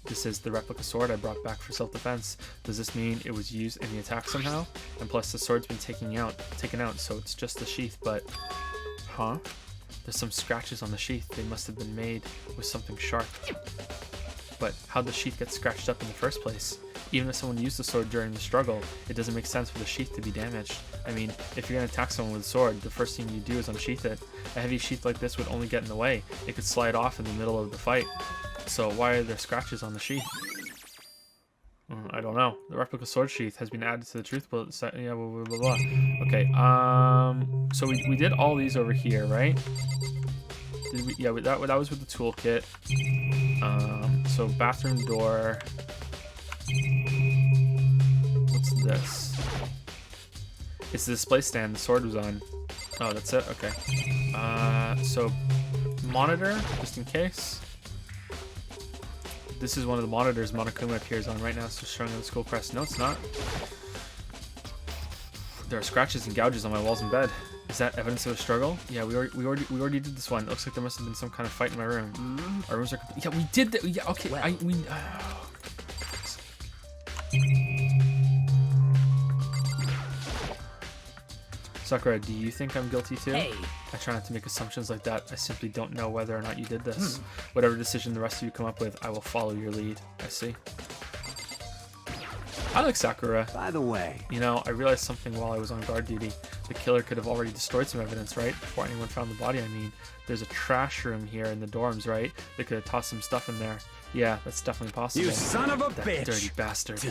This is the replica sword I brought back for self-defense. Does this mean it was used in the attack somehow? And plus the sword's been taken out, so it's just the sheath, but... Huh? There's some scratches on the sheath. They must have been made with something sharp. But how'd the sheath get scratched up in the first place? Even if someone used the sword during the struggle, it doesn't make sense for the sheath to be damaged. I mean, if you're gonna attack someone with a sword, the first thing you do is unsheath it. A heavy sheath like this would only get in the way. It could slide off in the middle of the fight. So why are there scratches on the sheath? I don't know. The replica sword sheath has been added to the truth bullet set. Yeah, blah, blah, blah, blah. Okay, so we did all these over here, right? Did we? Yeah, that was with the toolkit. So bathroom door. What's this? It's the display stand the sword was on. Oh, that's it? Okay. So monitor, just in case. This is one of the monitors Monokuma appears on right now. It's just showing on the school press. No, it's not. There are scratches and gouges on my walls and bed. Is that evidence of a struggle? Yeah, we already did this one. It looks like there must have been some kind of fight in my room. Our rooms are complete. Yeah, we did that. Yeah, okay. Well. Sakura, do you think I'm guilty too? Hey. I try not to make assumptions like that. I simply don't know whether or not you did this. Whatever decision the rest of you come up with, I will follow your lead. I see. I like Sakura. By the way, you know, I realized something while I was on guard duty. The killer could have already destroyed some evidence, right? Before anyone found the body, I mean. There's a trash room here in the dorms, right? They could have tossed some stuff in there. Yeah, that's definitely possible. You son of a bitch! Dirty bastard.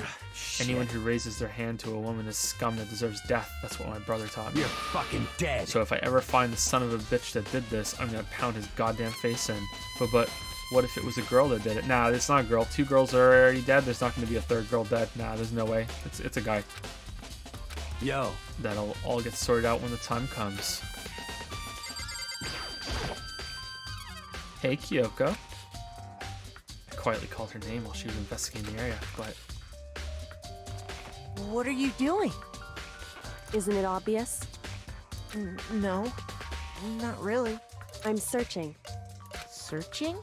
Anyone who raises their hand to a woman is scum that deserves death. That's what my brother taught me. You're fucking dead. So if I ever find the son of a bitch that did this, I'm gonna pound his goddamn face in. But what if it was a girl that did it? Nah, it's not a girl. 2 girls are already dead. There's not gonna be a 3rd girl dead. Nah, there's no way. It's a guy. Yo. That'll all get sorted out when the time comes. Hey, Kyoko. I quietly called her name while she was investigating the area, but... What are you doing? Isn't it obvious? No, not really. I'm searching. Searching?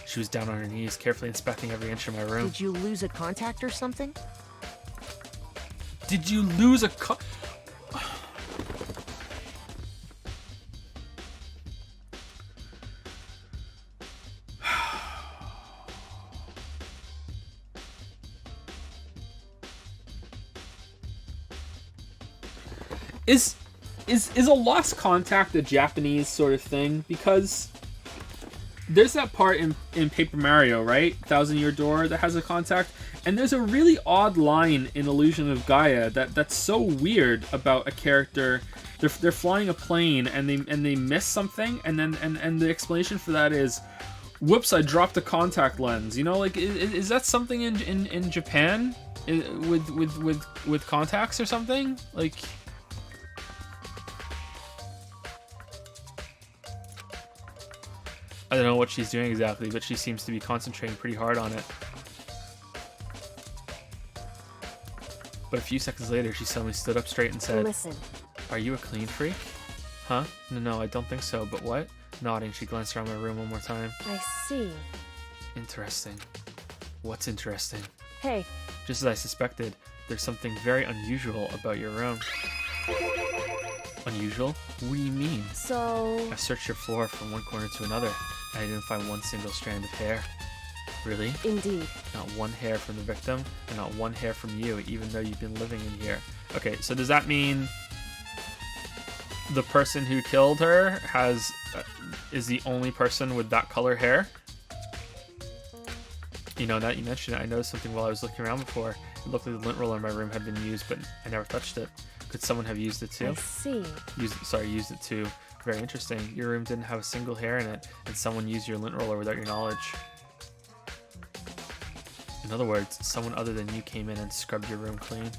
She was down on her knees, carefully inspecting every inch of my room. Did you lose a contact or something? Did you lose a Is a lost contact a Japanese sort of thing? Because there's that part in Paper Mario, right? Thousand Year Door that has a contact, and there's a really odd line in Illusion of Gaia that's so weird about a character. They're flying a plane and they miss something, and then and the explanation for that is, whoops, I dropped a contact lens. You know, like is that something in Japan with contacts or something? Like, I don't know what she's doing exactly, but she seems to be concentrating pretty hard on it. But a few seconds later, she suddenly stood up straight and said, Listen. "Are you a clean freak?" Huh? No, I don't think so, but what? Nodding, she glanced around my room one more time. I see. Interesting. What's interesting? Hey. Just as I suspected, there's something very unusual about your room. Unusual? What do you mean? So... I searched your floor from one corner to another, and I didn't find one single strand of hair. Really? Indeed. Not one hair from the victim, and not one hair from you, even though you've been living in here. Okay, so does that mean the person who killed her is the only person with that color hair? You know, that you mentioned it, I noticed something while I was looking around before. It looked like the lint roller in my room had been used, but I never touched it. Could someone have used it too? I see. Used it too. Very interesting. Your room didn't have a single hair in it, and someone used your lint roller without your knowledge. In other words, someone other than you came in and scrubbed your room clean.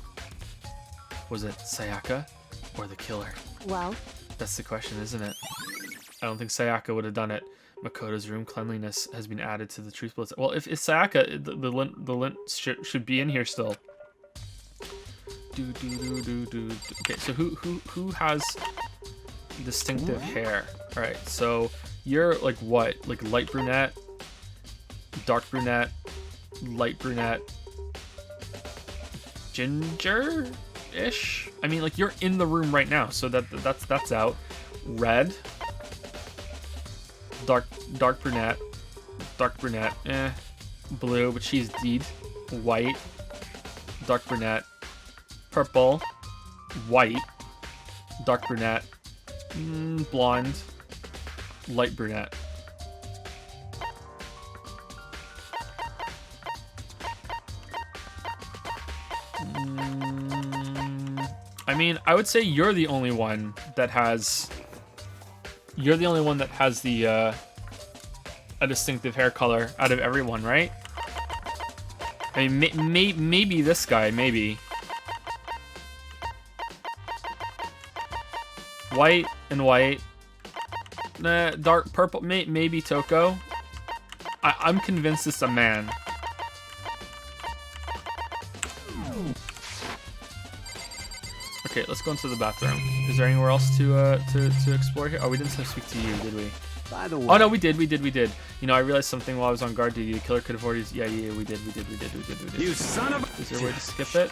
Was it Sayaka or the killer? Well? That's the question, isn't it? I don't think Sayaka would have done it. Makoto's room cleanliness has been added to the truth bullets. Well, if it's Sayaka, the lint should be in here still. Okay, so who has distinctive hair? All right, so you're like what? Like light brunette, dark brunette, light brunette, ginger-ish. I mean, like you're in the room right now, so that's out. Red, dark brunette, blue, but she's deed. White, dark brunette, purple, white, dark brunette, blonde, light brunette. I mean, I would say you're the only one that has the a distinctive hair color out of everyone, right? I mean, maybe this guy, maybe. White and white. Nah, dark purple, maybe Toko. I'm convinced it's a man. Okay, let's go into the bathroom. Is there anywhere else to explore here? Oh, we didn't speak to you, did we? By the way. Oh no, we did. You know, I realized something while I was on guard duty. The killer could have already. Yeah, we did. You son of a. Is there a way to skip it?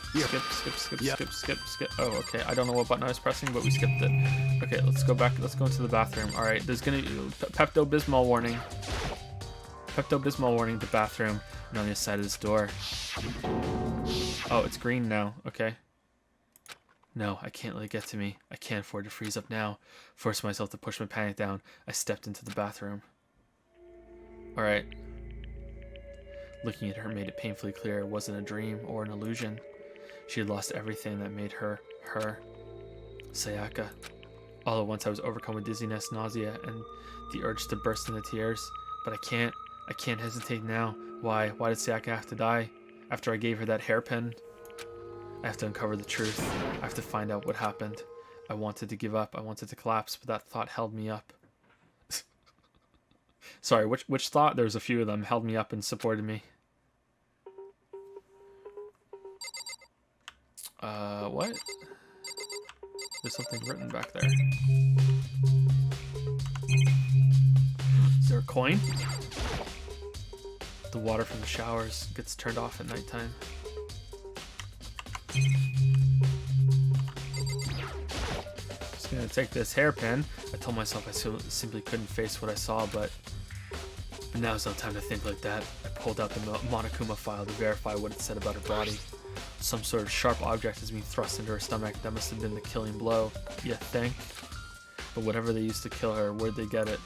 Skip. Oh, okay. I don't know what button I was pressing, but we skipped it. Okay, let's go back. Let's go into the bathroom. All right, there's gonna Pepto-Bismol warning. Pepto-Bismol warning. The bathroom, and on the other side of this door. Oh, it's green now. Okay. No, I can't let it get to me. I can't afford to freeze up now. Forced myself to push my panic down. I stepped into the bathroom. Alright. Looking at her made it painfully clear it wasn't a dream or an illusion. She had lost everything that made her, her. Sayaka. All at once I was overcome with dizziness, nausea, and the urge to burst into tears. But I can't hesitate now. Why did Sayaka have to die? After I gave her that hairpin? I have to uncover the truth. I have to find out what happened. I wanted to give up. I wanted to collapse, but that thought held me up. Sorry, which thought? There's a few of them. Held me up and supported me. What? There's something written back there. Is there a coin? The water from the showers gets turned off at nighttime. Just gonna take this hairpin. I told myself I simply couldn't face what I saw, but now's no time to think like that. I pulled out the Monokuma file to verify what it said about her body. Some sort of sharp object is being thrust into her stomach. That must have been the killing blow, you think? But whatever they used to kill her, where'd they get it?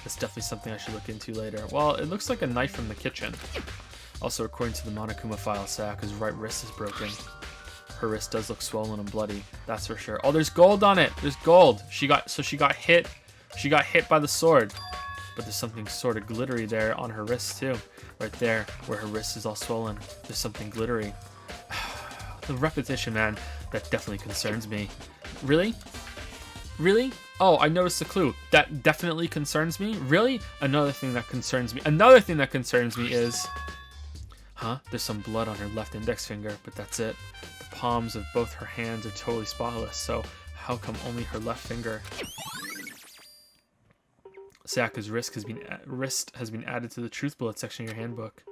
That's definitely something I should look into later. Well, it looks like a knife from the kitchen. Also, according to the Monokuma file, Sayaka's right wrist is broken. Her wrist does look swollen and bloody, that's for sure. Oh, there's gold on it! There's gold! She got hit. She got hit by the sword. But there's something sort of glittery there on her wrist too. Right there, where her wrist is all swollen. There's something glittery. The repetition, man, that definitely concerns me. Really? Really? Oh, I noticed the clue. That definitely concerns me? Really? Another thing that concerns me. Another thing that concerns me is... Huh? There's some blood on her left index finger, but that's it. The palms of both her hands are totally spotless, so how come only her left finger? Sayaka's wrist has been added to the truth bullet section of your handbook.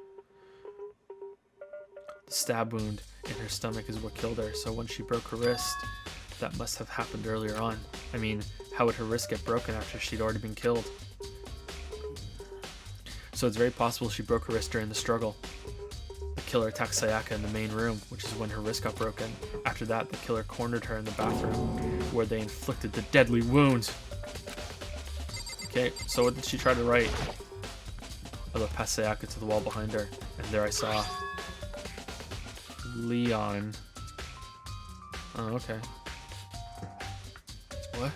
The stab wound in her stomach is what killed her, so when she broke her wrist, that must have happened earlier on. I mean, how would her wrist get broken after she'd already been killed? So it's very possible she broke her wrist during the struggle. The killer attacked Sayaka in the main room, which is when her wrist got broken. After that, the killer cornered her in the bathroom, where they inflicted the deadly wound. Okay, so what did she try to write? I looked past Sayaka to the wall behind her, and there I saw... Leon. Oh, okay. What?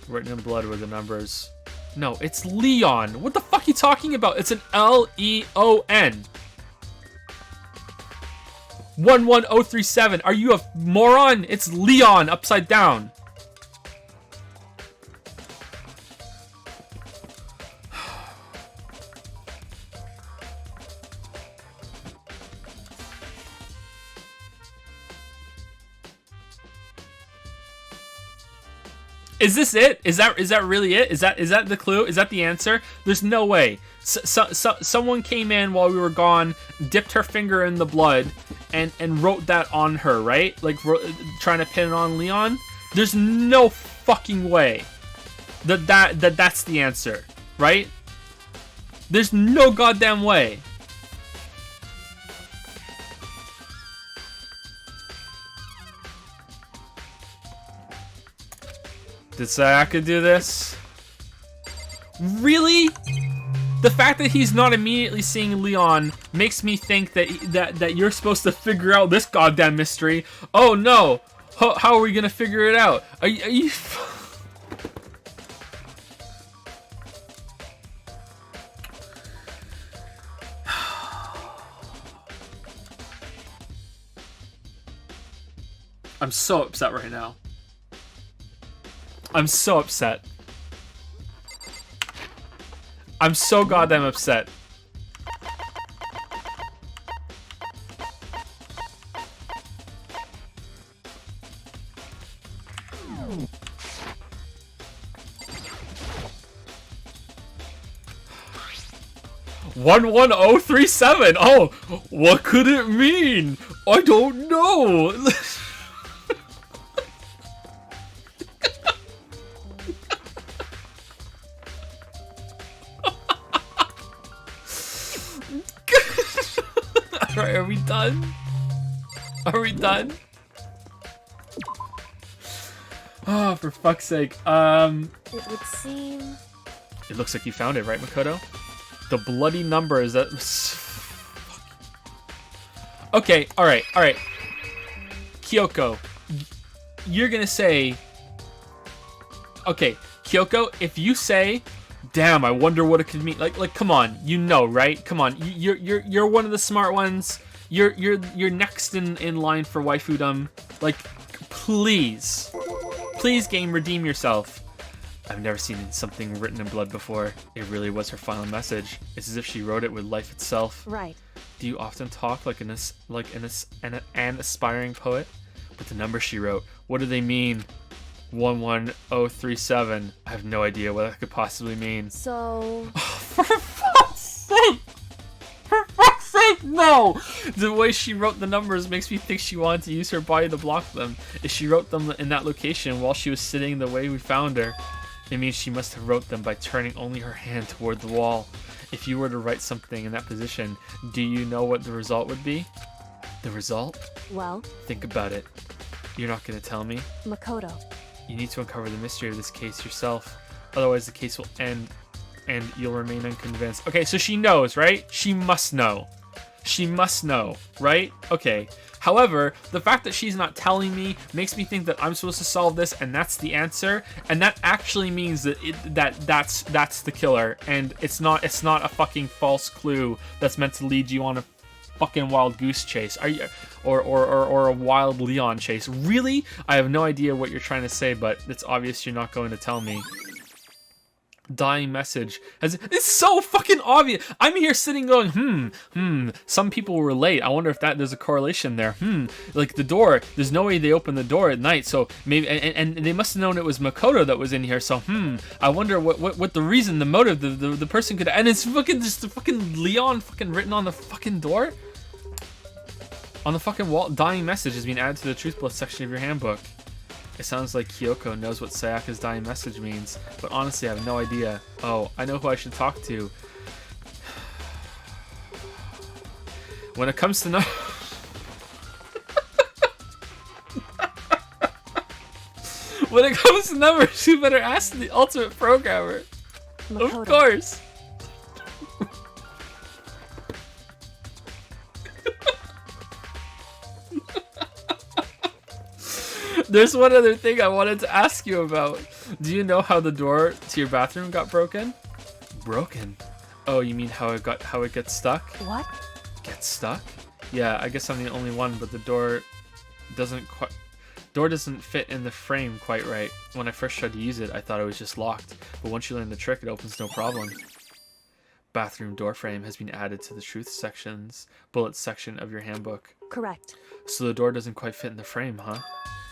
Written in blood were the numbers. No, it's Leon. What the fuck are you talking about? It's an L-E-O-N. 11037. Are you a moron? It's Leon upside down. Is this it? Is that really it? Is that the clue? Is that the answer? There's no way. Someone came in while we were gone, dipped her finger in the blood, and wrote that on her, right? Like trying to pin it on Leon. There's no fucking way that's the answer, right? There's no goddamn way. Did Sayaka do this? Really? The fact that he's not immediately seeing Leon makes me think that you're supposed to figure out this goddamn mystery. Oh no! How are we gonna figure it out? Are you I'm so upset right now. I'm so upset. I'm so goddamn upset. One 11037. Oh, what could it mean? I don't know. Alright, are we done? Are we done? Oh, for fuck's sake. It would seem... It looks like you found it, right, Makoto? The bloody numbers that... Okay, alright. Kyoko, you're gonna say... Okay, Kyoko, if you say... Damn, I wonder what it could mean. Like, come on, you know, right? Come on, you're one of the smart ones. You're next in line for waifudom. Like, please, game, redeem yourself. I've never seen something written in blood before. It really was her final message. It's as if she wrote it with life itself. Right. Do you often talk like an aspiring poet? But the numbers she wrote, what do they mean? 11037. I have no idea what that could possibly mean. So... For fuck's sake! For fuck's sake, no! The way she wrote the numbers makes me think she wanted to use her body to block them. If she wrote them in that location while she was sitting the way we found her, it means she must have wrote them by turning only her hand toward the wall. If you were to write something in that position, do you know what the result would be? The result? Well, Think about it. You're not gonna tell me? Makoto. You need to uncover the mystery of this case yourself. Otherwise the case will end and you'll remain unconvinced. Okay, so she knows, right? She must know. She must know, right? Okay. However, the fact that she's not telling me makes me think that I'm supposed to solve this and that's the answer, and that actually means that that's the killer, and it's not a fucking false clue that's meant to lead you on a fucking wild goose chase. Are you or a wild Leon chase? Really? I have no idea what you're trying to say, but it's obvious you're not going to tell me. Dying message. It's so fucking obvious. I'm here sitting going, some people were late. I wonder if there's a correlation there. Like the door, there's no way they opened the door at night, so maybe, and they must have known it was Makoto that was in here, so I wonder what the reason, the motive, the person could, and it's fucking just the fucking Leon fucking written on the fucking door? On the fucking wall. Dying message has been added to the truth bullet section of your handbook. It sounds like Kyoko knows what Sayaka's dying message means, but honestly, I have no idea. Oh, I know who I should talk to. When it comes to when it comes to numbers, you better ask the ultimate programmer. Makoto. Of course. There's one other thing I wanted to ask you about. Do you know how the door to your bathroom got broken? Broken? Oh, you mean how it gets stuck? What? Gets stuck? Yeah, I guess I'm the only one, but the door doesn't fit in the frame quite right. When I first tried to use it, I thought it was just locked, but once you learn the trick, it opens no problem. Bathroom door frame has been added to the truth sections, bullets section of your handbook. Correct. So the door doesn't quite fit in the frame, huh?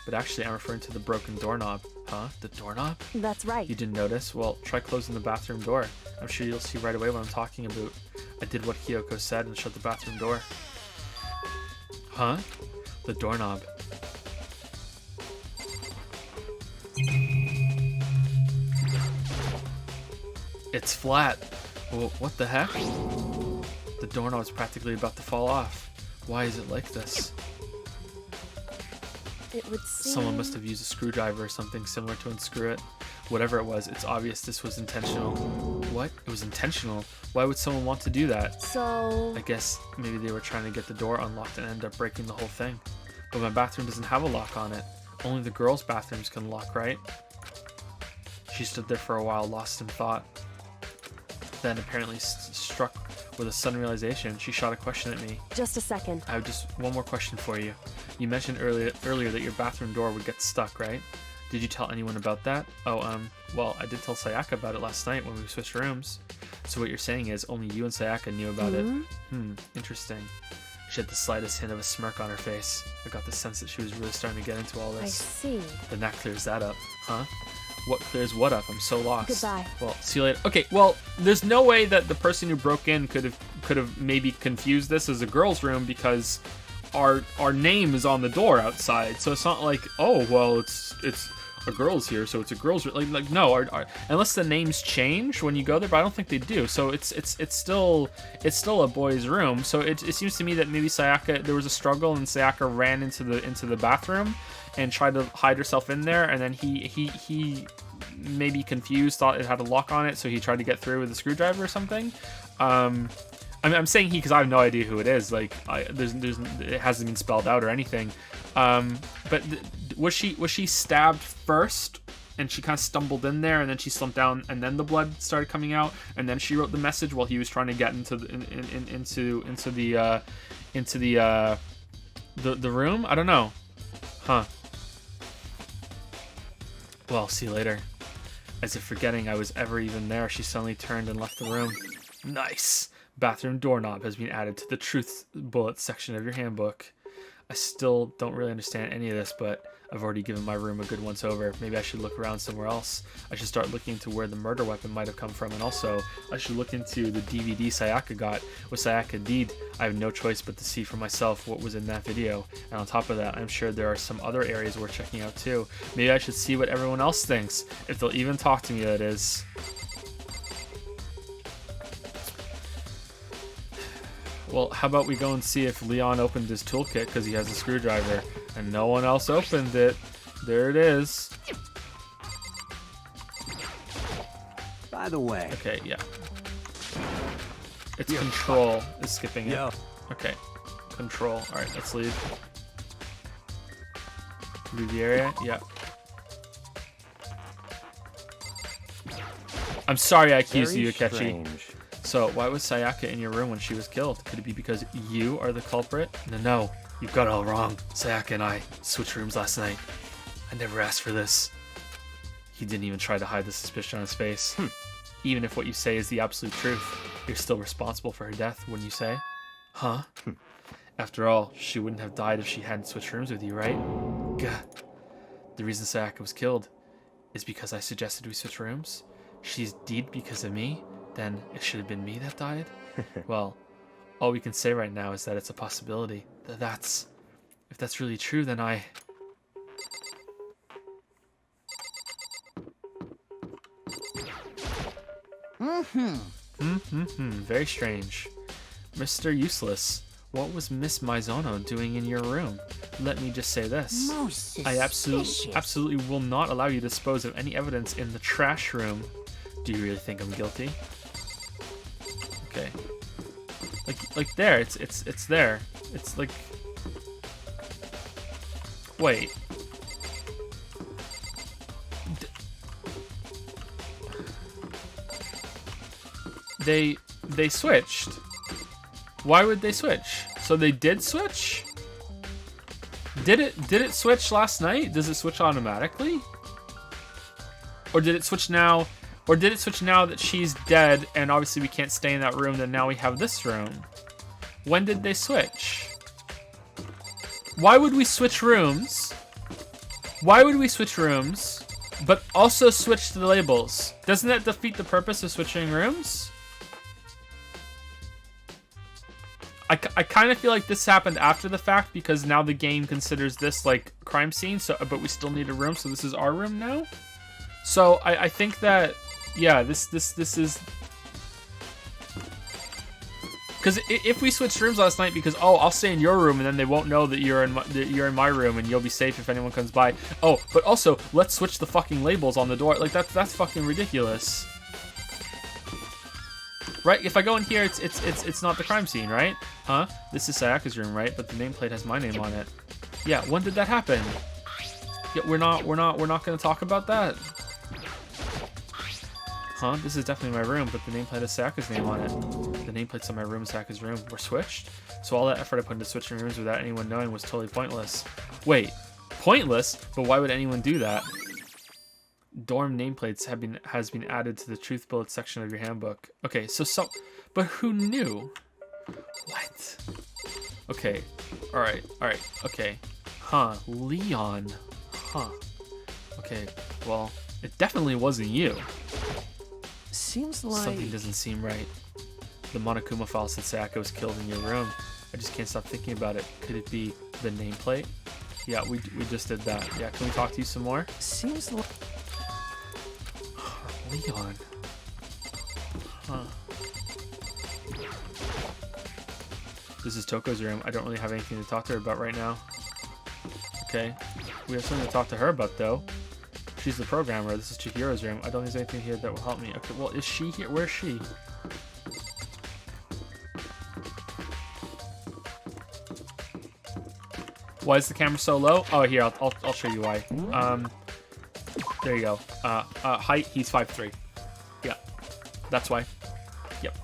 But actually, I'm referring to the broken doorknob. Huh? The doorknob? That's right. You didn't notice? Well, try closing the bathroom door. I'm sure you'll see right away what I'm talking about. I did what Kyoko said and shut the bathroom door. Huh? The doorknob. It's flat. Well, what the heck? The doorknob's practically about to fall off. Why is it like this? It would seem... Someone must have used a screwdriver or something similar to unscrew it. Whatever it was, it's obvious this was intentional. What? It was intentional? Why would someone want to do that? So... I guess maybe they were trying to get the door unlocked and end up breaking the whole thing. But my bathroom doesn't have a lock on it. Only the girls' bathrooms can lock, right? She stood there for a while, lost in thought. Then, apparently struck with a sudden realization, she shot a question at me. Just a second. I have just one more question for you. You mentioned earlier that your bathroom door would get stuck, right? Did you tell anyone about that? Oh, well, I did tell Sayaka about it last night when we switched rooms. So what you're saying is only you and Sayaka knew about it. Interesting. She had the slightest hint of a smirk on her face. I got the sense that she was really starting to get into all this. I see. Then that clears that up, huh? What clears what up? I'm so lost. Goodbye. Well, see you later. Okay, well, there's no way that the person who broke in could have maybe confused this as a girl's room, because our name is on the door outside. So it's not like, oh, well, it's a girl's here, so it's a girl's room. Like no, unless the names change when you go there, but I don't think they do. So it's still a boy's room. So it seems to me that maybe Sayaka, there was a struggle and Sayaka ran into the bathroom and tried to hide herself in there, and then he maybe confused, thought it had a lock on it, so he tried to get through with a screwdriver or something. I'm saying he because I have no idea who it is. Like, it hasn't been spelled out or anything. But was she stabbed first, and she kind of stumbled in there, and then she slumped down, and then the blood started coming out, and then she wrote the message while he was trying to get into the room? I don't know. Huh. Well, see you later. As if forgetting I was ever even there, she suddenly turned and left the room. Nice! Bathroom doorknob has been added to the truth bullets section of your handbook. I still don't really understand any of this, but I've already given my room a good once over. Maybe I should look around somewhere else. I should start looking into where the murder weapon might have come from, and also I should look into the DVD Sayaka got. With Sayaka Deed, I have no choice but to see for myself what was in that video. And on top of that, I'm sure there are some other areas worth checking out too. Maybe I should see what everyone else thinks, if they'll even talk to me, that is. Well, how about we go and see if Leon opened his toolkit because he has a screwdriver and no one else opened it. There it is. By the way. Okay, yeah. It's control is skipping it. Yo. Okay. Control. Alright, let's leave. Leave the area? Yeah. I'm sorry I accused you, Akechi. So, why was Sayaka in your room when she was killed? Could it be because you are the culprit? No, you've got it all wrong. Sayaka and I switched rooms last night. I never asked for this. He didn't even try to hide the suspicion on his face. Even if what you say is the absolute truth, you're still responsible for her death, wouldn't you say? Huh? After all, she wouldn't have died if she hadn't switched rooms with you, right? Gah. The reason Sayaka was killed is because I suggested we switch rooms? She's dead because of me? Then it should have been me that died? Well, all we can say right now is that it's a possibility. If that's really true, then I... Very strange. Mr. Useless, what was Miss Maizono doing in your room? Let me just say this. I absolutely will not allow you to dispose of any evidence in the trash room. Do you really think I'm guilty? Okay. Like there, it's there. It's like... Wait. They switched. Why would they switch? So they did switch? Did it switch last night? Does it switch automatically? Or did it switch now? Or did it switch now that she's dead and obviously we can't stay in that room, then now we have this room? When did they switch? Why would we switch rooms? Why would we switch rooms, but also switch to the labels? Doesn't that defeat the purpose of switching rooms? I kind of feel like this happened after the fact because now the game considers this like crime scene, so but we still need a room, so this is our room now. So I think that, yeah, this is... Because if we switched rooms last night because, oh, I'll stay in your room and then they won't know that you're in my room and you'll be safe if anyone comes by. Oh, but also, let's switch the fucking labels on the door. Like, that's fucking ridiculous. Right? If I go in here, it's not the crime scene, right? Huh? This is Sayaka's room, right? But the nameplate has my name on it. Yeah, when did that happen? Yeah, we're not gonna talk about that. Huh? This is definitely my room, but the nameplate has Sayaka's name on it. The nameplate's on my room, Sayaka's room. We're switched? So all that effort I put into switching rooms without anyone knowing was totally pointless. Wait, pointless? But why would anyone do that? Dorm nameplates has been added to the truth bullet section of your handbook. Okay, but who knew? What? Okay, alright, okay. Huh, Leon. Huh. Okay, well, it definitely wasn't you. Seems like... Something doesn't seem right. The Monokuma file said Sayaka was killed in your room. I just can't stop thinking about it. Could it be the nameplate? Yeah, we just did that. Yeah, can we talk to you some more? Seems like... Leon. Huh. This is Toko's room. I don't really have anything to talk to her about right now. Okay. We have something to talk to her about, though. She's the programmer. This is Chihiro's room. I don't think there's anything here that will help me. Okay, well, is she here? Where's she? Why is the camera so low? Oh, here, I'll show you why. There you go. Height, he's 5'3". Yeah, that's why. Yep.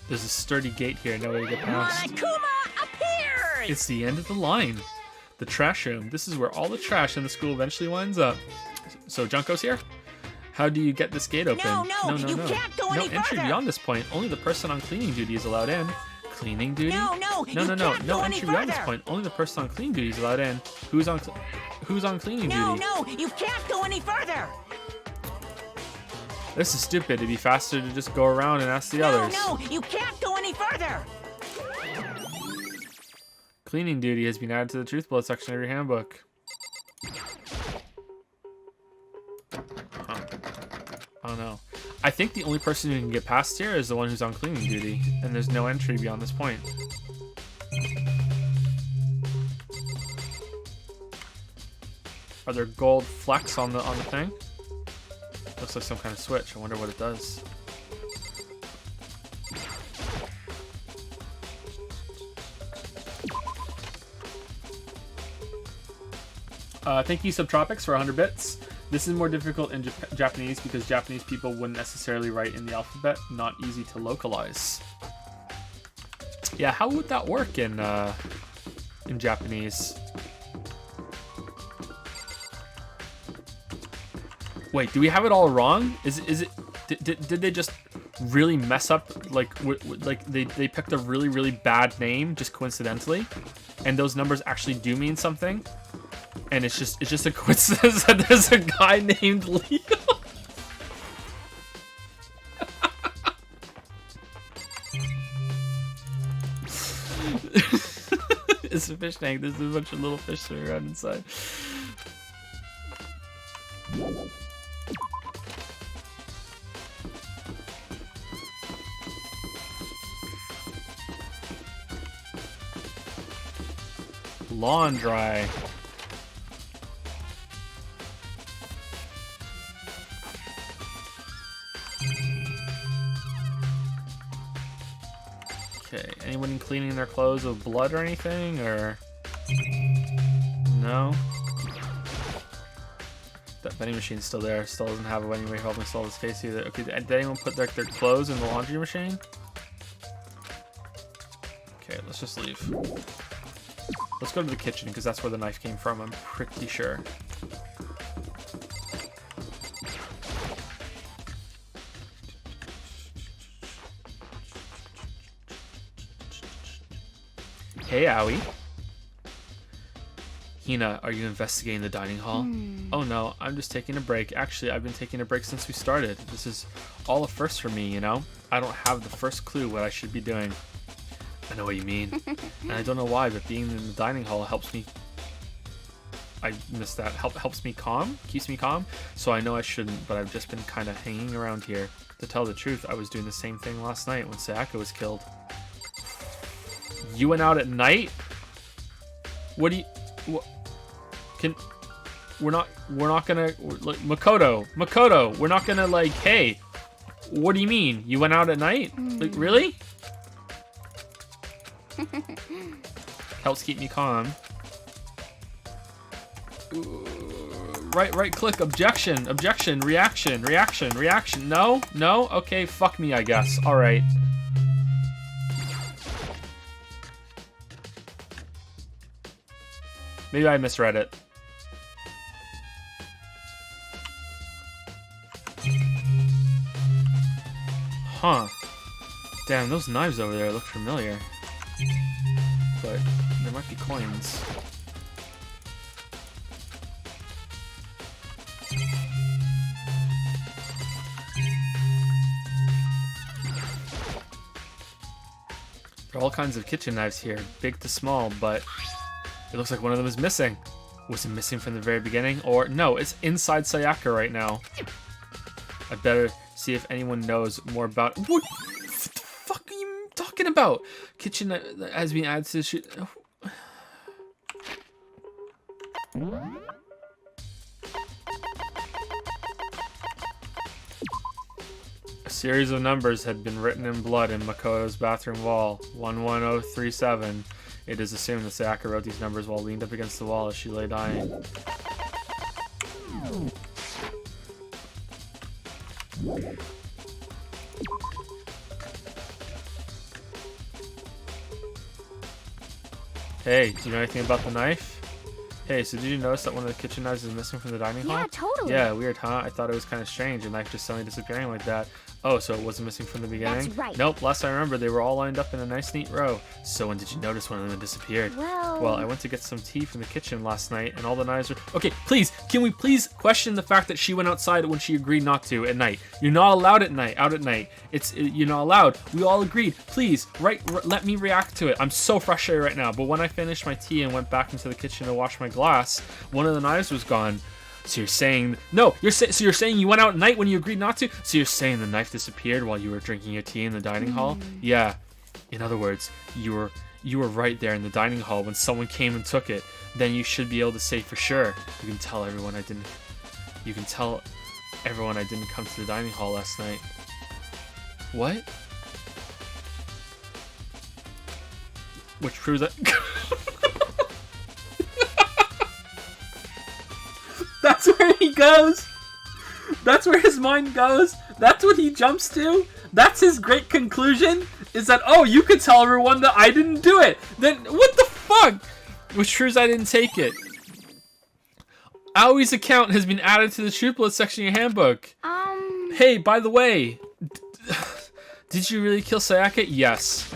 There's a sturdy gate here, no way to get past. Monokuma appears! It's the end of the line. The trash room. This is where all the trash in the school eventually winds up. So Junko's here? How do you get this gate open? No, you can't go any entry further. beyond this point. Only the person on cleaning duty is allowed in. Cleaning duty? No, No go any entry beyond this further. point. Only the person on cleaning duty is allowed in. Who's on cleaning duty? No, you can't go any further. This is stupid. It'd be faster to just go around and ask the others. No, you can't go any further. Cleaning duty has been added to the truth bullet section of your handbook. Huh. I don't know. I think the only person who can get past here is the one who's on cleaning duty, and there's no entry beyond this point. Are there gold flecks on the thing? Looks like some kind of switch. I wonder what it does. Thank you, Subtropics, for 100 bits. This is more difficult in Japanese because Japanese people wouldn't necessarily write in the alphabet. Not easy to localize. Yeah, how would that work in Japanese? Wait, do we have it all wrong? Is it? Did they just really mess up? Like they picked a really bad name just coincidentally, and those numbers actually do mean something, and it's just a coincidence that there's a guy named Leo. It's a fish tank. There's a bunch of little fish swimming around inside. Lawn dry. Okay, anyone cleaning their clothes with blood or anything, or no? That vending machine's still there. Still doesn't have a way to help install this case either. Okay, did anyone put their clothes in the laundry machine? Okay, let's just leave. Let's go to the kitchen because that's where the knife came from, I'm pretty sure. Hey, Owie. Hina, are you investigating the dining hall? Oh no, I'm just taking a break. Actually, I've been taking a break since we started. This is all a first for me, you know? I don't have the first clue what I should be doing. I know what you mean. And I don't know why, but being in the dining hall helps me... I missed that. Helps me calm? Keeps me calm? So I know I shouldn't, but I've just been kind of hanging around here. To tell the truth, I was doing the same thing last night when Sayaka was killed. You went out at night? What do you... What, we're not gonna... Like, Makoto, we're not gonna, like, hey, what do you mean? You went out at night? Like, really? Helps keep me calm. Right click, objection, reaction. No? Okay, fuck me, I guess. Alright. Maybe I misread it. Huh. Damn, those knives over there look familiar. But there might be coins. There are all kinds of kitchen knives here, big to small, but it looks like one of them is missing. Was it missing from the very beginning? Or no, it's inside Sayaka right now. I better see if anyone knows more about... What the fuck are you talking about? Kitchen has been added to the shoot. A series of numbers had been written in blood in Makoto's bathroom wall. 11037. It is assumed that Sayaka wrote these numbers while leaned up against the wall as she lay dying. Hey, do you know anything about the knife? Hey, so did you notice that one of the kitchen knives is missing from the dining hall? Yeah, totally. Yeah, weird, huh? I thought it was kind of strange, a knife just suddenly disappearing like that. Oh, so it wasn't missing from the beginning? That's right. Nope, last I remember, they were all lined up in a nice, neat row. So when did you notice one of them disappeared? Well, I went to get some tea from the kitchen last night, and all the knives were... Okay, please, can we please question the fact that she went outside when she agreed not to at night? You're not allowed out at night. You're not allowed. We all agreed. Please, let me react to it. I'm so frustrated right now. But when I finished my tea and went back into the kitchen to wash my glass, one of the knives was gone. So you're saying no? So you're saying you went out at night when you agreed not to? So you're saying the knife disappeared while you were drinking your tea in the dining hall? Yeah. In other words, you were right there in the dining hall when someone came and took it. Then you should be able to say for sure. You can tell everyone I didn't. You can tell everyone I didn't come to the dining hall last night. What? Which proves that. That's where he goes. That's where his mind goes. That's what he jumps to. That's his great conclusion. Is that, oh, you could tell everyone that I didn't do it. Then what the fuck? Which proves I didn't take it. Aoi's account has been added to the triplet section of your handbook. Hey, by the way, did you really kill Sayaka? Yes.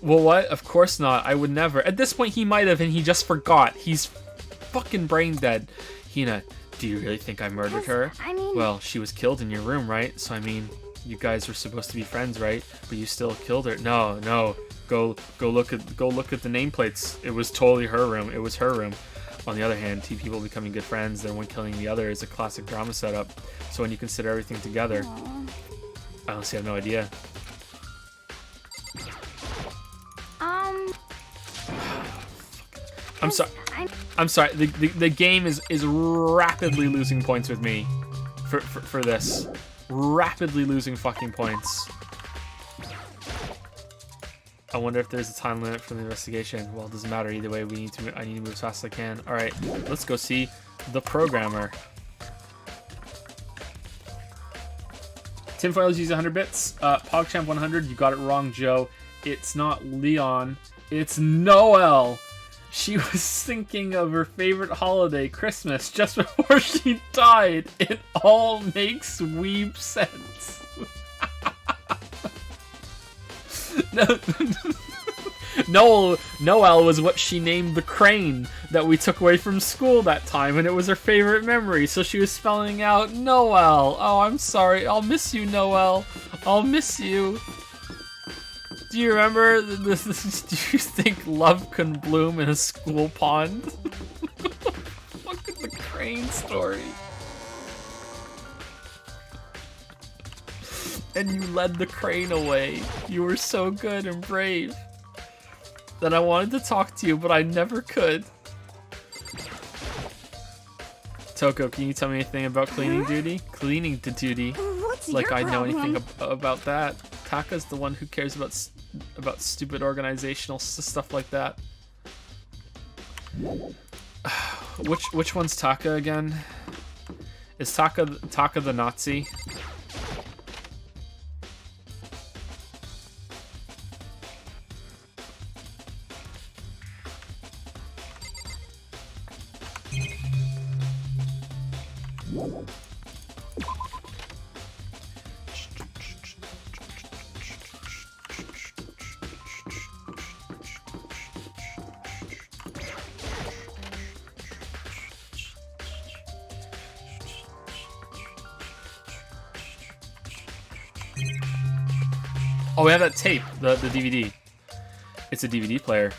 Well, what? Of course not. I would never. At this point, he might have, and he just forgot. He's fucking brain dead. Hina, do you really think I murdered her? Well, she was killed in your room, right? So, I mean, you guys were supposed to be friends, right? But you still killed her. No. Go look at the nameplates. It was totally her room. It was her room. On the other hand, two people becoming good friends, then one killing the other is a classic drama setup. So when you consider everything together, I honestly have no idea. I'm sorry. The game is rapidly losing points with me for this. Rapidly losing fucking points. I wonder if there's a time limit for the investigation. Well, it doesn't matter either way. I need to move as fast as I can. All right, let's go see the programmer. Tinfoil's using 100 bits. PogChamp 100. You got it wrong, Joe. It's not Leon. It's Noel. She was thinking of her favorite holiday, Christmas, just before she died. It all makes weeb sense. Noel was what she named the crane that we took away from school that time, and it was her favorite memory, so she was spelling out Noel. Oh, I'm sorry. I'll miss you, Noel. I'll miss you. Do you remember this? Do you think love can bloom in a school pond? Look at the crane story. And you led the crane away. You were so good and brave that I wanted to talk to you, but I never could. Toko, can you tell me anything about cleaning duty? Cleaning duty? What's like your I know problem? anything about that. Taka's the one who cares about stupid organizational stuff like that. Which one's Taka again? Is Taka the Nazi? Oh, we have that tape, the DVD. It's a DVD player.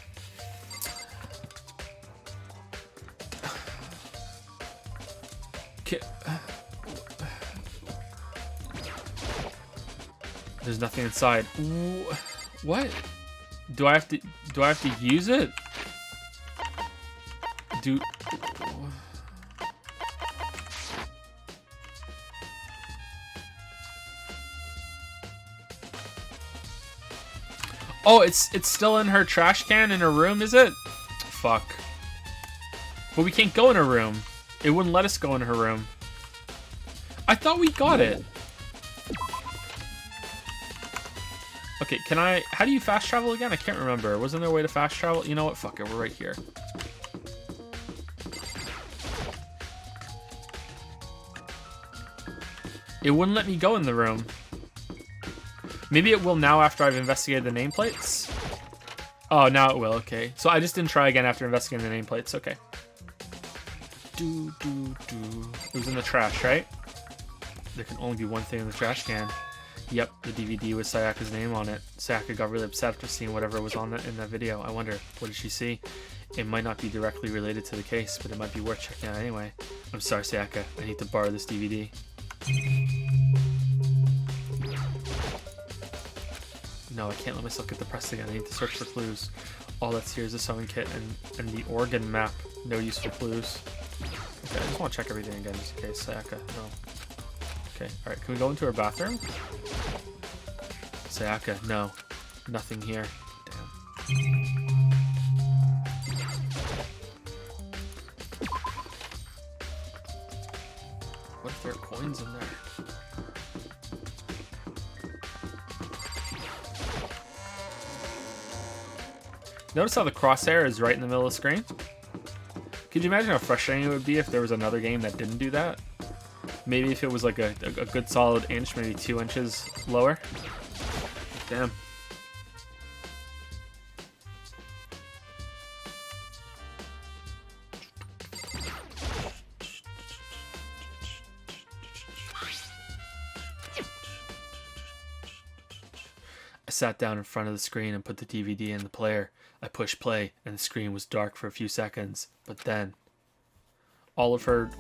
There's nothing inside. What? Do I have to use it? Oh, it's still in her trash can in her room, is it? Fuck. But we can't go in her room. It wouldn't let us go in her room. I thought we got it. Okay, how do you fast travel again? I can't remember. Wasn't there a way to fast travel? You know what? Fuck it, we're right here. It wouldn't let me go in the room. Maybe it will now after I've investigated the nameplates. Oh, now it will. Okay. So I just didn't try again after investigating the nameplates. Okay. It was in the trash, right? There can only be one thing in the trash can. Yep, the DVD with Sayaka's name on it. Sayaka got really upset after seeing whatever was on in that video. I wonder, what did she see? It might not be directly related to the case, but it might be worth checking out anyway. I'm sorry, Sayaka. I need to borrow this DVD. No, I can't let myself get depressed again. I need to search for clues. All that's here is a sewing kit and the organ map. No useful clues. Okay, I just want to check everything again just in case. Sayaka, no. Okay, alright, can we go into her bathroom? Sayaka, no. Nothing here. Damn. What if there are coins in there? Notice how the crosshair is right in the middle of the screen? Could you imagine how frustrating it would be if there was another game that didn't do that? Maybe if it was like a good solid inch, maybe 2 inches lower. Damn. I sat down in front of the screen and put the DVD in the player. I pushed play and the screen was dark for a few seconds, but then all of her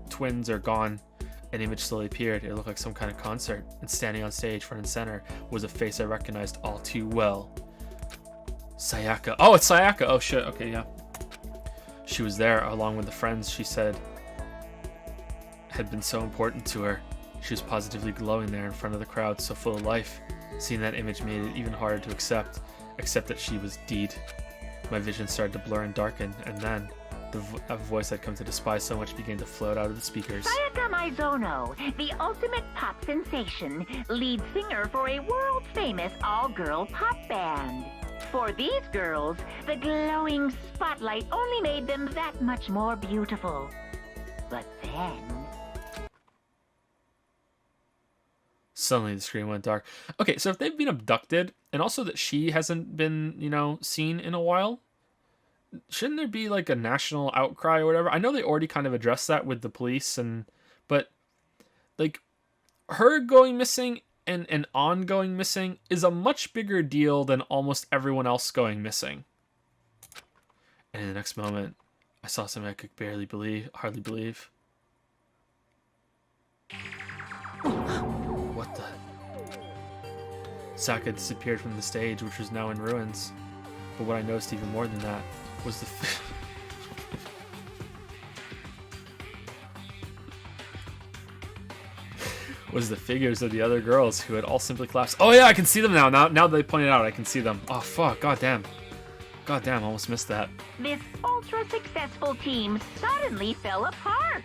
twins are gone. An image slowly appeared. It looked like some kind of concert, and standing on stage front and center was a face I recognized all too well. Sayaka. Oh, it's Sayaka. Oh shit. Okay, yeah. She was there along with the friends she said had been so important to her. She was positively glowing there in front of the crowd, so full of life. Seeing that image made it even harder to accept that she was deed. My vision started to blur and darken, and then a voice I'd come to despise so much began to float out of the speakers. Sayaka Maizono, the ultimate pop sensation, lead singer for a world-famous all-girl pop band. For these girls, the glowing spotlight only made them that much more beautiful. But then... Suddenly the screen went dark. Okay, so if they've been abducted, and also that she hasn't been, seen in a while, shouldn't there be like a national outcry or whatever? I know they already kind of addressed that with the police, but like her going missing and ongoing missing is a much bigger deal than almost everyone else going missing. And in the next moment, I saw something I could hardly believe. What the? Sayaka disappeared from the stage, which was now in ruins. But what I noticed even more than that was the figures of the other girls who had all simply collapsed. Oh yeah, I can see them now. Now that they pointed out, I can see them. Oh fuck, goddamn, almost missed that. This ultra-successful team suddenly fell apart.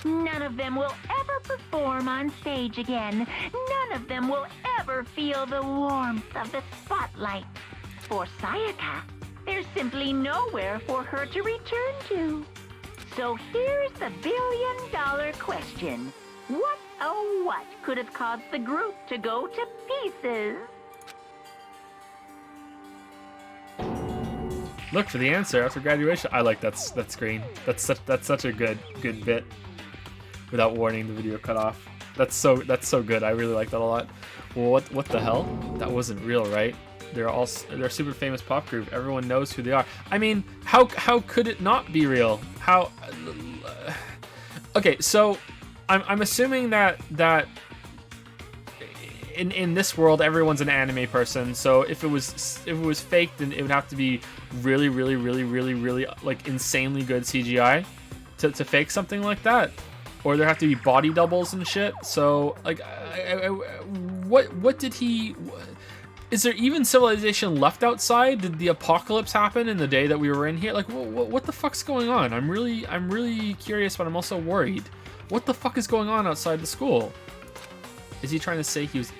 None of them will ever perform on stage again. None of them will ever feel the warmth of the spotlight. For Sayaka, there's simply nowhere for her to return to. So here's the billion-dollar question. What, oh what, could have caused the group to go to pieces? Look for the answer after graduation. I like that screen. That's such a good bit. Without warning, the video cut off. That's so good. I really like that a lot. Well, what the hell? That wasn't real, right? They're a super famous pop group. Everyone knows who they are. I mean, how could it not be real? How? Okay, so I'm assuming that in this world everyone's an anime person. So if it was fake, then it would have to be really like insanely good CGI to fake something like that. Or there have to be body doubles and shit. So, like, what did he... Is there even civilization left outside? Did the apocalypse happen in the day that we were in here? Like, what the fuck's going on? I'm really curious, but I'm also worried. What the fuck is going on outside the school? Is he trying to say he was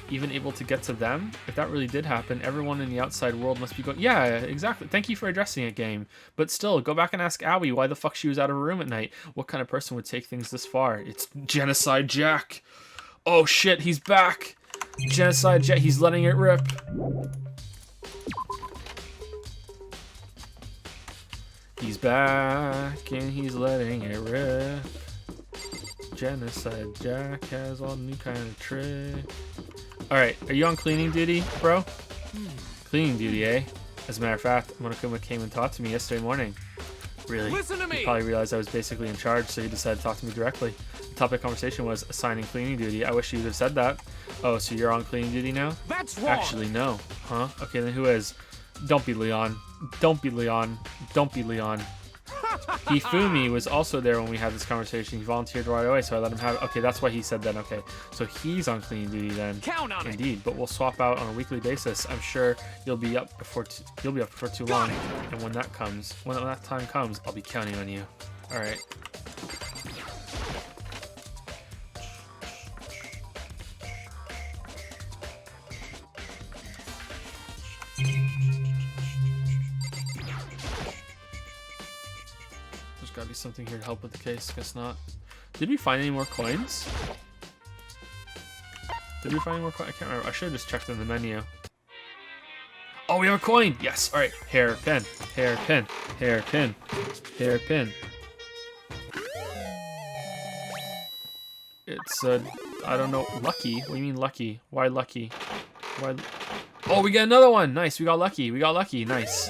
even able to get to them? If that really did happen, everyone in the outside world must be going... Yeah, exactly. Thank you for addressing it, game. But still, go back and ask Aoi why the fuck she was out of her room at night. What kind of person would take things this far? It's Genocide Jack. Oh shit, he's back. Genocide Jet, he's letting it rip. He's back and he's letting it rip. Genocide Jack has all new kind of trick. Alright, are you on cleaning duty, bro? Cleaning duty, eh? As a matter of fact, Monokuma came and talked to me yesterday morning. Really? Listen to me! He probably realized I was basically in charge, so he decided to talk to me directly. The topic of conversation was assigning cleaning duty. I wish you would have said that. Oh, so you're on cleaning duty now? That's wrong! Actually, no. Huh? Okay, then who is? Don't be Leon. Don't be Leon. Don't be Leon. Hifumi was also there when we had this conversation. He volunteered right away, so I let him have it. Okay, that's why he said that. Okay, so he's on cleaning duty then. Count on Indeed, but we'll swap out on a weekly basis. I'm sure you'll be up before too long. And when that comes, when that time comes, I'll be counting on you. All right. There's gotta be something here to help with the case. Guess not. Did we find any more coins? Did we find any more coins? I can't remember. I should have just checked in the menu. Oh, we have a coin! Yes! Alright. Hairpin. Hairpin. Hairpin. Hairpin. It's, I don't know. Lucky? What do you mean lucky? Why lucky? Why? Oh, we got another one! Nice. We got lucky. We got lucky. Nice.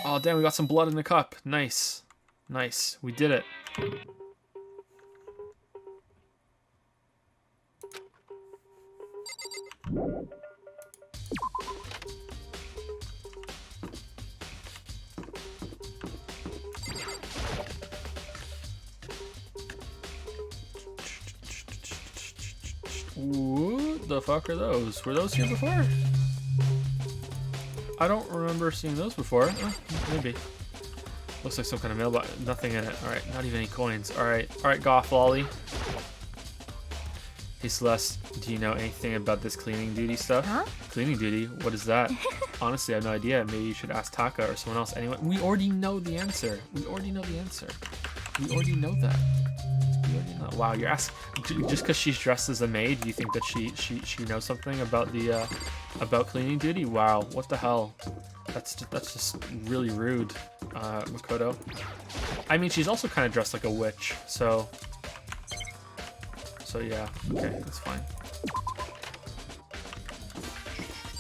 Oh, damn. We got some blood in the cup. Nice. Nice. We did it. What the fuck are those? Were those here before? I don't remember seeing those before. Maybe. Looks like some kind of mailbox. Nothing in it. Alright, not even any coins. Alright, Goth Lolly. Hey Celeste, do you know anything about this cleaning duty stuff? Huh? Cleaning duty? What is that? Honestly, I have no idea. Maybe you should ask Taka or someone else. Anyway, we already know the answer. We already know the answer. We already know that. We already know. Wow, you're asking just because she's dressed as a maid, you think that she knows something about the about cleaning duty? Wow, what the hell? That's just really rude, Makoto. I mean, she's also kind of dressed like a witch, so yeah, okay, that's fine.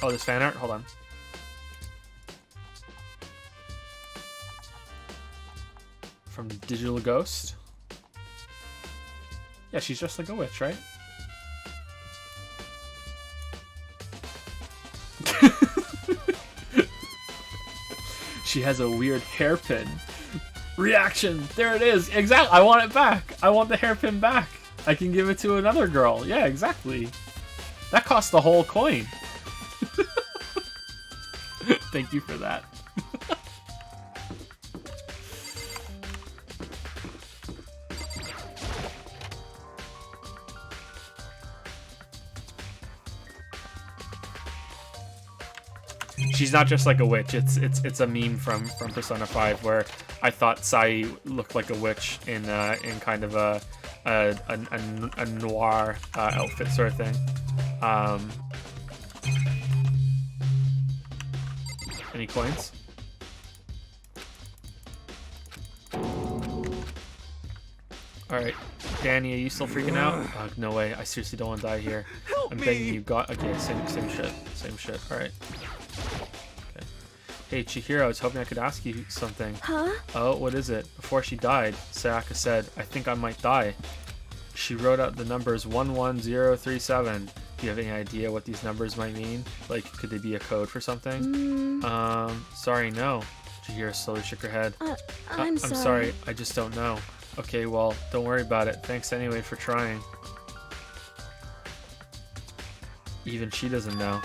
Oh, there's fan art? Hold on. From Digital Ghost? Yeah, she's dressed like a witch, right? She has a weird hairpin. Reaction! There it is! Exactly! I want it back! I want the hairpin back! I can give it to another girl. Yeah, exactly. That cost the whole coin. Thank you for that. She's not just like a witch. It's a meme from Persona 5 where I thought Sai looked like a witch in kind of a noir outfit sort of thing. Any coins? Alright, Danny, are you still freaking out? No way, I seriously don't want to die here. I'm begging you, okay, same shit, alright. Okay. Hey, Chihiro, I was hoping I could ask you something. Huh? Oh, what is it? Before she died, Sayaka said, I think I might die. She wrote out the numbers 11037. Do you have any idea what these numbers might mean? Like, could they be a code for something? Sorry, no. Chihiro slowly shook her head. I'm sorry, I just don't know. Okay, well, don't worry about it. Thanks anyway for trying. Even she doesn't know.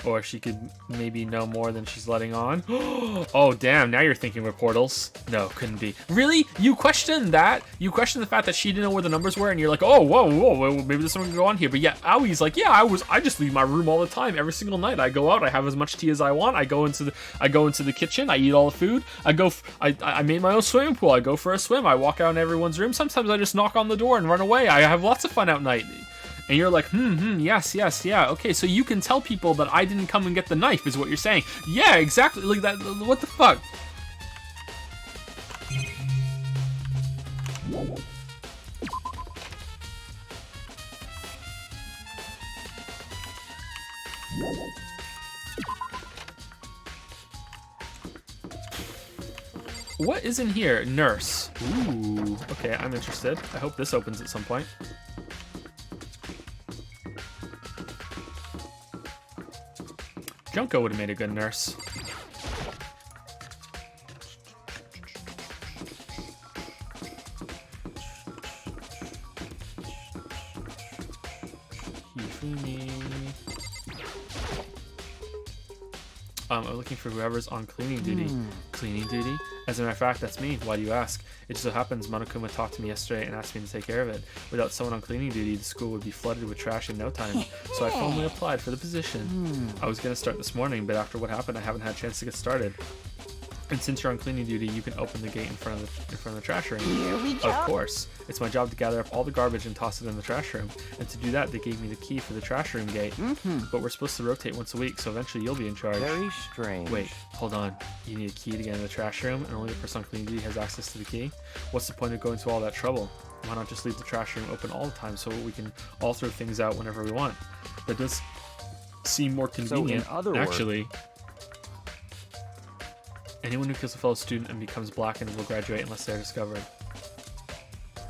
Or she could maybe know more than she's letting on. Oh, damn, now you're thinking we're portals. No, couldn't be. Really? You question that? You question the fact that she didn't know where the numbers were, and you're like, oh, whoa, maybe there's something going on here. But yeah, Aoi's like, yeah, I just leave my room all the time. Every single night I go out, I have as much tea as I want. I go into the kitchen, I eat all the food. I made my own swimming pool. I go for a swim. I walk out in everyone's room. Sometimes I just knock on the door and run away. I have lots of fun at night. And you're like, yes, yeah. Okay, so you can tell people that I didn't come and get the knife, is what you're saying. Yeah, exactly. Like that. What the fuck? What is in here? Nurse. Ooh. Okay, I'm interested. I hope this opens at some point. Junko would have made a good nurse. I'm looking for whoever's on cleaning duty. Cleaning duty? As a matter of fact, that's me. Why do you ask? It just so happens Monokuma talked to me yesterday and asked me to take care of it. Without someone on cleaning duty, the school would be flooded with trash in no time. So I formally applied for the position. I was going to start this morning, but after what happened, I haven't had a chance to get started. And since you're on cleaning duty, you can open the gate in front of the trash room. Here we go. Of course. It's my job to gather up all the garbage and toss it in the trash room. And to do that, they gave me the key for the trash room gate. But we're supposed to rotate once a week, so eventually you'll be in charge. Very strange. Wait, hold on. You need a key to get in the trash room, and only the person on cleaning duty has access to the key? What's the point of going to all that trouble? Why not just leave the trash room open all the time so we can all throw things out whenever we want? That does seem more convenient, So in other words, actually. Anyone who kills a fellow student and becomes blackened will graduate unless they're discovered.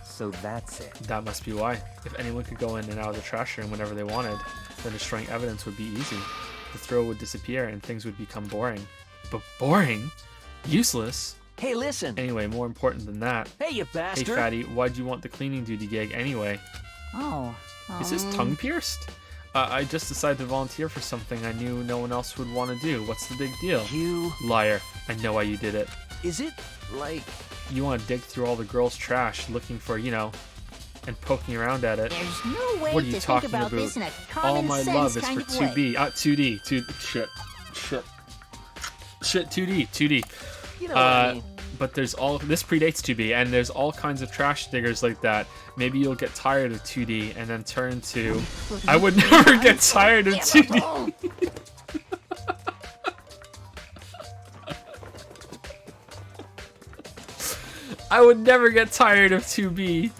So that's it. That must be why. If anyone could go in and out of the trash room whenever they wanted, then destroying evidence would be easy. The thrill would disappear and things would become boring. But boring? Useless? Hey, listen. Anyway, more important than that. Hey, you bastard. Hey, fatty, why'd you want the cleaning duty gig anyway? Is his tongue pierced? I just decided to volunteer for something I knew no one else would want to do. What's the big deal? You... Liar. I know why you did it. Is it, like... You want to dig through all the girls' trash looking for, you know, and poking around at it. There's no way What are you to think talking about about? this in a All common my sense love is kind for of way. 2B. 2D. Shit, 2D. You know what I mean. But this predates 2B, and there's all kinds of trash diggers like that. Maybe you'll get tired of 2D and then turn to... I would never get tired of 2D. I would never get tired of 2B.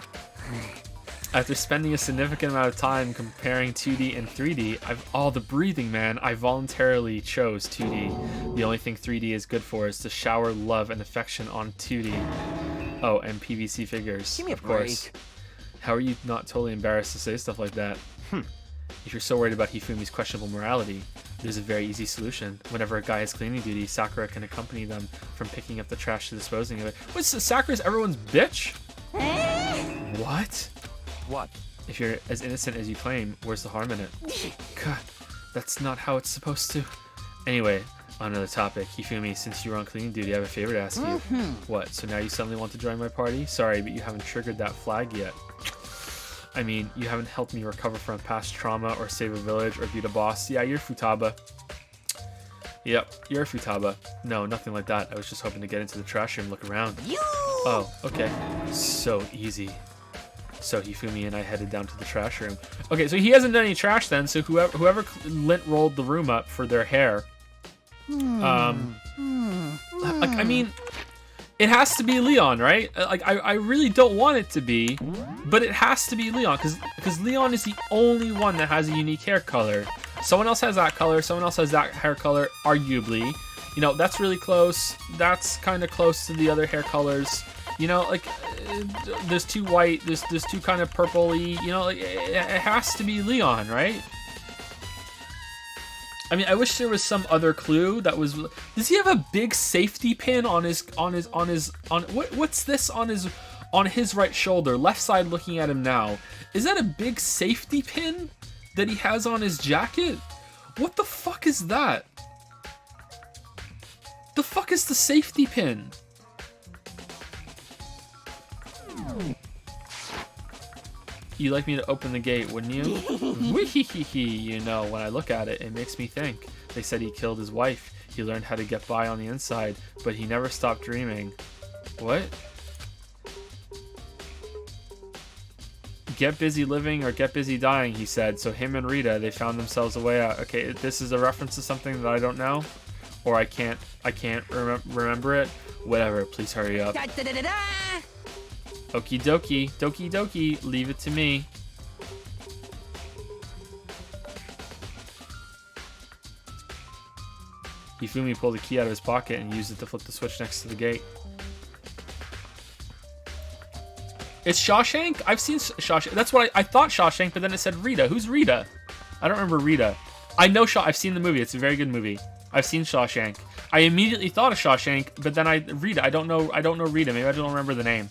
After spending a significant amount of time comparing 2D and 3D, the breathing, man, I voluntarily chose 2D. The only thing 3D is good for is to shower love and affection on 2D. Oh, and PVC figures, Give me a of course. break. How are you not totally embarrassed to say stuff like that? If you're so worried about Hifumi's questionable morality, there's a very easy solution. Whenever a guy has cleaning duty, Sakura can accompany them from picking up the trash to disposing of it. What's Sakura's everyone's bitch? What? What? If you're as innocent as you claim, where's the harm in it? God, that's not how it's supposed to. Anyway, on another topic, Hifumi, since you were on cleaning duty, I have a favor to ask you. What, so now you suddenly want to join my party? Sorry, but you haven't triggered that flag yet. I mean, you haven't helped me recover from past trauma or save a village or beat a boss. Yeah, you're Futaba. Yep, you're Futaba. No, nothing like that. I was just hoping to get into the trash room and look around. Oh, okay. So easy. So Hifumi and I headed down to the trash room. Okay, so he hasn't done any trash then, so whoever lint rolled the room up for their hair. I mean, it has to be Leon, right? Like, I really don't want it to be, but it has to be Leon, because Leon is the only one that has a unique hair color. Someone else has that color, someone else has that hair color, arguably. You know, that's really close. That's kind of close to the other hair colors. You know, like, there's two white, there's two kind of purpley, you know, like, it has to be Leon, right? I mean, I wish there was some other clue that was... Does he have a big safety pin on what's this on his right shoulder, left side looking at him now? Is that a big safety pin that he has on his jacket? What the fuck is that? The fuck is the safety pin? You'd like me to open the gate, wouldn't you? Weehee. You know, when I look at it, it makes me think. They said he killed his wife. He learned how to get by on the inside, but he never stopped dreaming. What? Get busy living or get busy dying, he said. So him and Rita, they found themselves a way out. Okay, this is a reference to something that I don't know, or I can't remember it. Whatever, please hurry up. Okie dokie, dokie dokie, leave it to me. Hifumi pulled a key out of his pocket and used it to flip the switch next to the gate. It's Shawshank? I've seen Shawshank. That's what I thought Shawshank, but then it said Rita. Who's Rita? I don't remember Rita. I know I've seen the movie. It's a very good movie. I've seen Shawshank. I immediately thought of Shawshank, but then Rita. I don't know Rita. Maybe I don't remember the name.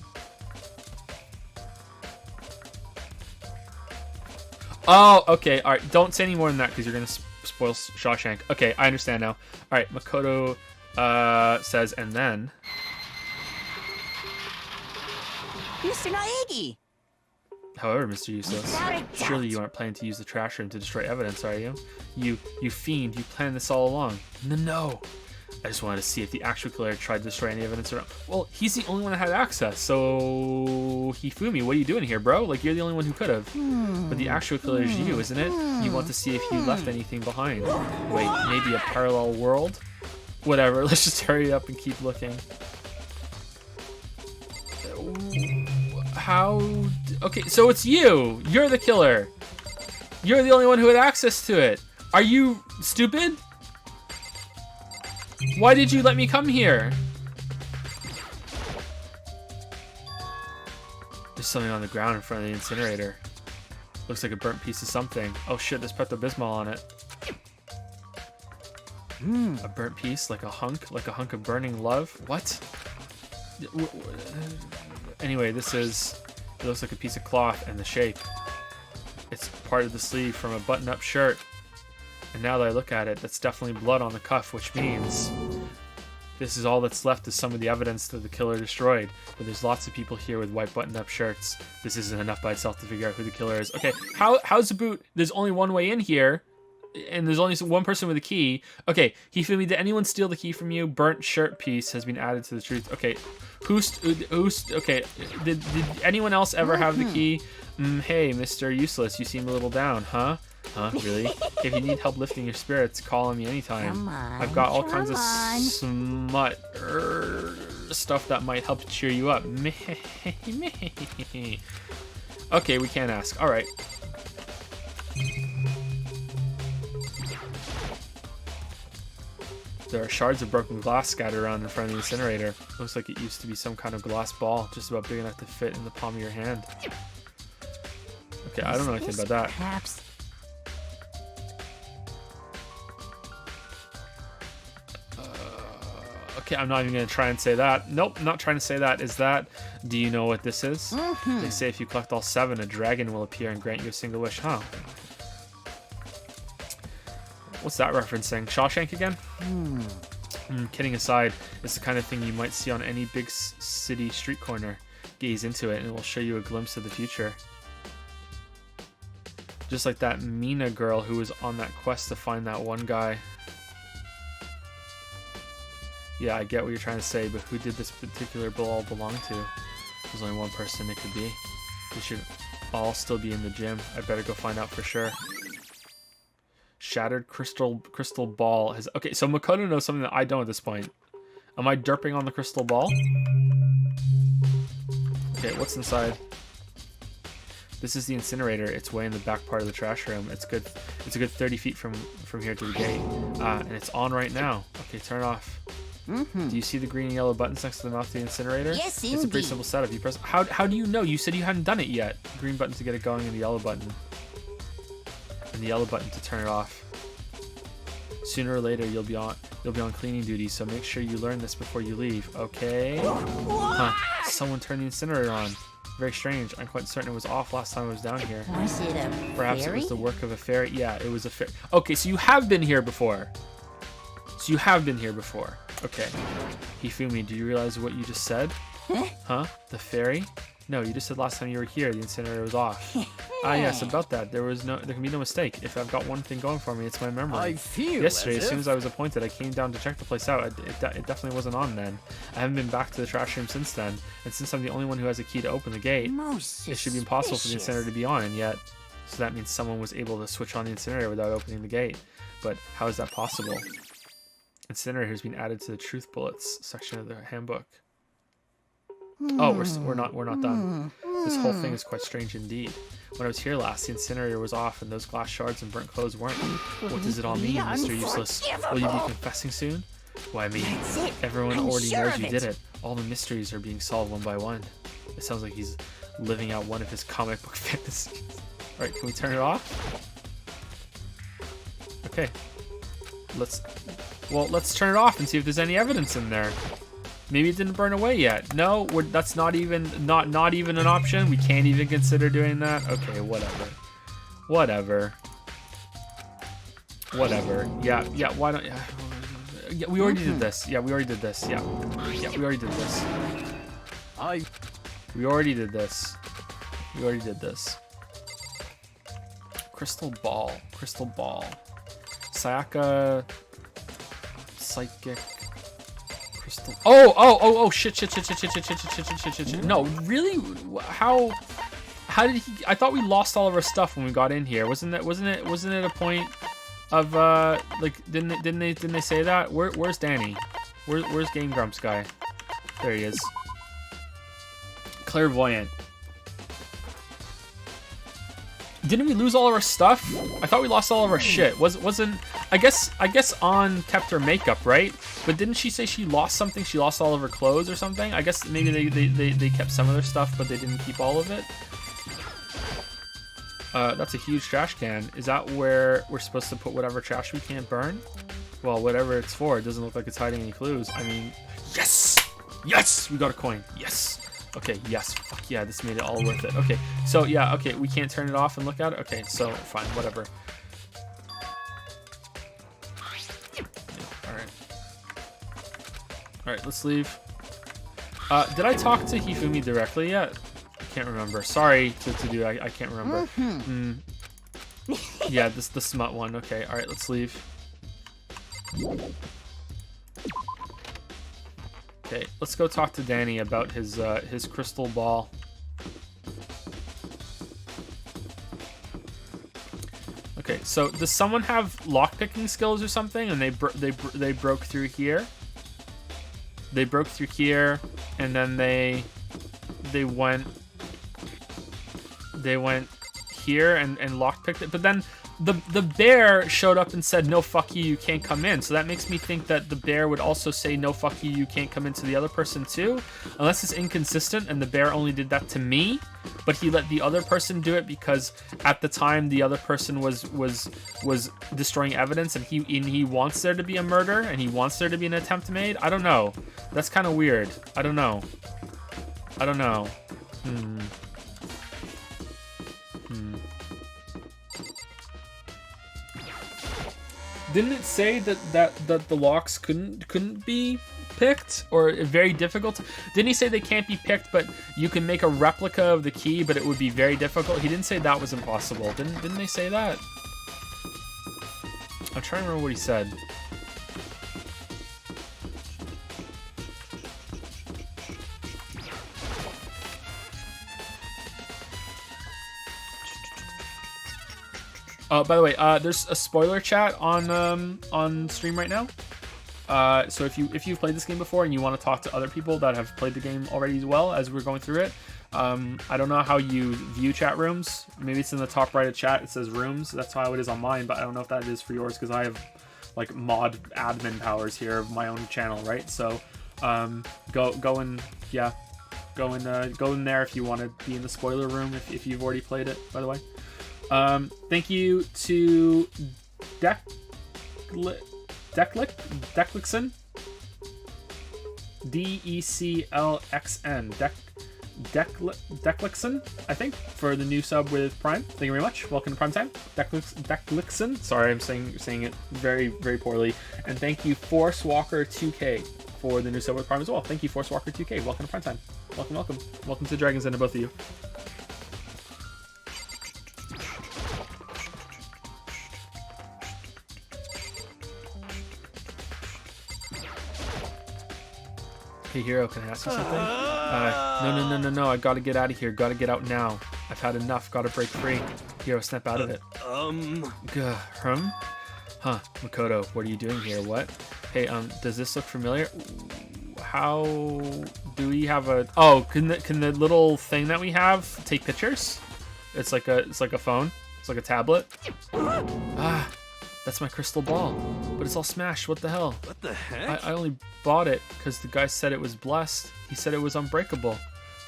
Oh, okay. All right. Don't say any more than that because you're gonna spoil Shawshank. Okay, I understand now. All right. Makoto says, and then. Mr. Naegi! However, Mr. Useless, surely you aren't planning to use the trash room to destroy evidence, are you? You fiend, you planned this all along. No. I just wanted to see if the actual killer tried to destroy any evidence around. Well, he's the only one that had access, so Hifumi, what are you doing here, bro? Like, you're the only one who could have. But the actual killer is you, isn't it? You want to see if you left anything behind. Wait, maybe a parallel world? Whatever, let's just hurry up and keep looking. How? Okay, so it's you. You're the killer. You're the only one who had access to it. Are you stupid? Why did you let me come here? There's something on the ground in front of the incinerator. Looks like a burnt piece of something. Oh shit, there's Pepto-Bismol on it. A burnt piece, like a hunk of burning love. What? Anyway, it looks like a piece of cloth and the shape. It's part of the sleeve from a button-up shirt. And now that I look at it, that's definitely blood on the cuff, which means this is all that's left is some of the evidence that the killer destroyed. But there's lots of people here with white button-up shirts. This isn't enough by itself to figure out who the killer is. Okay, how's the boot? There's only one way in here, and there's only one person with a key. Okay, Hifumi, did anyone steal the key from you? Burnt shirt piece has been added to the truth. Okay, okay, did anyone else ever have the key? Hey, Mr. Useless, you seem a little down, huh? Huh, really? If you need help lifting your spirits, call on me anytime. Come on, I've got all kinds of smut stuff that might help cheer you up. Okay, we can't ask. All right. There are shards of broken glass scattered around in front of the incinerator. Looks like it used to be some kind of glass ball, just about big enough to fit in the palm of your hand. Okay, I don't know anything about that. Perhaps. Okay, I'm not even going to try and say that. Nope, not trying to say that. Is that... Do you know what this is? They say if you collect all 7, a dragon will appear and grant you a single wish, huh? What's that referencing? Shawshank again? Kidding aside, it's the kind of thing you might see on any big city street corner. Gaze into it and it will show you a glimpse of the future. Just like that Mina girl who was on that quest to find that one guy. Yeah, I get what you're trying to say, but who did this particular ball belong to? There's only one person it could be. They should all still be in the gym. I better go find out for sure. Shattered crystal ball has... Okay, so Makoto knows something that I don't at this point. Am I derping on the crystal ball? Okay, what's inside? This is the incinerator. It's way in the back part of the trash room. It's a good 30 feet from here to the gate. And it's on right now. Okay, turn it off. Do you see the green and yellow buttons next to the mouth of the incinerator? Yes, It's a pretty simple setup. You press... How do you know? You said you hadn't done it yet. Green button to get it going and the yellow button. And the yellow button to turn it off. Sooner or later you'll be on cleaning duty, so make sure you learn this before you leave, okay? Huh. Someone turned the incinerator on. Very strange. I'm quite certain it was off last time I was down here. Was it a Perhaps fairy? it was the work of a fairy. Yeah, it was a fairy. Okay, so you have been here before. So you have been here before. Okay. Hifumi, do you realize what you just said? Huh? The fairy? No, you just said last time you were here, the incinerator was off. Yes, about that. There can be no mistake. If I've got one thing going for me, it's my memory. I feel Yesterday, as as soon if- as I was appointed, I came down to check the place out. It definitely wasn't on then. I haven't been back to the trash room since then, and since I'm the only one who has a key to open the gate, it should be impossible for the incinerator to be on, and yet, so that means someone was able to switch on the incinerator without opening the gate. But how is that possible? Incinerator has been added to the truth bullets section of the handbook. Oh, we're not done. This whole thing is quite strange indeed. When I was here last, the incinerator was off and those glass shards and burnt clothes weren't. What does it all mean, Mr. Useless? Will you be confessing soon? Why, I mean, everyone already knows you did it. All the mysteries are being solved one by one. It sounds like he's living out one of his comic book fantasies. Alright, can we turn it off? Okay. Let's turn it off and see if there's any evidence in there. Maybe it didn't burn away yet. No, that's not even an option. We can't even consider doing that. Okay, whatever. Yeah. Why don't? Yeah, we already did this. Yeah, we already did this. Yeah, we already did this. We already did this. Crystal ball. Sayaka. Psychic. Crystal. Oh, shit. No, really? How did he? I thought we lost all of our stuff when we got in here. Wasn't it a point of like didn't they say that? Where's Danny? Where's Game Grumps guy? There he is. Clairvoyant. Didn't we lose all of our stuff? I thought we lost all of our shit. Wasn't I guess An kept her makeup, right? But didn't she say she lost something? She lost all of her clothes or something? I guess maybe they kept some of their stuff, but they didn't keep all of it. That's a huge trash can. Is that where we're supposed to put whatever trash we can't burn? Well, whatever it's for. It doesn't look like it's hiding any clues. I mean, yes! Yes! We got a coin. Yes! Okay, yes. Fuck yeah, this made it all worth it. Okay, so yeah, okay, we can't turn it off and look at it? Okay, so fine, whatever. Alright, let's leave. Did I talk to Hifumi directly yet? I can't remember. Sorry to do, I can't remember. Yeah, the smut one. Okay, alright, let's leave. Okay, let's go talk to Danny about his crystal ball. Okay, so does someone have lockpicking skills or something? And they broke through here. They broke through here, and then they went here and lockpicked it. But then the bear showed up and said, "No, fuck you, you can't come in." So that makes me think that the bear would also say, "No, fuck you, you can't come into the other person too," unless it's inconsistent and the bear only did that to me, but he let the other person do it because at the time the other person was destroying evidence, and he wants there to be a murder and he wants there to be an attempt made. I don't know. That's kind of weird. I don't know. Didn't it say that the locks couldn't be picked, or very difficult? Didn't he say they can't be picked, but you can make a replica of the key, but it would be very difficult? He didn't say that was impossible. Didn't they say that? I'm trying to remember what he said. By the way, there's a spoiler chat on stream right now. So if you've played this game before and you want to talk to other people that have played the game already as well as we're going through it, I don't know how you view chat rooms. Maybe it's in the top right of chat. It says rooms. That's how it is on mine, but I don't know if that is for yours because I have like mod admin powers here of my own channel, right? So go in there if you want to be in the spoiler room if you've already played it, by the way. Thank you to Declixon, DECLXN, Declixon, I think, for the new sub with Prime. Thank you very much. Welcome to Prime Time. Declixon. Sorry, I'm saying it very, very poorly. And thank you, ForceWalker2K, for the new sub with Prime as well. Thank you, ForceWalker2K. Welcome to Prime Time. Welcome, welcome. Welcome to Dragon's Den to both of you. Hey Hero, can I ask you something? No, I gotta get out of here. Gotta get out now. I've had enough. Gotta break free. Hero, snap out of it. Huh, Makoto, what are you doing here? What? Hey, does this look familiar? How do we have a... Oh, can the little thing that we have take pictures? It's like a phone. It's like a tablet. Ah, that's my crystal ball. But it's all smashed. What the hell? What the heck? I only bought it because the guy said it was blessed. He said it was unbreakable.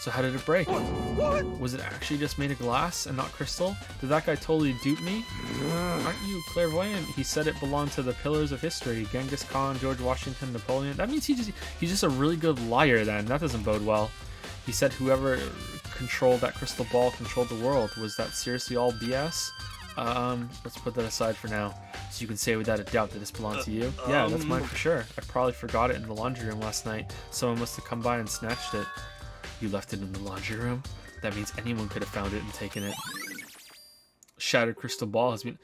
So how did it break? What? Was it actually just made of glass and not crystal? Did that guy totally dupe me? Aren't you clairvoyant? He said it belonged to the pillars of history. Genghis Khan, George Washington, Napoleon. That means he's just a really good liar then. That doesn't bode well. He said whoever controlled that crystal ball controlled the world. Was that seriously all BS? Let's put that aside for now. So you can say without a doubt that this belonged to you? Yeah, that's mine for sure. I probably forgot it in the laundry room last night. Someone must have come by and snatched it. You left it in the laundry room? That means anyone could have found it and taken it. Shattered crystal ball has been...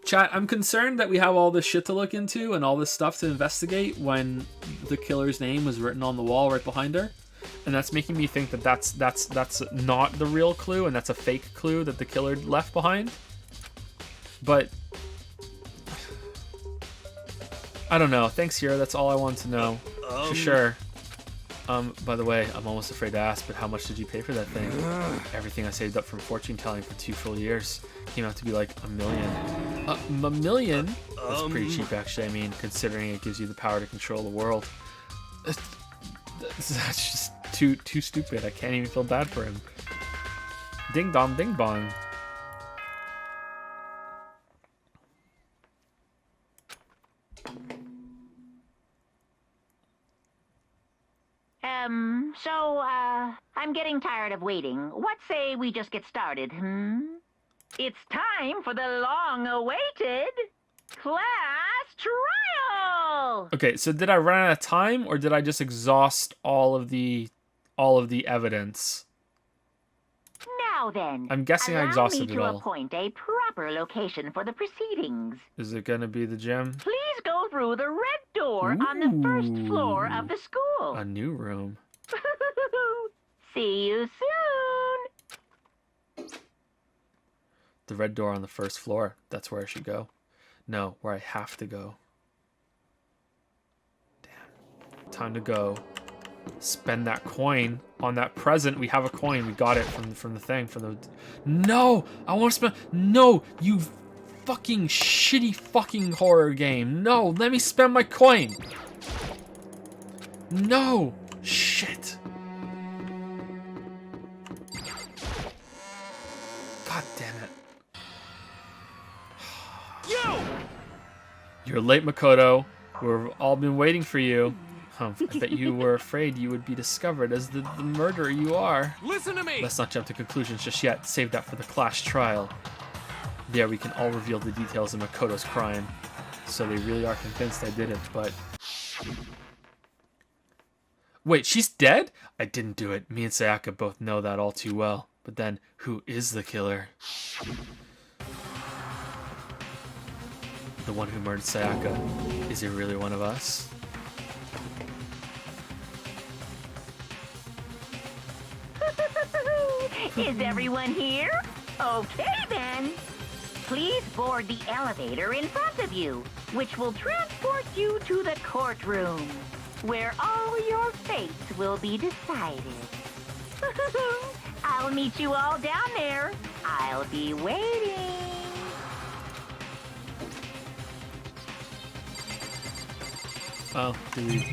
Chat, I'm concerned that we have all this shit to look into and all this stuff to investigate when the killer's name was written on the wall right behind her. And that's making me think that that's not the real clue and that's a fake clue that the killer left behind. But I don't know. Thanks, Hero. That's all I wanted to know. Sure. By the way, I'm almost afraid to ask, but how much did you pay for that thing? Everything I saved up from fortune telling for 2 full years came out to be like $1 million. $1 million? That's pretty cheap, actually. I mean, considering it gives you the power to control the world. That's just too stupid. I can't even feel bad for him. Ding dong, ding bong. I'm getting tired of waiting. What say we just get started, It's time for the long-awaited class trial! Okay, so did I run out of time, or did I just exhaust all of the evidence? Now then, I'm guessing I exhausted it allow all. me to appoint a proper location for the proceedings. Is it gonna be the gym? Please go through the red door on the first floor of the school. A new room. See you soon! The red door on the first floor. That's where I should go. No, where I have to go. Damn. Time to go. Spend that coin on that present. We have a coin. We got it from the thing. From the... No! I want to spend... No! You fucking shitty fucking horror game. No! Let me spend my coin! No! Shit. God damn it. You! You're late, Makoto. We've all been waiting for you. I bet you were afraid you would be discovered as the murderer you are. Listen to me! Let's not jump to conclusions just yet. Save that for the class trial. There we can all reveal the details of Makoto's crime. So they really are convinced I did it, but... Wait, she's dead? I didn't do it. Me and Sayaka both know that all too well. But then, who is the killer? The one who murdered Sayaka. Is he really one of us? Is everyone here? Okay then. Please board the elevator in front of you, which will transport you to the courtroom, where all your fates will be decided. I'll meet you all down there. I'll be waiting. Oh, do we...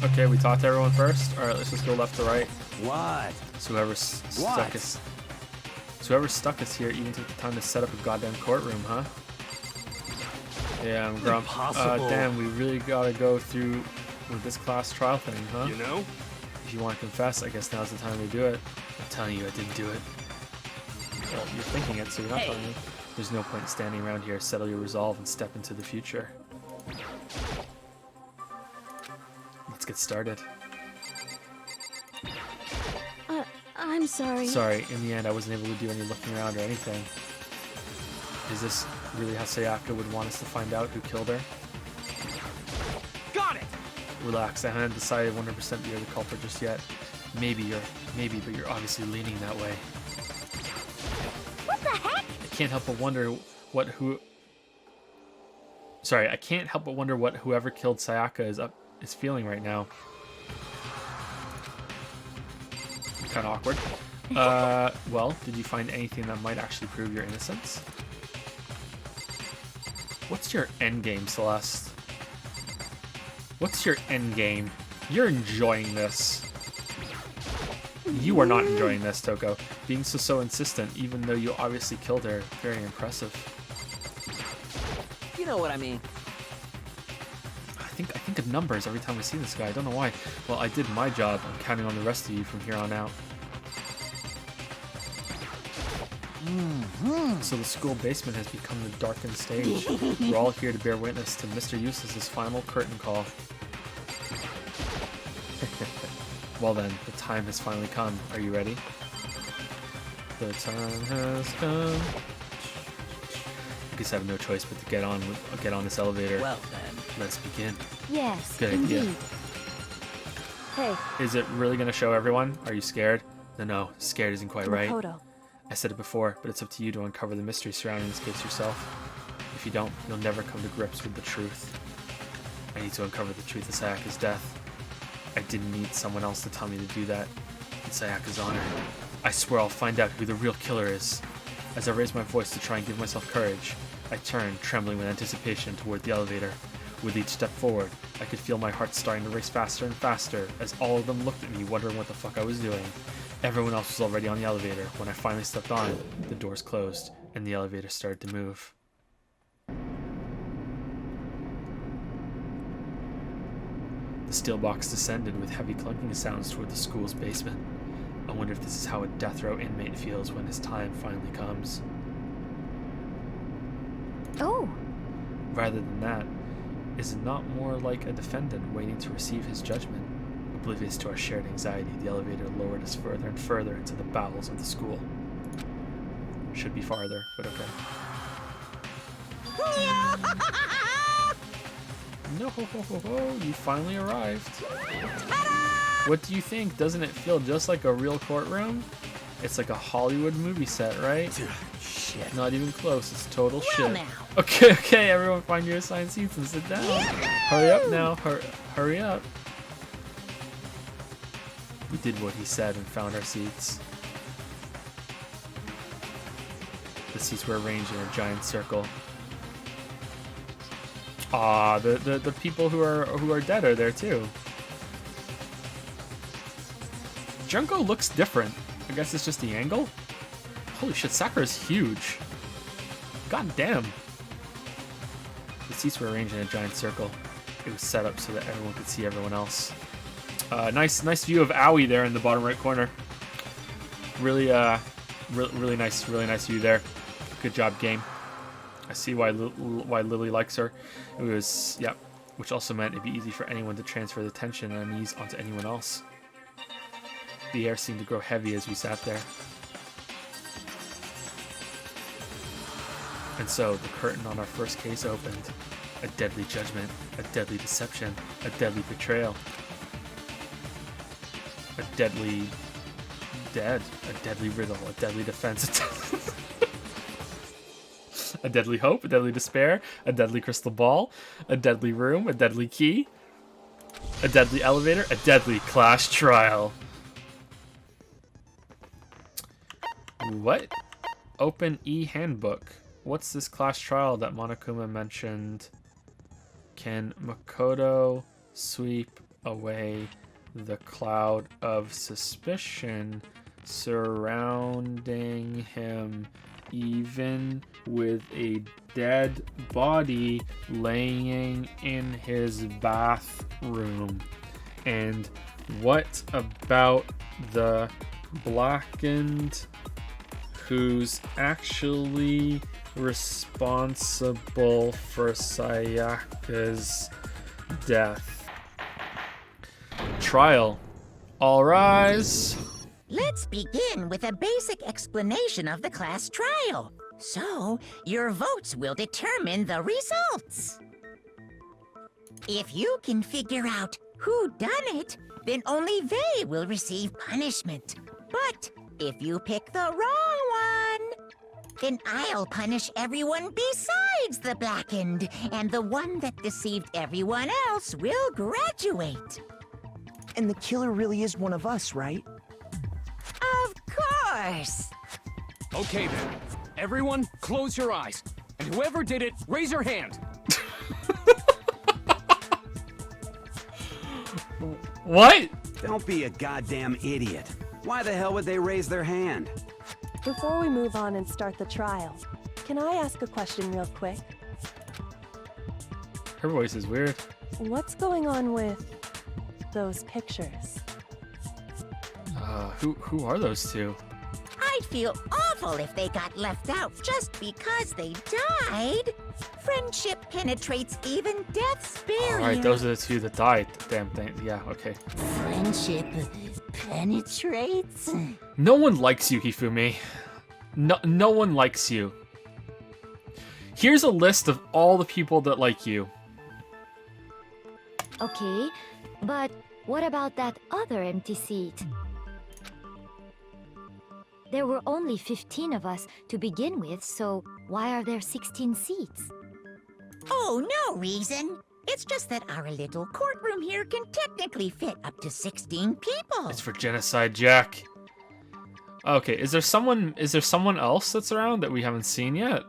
Okay, we talked to everyone first? Alright, let's just go left to right. What? So whoever's stuck us here even took the time to set up a goddamn courtroom, huh? Yeah, I'm grump. Impossible. Damn, we really gotta go through with this class trial thing, huh? You know, If you want to confess, I guess now's the time to do it. I'm telling you, I didn't do it. Well, you're thinking it, so you're not telling me. There's no point in standing around here. Settle your resolve and step into the future. Let's get started. I'm sorry. Sorry, in the end, I wasn't able to do any looking around or anything. Is this really how Sayaka would want us to find out who killed her? Got it! Relax, I haven't decided 100% that you're the culprit just yet. Maybe, but you're obviously leaning that way. What the heck? I can't help but wonder what whoever killed Sayaka is feeling right now. Kind of awkward. Well, did you find anything that might actually prove your innocence? What's your endgame, Celeste? What's your endgame? You're enjoying this. You are not enjoying this, Toko. Being so insistent, even though you obviously killed her. Very impressive. You know what I mean. I think of numbers every time I see this guy. I don't know why. Well, I did my job. I'm counting on the rest of you from here on out. So the school basement has become the darkened stage. We're all here to bear witness to Mr. Useless's final curtain call. Well then, the time has finally come. Are you ready? The time has come. I guess I have no choice but to get on this elevator. Well then, let's begin. Yes, Good indeed. idea. Hey. Is it really gonna show everyone? Are you scared? No, scared isn't quite right. Makoto. I said it before, but it's up to you to uncover the mystery surrounding this case yourself. If you don't, you'll never come to grips with the truth. I need to uncover the truth of Sayaka's death. I didn't need someone else to tell me to do that. In Sayaka's honor, I swear I'll find out who the real killer is. As I raise my voice to try and give myself courage, I turned, trembling with anticipation, toward the elevator. With each step forward, I could feel my heart starting to race faster and faster as all of them looked at me wondering what the fuck I was doing. Everyone else was already on the elevator. When I finally stepped on, the doors closed and the elevator started to move. The steel box descended with heavy clunking sounds toward the school's basement. I wonder if this is how a death row inmate feels when his time finally comes. Oh! Rather than that, is it not more like a defendant waiting to receive his judgment? Oblivious to our shared anxiety, the elevator lowered us further and further into the bowels of the school. Should be farther, but okay. No, you finally arrived. What do you think? Doesn't it feel just like a real courtroom? It's like a Hollywood movie set, right? Shit. Not even close. It's total Well shit. now. Okay, everyone find your assigned seats and sit down. Hurry up now. Hurry up. We did what he said and found our seats. The seats were arranged in a giant circle. Ah, the people who are dead are there too. Junko looks different. I guess it's just the angle. Holy shit, Sakura's huge. God damn. The seats were arranged in a giant circle. It was set up so that everyone could see everyone else. Nice view of Aoi there in the bottom right corner. Really nice view there. Good job, game. I see why Lily likes her. It was, yep, which also meant it'd be easy for anyone to transfer the tension and unease onto anyone else. The air seemed to grow heavy as we sat there. And so the curtain on our first case opened. A deadly judgment, a deadly deception, a deadly betrayal. A deadly dead, a deadly riddle, a deadly defense, a deadly hope, a deadly despair, a deadly crystal ball, a deadly room, a deadly key, a deadly elevator, a deadly class trial. What? Open e-handbook. What's this class trial that Monokuma mentioned? Can Makoto sweep away the cloud of suspicion surrounding him, even with a dead body laying in his bathroom? And What about the blackened who's actually responsible for Sayaka's death? Trial. All rise. Let's begin with a basic explanation of the class trial. So, your votes will determine the results. If you can figure out who done it, then only they will receive punishment. But if you pick the wrong one, then I'll punish everyone besides the blackened, and the one that deceived everyone else will graduate. And the killer really is one of us, right? Of course! Okay then. Everyone, close your eyes. And whoever did it, raise your hand. What? Don't be a goddamn idiot. Why the hell would they raise their hand? Before we move on and start the trial, can I ask a question real quick? Her voice is weird. What's going on with those pictures? Who are those two? I'd feel awful if they got left out just because they died. Friendship penetrates even death's barrier. Alright, those are the two that died. Damn thing. Yeah, okay. Friendship penetrates? No one likes you, Hifumi. No one likes you. Here's a list of all the people that like you. Okay, but what about that other empty seat? There were only 15 of us to begin with, so why are there 16 seats? Oh, no reason. It's just that our little courtroom here can technically fit up to 16 people. It's for Genocide Jack. Okay, is there someone else that's around that we haven't seen yet?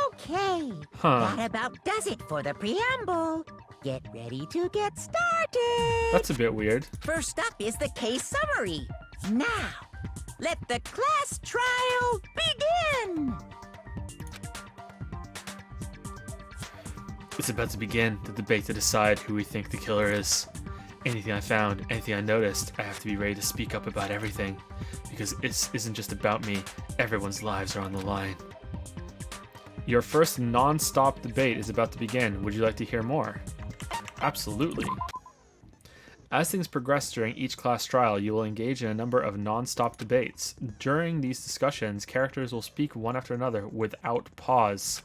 Okay. Huh. That about does it for the preamble. Get ready to get started. That's a bit weird. First up is the case summary. Now, let the class trial begin. It's about to begin the debate to decide who we think the killer is. Anything I found, anything I noticed, I have to be ready to speak up about everything. Because it isn't just about me, everyone's lives are on the line. Your first non-stop debate is about to begin. Would you like to hear more? Absolutely. As things progress during each class trial, you will engage in a number of non-stop debates. During these discussions, characters will speak one after another without pause.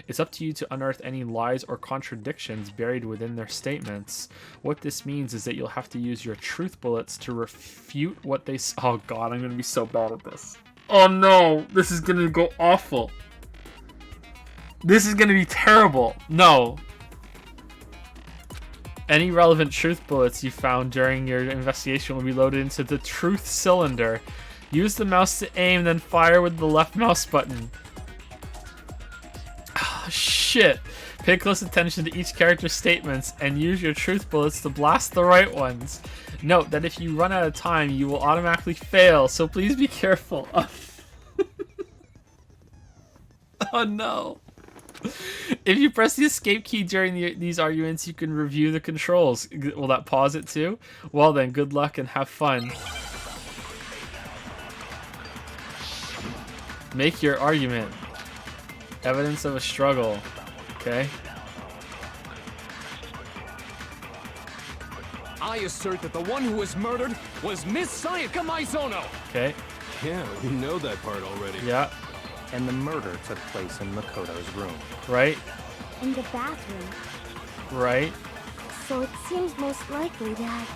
It's up to you to unearth any lies or contradictions buried within their statements. What this means is that you'll have to use your truth bullets to refute what they say. Oh god, I'm gonna be so bad at this. Oh no, this is gonna go awful. This is gonna be terrible. No. Any relevant truth bullets you found during your investigation will be loaded into the truth cylinder. Use the mouse to aim, then fire with the left mouse button. Oh, shit. Pay close attention to each character's statements and use your truth bullets to blast the right ones. Note that if you run out of time, you will automatically fail, so please be careful. Oh no. If you press the escape key during these arguments, you can review the controls. Will that pause it too? Well then, good luck and have fun. Make your argument. Evidence of a struggle. Okay. I assert that the one who was murdered was Miss Sayaka Maizono. Okay. Yeah, we know that part already. Yeah. And the murder took place in Makoto's room. Right. In the bathroom. Right. So it seems most likely that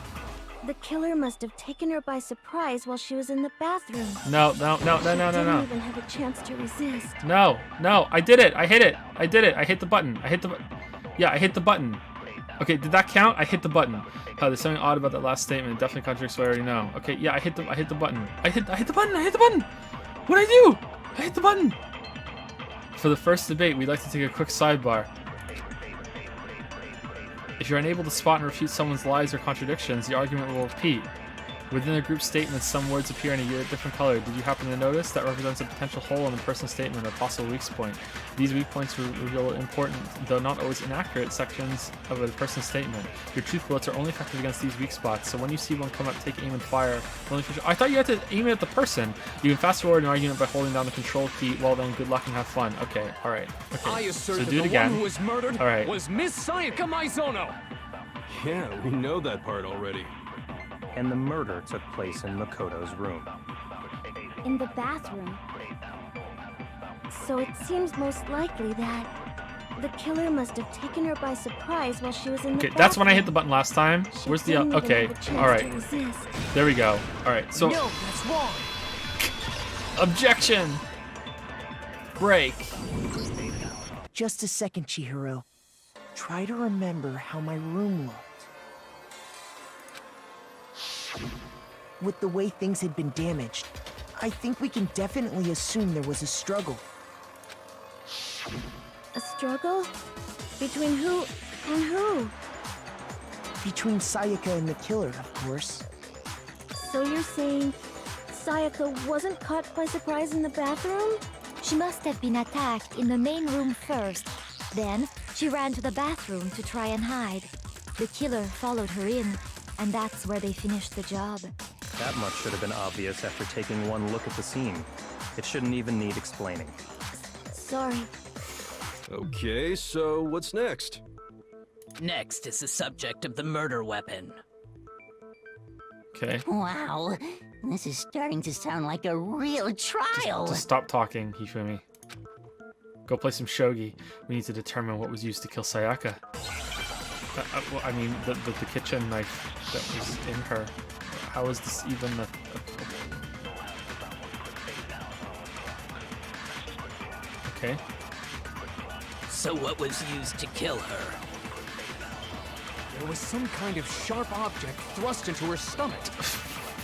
the killer must have taken her by surprise while she was in the bathroom. No. She didn't even have a chance to resist. No. I did it. I hit it. I did it. I hit the button. Yeah, I hit the button. Okay, did that count? I hit the button. There's something odd about that last statement. It definitely contradicts what I already know. Okay, yeah, I hit the button. I hit the button. What'd I do? I hit the button! For the first debate, we'd like to take a quick sidebar. If you're unable to spot and refute someone's lies or contradictions, the argument will repeat. Within the group statements, some words appear in a different color. Did you happen to notice? That represents a potential hole in the person's statement or possible weak point. These weak points reveal important, though not always inaccurate, sections of a person's statement. Your truth bullets are only effective against these weak spots, so when you see one come up, take aim and fire. I thought you had to aim it at the person. You can fast forward an argument by holding down the control key. Well then, good luck and have fun. Okay, alright. Okay. I assert so that do it the again. one who was murdered Alright. was Miss Sayaka Maizono. Yeah, we know that part already. And the murder took place in Makoto's room. In the bathroom. So it seems most likely that the killer must have taken her by surprise while she was in the Okay, bathroom. that's when I hit the button last time. Where's the... didn't even Okay, have a chance alright. to resist. There we go. Alright, so... No, that's wrong. Objection! Break. Just a second, Chihiro. Try to remember how my room looked. With the way things had been damaged, I think we can definitely assume there was a struggle. A struggle? Between who and who? Between Sayaka and the killer, of course. So you're saying Sayaka wasn't caught by surprise in the bathroom? She must have been attacked in the main room first. Then, she ran to the bathroom to try and hide. The killer followed her in, and that's where they finished the job. That much should have been obvious after taking one look at the scene. It shouldn't even need explaining. Sorry. Okay, so what's next? Next is the subject of the murder weapon. Okay. Wow, this is starting to sound like a real trial. Just stop talking, Hifumi. Go play some shogi. We need to determine what was used to kill Sayaka. Well, I mean, the kitchen knife that was in her. How is this even a... Okay. So what was used to kill her? There was some kind of sharp object thrust into her stomach.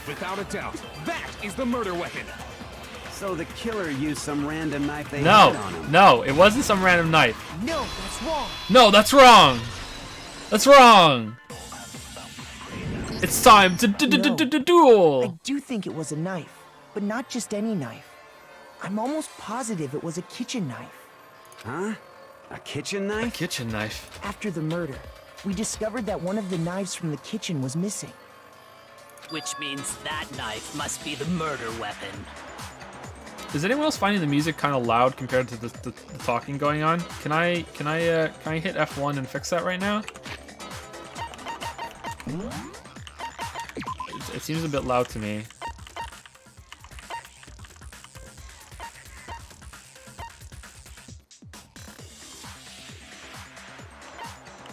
Without a doubt, that is the murder weapon. So the killer used some random knife they had on him. No, it wasn't some random knife. No, that's wrong. No, that's wrong. That's wrong. It's time to duel. I do think it was a knife, but not just any knife. I'm almost positive it was a kitchen knife. Huh? A kitchen knife? A kitchen knife. After the murder, we discovered that one of the knives from the kitchen was missing. Which means that knife must be the murder weapon. Is anyone else finding the music kind of loud compared to the talking going on? Can I hit F1 and fix that right now? It seems a bit loud to me.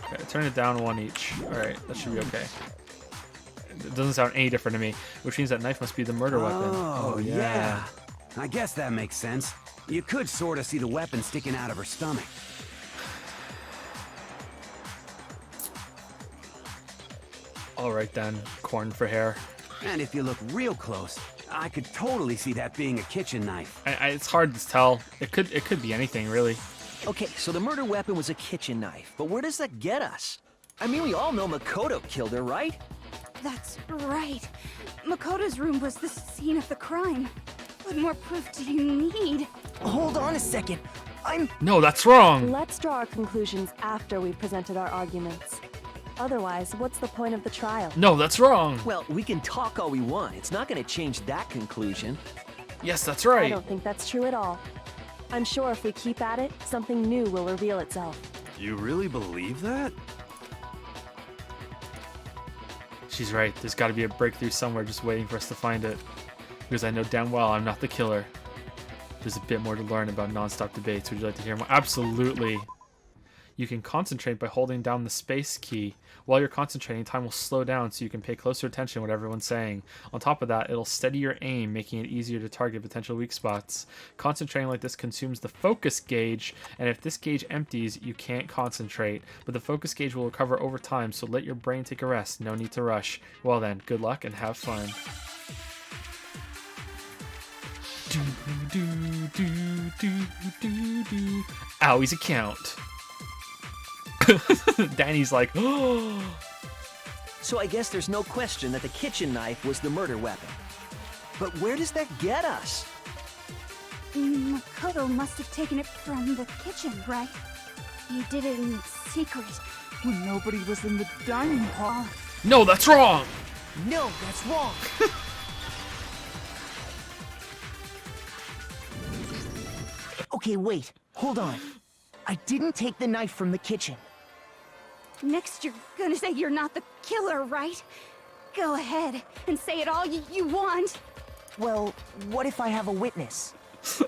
Okay, turn it down one each. Alright, that should be okay. It doesn't sound any different to me, which means that knife must be the murder weapon. Oh, yeah. I guess that makes sense. You could sort of see the weapon sticking out of her stomach. Alright then, corn for hair. And if you look real close, I could totally see that being a kitchen knife. It's hard to tell. It could be anything, really. Okay, so the murder weapon was a kitchen knife, but where does that get us? I mean, we all know Makoto killed her, right? That's right. Makoto's room was the scene of the crime. What more proof do you need? Hold on a second. No, that's wrong. Let's draw our conclusions after we've presented our arguments. Otherwise, what's the point of the trial? No, that's wrong. Well, we can talk all we want. It's not going to change that conclusion. Yes, that's right. I don't think that's true at all. I'm sure if we keep at it, something new will reveal itself. You really believe that? She's right. There's got to be a breakthrough somewhere just waiting for us to find it. Because I know damn well I'm not the killer. There's a bit more to learn about non-stop debates. Would you like to hear more? Absolutely. You can concentrate by holding down the space key. While you're concentrating, time will slow down so you can pay closer attention to what everyone's saying. On top of that, it'll steady your aim, making it easier to target potential weak spots. Concentrating like this consumes the focus gauge, and if this gauge empties, you can't concentrate. But the focus gauge will recover over time, so let your brain take a rest. No need to rush. Well then, good luck and have fun. Ow, he's a count. Danny's like, oh. So I guess there's no question that the kitchen knife was the murder weapon. But where does that get us? Makoto must have taken it from the kitchen, right? He did it in secret when nobody was in the dining hall. No, that's wrong! No, that's wrong. Okay, wait. Hold on. I didn't take the knife from the kitchen. Next, you're gonna say you're not the killer, right? Go ahead and say it all you want. Well, what if I have a witness?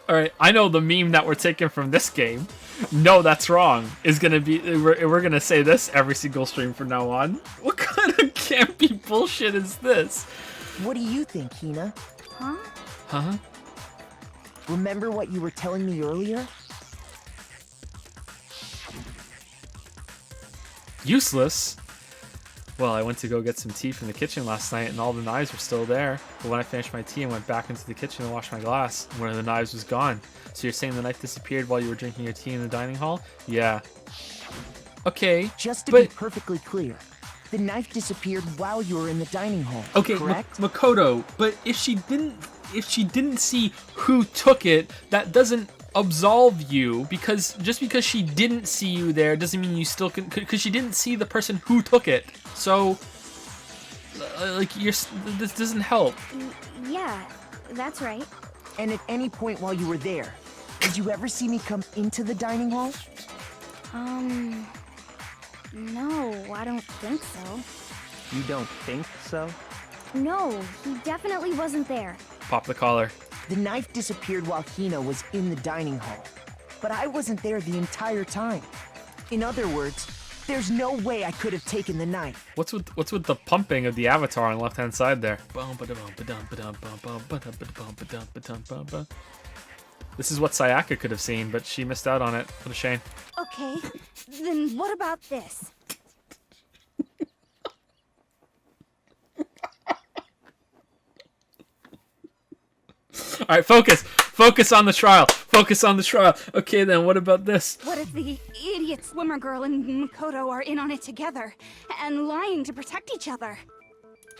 Alright, I know the meme that we're taking from this game. No, that's wrong. Is gonna be we're gonna say this every single stream from now on. What kind of campy bullshit is this? What do you think, Hina? Huh? Huh? Remember what you were telling me earlier? Useless? Well, I went to go get some tea from the kitchen last night and all the knives were still there. But when I finished my tea, I went back into the kitchen to wash my glass. And one of the knives was gone. So you're saying the knife disappeared while you were drinking your tea in the dining hall? Yeah. Okay, Just to be perfectly clear, the knife disappeared while you were in the dining hall, okay, correct? Makoto, but if she didn't see who took it, that doesn't absolve you, because just because she didn't see you there doesn't mean you still can, because she didn't see the person who took it. So like this doesn't help. Yeah, that's right. And at any point while you were there, did you ever see me come into the dining hall? No, I don't think so. You don't think so? No, he definitely wasn't there. Pop the collar. The knife disappeared while Hina was in the dining hall, but I wasn't there the entire time. In other words, there's no way I could have taken the knife. What's with the pumping of the avatar on the left hand side there? This is what Sayaka could have seen, but she missed out on it. What a shame. Okay, then what about this? All right, focus on the trial. Focus on the trial. Okay, then what about this? What if the idiot swimmer girl and Makoto are in on it together and lying to protect each other?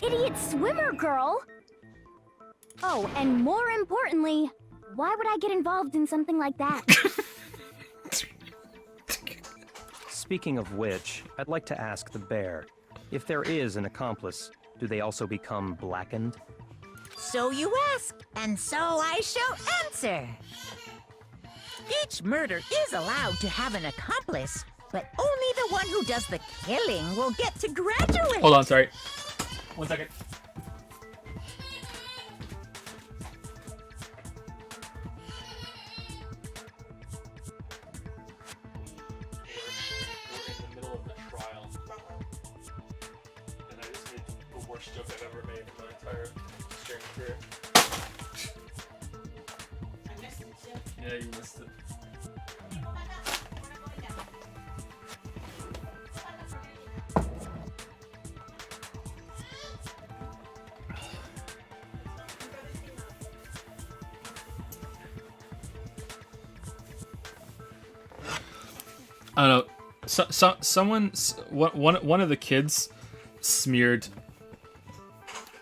Idiot swimmer girl? Oh, and more importantly, why would I get involved in something like that? Speaking of which, I'd like to ask the bear, if there is an accomplice, do they also become blackened? So you ask, and so I shall answer. Each murder is allowed to have an accomplice, but only the one who does the killing will get to graduate. Hold on, sorry. 1 second. Joke I've ever made in my entire streaming career. I missed it too. Yeah, you missed it. I don't know. One of the kids smeared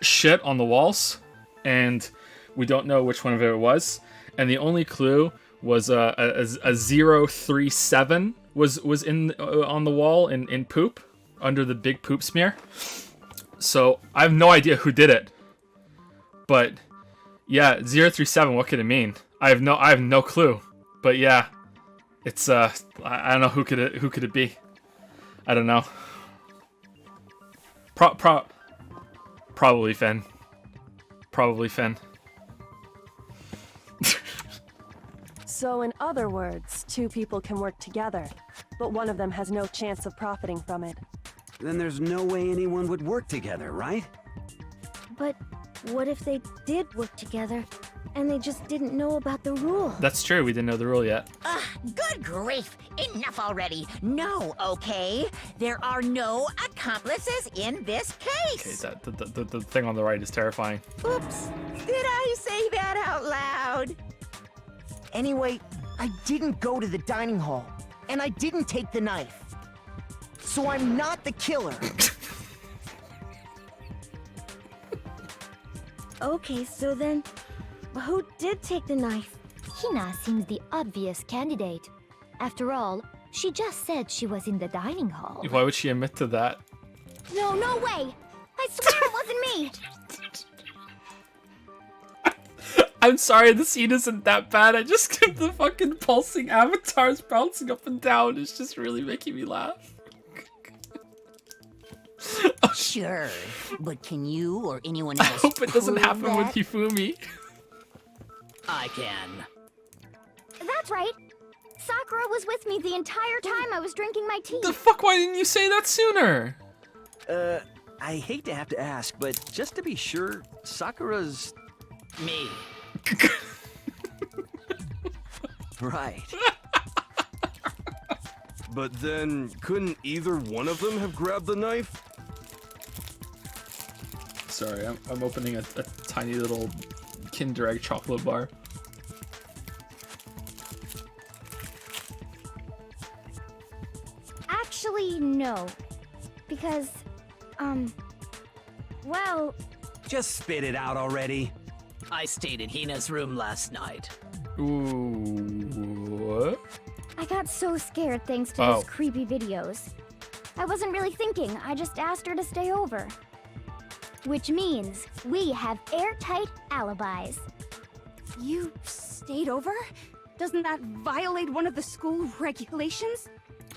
shit on the walls, and we don't know which one of it was. And the only clue was a 037 was in on the wall in poop under the big poop smear. So I have no idea who did it. But yeah, 037. What could it mean? I have no clue. But yeah, it's I don't know who could it be. I don't know. Probably Finn. Probably Finn. So in other words, two people can work together, but one of them has no chance of profiting from it. Then there's no way anyone would work together, right? But what if they did work together, and they just didn't know about the rule? That's true, we didn't know the rule yet. Good grief! Enough already! No, okay? There are no accomplices in this case! Okay, the thing on the right is terrifying. Oops! Did I say that out loud? Anyway, I didn't go to the dining hall, and I didn't take the knife. So I'm not the killer. Okay, so then, who did take the knife? Hina seems the obvious candidate. After all, she just said she was in the dining hall. Why would she admit to that? No, no way! I swear it wasn't me! I'm sorry, the scene isn't that bad. I just kept the fucking pulsing avatars bouncing up and down. It's just really making me laugh. Sure, but can you or anyone else I hope it doesn't prove happen that? with Hifumi. I can. That's right. Sakura was with me the entire time I was drinking my tea. The fuck, why didn't you say that sooner? I hate to have to ask, but just to be sure, Sakura's... Me. Right. But then, couldn't either one of them have grabbed the knife? Sorry, I'm opening a tiny little Kinder Egg chocolate bar. Actually, no. Because, well... Just spit it out already. I stayed in Hina's room last night. Ooh, what? I got so scared thanks to those creepy videos. I wasn't really thinking, I just asked her to stay over. Which means we have airtight alibis. You stayed over? Doesn't that violate one of the school regulations?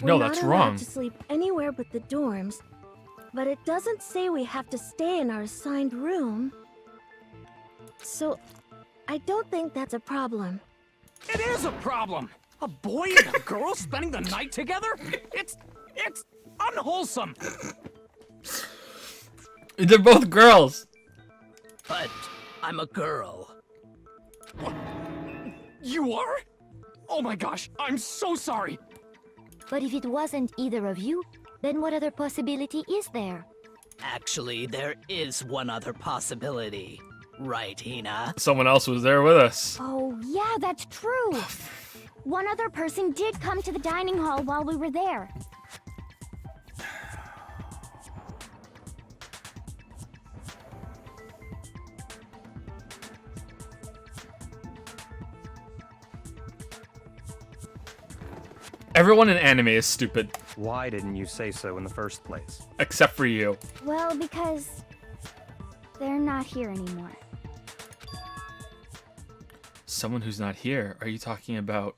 No, We're that's not allowed wrong. to sleep anywhere but the dorms, but it doesn't say we have to stay in our assigned room. So, I don't think that's a problem. It is a problem! A boy and a girl spending the night together? It's unwholesome! They're both girls! But I'm a girl. What? You are? Oh my gosh, I'm so sorry! But if it wasn't either of you, then what other possibility is there? Actually, there is one other possibility. Right, Hina? Someone else was there with us. Oh, yeah, that's true. One other person did come to the dining hall while we were there. Everyone in anime is stupid. Why didn't you say so in the first place? Except for you. Well, because they're not here anymore. Someone who's not here. Are you talking about...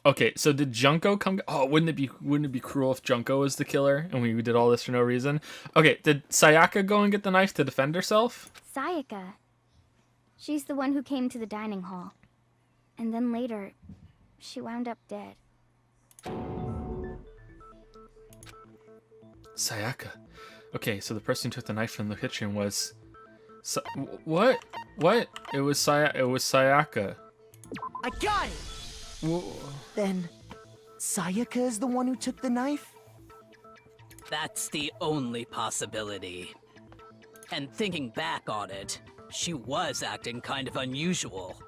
Okay, so did Junko come... Oh, wouldn't it be cruel if Junko was the killer and we did all this for no reason? Okay, did Sayaka go and get the knife to defend herself? Sayaka. She's the one who came to the dining hall. And then later, she wound up dead. Sayaka. Okay, so the person who took the knife from the kitchen was... What? What? It was Sayaka. I got it! Then, Sayaka is the one who took the knife? That's the only possibility. And thinking back on it, she was acting kind of unusual.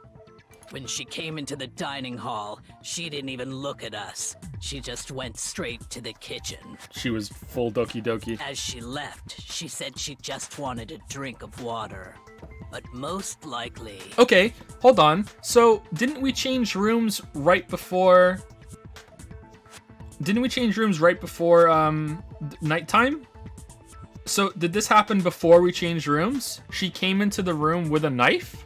When she came into the dining hall, she didn't even look at us. She just went straight to the kitchen. She was full Doki Doki. As she left, she said she just wanted a drink of water. But most likely... Okay, hold on. So, didn't we change rooms right before... nighttime? So, did this happen before we changed rooms? She came into the room with a knife?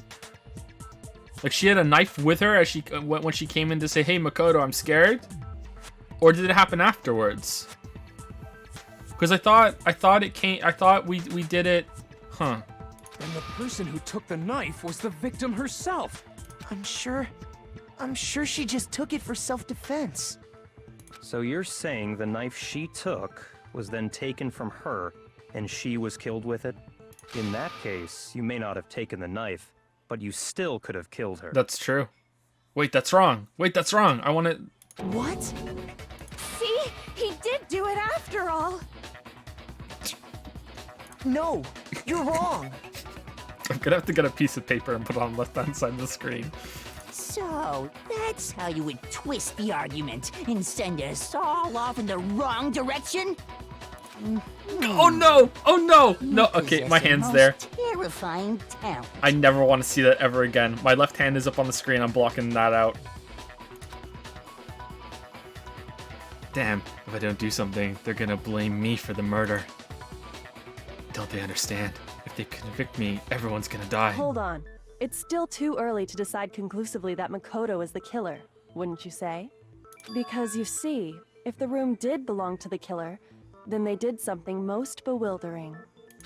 Like, she had a knife with her as when she came in to say, "Hey, Makoto, I'm scared"? Or did it happen afterwards? Because I thought we did it... Huh. And the person who took the knife was the victim herself. I'm sure she just took it for self-defense. So you're saying the knife she took was then taken from her, and she was killed with it? In that case, you may not have taken the knife, but you still could have killed her. That's true. Wait, that's wrong. I want to... What? See? He did do it after all. No, you're wrong. I'm gonna have to get a piece of paper and put it on the left-hand side of the screen. So, that's how you would twist the argument and send us all off in the wrong direction? Oh no! Oh no! No, okay, my hand's there. Terrifying talent. I never want to see that ever again. My left hand is up on the screen. I'm blocking that out. Damn, if I don't do something, they're gonna blame me for the murder. Don't they understand? If they convict me, everyone's gonna die. Hold on. It's still too early to decide conclusively that Makoto is the killer, wouldn't you say? Because you see, if the room did belong to the killer, then they did something most bewildering.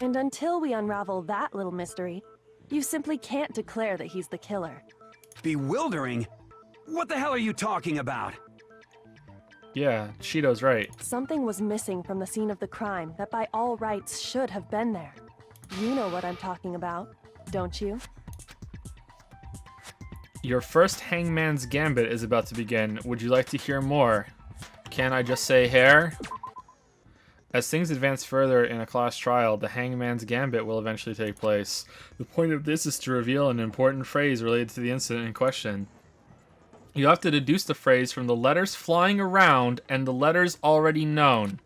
And until we unravel that little mystery, you simply can't declare that he's the killer. Bewildering? What the hell are you talking about? Yeah, Shido's right. Something was missing from the scene of the crime that by all rights should have been there. You know what I'm talking about, don't you? Your first Hangman's Gambit is about to begin. Would you like to hear more? Can I just say hair? As things advance further in a class trial, the Hangman's Gambit will eventually take place. The point of this is to reveal an important phrase related to the incident in question. You have to deduce the phrase from the letters flying around and the letters already known.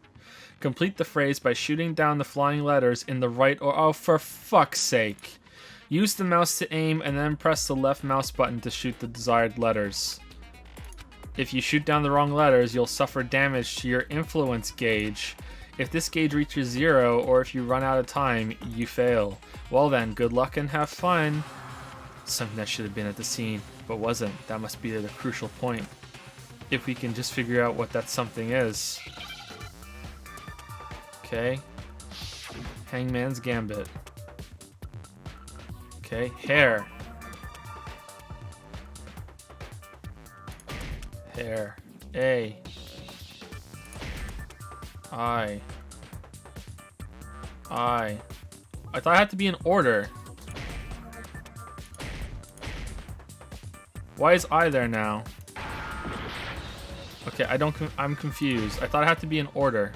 Complete the phrase by shooting down the flying letters in the right or... Oh, for fuck's sake. Use the mouse to aim and then press the left mouse button to shoot the desired letters. If you shoot down the wrong letters, you'll suffer damage to your influence gauge. If this gauge reaches 0, or if you run out of time, you fail. Well then, good luck and have fun. Something that should have been at the scene, but wasn't. That must be the crucial point. If we can just figure out what that something is. Okay. Hangman's Gambit. Okay, hair. Hair. A. I thought it had to be in order. Why is I there now? Okay, I'm confused. I thought it had to be in order.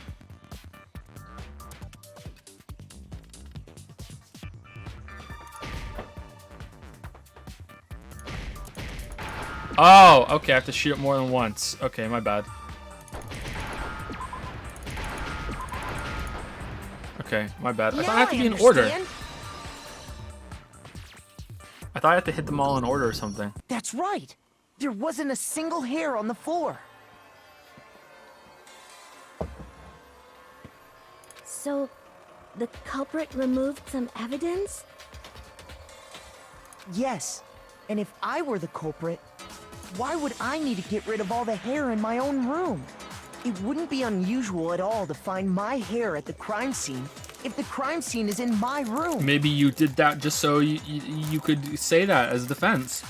Oh, okay, I have to shoot it more than once. Okay, my bad. Okay, my bad. I thought I had to be in order. I thought I had to hit them all in order or something. That's right. There wasn't a single hair on the floor. So, the culprit removed some evidence? Yes. And if I were the culprit, why would I need to get rid of all the hair in my own room? It wouldn't be unusual at all to find my hair at the crime scene if the crime scene is in my room. Maybe you did that just so you could say that as defense.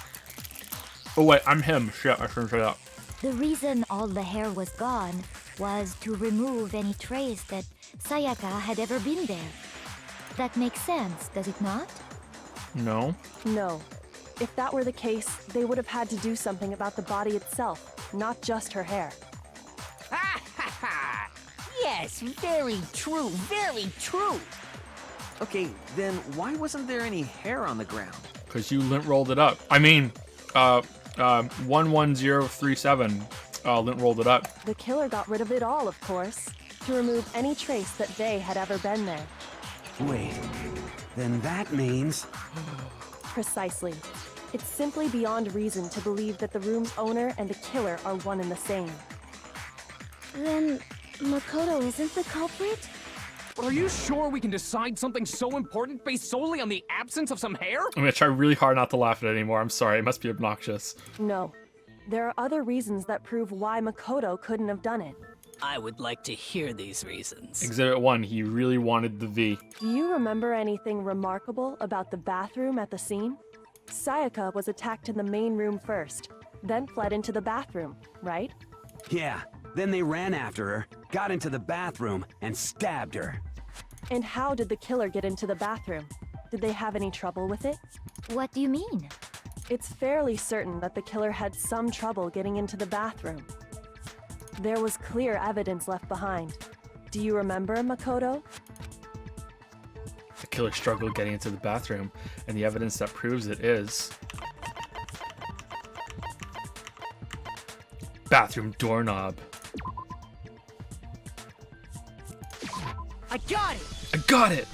Oh wait, I'm him. Shit, I shouldn't say that. The reason all the hair was gone was to remove any trace that Sayaka had ever been there. That makes sense, does it not? No. No. If that were the case, they would have had to do something about the body itself, not just her hair. Ha ha ha! Yes, very true, very true. Okay, then why wasn't there any hair on the ground? Because you lint rolled it up. I mean, 11037 lint rolled it up. The killer got rid of it all, of course, to remove any trace that they had ever been there. Wait, then that means... Precisely. It's simply beyond reason to believe that the room's owner and the killer are one and the same. Then, Makoto isn't the culprit? Are you sure we can decide something so important based solely on the absence of some hair? I'm gonna try really hard not to laugh at it anymore. I'm sorry, it must be obnoxious. No. There are other reasons that prove why Makoto couldn't have done it. I would like to hear these reasons. Exhibit 1, he really wanted the V. Do you remember anything remarkable about the bathroom at the scene? Sayaka was attacked in the main room first, then fled into the bathroom, right? Yeah, then they ran after her, got into the bathroom, and stabbed her. And how did the killer get into the bathroom? Did they have any trouble with it? What do you mean? It's fairly certain that the killer had some trouble getting into the bathroom. There was clear evidence left behind. Do you remember, Makoto? The killer struggled getting into the bathroom, and the evidence that proves it is... bathroom doorknob. I got it! I got it!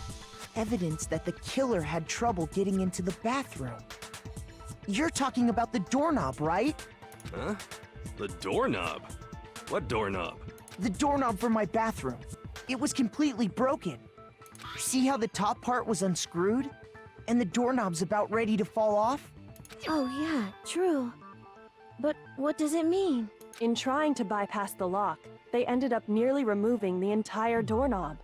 Evidence that the killer had trouble getting into the bathroom. You're talking about the doorknob, right? Huh? The doorknob? What doorknob? The doorknob for my bathroom. It was completely broken. See how the top part was unscrewed? And the doorknob's about ready to fall off? Oh yeah, true. But what does it mean? In trying to bypass the lock, they ended up nearly removing the entire doorknob.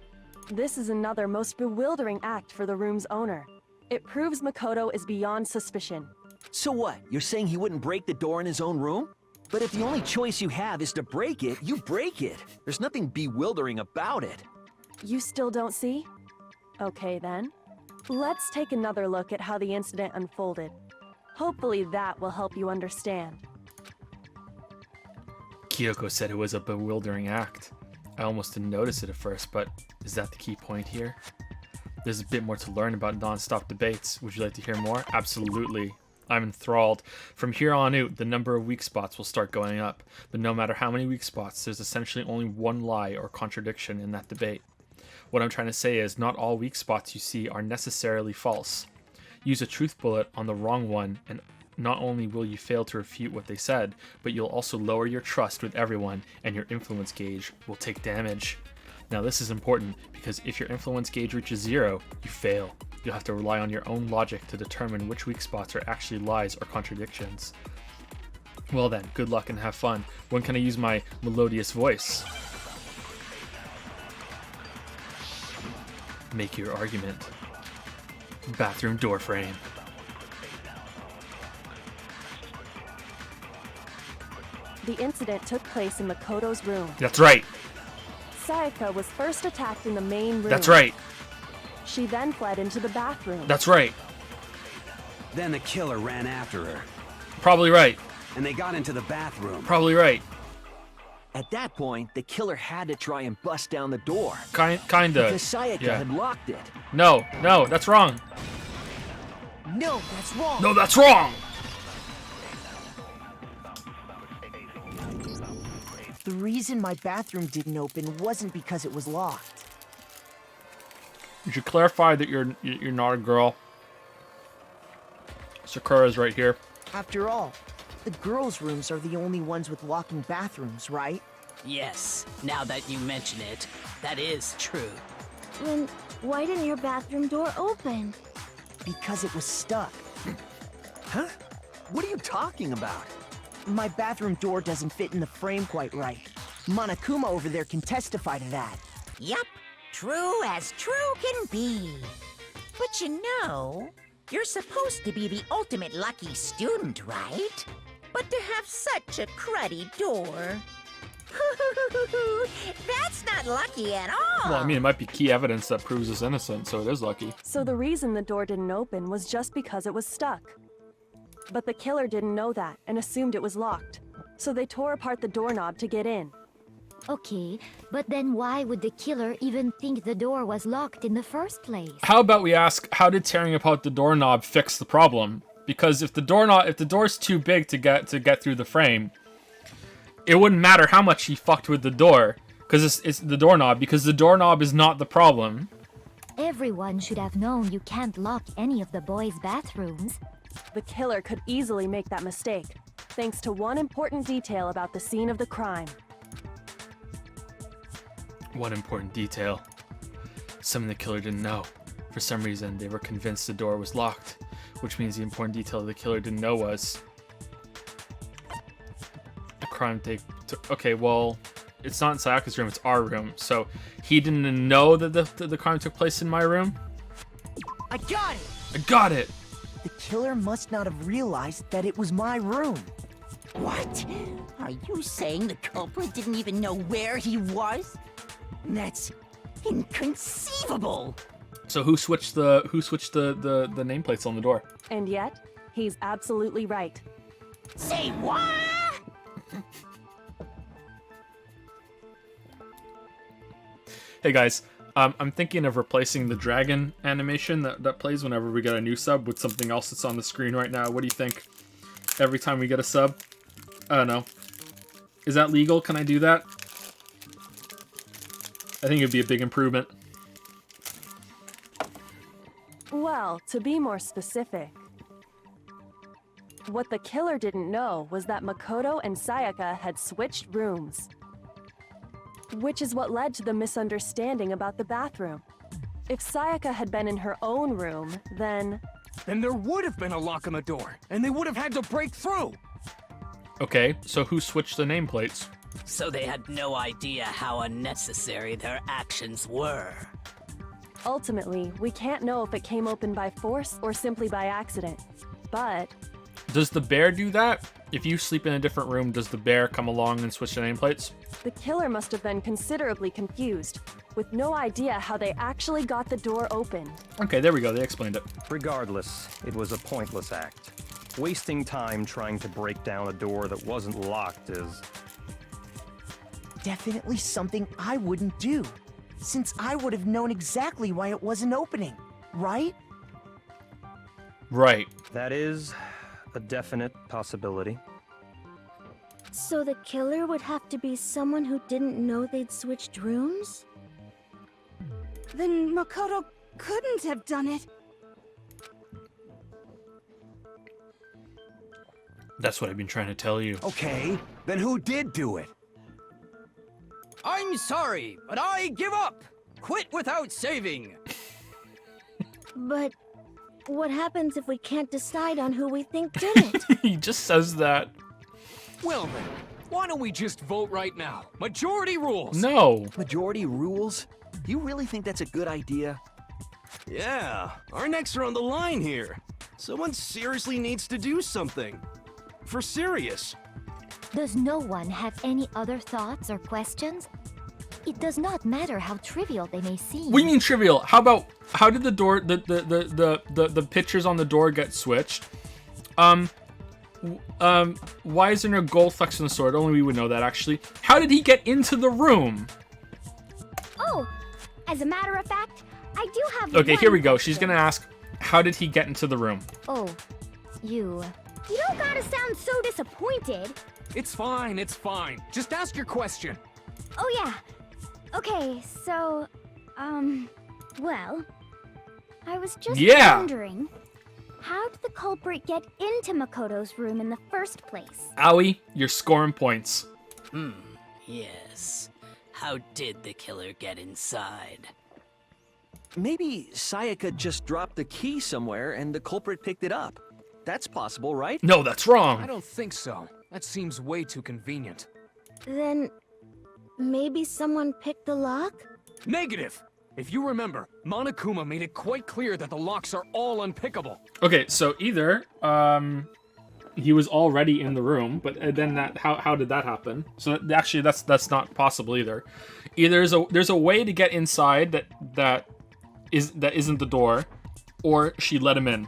This is another most bewildering act for the room's owner. It proves Makoto is beyond suspicion. So what? You're saying he wouldn't break the door in his own room? But if the only choice you have is to break it, you break it. There's nothing bewildering about it. You still don't see? Okay then. Let's take another look at how the incident unfolded. Hopefully that will help you understand. Kyoko said it was a bewildering act. I almost didn't notice it at first, but is that the key point here? There's a bit more to learn about non-stop debates. Would you like to hear more? Absolutely. I'm enthralled. From here on out, the number of weak spots will start going up. But no matter how many weak spots, there's essentially only one lie or contradiction in that debate. What I'm trying to say is not all weak spots you see are necessarily false. Use a truth bullet on the wrong one, and not only will you fail to refute what they said, but you'll also lower your trust with everyone, and your influence gauge will take damage. Now this is important, because if your influence gauge reaches 0, you fail. You'll have to rely on your own logic to determine which weak spots are actually lies or contradictions. Well then, good luck and have fun. When can I use my melodious voice? Make your argument. Bathroom door frame. The incident took place in Makoto's room. That's right. Sayaka was first attacked in the main room. That's right. She then fled into the bathroom. That's right. Then the killer ran after her. Probably right. And they got into the bathroom. Probably right. At that point, the killer had to try and bust down the door. Kinda. Because Sayaka had locked it. No, that's wrong. No, that's wrong. No, that's wrong. The reason my bathroom didn't open wasn't because it was locked. You should clarify that you're not a girl. Sakura's right here. After all, the girls' rooms are the only ones with locking bathrooms, right? Yes, now that you mention it, that is true. Then why didn't your bathroom door open? Because it was stuck. Huh? What are you talking about? My bathroom door doesn't fit in the frame quite right. Monokuma over there can testify to that. Yup, true as true can be. But you know, you're supposed to be the ultimate lucky student, right? But to have such a cruddy door... That's not lucky at all! Well, I mean, it might be key evidence that proves us innocent, so it is lucky. So the reason the door didn't open was just because it was stuck. But the killer didn't know that and assumed it was locked. So they tore apart the doorknob to get in. Okay, but then why would the killer even think the door was locked in the first place? How about we ask, how did tearing apart the doorknob fix the problem? Because if the door's too big to get through the frame, it wouldn't matter how much he fucked with the door, because it's the doorknob, because the doorknob is not the problem. Everyone should have known you can't lock any of the boys' bathrooms. The killer could easily make that mistake, thanks to one important detail about the scene of the crime. One important detail. Something the killer didn't know. For some reason, they were convinced the door was locked, which means the important detail the killer didn't know was... the crime they took... Okay, well, it's not in Sayaka's room, it's our room, so he didn't know that the crime took place in my room? I got it! I got it! The killer must not have realized that it was my room. What? Are you saying the culprit didn't even know where he was? That's inconceivable! So who switched the nameplates on the door? And yet, he's absolutely right. Say what? Hey guys, I'm thinking of replacing the dragon animation that plays whenever we get a new sub with something else that's on the screen right now. What do you think? Every time we get a sub? I don't know. Is that legal? Can I do that? I think it'd be a big improvement. Well, to be more specific, what the killer didn't know was that Makoto and Sayaka had switched rooms. Which is what led to the misunderstanding about the bathroom. If Sayaka had been in her own room, then there would have been a lock on the door, and they would have had to break through. Okay, so who switched the nameplates? So they had no idea how unnecessary their actions were. Ultimately, we can't know if it came open by force or simply by accident. But Does the bear do that? If you sleep in a different room, does the bear come along and switch the nameplates? the killer must have been considerably confused, with no idea how they actually got the door open. Okay, there we go. They explained it. Regardless, it was a pointless act. Wasting time trying to break down a door that wasn't locked is... Definitely something I wouldn't do, since I would have known exactly why it wasn't opening, right? Right. That is a definite possibility. So the killer would have to be someone who didn't know they'd switched rooms? Then Makoto couldn't have done it. That's what I've been trying to tell you. Okay, then who did do it? I'm sorry, but I give up! Quit without saving! But what happens if we can't decide on who we think did it? He just says that. Well then, why don't we just vote right now? Majority rules! No! Majority rules? You really think that's a good idea? Yeah, our necks are on the line here. Someone seriously needs to do something. For serious. Does no one have any other thoughts or questions? It does not matter how trivial they may seem. What do you mean trivial? How did the door, the pictures on the door get switched? Why is there no gold flecks on the sword? Only we would know that, actually. How did he get into the room? Oh, as a matter of fact, I do have Okay, one here we go. question. She's gonna ask, how did he get into the room? Oh, you. You don't gotta sound so disappointed. It's fine, it's fine. Just ask your question. Oh yeah. Okay, so, well, I was just wondering, how did the culprit get into Makoto's room in the first place? Owie, you're scoring points. Yes. How did the killer get inside? Maybe Sayaka just dropped the key somewhere and the culprit picked it up. That's possible, right? No, that's wrong. I don't think so. That seems way too convenient. Then, maybe someone picked the lock? Negative! If you remember, Monokuma made it quite clear that the locks are all unpickable. Okay, so either he was already in the room, but then how did that happen? So actually, that's not possible either. Either there's a way to get inside that isn't the door, or she let him in.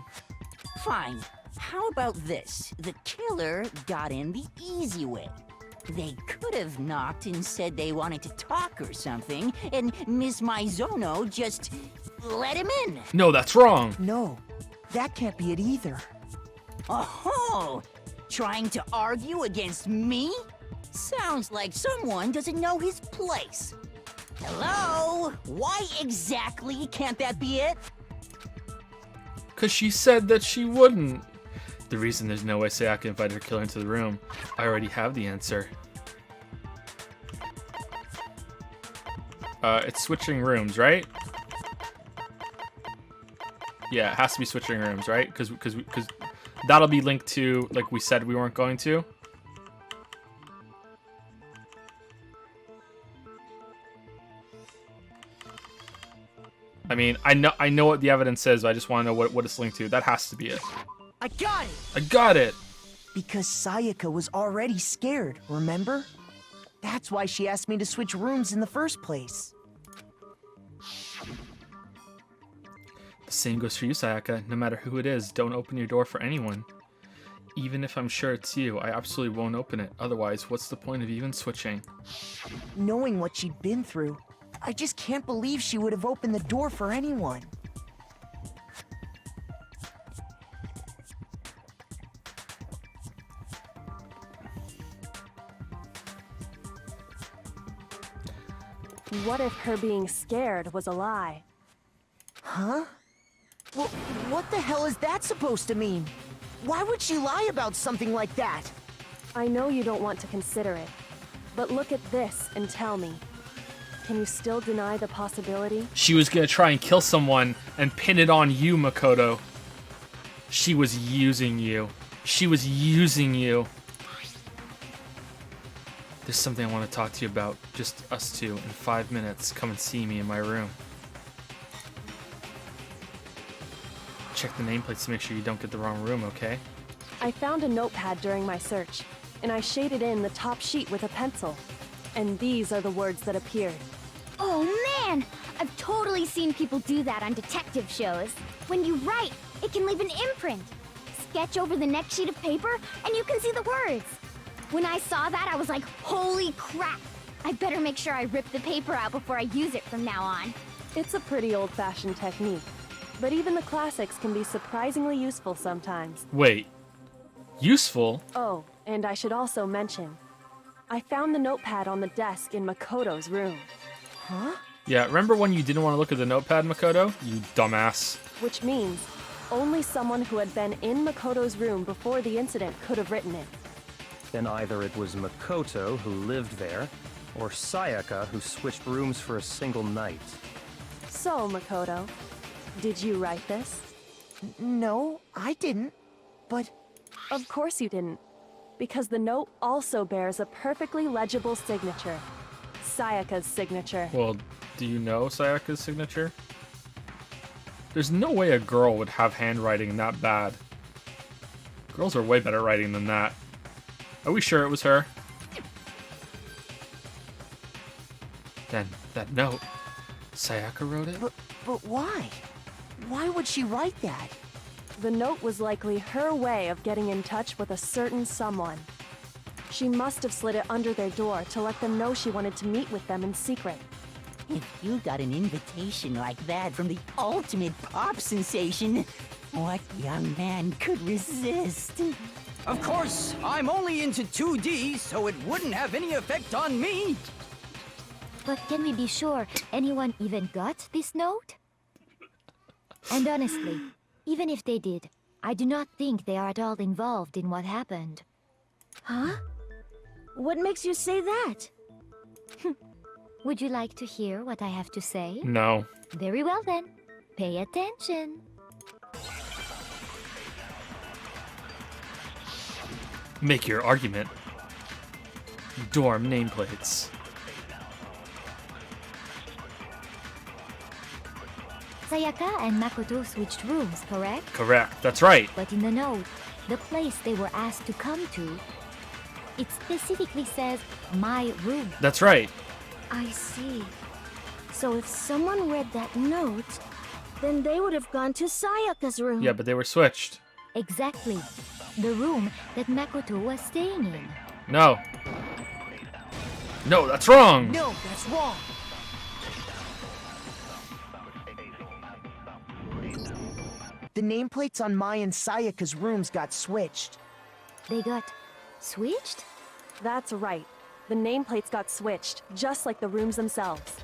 Fine. How about this? The killer got in the easy way. They could have knocked and said they wanted to talk or something, and Ms. Maizono just let him in. No, that's wrong. No, that can't be it either. Oh, trying to argue against me? Sounds like someone doesn't know his place. Hello? Why exactly can't that be it? Because she said that she wouldn't. The reason there's no way Sayaka invited her killer into the room, I already have the answer. It's switching rooms, right? Yeah, it has to be switching rooms, right? Because that'll be linked to, like we said we weren't going to. I mean, I know what the evidence says, but I just want to know what it's linked to. That has to be it. I got it! I got it! Because Sayaka was already scared, remember? That's why she asked me to switch rooms in the first place. The same goes for you, Sayaka. No matter who it is, don't open your door for anyone. Even if I'm sure it's you, I absolutely won't open it. Otherwise, what's the point of even switching? Knowing what she'd been through, I just can't believe she would have opened the door for anyone. What if her being scared was a lie? Huh? Well, what the hell is that supposed to mean? Why would she lie about something like that? I know you don't want to consider it, but look at this and tell me. Can you still deny the possibility? She was gonna try and kill someone and pin it on you, Makoto. She was using you. She was using you. There's something I want to talk to you about. Just us two in 5 minutes. Come and see me in my room. Check the nameplates to make sure you don't get the wrong room, okay? I found a notepad during my search, and I shaded in the top sheet with a pencil. And these are the words that appeared. Oh man! I've totally seen people do that on detective shows. When you write, it can leave an imprint. Sketch over the next sheet of paper, and you can see the words. When I saw that, I was like, holy crap! I better make sure I rip the paper out before I use it from now on. It's a pretty old-fashioned technique, but even the classics can be surprisingly useful sometimes. Wait. Useful? Oh, and I should also mention, I found the notepad on the desk in Makoto's room. Huh? Yeah, remember when you didn't want to look at the notepad, Makoto? You dumbass. Which means, only someone who had been in Makoto's room before the incident could have written it. Then either it was Makoto who lived there, or Sayaka who switched rooms for a single night. So, Makoto, did you write this? No, I didn't. But... Of course you didn't. Because the note also bears a perfectly legible signature. Sayaka's signature. Well, do you know Sayaka's signature? There's no way a girl would have handwriting that bad. Girls are way better at writing than that. Are we sure it was her? Then, that note, Sayaka wrote it? But why? Why would she write that? The note was likely her way of getting in touch with a certain someone. She must have slid it under their door to let them know she wanted to meet with them in secret. If you got an invitation like that from the ultimate pop sensation, what young man could resist? Of course, I'm only into 2D, so it wouldn't have any effect on me. But can we be sure anyone even got this note? And honestly, even if they did, I do not think they are at all involved in what happened. Huh? What makes you say that? Would you like to hear what I have to say? No. Very well then. Pay attention. Make your argument. Dorm nameplates. Sayaka and Makoto switched rooms, correct? Correct, that's right. But in the note, the place they were asked to come to, it specifically says, my room. That's right. I see. So if someone read that note, then they would have gone to Sayaka's room. Yeah, but they were switched. Exactly. The room that Makoto was staying in. No. No, that's wrong! No, that's wrong! The nameplates on Mai and Sayaka's rooms got switched. They got switched? That's right. The nameplates got switched, just like the rooms themselves.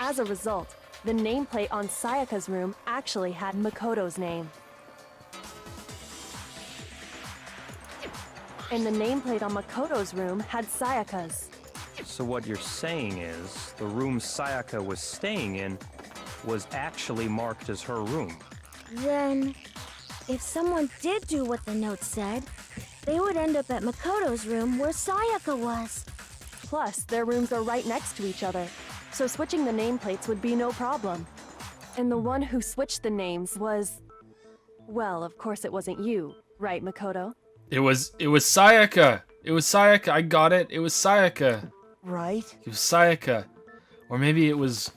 As a result, the nameplate on Sayaka's room actually had Makoto's name. And the nameplate on Makoto's room had Sayaka's. So what you're saying is, the room Sayaka was staying in was actually marked as her room. Then, if someone did do what the note said, they would end up at Makoto's room where Sayaka was. Plus, their rooms are right next to each other, so switching the nameplates would be no problem. And the one who switched the names was... Well, of course it wasn't you, right, Makoto? It was Sayaka. It was Sayaka. I got it. It was Sayaka. Right? It was Sayaka. Or maybe it was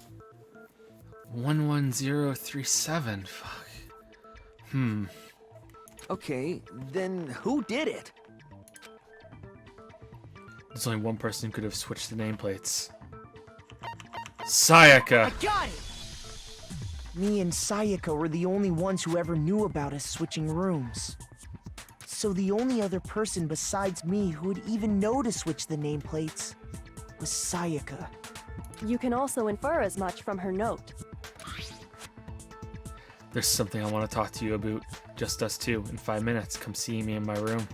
11037. Fuck. Okay, then who did it? There's only one person who could have switched the nameplates. Sayaka. I got it! Me and Sayaka were the only ones who ever knew about us switching rooms. So the only other person besides me who would even know to switch the nameplates was Sayaka. You can also infer as much from her note. There's something I want to talk to you about. Just us two. In 5 minutes, come see me in my room.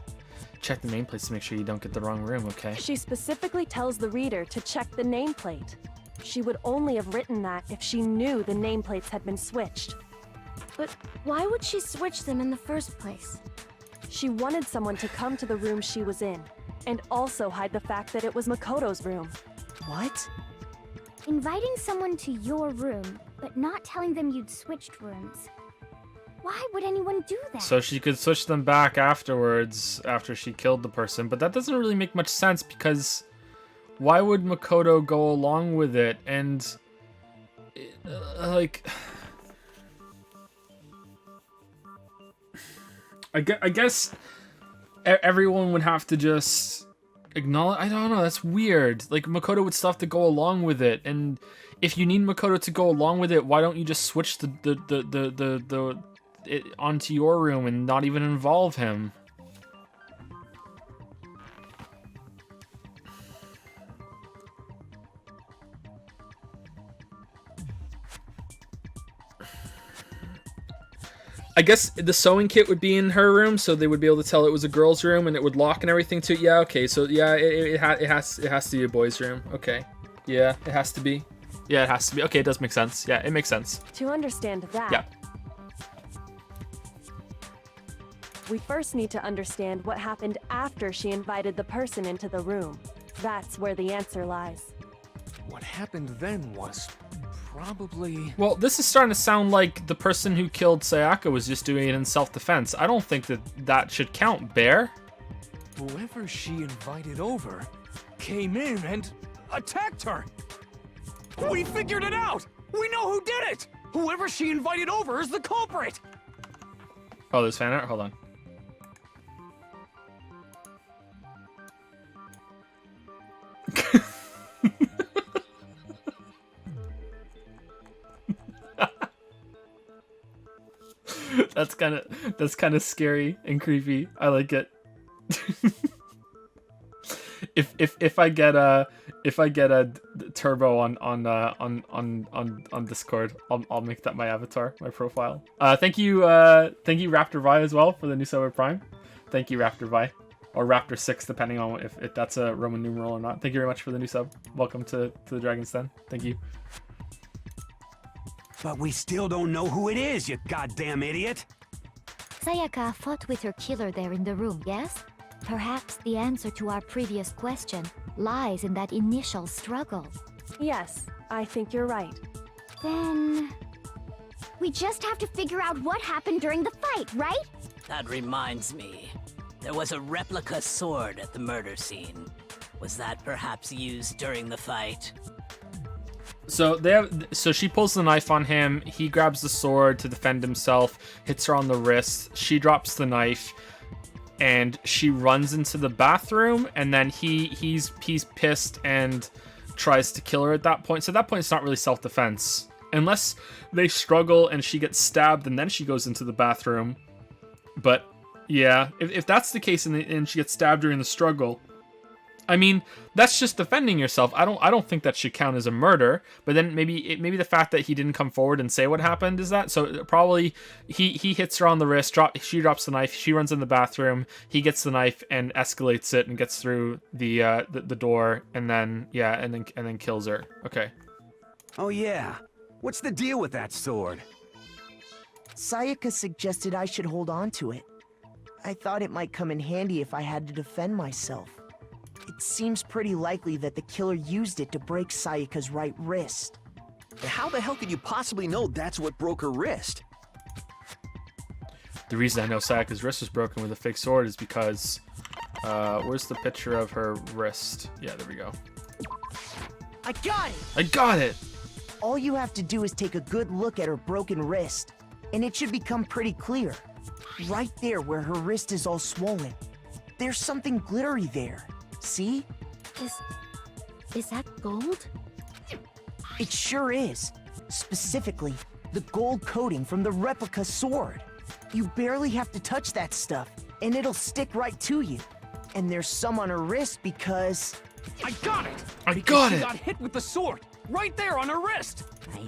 Check the nameplates to make sure you don't get the wrong room, okay? She specifically tells the reader to check the nameplate. She would only have written that if she knew the nameplates had been switched. But why would she switch them in the first place? She wanted someone to come to the room she was in, and also hide the fact that it was Makoto's room. What? Inviting someone to your room, but not telling them you'd switched rooms. Why would anyone do that? So she could switch them back afterwards, after she killed the person. But that doesn't really make much sense, because why would Makoto go along with it? And, like... I guess everyone would have to just acknowledge... I don't know, that's weird. Like, Makoto would still have to go along with it. And if you need Makoto to go along with it, why don't you just switch it onto your room and not even involve him? I guess the sewing kit would be in her room, so they would be able to tell it was a girl's room, and it would lock and everything too. Yeah, okay, so yeah, it has to be a boy's room. Okay, yeah, it has to be. Yeah, it has to be. Okay, it does make sense. Yeah, it makes sense. To understand that, Yeah. we first need to understand what happened after she invited the person into the room. That's where the answer lies. What happened then was probably... Well, this is starting to sound like the person who killed Sayaka was just doing it in self-defense. I don't think that should count, Bear. Whoever she invited over came in and attacked her. We figured it out! We know who did it! Whoever she invited over is the culprit! Oh, there's fan art? Hold on. That's kind of scary and creepy. I like it. if I get a turbo on Discord, I'll make that my avatar, my profile. Thank you Raptor Vi as well for the new sub Prime. Thank you Raptor Vi, or Raptor 6 depending on if that's a Roman numeral or not. Thank you very much for the new sub. Welcome to the Dragon's Den. Thank you. But we still don't know who it is, you goddamn idiot! Sayaka fought with her killer there in the room, yes? Perhaps the answer to our previous question lies in that initial struggle. Yes, I think you're right. Then... we just have to figure out what happened during the fight, right? That reminds me. There was a replica sword at the murder scene. Was that perhaps used during the fight? So she pulls the knife on him. He grabs the sword to defend himself, hits her on the wrist. She drops the knife, and she runs into the bathroom. And then he's pissed and tries to kill her at that point. So at that point, it's not really self-defense, unless they struggle and she gets stabbed, and then she goes into the bathroom. But yeah, if that's the case, and she gets stabbed during the struggle, I mean, that's just defending yourself. I don't think that should count as a murder. But then maybe the fact that he didn't come forward and say what happened is that. So probably he hits her on the wrist. She drops the knife. She runs in the bathroom. He gets the knife and escalates it and gets through the door. And then and then kills her. Okay. Oh yeah, what's the deal with that sword? Sayaka suggested I should hold on to it. I thought it might come in handy if I had to defend myself. It seems pretty likely that the killer used it to break Sayaka's right wrist. How the hell could you possibly know that's what broke her wrist? The reason I know Sayaka's wrist was broken with a fake sword is because... where's the picture of her wrist? Yeah, there we go. I got it! I got it! All you have to do is take a good look at her broken wrist, and it should become pretty clear. Right there where her wrist is all swollen. There's something glittery there. See? Is that gold? It sure is. Specifically, the gold coating from the replica sword. You barely have to touch that stuff, and it'll stick right to you. And there's some on her wrist because... I got it! I got it! She got hit with the sword, right there on her wrist! I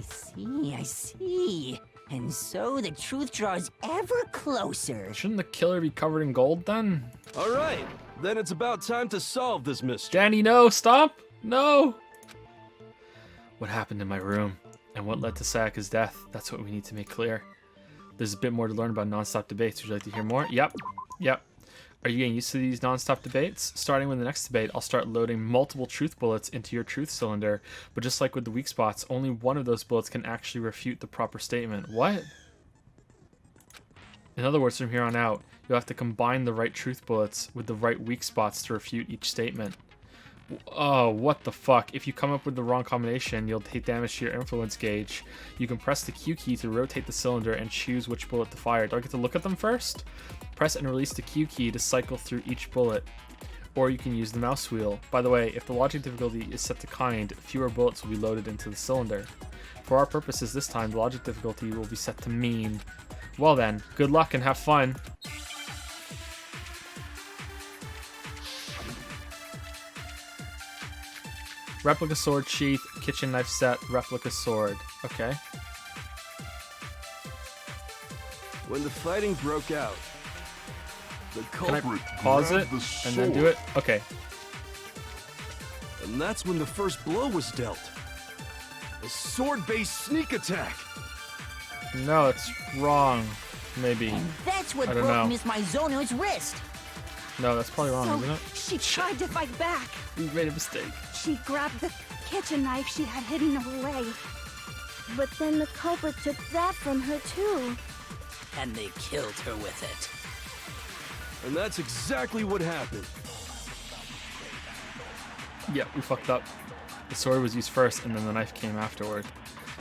see. And so the truth draws ever closer. Shouldn't the killer be covered in gold then? All right, then it's about time to solve this mystery. Danny, no, stop! No! What happened in my room? And what led to Sayaka's death? That's what we need to make clear. There's a bit more to learn about non-stop debates. Would you like to hear more? Yep. Are you getting used to these non-stop debates? Starting with the next debate, I'll start loading multiple truth bullets into your truth cylinder. But just like with the weak spots, only one of those bullets can actually refute the proper statement. What? In other words, from here on out, you'll have to combine the right truth bullets with the right weak spots to refute each statement. Oh, what the fuck. If you come up with the wrong combination, you'll take damage to your influence gauge. You can press the Q key to rotate the cylinder and choose which bullet to fire. Do I get to look at them first? Press and release the Q key to cycle through each bullet. Or you can use the mouse wheel. By the way, if the logic difficulty is set to kind, fewer bullets will be loaded into the cylinder. For our purposes this time, the logic difficulty will be set to mean. Well then, good luck and have fun. Replica sword sheath, kitchen knife set, replica sword. Okay. When the fighting broke out, the Can I culprit pause it grabbed the and then do it? Okay. And that's when the first blow was dealt. A sword-based sneak attack. No, it's wrong. Maybe. And that's what I don't broke know. Miss Mizono's wrist. No, that's probably wrong, So isn't it? she tried to fight back. We made a mistake. She grabbed the kitchen knife she had hidden away. But then the culprit took that from her too. And they killed her with it. And that's exactly what happened. Yeah, we fucked up. The sword was used first and then the knife came afterward.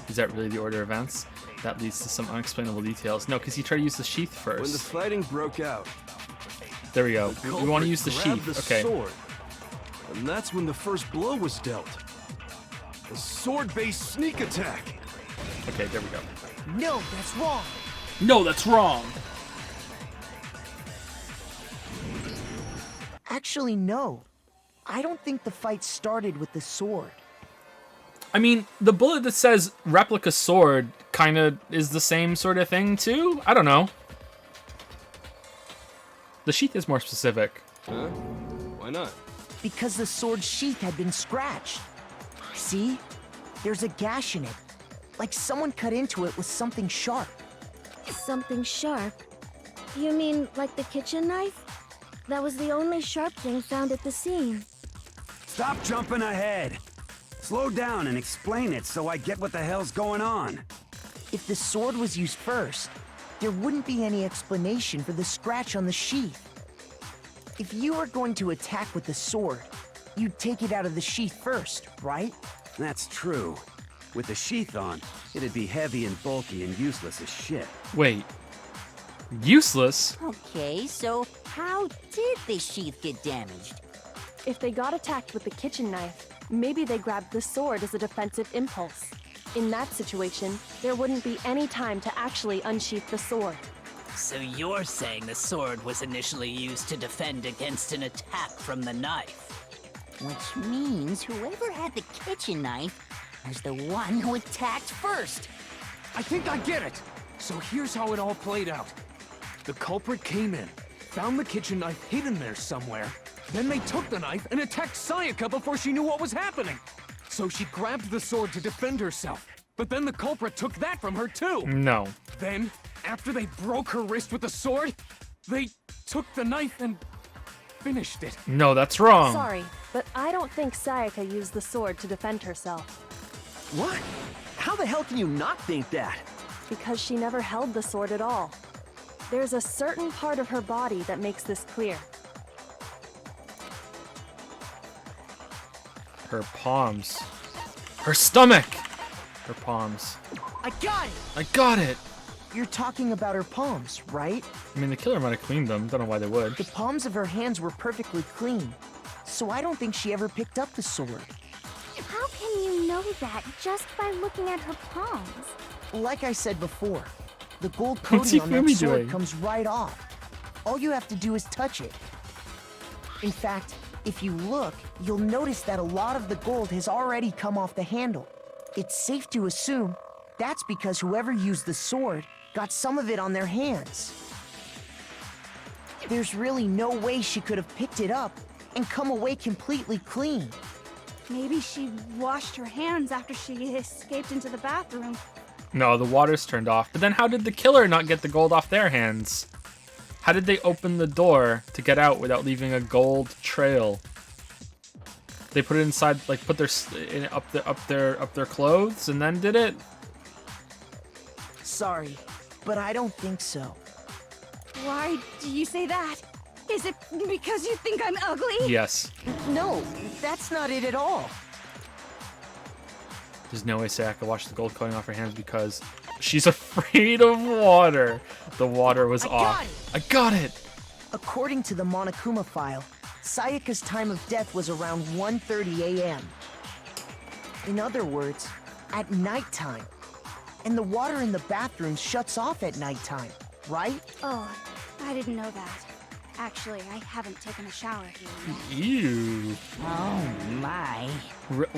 Is that really the order of events? That leads to some unexplainable details. No, because he tried to use the sheath first. When the fighting broke out, there we go. the We want to use the culprit sheath. grabbed the Okay. sword. And that's when the first blow was dealt. A sword-based sneak attack. Okay, there we go. No, that's wrong. No, that's wrong. Actually, no. I don't think the fight started with the sword. I mean, the bullet that says replica sword kind of is the same sort of thing too? I don't know. The sheath is more specific. Huh? Why not? Because the sword sheath had been scratched. See? There's a gash in it. Like someone cut into it with something sharp. Something sharp? You mean like the kitchen knife? That was the only sharp thing found at the scene. Stop jumping ahead. Slow down and explain it so I get what the hell's going on. If the sword was used first, there wouldn't be any explanation for the scratch on the sheath. If you were going to attack with the sword, you'd take it out of the sheath first, right? That's true. With the sheath on, it'd be heavy and bulky and useless as shit. Wait. Useless? Okay, so how did the sheath get damaged? If they got attacked with the kitchen knife, maybe they grabbed the sword as a defensive impulse. In that situation, there wouldn't be any time to actually unsheath the sword. So you're saying the sword was initially used to defend against an attack from the knife? Which means whoever had the kitchen knife was the one who attacked first. I think I get it. So here's how it all played out. The culprit came in, found the kitchen knife hidden there somewhere. Then they took the knife and attacked Sayaka before she knew what was happening. So she grabbed the sword to defend herself. But then the culprit took that from her too. No. Then, after they broke her wrist with the sword, they took the knife and finished it. No, that's wrong. Sorry, but I don't think Sayaka used the sword to defend herself. What? How the hell can you not think that? Because she never held the sword at all. There's a certain part of her body that makes this clear. Her palms. Her stomach! Her palms. I got it! I got it! You're talking about her palms, right? I mean, the killer might have cleaned them. Don't know why they would. The palms of her hands were perfectly clean. So I don't think she ever picked up the sword. How can you know that just by looking at her palms? Like I said before, the gold What's coating on that Ifumi sword doing? comes right off. All you have to do is touch it. In fact, if you look, you'll notice that a lot of the gold has already come off the handle. It's safe to assume That's because whoever used the sword got some of it on their hands. There's really no way she could have picked it up and come away completely clean. Maybe she washed her hands after she escaped into the bathroom. No, the water's turned off. But then how did the killer not get the gold off their hands? How did they open the door to get out without leaving a gold trail? They put it inside, like put up their clothes and then did it? Sorry, but I don't think so. Why do you say that? Is it because you think I'm ugly? Yes. No, that's not it at all. There's no way Sayaka washed the gold coin off her hands because she's afraid of water. The water was off. I got it! According to the Monokuma file, Sayaka's time of death was around 1:30 a.m. In other words, at nighttime. And the water in the bathroom shuts off at nighttime, right? Oh, I didn't know that. Actually, I haven't taken a shower here. Ew. Oh my.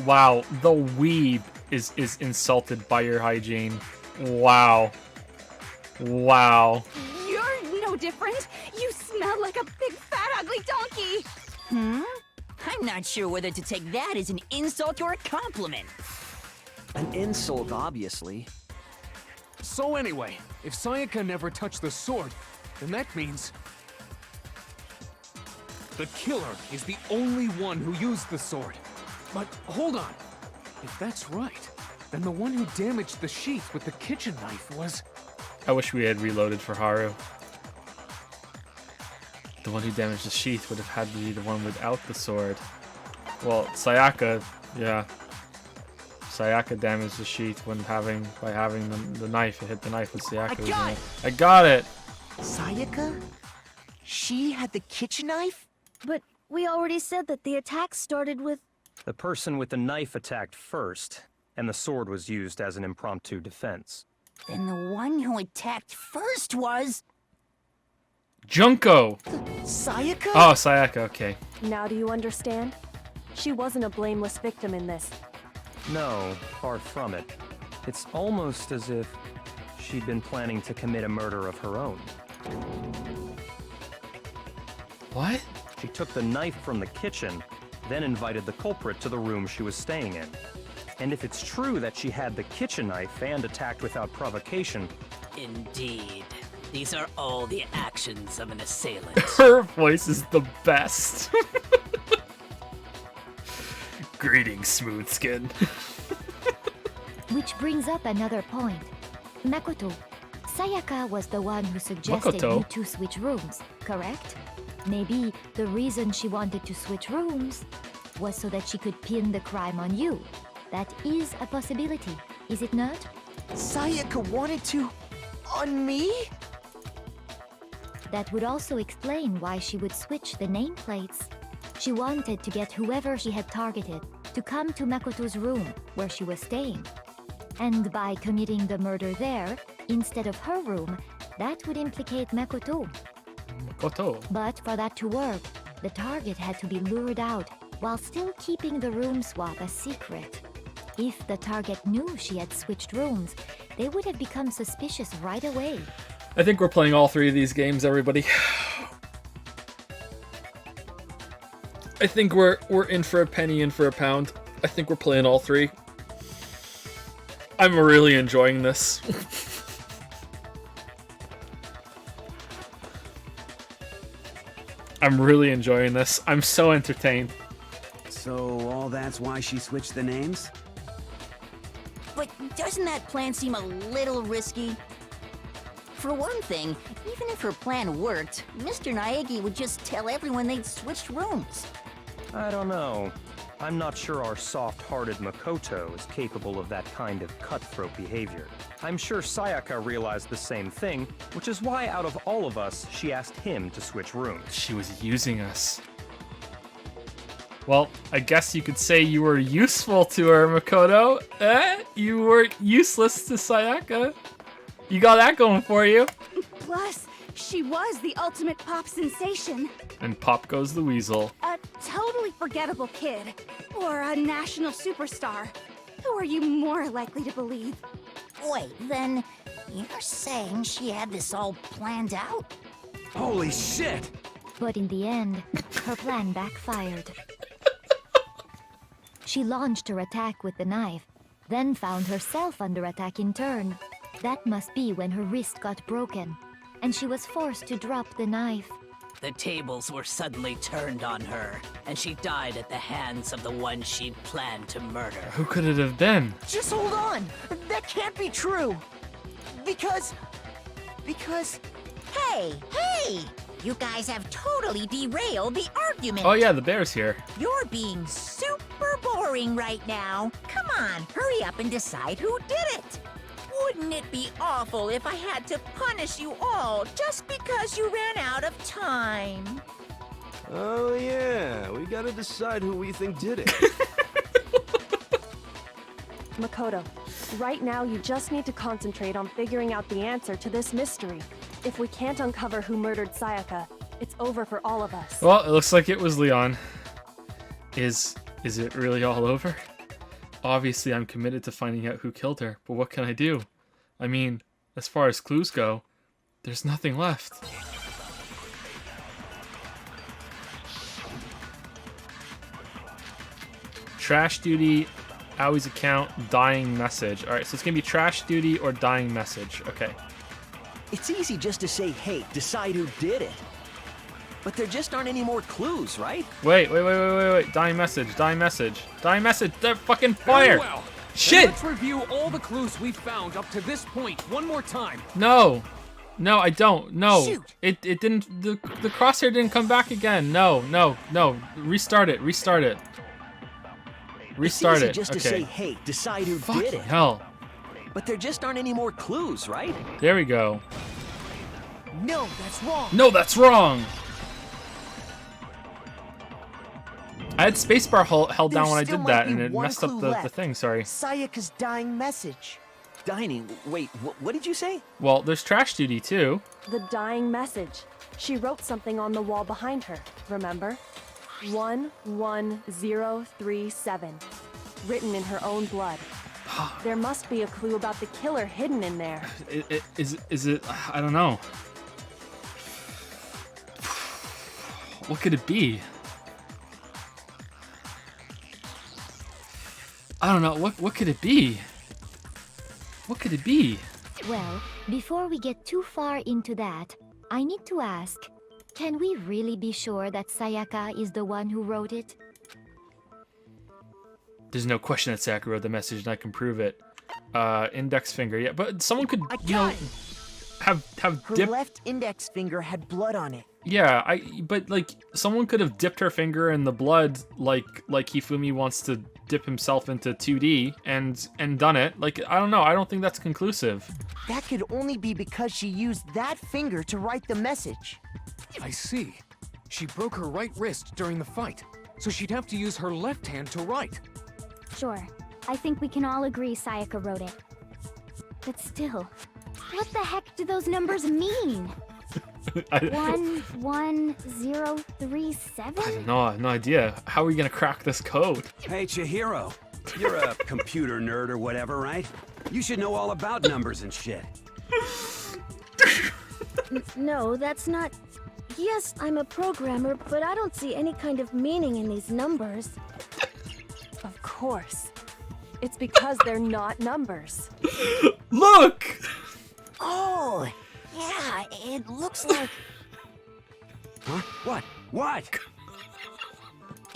Wow, the weeb is insulted by your hygiene. Wow. Wow. You're no different. You smell like a big fat ugly donkey. I'm not sure whether to take that as an insult or a compliment. An insult, obviously. So anyway, if Sayaka never touched the sword, then that means the killer is the only one who used the sword. But hold on. If that's right, then the one who damaged the sheath with the kitchen knife was... I wish we had reloaded for Haru. The one who damaged the sheath would have had to be the one without the sword. Well, Sayaka, yeah. Sayaka damaged the sheath by having the knife. It hit the knife with Sayaka. I got it! Sayaka? She had the kitchen knife? But we already said that the attack started with... The person with the knife attacked first, and the sword was used as an impromptu defense. Then the one who attacked first was... Junko! Sayaka? Oh, Sayaka, okay. Now do you understand? She wasn't a blameless victim in this. No, far from it. It's almost as if she'd been planning to commit a murder of her own. What? She took the knife from the kitchen, then invited the culprit to the room she was staying in. And if it's true that she had the kitchen knife and attacked without provocation... Indeed. These are all the actions of an assailant. Her voice is the best. Greetings, smooth skin. Which brings up another point. Makoto, Sayaka was the one who suggested you two switch rooms, correct? Maybe the reason she wanted to switch rooms was so that she could pin the crime on you. That is a possibility, is it not? Sayaka wanted to... on me? That would also explain why she would switch the nameplates. She wanted to get whoever she had targeted to come to Makoto's room where she was staying. And by committing the murder there, instead of her room, that would implicate Makoto. But for that to work, the target had to be lured out while still keeping the room swap a secret. If the target knew she had switched rooms, they would have become suspicious right away. I think we're playing all three of these games, everybody. I think we're in for a penny, in for a pound. I think we're playing all three. I'm really enjoying this. I'm really enjoying this. I'm so entertained. So all that's why she switched the names? But doesn't that plan seem a little risky? For one thing, even if her plan worked, Mr. Naegi would just tell everyone they'd switched rooms. I don't know. I'm not sure our soft-hearted Makoto is capable of that kind of cutthroat behavior. I'm sure Sayaka realized the same thing, which is why out of all of us, she asked him to switch rooms. She was using us. Well, I guess you could say you were useful to her, Makoto. You were useless to Sayaka. You got that going for you. Plus, she was the ultimate pop sensation. And pop goes the weasel. A totally forgettable kid. Or a national superstar. Who are you more likely to believe? Wait, then you're saying she had this all planned out? Holy shit! But in the end, her plan backfired. She launched her attack with the knife, then found herself under attack in turn. That must be when her wrist got broken, and she was forced to drop the knife. The tables were suddenly turned on her, and she died at the hands of the one she'd planned to murder. Who could it have been? Just hold on! That can't be true! Because... Hey! You guys have totally derailed the argument. Oh yeah, the bear's here. You're being super boring right now. Come on, hurry up and decide who did it. Wouldn't it be awful if I had to punish you all just because you ran out of time? Oh yeah, we gotta decide who we think did it. Makoto, right now you just need to concentrate on figuring out the answer to this mystery. If we can't uncover who murdered Sayaka, it's over for all of us. Well, it looks like it was Leon. Is it really all over? Obviously, I'm committed to finding out who killed her, but what can I do? I mean, as far as clues go, there's nothing left. Trash duty, Aui's account, dying message. Alright, so it's gonna be trash duty or dying message. Okay. It's easy just to say, hey, decide who did it. But there just aren't any more clues, right? Wait. Dying message. They're fucking fire! Well, shit! Let's review all the clues we've found up to this point one more time. No, I don't. No. Shoot. It didn't, the crosshair didn't come back again. No. Restart it. It's easy just to say, hey, decide who did it. Hell. But there just aren't any more clues, right? There we go. No, that's wrong. No, that's wrong. I had spacebar held down when I did that, and it messed up the thing. Sorry. Sayaka's dying message. Dining? Wait, what did you say? Well, there's trash duty too. The dying message. She wrote something on the wall behind her, remember? 11037. Written in her own blood. There must be a clue about the killer hidden in there. Is it? I don't know. What could it be? I don't know. What could it be? What could it be? Well, before we get too far into that, I need to ask, can we really be sure that Sayaka is the one who wrote it? There's no question that Sayaka wrote the message, and I can prove it. Index finger, yeah, but someone could, have her dipped. left index finger had blood on it. Yeah, but like someone could have dipped her finger in the blood, like Hifumi wants to dip himself into 2D and done it. Like, I don't know. I don't think that's conclusive. That could only be because she used that finger to write the message. I see. She broke her right wrist during the fight, so she'd have to use her left hand to write. Sure. I think we can all agree Sayaka wrote it. But still, what the heck do those numbers mean? 11037? I don't know. I have no idea. How are we gonna crack this code? Hey, Chihiro. You're a computer nerd or whatever, right? You should know all about numbers and shit. No, that's not... Yes, I'm a programmer, but I don't see any kind of meaning in these numbers. Of course. It's because they're not numbers. Look! Oh, yeah, it looks like... Huh? What?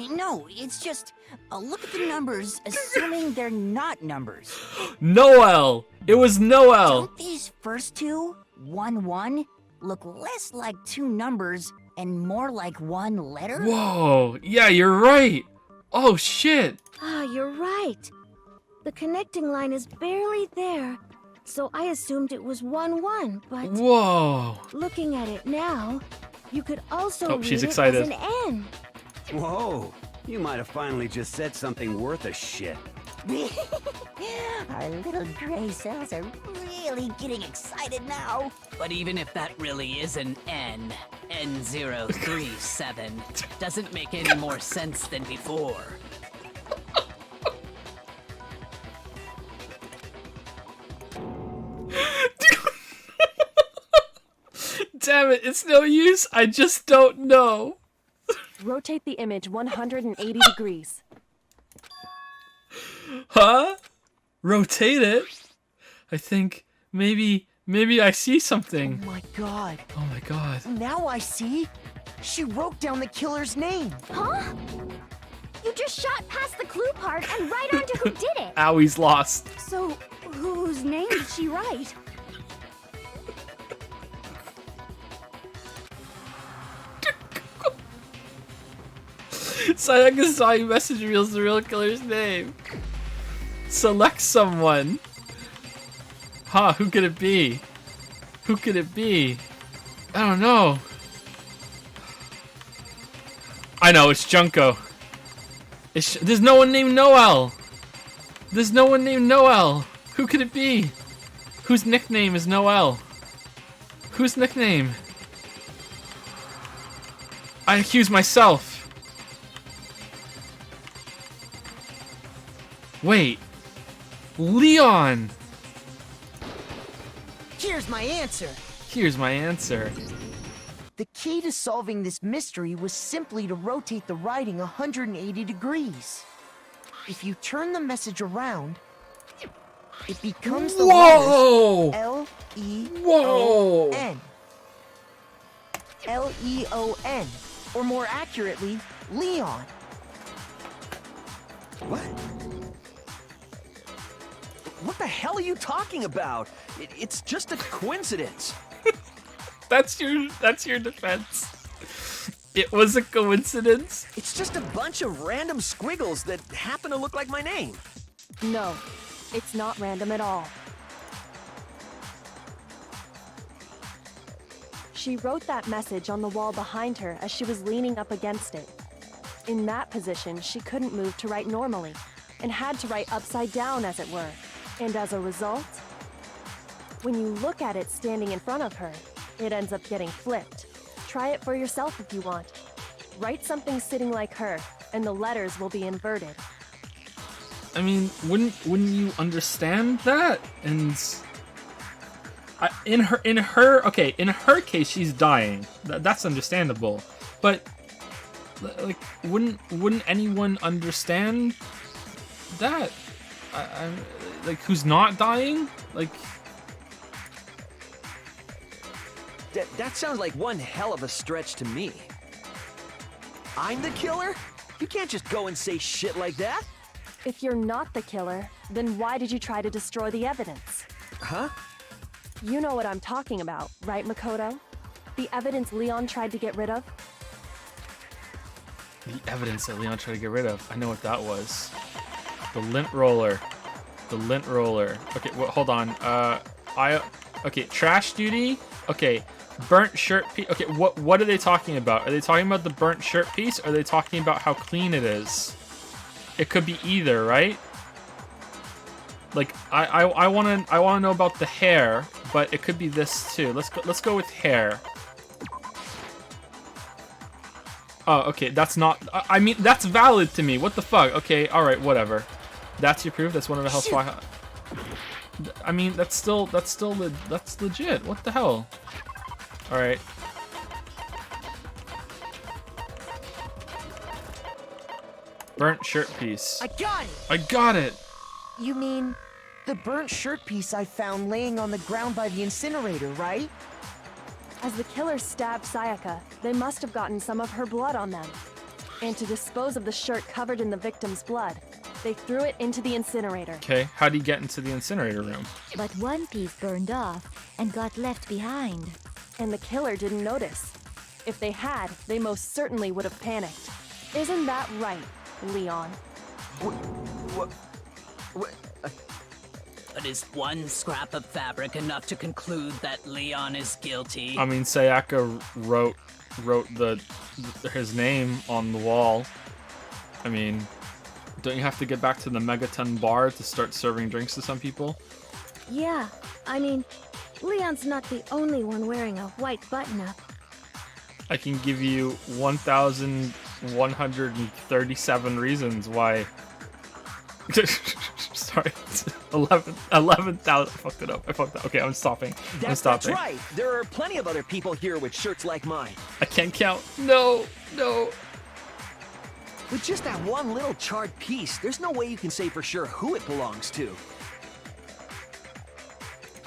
No, it's just... look at the numbers, assuming they're not numbers. Noel! It was Noel! Don't these first two, 1-1, look less like two numbers and more like one letter? Whoa! Yeah, you're right! Oh, shit! Ah, you're right. The connecting line is barely there, so I assumed it was 1-1, but... Whoa! Looking at it now, you could also Oh, read she's it excited. as an N. Whoa, you might have finally just said something worth a shit. Our little gray cells are really getting excited now. But even if that really is an N, N037, doesn't make any more sense than before. damn it, it's no use. I just don't know. Rotate the image 180 degrees. Huh? Rotate it? I think maybe I see something. Oh my god. Oh my god. Now I see. She wrote down the killer's name. Huh? You just shot past the clue part and right onto who did it. Ow, he's lost. So, whose name did she write? Sayaka saw you message reveals the real killer's name. Select someone. Huh, who could it be? Who could it be? I don't know. I know, it's Junko. There's no one named Noel. There's no one named Noel. Who could it be? Whose nickname is Noel? Whose nickname? I accuse myself. Wait. Leon! Here's my answer. Here's my answer. The key to solving this mystery was simply to rotate the writing 180 degrees. If you turn the message around, it becomes the Whoa! letters L-E-O-N. L-E-O-N. Or more accurately, Leon. What? What the hell are you talking about? It's just a coincidence. That's your defense. It was a coincidence. It's just a bunch of random squiggles that happen to look like my name. No, it's not random at all. She wrote that message on the wall behind her as she was leaning up against it. In that position, she couldn't move to write normally, and had to write upside down, as it were. And as a result, when you look at it standing in front of her, it ends up getting flipped. Try it for yourself if you want. Write something sitting like her, and the letters will be inverted. I mean, wouldn't you understand that? And in her case, she's dying. That's understandable. But like, wouldn't anyone understand that? Like, who's not dying? Like, that sounds like one hell of a stretch to me. I'm the killer? You can't just go and say shit like that. If you're not the killer, then why did you try to destroy the evidence? Huh? You know what I'm talking about, right, Makoto? The evidence Leon tried to get rid of? the evidence that Leon tried to get rid of. I know what that was. The lint roller. The lint roller. Okay, well, hold on. Okay, trash duty. Okay, burnt shirt piece. Okay, what are they talking about? Are they talking about the burnt shirt piece? Or are they talking about how clean it is? It could be either, right? Like I wanna know about the hair, but it could be this too. Let's go with hair. Oh, okay, that's not. I mean, that's valid to me. What the fuck? Okay, all right, whatever. That's your proof. That's one of the hell's fly. I mean, that's legit. What the hell? All right. Burnt shirt piece. I got it. I got it. You mean the burnt shirt piece I found laying on the ground by the incinerator, right? As the killer stabbed Sayaka, they must have gotten some of her blood on them. And to dispose of the shirt covered in the victim's blood, they threw it into the incinerator. Okay, how'd he get into the incinerator room? But one piece burned off and got left behind. And the killer didn't notice. If they had, they most certainly would have panicked. Isn't that right, Leon? But is one scrap of fabric enough to conclude that Leon is guilty? I mean, Sayaka wrote his name on the wall. I mean, don't you have to get back to the Megaton bar to start serving drinks to some people? Yeah, I mean, Leon's not the only one wearing a white button-up. I can give you 1,137 reasons why. Sorry. 11,000. I fucked it up. I fucked up. Okay, I'm stopping. I'm That's stopping. right. There are plenty of other people here with shirts like mine. I can't count. No, no. With just that one little charred piece, there's no way you can say for sure who it belongs to.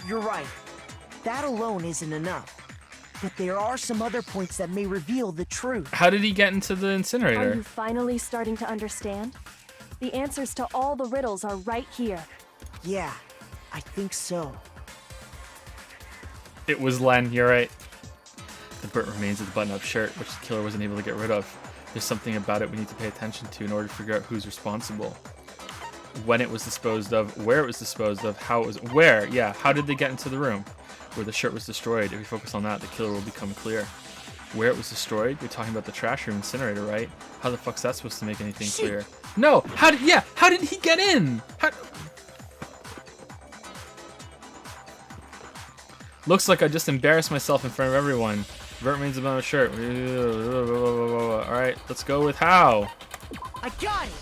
You're right. That alone isn't enough. But there are some other points that may reveal the truth. How did he get into the incinerator? Are you finally starting to understand? The answers to all the riddles are right here. Yeah, I think so. It was Len, you're right. The burnt remains of the button-up shirt, which the killer wasn't able to get rid of. There's something about it we need to pay attention to in order to figure out who's responsible. When it was disposed of, where it was disposed of, how it was... Where? Yeah, how did they get into the room? Where the shirt was destroyed. If we focus on that, the killer will become clear. Where it was destroyed? We're talking about the trash room incinerator, right? How the fuck's that supposed to make anything clear? No! How did he get in? Looks like I just embarrassed myself in front of everyone. Vert means about a shirt. Alright, let's go with how. I got it!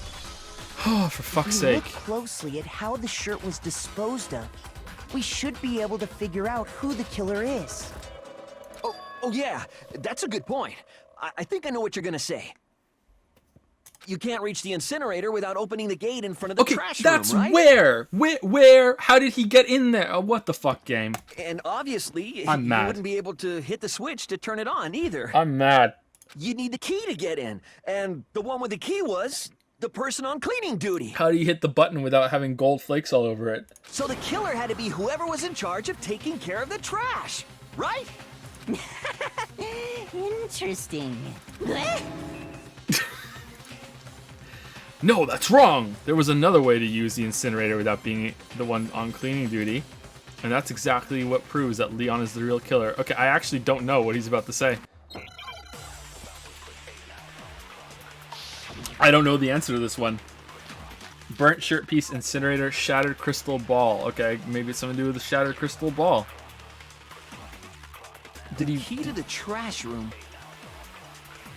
Oh, for fuck's sake. Look closely at how the shirt was disposed of. We should be able to figure out who the killer is. Oh yeah, that's a good point. I think I know what you're gonna say. You can't reach the incinerator without opening the gate in front of the trash room, that's right? where? How did he get in there? Oh, what the fuck, game? And obviously, I'm you mad. wouldn't be able to hit the switch to turn it on either. I'm mad. You need the key to get in, and the one with the key was the person on cleaning duty. How do you hit the button without having gold flakes all over it? So the killer had to be whoever was in charge of taking care of the trash, right? Interesting. No, that's wrong! There was another way to use the incinerator without being the one on cleaning duty. And that's exactly what proves that Leon is the real killer. Okay, I actually don't know what he's about to say. I don't know the answer to this one. Burnt shirt piece, incinerator, shattered crystal ball. Okay, maybe it's something to do with the shattered crystal ball. Did he... Key to the trash room.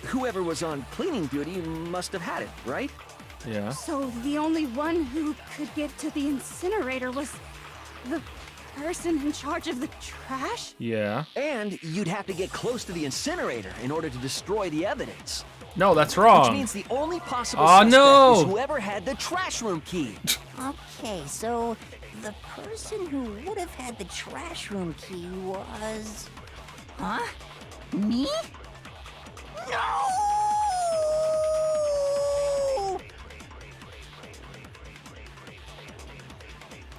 Whoever was on cleaning duty must have had it, right? Yeah. So the only one who could get to the incinerator was the person in charge of the trash? Yeah. And you'd have to get close to the incinerator in order to destroy the evidence. No, that's wrong. Which means the only possible suspect is whoever had the trash room key. Okay, so the person who would have had the trash room key was... Huh? Me? No!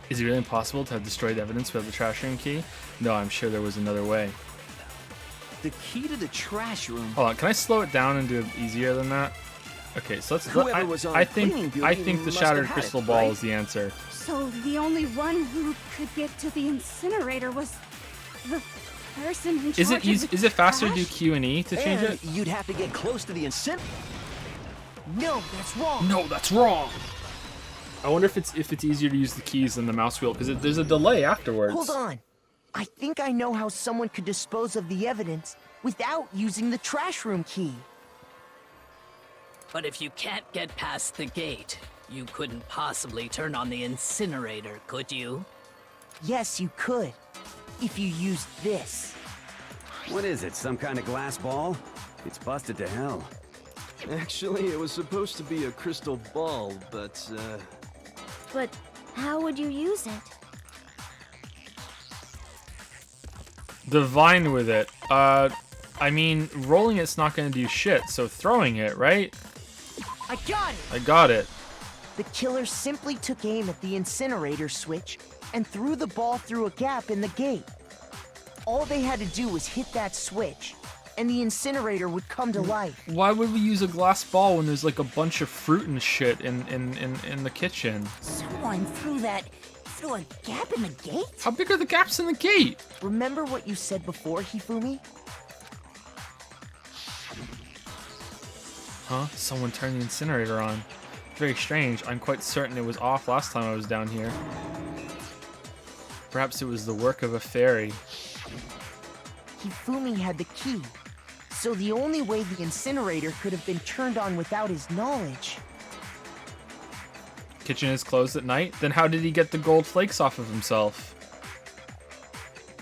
Is it really impossible to have destroyed evidence without the trash room key? No, I'm sure there was another way. The key to the trash room. Hold on, can I slow it down and do it easier than that? Okay, so let's. Whoever was on I cleaning think duty the must shattered have had crystal it, ball right? is the answer. So the only one who could get to the incinerator was the person in charge Is it of easy? the Is it faster to do trash? Q and E to change And it? you'd have to get close to the incinerator. No, that's wrong. No, that's wrong. I wonder if it's easier to use the keys than the mouse wheel because there's a delay afterwards. Hold on. I think I know how someone could dispose of the evidence without using the trash room key. But if you can't get past the gate, you couldn't possibly turn on the incinerator, could you? Yes, you could. If you used this. What is it, some kind of glass ball? It's busted to hell. Actually, it was supposed to be a crystal ball, but, But how would you use it? Divine with it. I mean, rolling it's not going to do shit, so throwing it, right? I got it! I got it. The killer simply took aim at the incinerator switch and threw the ball through a gap in the gate. All they had to do was hit that switch, and the incinerator would come to life. Why would we use a glass ball when there's like a bunch of fruit and shit in the kitchen? Someone threw a gap in the gate? How big are the gaps in the gate? Remember what you said before, Hifumi? Huh? Someone turned the incinerator on. Very strange. I'm quite certain it was off last time I was down here. Perhaps it was the work of a fairy. Hifumi had the key, so the only way the incinerator could have been turned on without his knowledge. kitchen is closed at night, then how did he get the gold flakes off of himself?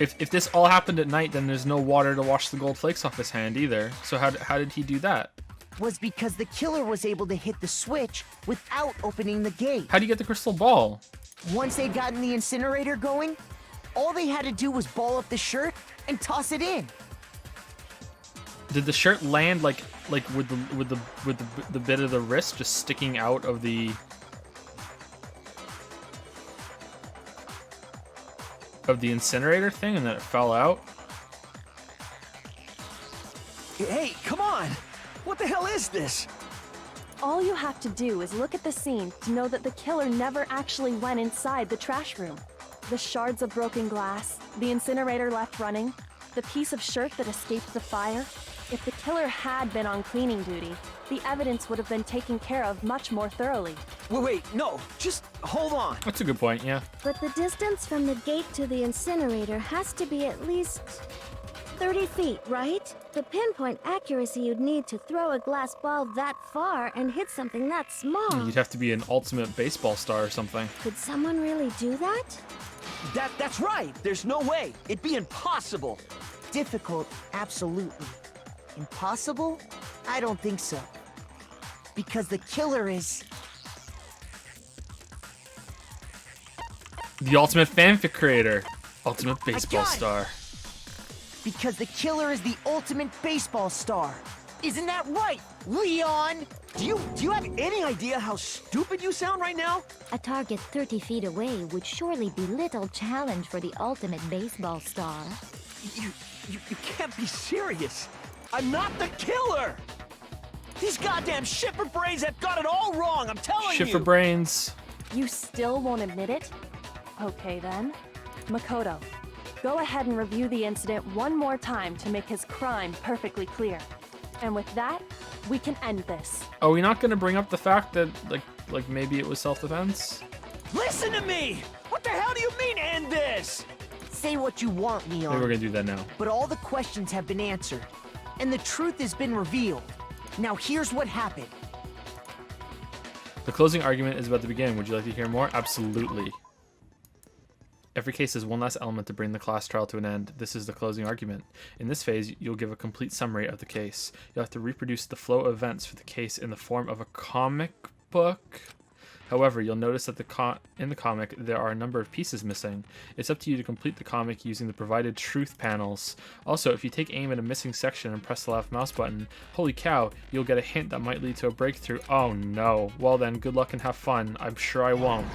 If this all happened at night, then there's no water to wash the gold flakes off his hand either. So how did he do that? Was because the killer was able to hit the switch without opening the gate. How do you get the crystal ball? Once they'd gotten the incinerator going, all they had to do was ball up the shirt and toss it in. Did the shirt land like with the bit of the wrist just sticking out of the incinerator thing, and then it fell out? Hey, come on! What the hell is this? All you have to do is look at the scene to know that the killer never actually went inside the trash room. The shards of broken glass, the incinerator left running, the piece of shirt that escaped the fire. If the killer had been on cleaning duty, the evidence would have been taken care of much more thoroughly. Wait, no, just hold on. That's a good point, yeah. But the distance from the gate to the incinerator has to be at least 30 feet, right? The pinpoint accuracy you'd need to throw a glass ball that far and hit something that small. You'd have to be an ultimate baseball star or something. Could someone really do that? That's right. There's no way. It'd be impossible. Difficult, absolutely. Impossible? I don't think so. Because the killer is... The ultimate fanfic creator. Ultimate baseball star. Because the killer is the ultimate baseball star. Isn't that right, Leon? Do you have any idea how stupid you sound right now? A target 30 feet away would surely be little challenge for the ultimate baseball star. You can't be serious. I'm not the killer! These goddamn shipper brains have got it all wrong, I'm telling you! Shipper brains. You still won't admit it? Okay then. Makoto, go ahead and review the incident one more time to make his crime perfectly clear. And with that, we can end this. Are we not going to bring up the fact that, like maybe it was self-defense? Listen to me! What the hell do you mean, end this? Say what you want, Leon. Maybe we're going to do that now. But all the questions have been answered. And the truth has been revealed. Now here's what happened. The closing argument is about to begin. Would you like to hear more? Absolutely. Every case has one last element to bring the class trial to an end. This is the closing argument. In this phase, you'll give a complete summary of the case. You'll have to reproduce the flow of events for the case in the form of a comic book. However, you'll notice that in the comic, there are a number of pieces missing. It's up to you to complete the comic using the provided truth panels. Also, if you take aim at a missing section and press the left mouse button, holy cow, you'll get a hint that might lead to a breakthrough. Oh no. Well then, good luck and have fun. I'm sure I won't.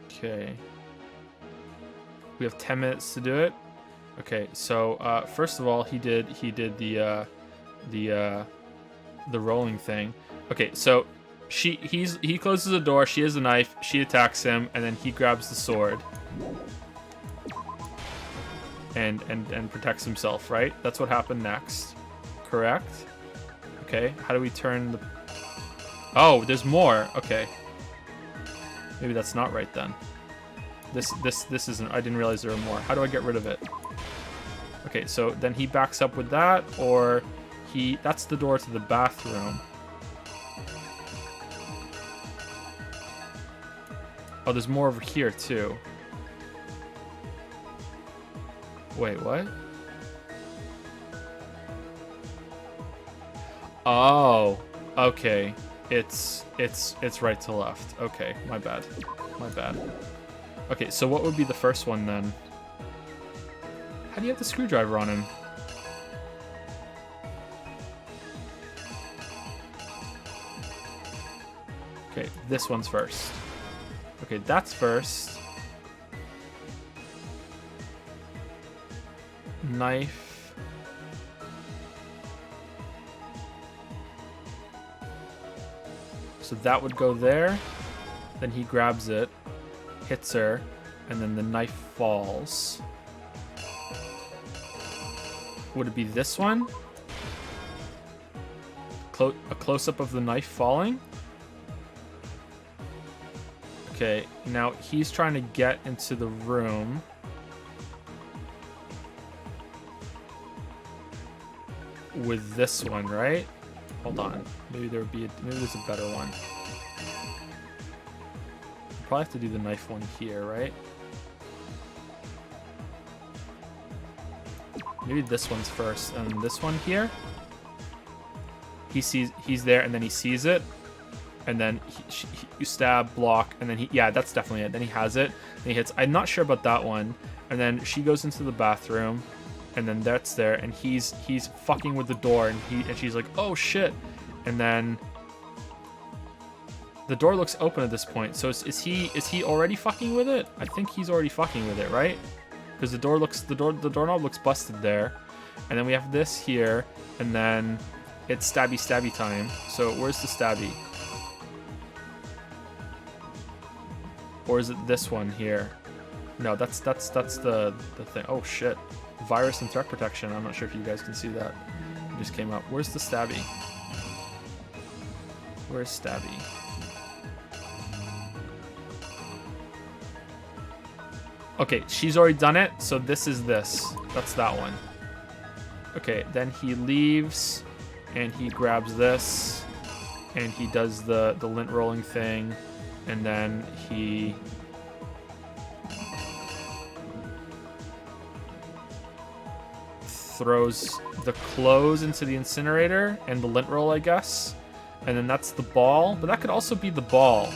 Okay. We have 10 minutes to do it. Okay, so first of all, he did the rolling thing. Okay, so he closes the door, she has a knife, she attacks him, and then he grabs the sword. And protects himself, right? That's what happened next. Correct? Okay, how do we turn the... Oh, there's more. Okay. Maybe that's not right then. This isn't... I didn't realize there were more. How do I get rid of it? Okay, so then he backs up with that, or that's the door to the bathroom. Oh, there's more over here too. Wait, what? Oh, okay. It's right to left. Okay, my bad. Okay, so what would be the first one then? How do you have the screwdriver on him? Okay, this one's first. Okay, that's first. Knife. So that would go there. Then he grabs it, hits her, and then the knife falls. Would it be this one? A close-up of the knife falling? Okay, now he's trying to get into the room. with this one, right? Hold on. Maybe there's a better one. Probably have to do the knife one here, right? Maybe this one's first, and this one here. He's there, and then he sees it, and then you stab, block, and then yeah, that's definitely it. Then he has it, and he hits. I'm not sure about that one. And then she goes into the bathroom, and then that's there, and he's fucking with the door, and she's like, oh shit, and then the door looks open at this point. So is he already fucking with it? I think he's already fucking with it, right? Because the doorknob looks busted there, and then we have this here, and then it's stabby time. So where's the stabby? Or is it this one here? No, that's the thing. Oh shit, virus and threat protection. I'm not sure if you guys can see that. It just came up. Where's the stabby? Where's stabby? Okay, she's already done it, so this is this. That's that one. Okay, then he leaves, and he grabs this, and he does the lint rolling thing, and then he... throws the clothes into the incinerator, and the lint roll, I guess. And then that's the ball, but that could also be the ball.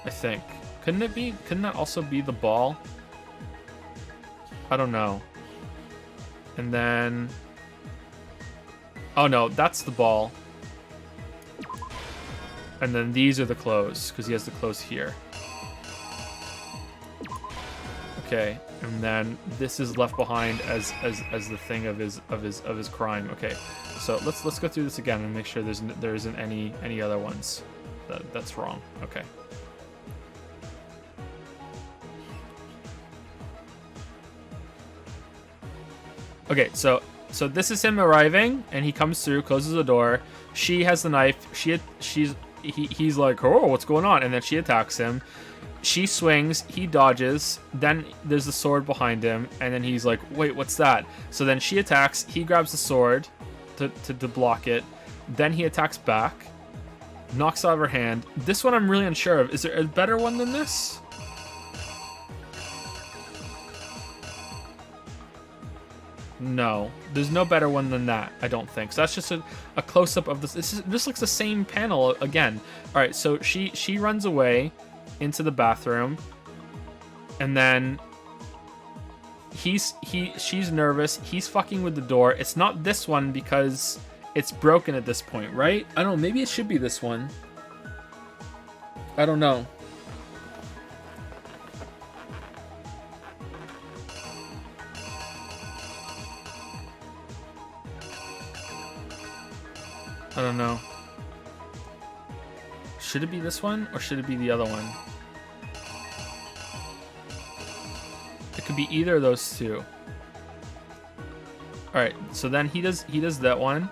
I think. Couldn't it be? Couldn't that also be the ball? I don't know. And then... oh no, that's the ball. And then these are the clothes, because he has the clothes here. Okay, and then this is left behind as the thing of his crime. Okay, so let's go through this again and make sure there isn't any other ones that's wrong. Okay. Okay, so this is him arriving, and he comes through, closes the door. She has the knife. He's like, oh, what's going on? And then she attacks him. She swings, he dodges, then there's the sword behind him, and then he's like, wait, what's that? So then she attacks, he grabs the sword to block it, then he attacks back, knocks out of her hand. This one I'm really unsure of. Is there a better one than this? No, there's no better one than that, I don't think. So that's just a close-up of this. This looks the same panel again. All right, so she runs away into the bathroom, and then she's nervous. He's fucking with the door. It's not this one because it's broken at this point, right? I don't know. Maybe it should be this one. I don't know. I don't know. Should it be this one, or should it be the other one? It could be either of those two. All right, so then he does that one.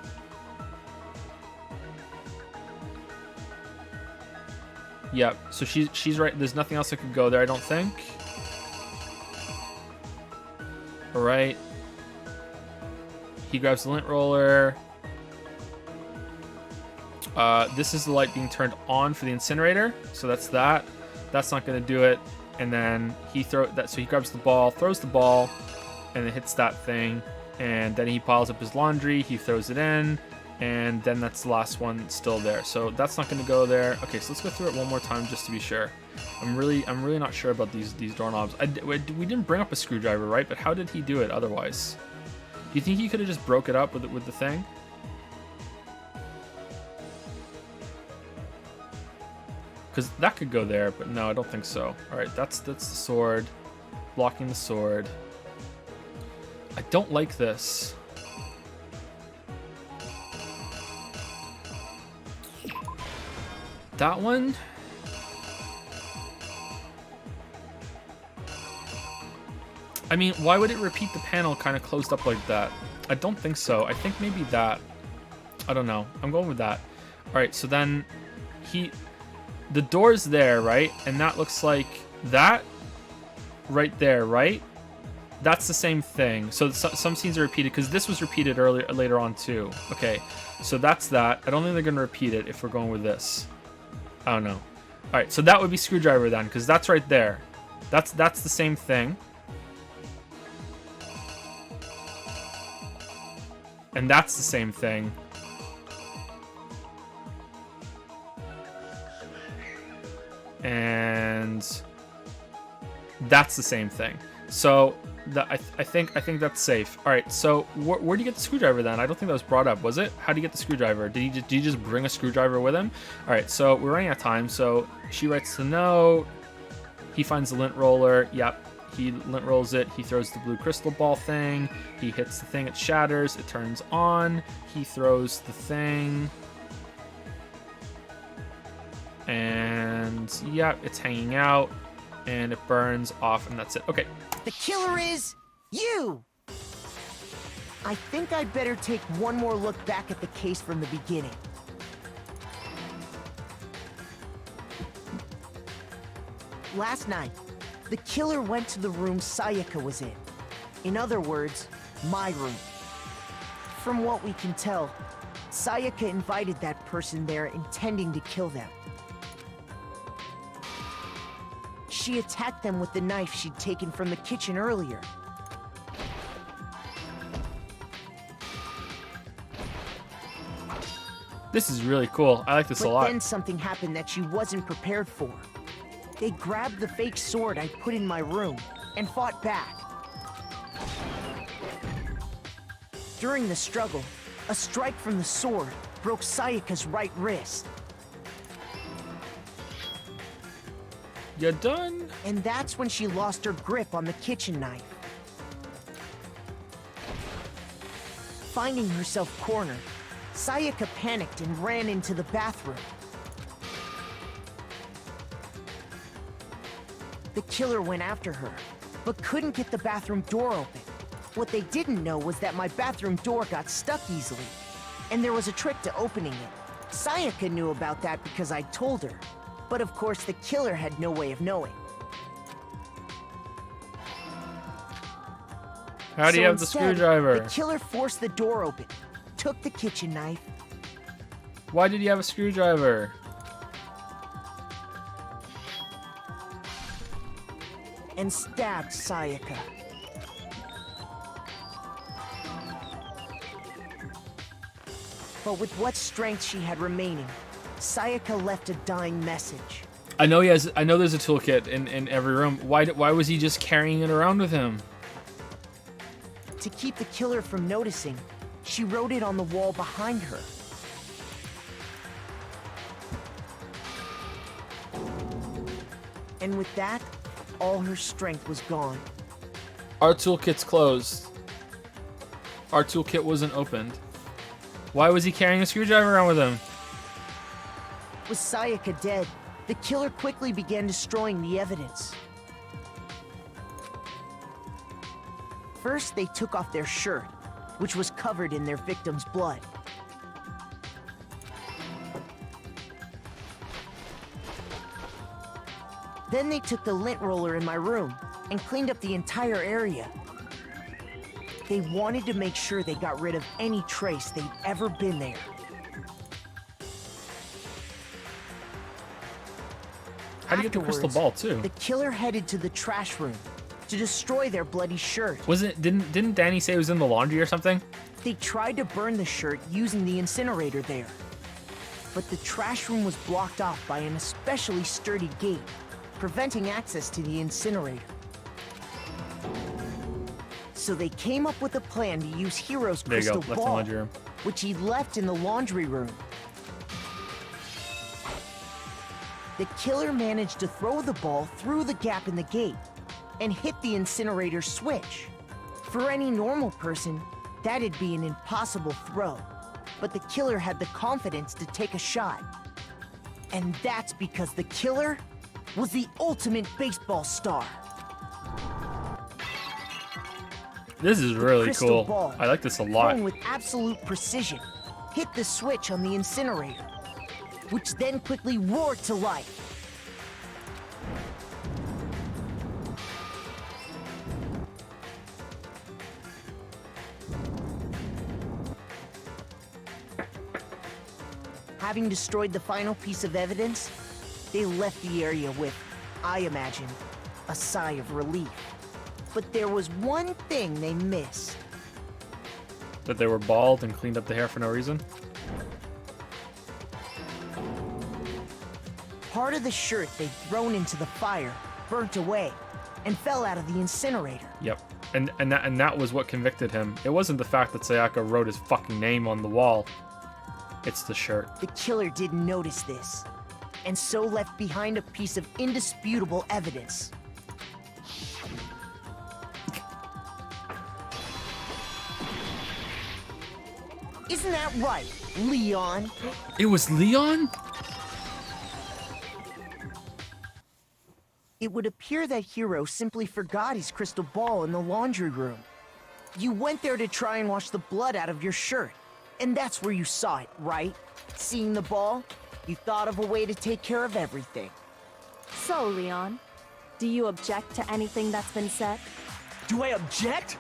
Yep. So she's right. There's nothing else that could go there, I don't think. All right. He grabs the lint roller. This is the light being turned on for the incinerator, so that's that. That's not going to do it. And then he so he grabs the ball, throws the ball, and it hits that thing. And then he piles up his laundry, he throws it in, and then that's the last one still there. So that's not going to go there. Okay, so let's go through it one more time just to be sure. I'm really not sure about these doorknobs. We didn't bring up a screwdriver, right? But how did he do it otherwise? Do you think he could have just broke it up with the thing? Because that could go there, but no, I don't think so. All right, that's the sword, blocking the sword. I don't like this. That one? I mean, why would it repeat the panel kind of closed up like that? I don't think so. I think maybe that. I don't know. I'm going with that. All right, so then the door's there, right? And that looks like that right there, right? That's the same thing. So some scenes are repeated because this was repeated later on too. Okay, so that's that. I don't think they're gonna repeat it if we're going with this. I don't know. All right, so that would be screwdriver then, because that's right there. That's the same thing. And that's the same thing. And that's the same thing. So I think that's safe. All right. So where do you get the screwdriver then? I don't think that was brought up, was it? How do you get the screwdriver? Did you just bring a screwdriver with him? All right. So we're running out of time. So she writes the note. He finds the lint roller. Yep. He lint rolls it. He throws the blue crystal ball thing. He hits the thing. It shatters. It turns on. He throws the thing. And yeah, it's hanging out. And it burns off. And that's it. Okay. The killer is you! I think I'd better take one more look back at the case from the beginning. Last night, the killer went to the room Sayaka was in. In other words, my room. From what we can tell, Sayaka invited that person there intending to kill them. She attacked them with the knife she'd taken from the kitchen earlier. This is really cool. I like this a lot. But then something happened that she wasn't prepared for. They grabbed the fake sword I put in my room and fought back. During the struggle, a strike from the sword broke Sayaka's right wrist. You done? And that's when she lost her grip on the kitchen knife. Finding herself cornered, Sayaka panicked and ran into the bathroom. The killer went after her, but couldn't get the bathroom door open. What they didn't know was that my bathroom door got stuck easily, and there was a trick to opening it. Sayaka knew about that because I told her, but of course the killer had no way of knowing. How do you have the instead, screwdriver? The killer forced the door open, took the kitchen knife. Why did you have a screwdriver? And stabbed Sayaka. But with what strength she had remaining, Sayaka left a dying message. I know there's a toolkit in every room. Why was he just carrying it around with him? To keep the killer from noticing, she wrote it on the wall behind her. And with that, all her strength was gone. Our toolkit's closed. Our toolkit wasn't opened. Why was he carrying a screwdriver around with him? With Sayaka dead, the killer quickly began destroying the evidence. First, they took off their shirt, which was covered in their victim's blood. Then they took the lint roller in my room and cleaned up the entire area. They wanted to make sure they got rid of any trace they'd ever been there. How do you get the crystal ball too? The killer headed to the trash room to destroy their bloody shirt. Didn't Danny say it was in the laundry or something? They tried to burn the shirt using the incinerator there. But the trash room was blocked off by an especially sturdy gate, preventing access to the incinerator. So they came up with a plan to use Hero's crystal ball, which he left in the laundry room. The killer managed to throw the ball through the gap in the gate and hit the incinerator switch. For any normal person, that'd be an impossible throw, but the killer had the confidence to take a shot. And that's because the killer was the ultimate baseball star. This is really Crystal cool. ball, I like this a lot. thrown with absolute precision, hit the switch on the incinerator, which then quickly roared to life. having destroyed the final piece of evidence, they left the area with, I imagine, a sigh of relief. But there was one thing they missed. That they were bald and cleaned up the hair for no reason? Part of the shirt they'd thrown into the fire burnt away and fell out of the incinerator. Yep. And that was what convicted him. It wasn't the fact that Sayaka wrote his fucking name on the wall. It's the shirt. The killer didn't notice this, and so left behind a piece of indisputable evidence. Isn't that right, Leon? It was Leon? It would appear that Hiro simply forgot his crystal ball in the laundry room. You went there to try and wash the blood out of your shirt, and that's where you saw it, right? Seeing the ball, you thought of a way to take care of everything. So, Leon, do you object to anything that's been said? Do I object?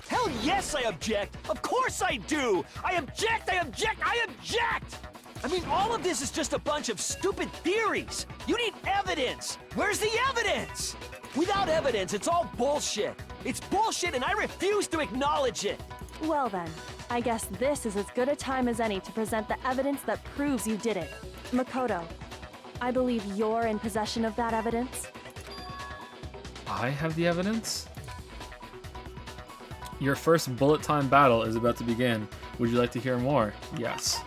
Hell yes, I object! Of course I do! I object! I object! I object! I mean, all of this is just a bunch of stupid theories! You need evidence! Where's the evidence? Without evidence, it's all bullshit! It's bullshit and I refuse to acknowledge it! Well then, I guess this is as good a time as any to present the evidence that proves you did it. Makoto, I believe you're in possession of that evidence. I have the evidence? Your first bullet time battle is about to begin. Would you like to hear more? Yes.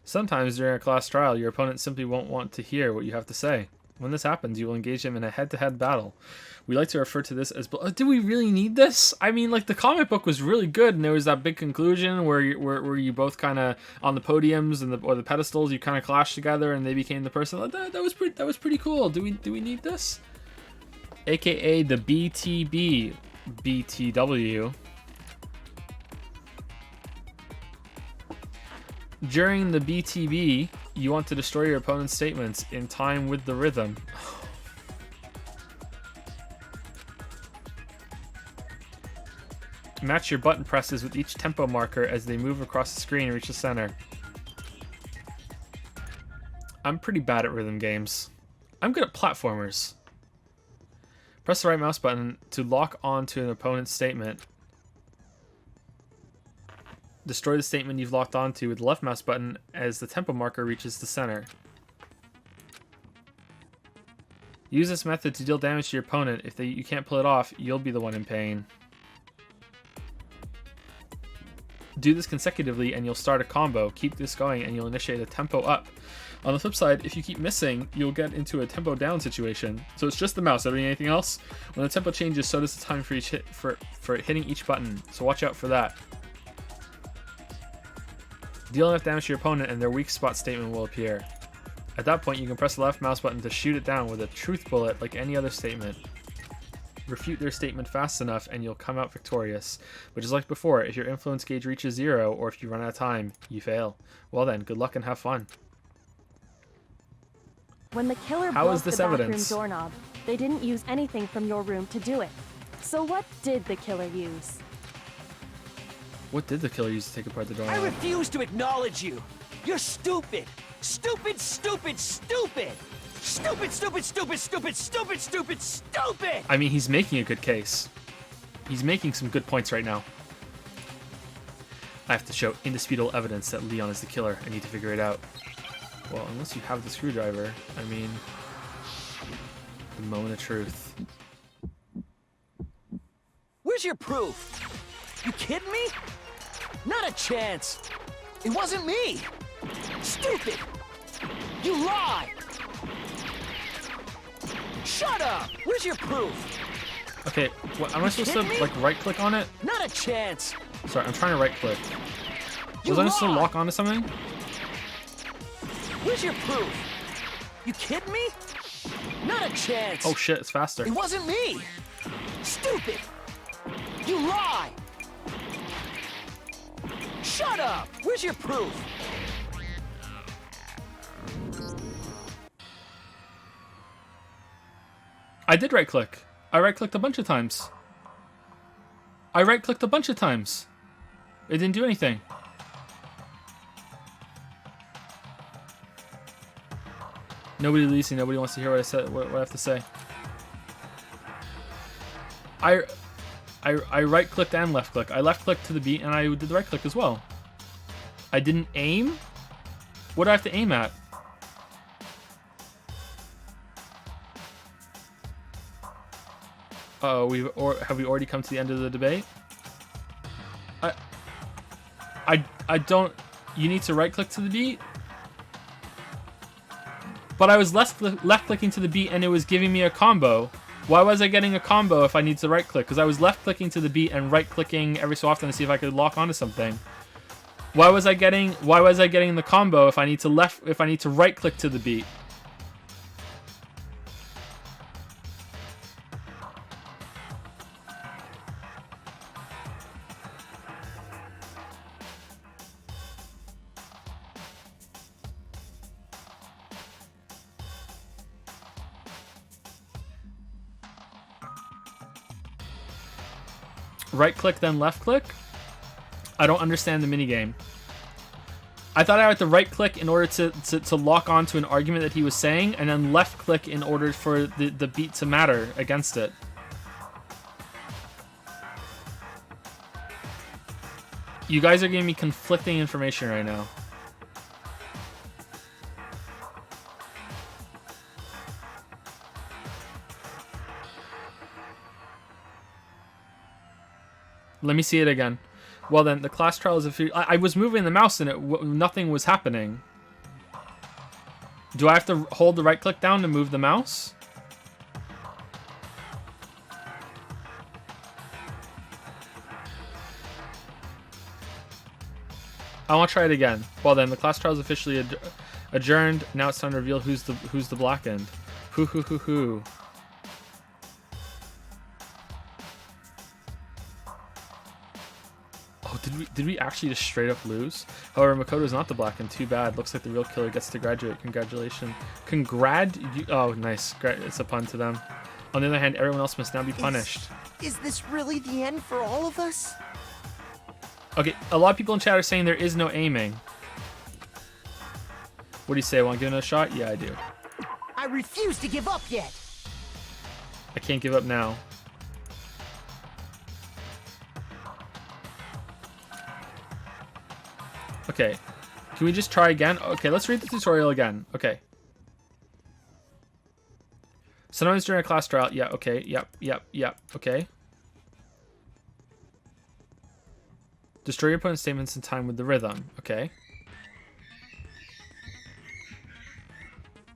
Sometimes during a class trial, your opponent simply won't want to hear what you have to say. When this happens, you will engage them in a head-to-head battle. We like to refer to this as... do we really need this? I mean, like, the comic book was really good, and there was that big conclusion where you both kind of, on the podiums and or the pedestals, you kind of clashed together, and they became the person. That was pretty cool. Do we need this? AKA the BTB BTW. During the BTB, you want to destroy your opponent's statements in time with the rhythm. Match your button presses with each tempo marker as they move across the screen and reach the center. I'm pretty bad at rhythm games. I'm good at platformers. Press the right mouse button to lock onto an opponent's statement. Destroy the statement you've locked onto with the left mouse button as the tempo marker reaches the center. Use this method to deal damage to your opponent. If you can't pull it off, you'll be the one in pain. Do this consecutively and you'll start a combo. Keep this going and you'll initiate a tempo up. On the flip side, if you keep missing, you'll get into a tempo down situation. So it's just the mouse, anything else? When the tempo changes, so does the time for each hit for hitting each button. So watch out for that. Deal enough damage to your opponent and their weak spot statement will appear. At that point, you can press the left mouse button to shoot it down with a truth bullet like any other statement. Refute their statement fast enough and you'll come out victorious. But just like before, if your influence gauge reaches 0 or if you run out of time, you fail. Well then, good luck and have fun. When the killer broke the bathroom doorknob, they didn't use anything from your room to do it. So what did the killer use? What did the killer use to take apart the doorknob? I refuse to acknowledge you! You're stupid! Stupid, stupid, stupid! Stupid, stupid, stupid, stupid, stupid, stupid, stupid! I mean, he's making a good case. He's making some good points right now. I have to show indisputable evidence that Leon is the killer. I need to figure it out. Well, unless you have the screwdriver, I mean... The moment of truth. Where's your proof? You kidding me? Not a chance! It wasn't me! Stupid! You lie! Shut up! Where's your proof? Okay, what, am I supposed to, like, right-click on it? Not a chance! Sorry, I'm trying to right-click. Was I supposed to lock onto something? Where's your proof? You kidding me? Not a chance! Oh shit, it's faster. It wasn't me! Stupid! You lie! Shut up! Where's your proof? I did right-click. I right-clicked a bunch of times. It didn't do anything. Nobody listening. Nobody wants to hear what I said. What I have to say. I right clicked and left click. I left clicked to the beat and I did the right click as well. I didn't aim. What do I have to aim at? Oh, have we already come to the end of the debate? I don't. You need to right click to the beat. But I was left clicking to the beat and it was giving me a combo. Why was I getting a combo if I need to right click? Because I was left clicking to the beat and right clicking every so often to see if I could lock onto something. Why was I getting the combo if I need to right click to the beat? Right click, then left click? I don't understand the minigame. I thought I had to right click in order to lock onto an argument that he was saying, and then left click in order for the beat to matter against it. You guys are giving me conflicting information right now. Let me see it again. Well then, the class trial is I was moving the mouse and nothing was happening. Do I have to hold the right click down to move the mouse? I want to try it again. Well then, the class trial is officially adjourned. Now it's time to reveal who's the black end. Who. Oh, did we actually just straight up lose? However, Makoto's not the black end. Too bad. Looks like the real killer gets to graduate. Congratulations. Oh, nice. It's a pun to them. On the other hand, everyone else must now be punished. Is this really the end for all of us? Okay, a lot of people in chat are saying there is no aiming. What do you say? Want to give it a shot? Yeah, I do. I refuse to give up yet. I can't give up now. Okay, can we just try again? Okay, let's read the tutorial again. Okay. Sometimes during a class trial. Yeah, okay. Yep. Okay. Destroy your opponent's statements in time with the rhythm. Okay.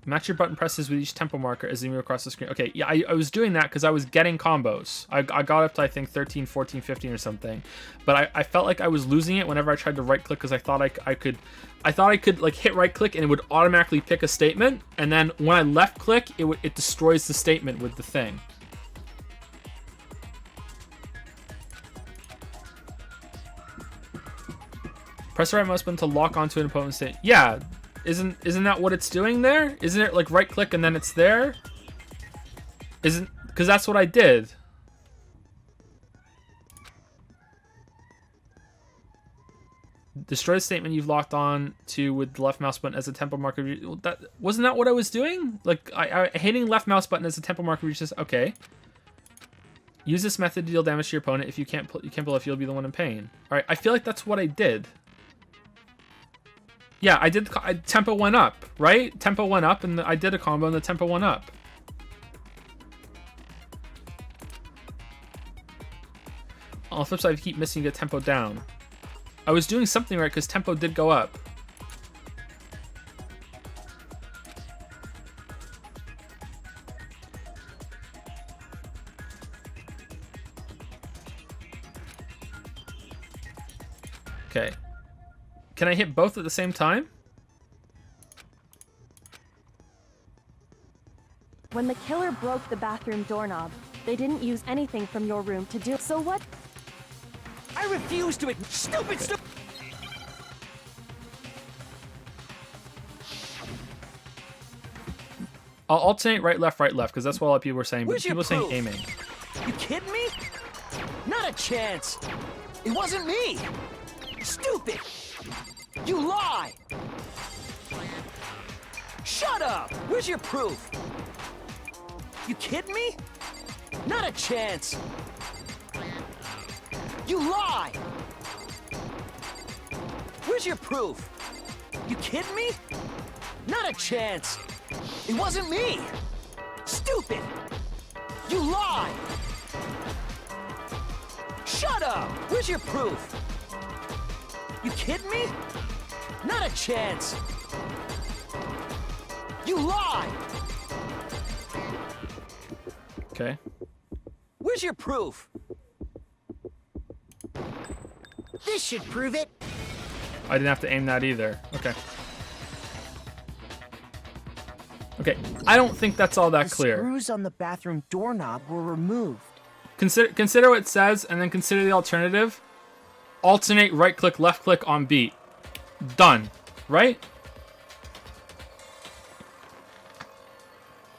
Match your button presses with each tempo marker as they move across the screen. Okay, yeah, I was doing that because I was getting combos. I got up to, I think, 13, 14, 15 or something. But I felt like I was losing it whenever I tried to right-click because I thought I could like hit right-click and it would automatically pick a statement. And then when I left-click, it destroys the statement with the thing. Press the right mouse button to lock onto an opponent's statement. Yeah. Isn't that what it's doing there? Isn't it like right click and then it's there? Because that's what I did. Destroy the statement you've locked on to with the left mouse button as a tempo marker. Wasn't that what I was doing? Like I hitting left mouse button as a tempo marker reaches. Okay. Use this method to deal damage to your opponent. If you can't pull if you'll be the one in pain. All right. I feel like that's what I did. Yeah, I did. Tempo went up, right? Tempo went up, and I did a combo, and the tempo went up. On the flip side, if you keep missing, you get tempo down. I was doing something right because tempo did go up. Okay. Can I hit both at the same time? When the killer broke the bathroom doorknob, they didn't use anything from your room to do. So what? I refuse to. Stupid. I'll alternate right, left, because that's what a lot of people were saying. But people were saying aiming. You kidding me? Not a chance. It wasn't me. Stupid! You lie! Shut up! Where's your proof? You kidding me? Not a chance! You lie! Where's your proof? You kidding me? Not a chance! It wasn't me! Stupid! You lie! Shut up! Where's your proof? You kidding me? Not a chance! You lie! Okay. Where's your proof? This should prove it. I didn't have to aim that either. Okay. Okay, I don't think that's all that clear. The screws on the bathroom doorknob were removed. Consider what it says, and then consider the alternative. Alternate right click, left click on beat. Done. Right?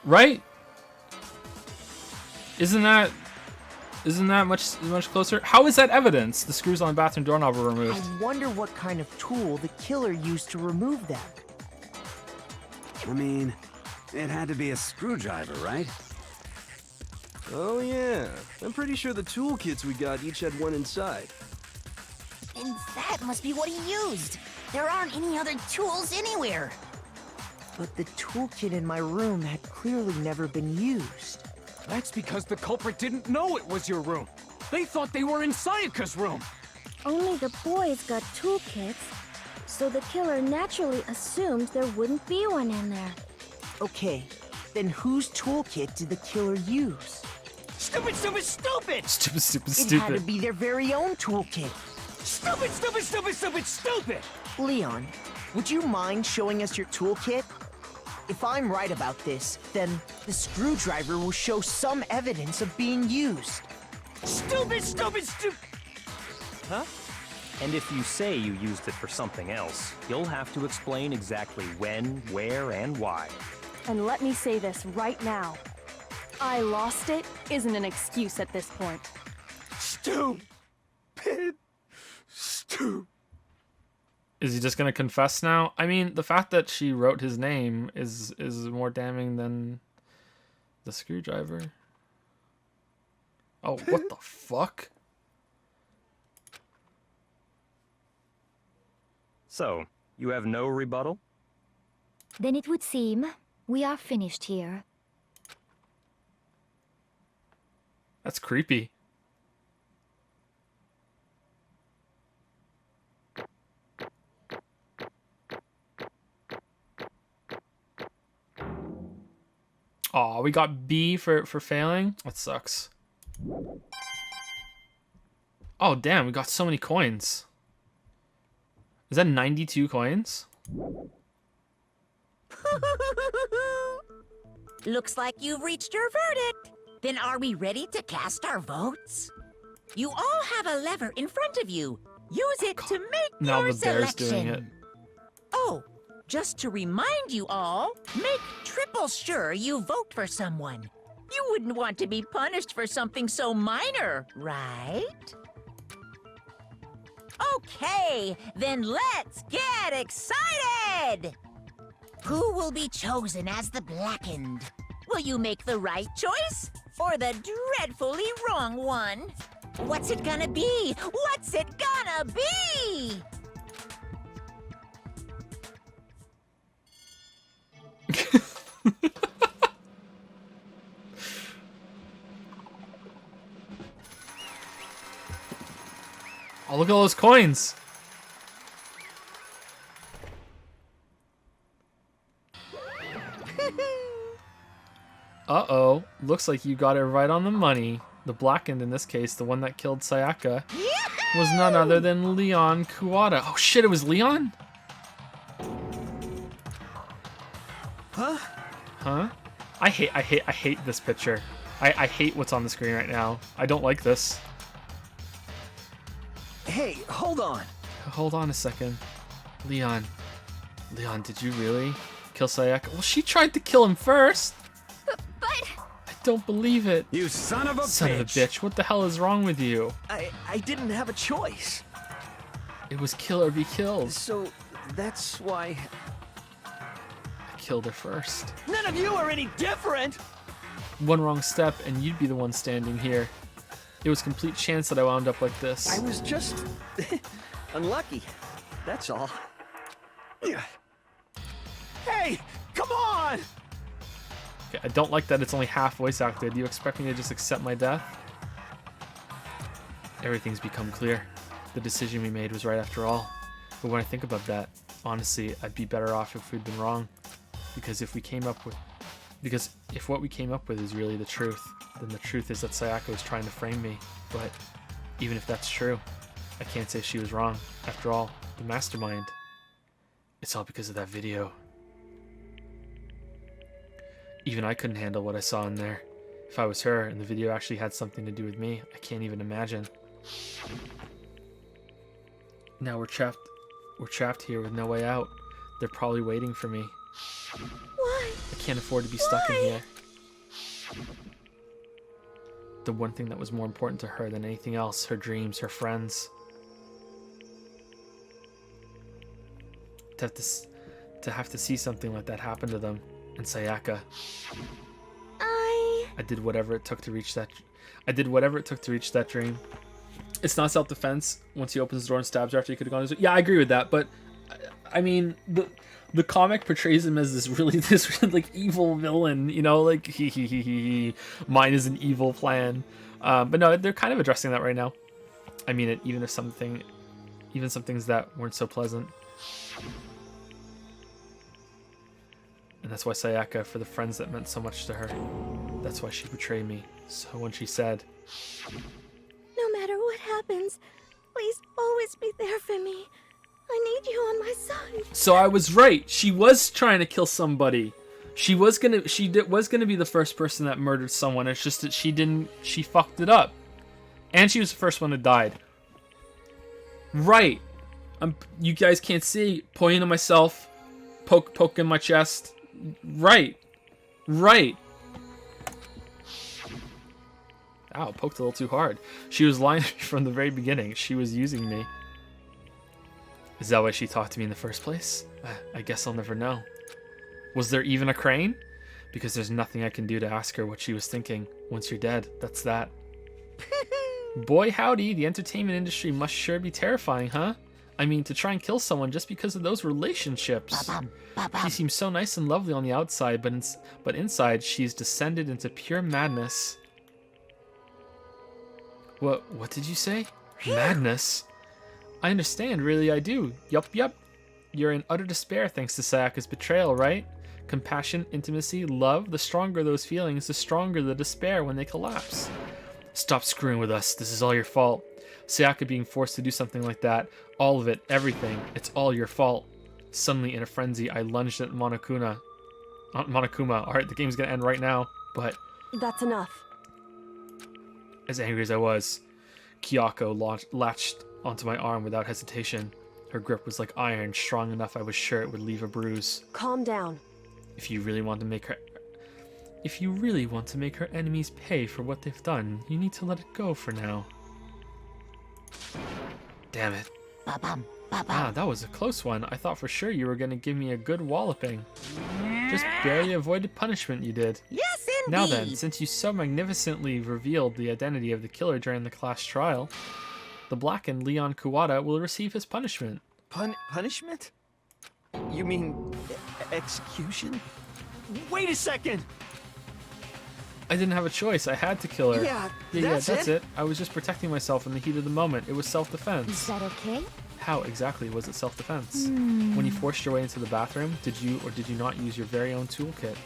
Right? Isn't that much closer? How is that evidence? The screws on the bathroom doorknob were removed. I wonder what kind of tool the killer used to remove them. I mean, it had to be a screwdriver, right? Oh yeah, I'm pretty sure the toolkits we got each had one inside. And that must be what he used. There aren't any other tools anywhere. But the toolkit in my room had clearly never been used. That's because the culprit didn't know it was your room. They thought they were in Sayaka's room. Only the boys got toolkits, so the killer naturally assumed there wouldn't be one in there. Okay, then whose toolkit did the killer use? Stupid, stupid, stupid! Stupid, stupid, It had to be their very own toolkit. Stupid, stupid, stupid, stupid, stupid! Leon, would you mind showing us your toolkit? If I'm right about this, then the screwdriver will show some evidence of being used. Stupid, stupid, stupid! Huh? And if you say you used it for something else, you'll have to explain exactly when, where, and why. And let me say this right now. I lost it isn't an excuse at this point. Stupid. Stupid. Is he just gonna confess now? I mean, the fact that she wrote his name is more damning than the screwdriver. Oh, what the fuck? So, you have no rebuttal? Then it would seem we are finished here. That's creepy. Aw, we got B for failing? That sucks. Oh, damn, we got so many coins. Is that 92 coins? Looks like you've reached your verdict. Then are we ready to cast our votes? You all have a lever in front of you. Use it to make Now your the bear's selection. doing it. Oh, just to remind you all, make triple sure you vote for someone. You wouldn't want to be punished for something so minor, right? Okay, then let's get excited! Who will be chosen as the Blackened? Will you make the right choice or the dreadfully wrong one? What's it gonna be? What's it gonna be? Oh, look at all those coins. Uh-oh. Looks like you got it right on the money. The Blackened, in this case, the one that killed Sayaka, was none other than Leon Kuwata. Oh shit, it was Leon? Huh? Huh? I hate this picture. I hate what's on the screen right now. I don't like this. Hey, hold on. Hold on a second. Leon, did you really kill Sayaka? Well, she tried to kill him first. But... I don't believe it. You son of a Son of a bitch. What the hell is wrong with you? I didn't have a choice. It was kill or be killed. So, that's why... I killed her first. None of you are any different! One wrong step and you'd be the one standing here. It was complete chance that I wound up like this. I was just... unlucky. That's all. Hey! Come on! Okay, I don't like that it's only half voice acted. Do you expect me to just accept my death? Everything's become clear. The decision we made was right after all. But when I think about that, honestly, I'd be better off if we'd been wrong. Because if what we came up with is really the truth, then the truth is that Sayaka was trying to frame me. But even if that's true, I can't say she was wrong. After all, the mastermind. It's all because of that video. Even I couldn't handle what I saw in there. If I was her and the video actually had something to do with me, I can't even imagine. Now we're trapped here with no way out. They're probably waiting for me. Why? I can't afford to be stuck in here. The one thing that was more important to her than anything else, her dreams, her friends. To have to see something like that happen to them. And Sayaka. I did whatever it took to reach that. I did whatever it took to reach that dream. It's not self-defense once he opens the door and stabs her after he could have gone. Yeah, I agree with that, but I mean the comic portrays him as this really like evil villain, you know, like he mine is an evil plan. But no, they're kind of addressing that right now. I mean, even some things that weren't so pleasant. And that's why Sayaka, for the friends that meant so much to her, that's why she betrayed me. So when she said, no matter what happens, please always be there for me. I need you on my side. So I was right. She was trying to kill somebody. She was gonna be the first person that murdered someone. It's just that she fucked it up. And she was the first one that died. Right. You guys can't see. Pointing to myself. Poking my chest. Right. Ow, poked a little too hard. She was lying to me from the very beginning. She was using me. Is that why she talked to me in the first place? I guess I'll never know. Was there even a crane? Because there's nothing I can do to ask her what she was thinking. Once you're dead, that's that. Boy howdy, the entertainment industry must sure be terrifying, huh? I mean, to try and kill someone just because of those relationships. She seems so nice and lovely on the outside, but inside she's descended into pure madness. What did you say? Madness? I understand, really I do. Yup. You're in utter despair thanks to Sayaka's betrayal, right? Compassion, intimacy, love, the stronger those feelings, the stronger the despair when they collapse. Stop screwing with us, this is all your fault. Sayaka being forced to do something like that, all of it, everything, it's all your fault. Suddenly, in a frenzy, I lunged at Monokuma. Alright, the game's gonna end right now, but... That's enough. As angry as I was, Kyoko latched onto my arm without hesitation. Her grip was like iron, strong enough I was sure it would leave a bruise. Calm down. If you really want to make her enemies pay for what they've done, you need to let it go for now. Damn it. Ah, that was a close one. I thought for sure you were going to give me a good walloping. Just barely avoided punishment, you did. Yes, indeed. Now then, since you so magnificently revealed the identity of the killer during the class trial, the blackened Leon Kuwata will receive his punishment. Punishment? You mean execution? Wait a second! I didn't have a choice. I had to kill her. Yeah, that's it. I was just protecting myself in the heat of the moment. It was self-defense. Is that okay? How exactly was it self-defense? When you forced your way into the bathroom, did you or did you not use your very own toolkit?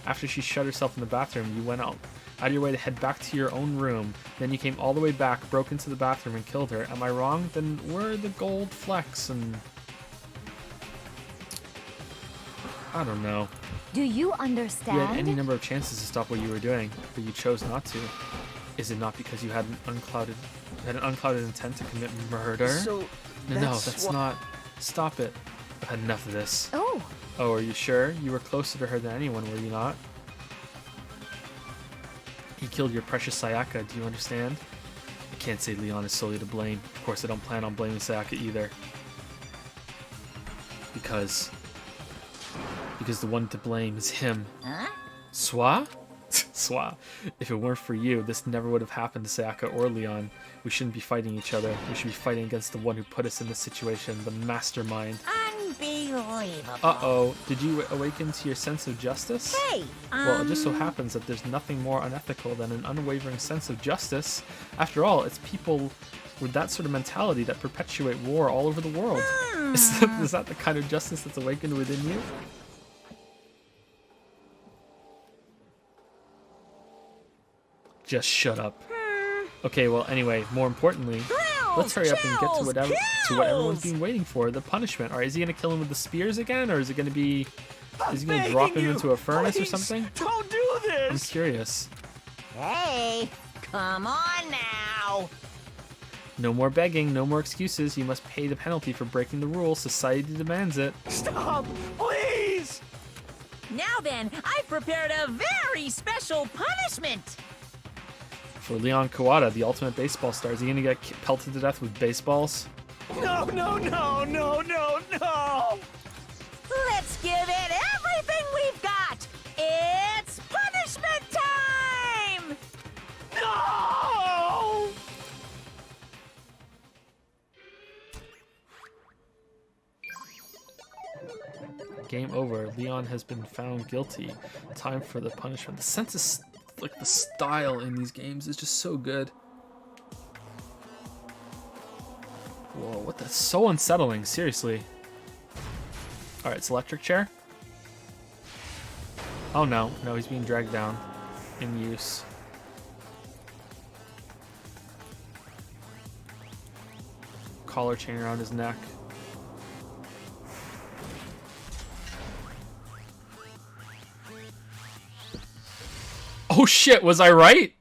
After she shut herself in the bathroom, you went out of your way to head back to your own room. Then you came all the way back, broke into the bathroom, and killed her. Am I wrong? Then where are the gold flecks and... I don't know. Do you understand? You had any number of chances to stop what you were doing, but you chose not to. Is it not because you had an unclouded intent to commit murder? So No, that's not. Stop it. I've had enough of this. Oh, are you sure? You were closer to her than anyone, were you not? He killed your precious Sayaka, do you understand? can't say Leon is solely to blame. Of course, I don't plan on blaming Sayaka either. Because the one to blame is him. Huh? Swa? Swa. If it weren't for you, this never would have happened to Sayaka or Leon. We shouldn't be fighting each other. We should be fighting against the one who put us in this situation, the mastermind. Unbelievable. Uh-oh. Did you awaken to your sense of justice? Hey, Well, it just so happens that there's nothing more unethical than an unwavering sense of justice. After all, it's people with that sort of mentality that perpetuate war all over the world. Is that the kind of justice that's awakened within you? Just shut up. Okay, well, anyway, more importantly, let's hurry up and get to what everyone's been waiting for, the punishment. Alright, is he gonna kill him with the spears again, or is he gonna drop him into a furnace or something? Don't do this! I'm curious. Hey, come on now. No more begging, no more excuses. You must pay the penalty for breaking the rules. Society demands it. Stop, please! Now then, I've prepared a very special punishment. For Leon Kawada, the ultimate baseball star, is he gonna get pelted to death with baseballs? No, no, no, no, no, no! Let's give it everything we've got. It's punishment time! No! Game over. Leon has been found guilty. Time for the punishment. The sense of, like, the style in these games is just so good. Whoa, what the? So unsettling, seriously. Alright, it's electric chair. Oh no, no, he's being dragged down. In use. Collar chain around his neck. Oh shit, was I right?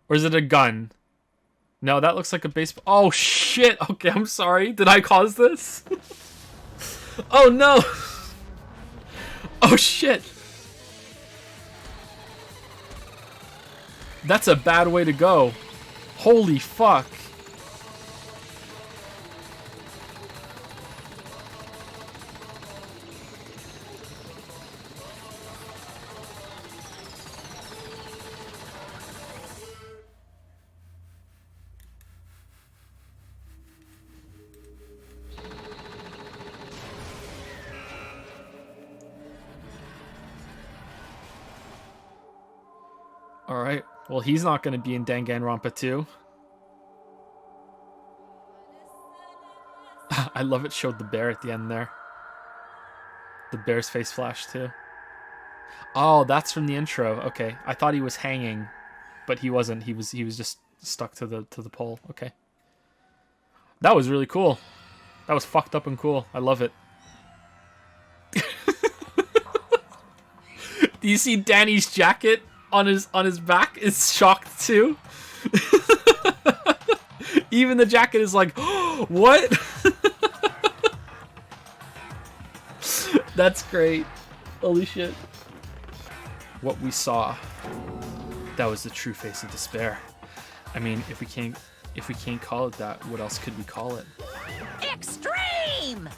Or is it a gun? No, that looks like a baseball. Oh shit, okay, I'm sorry. Did I cause this? Oh no! Oh shit! That's a bad way to go. Holy fuck. Alright, well he's not going to be in Danganronpa 2. I love it showed the bear at the end there. The bear's face flashed too. Oh, that's from the intro. Okay, I thought he was hanging, but he wasn't. He was just stuck to the pole. Okay. That was really cool. That was fucked up and cool. I love it. Do you see Danny's jacket on his back is shocked too? Even the jacket is like, oh, what? That's great. Holy shit. What we saw, that was the true face of despair. I mean, if we can't call it that, what else could we call it? Extreme!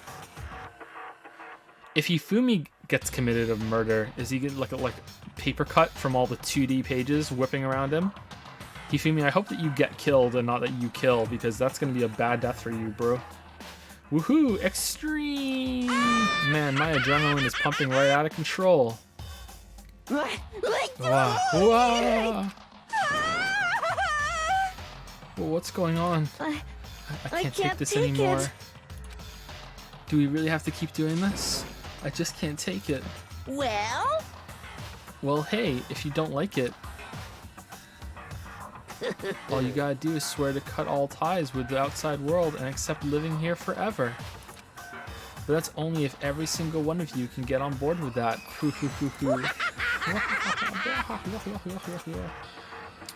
If Hifumi gets committed of murder, is he getting like a paper cut from all the 2D pages whipping around him? Hifumi, I hope that you get killed and not that you kill, because that's gonna be a bad death for you, bro. Woohoo! Extreme! Man, my adrenaline is pumping right out of control. Wow. Wow. Well, what's going on? I can't take this anymore. Do we really have to keep doing this? I just can't take it. Well? Well, hey, if you don't like it, all you gotta do is swear to cut all ties with the outside world and accept living here forever. But that's only if every single one of you can get on board with that.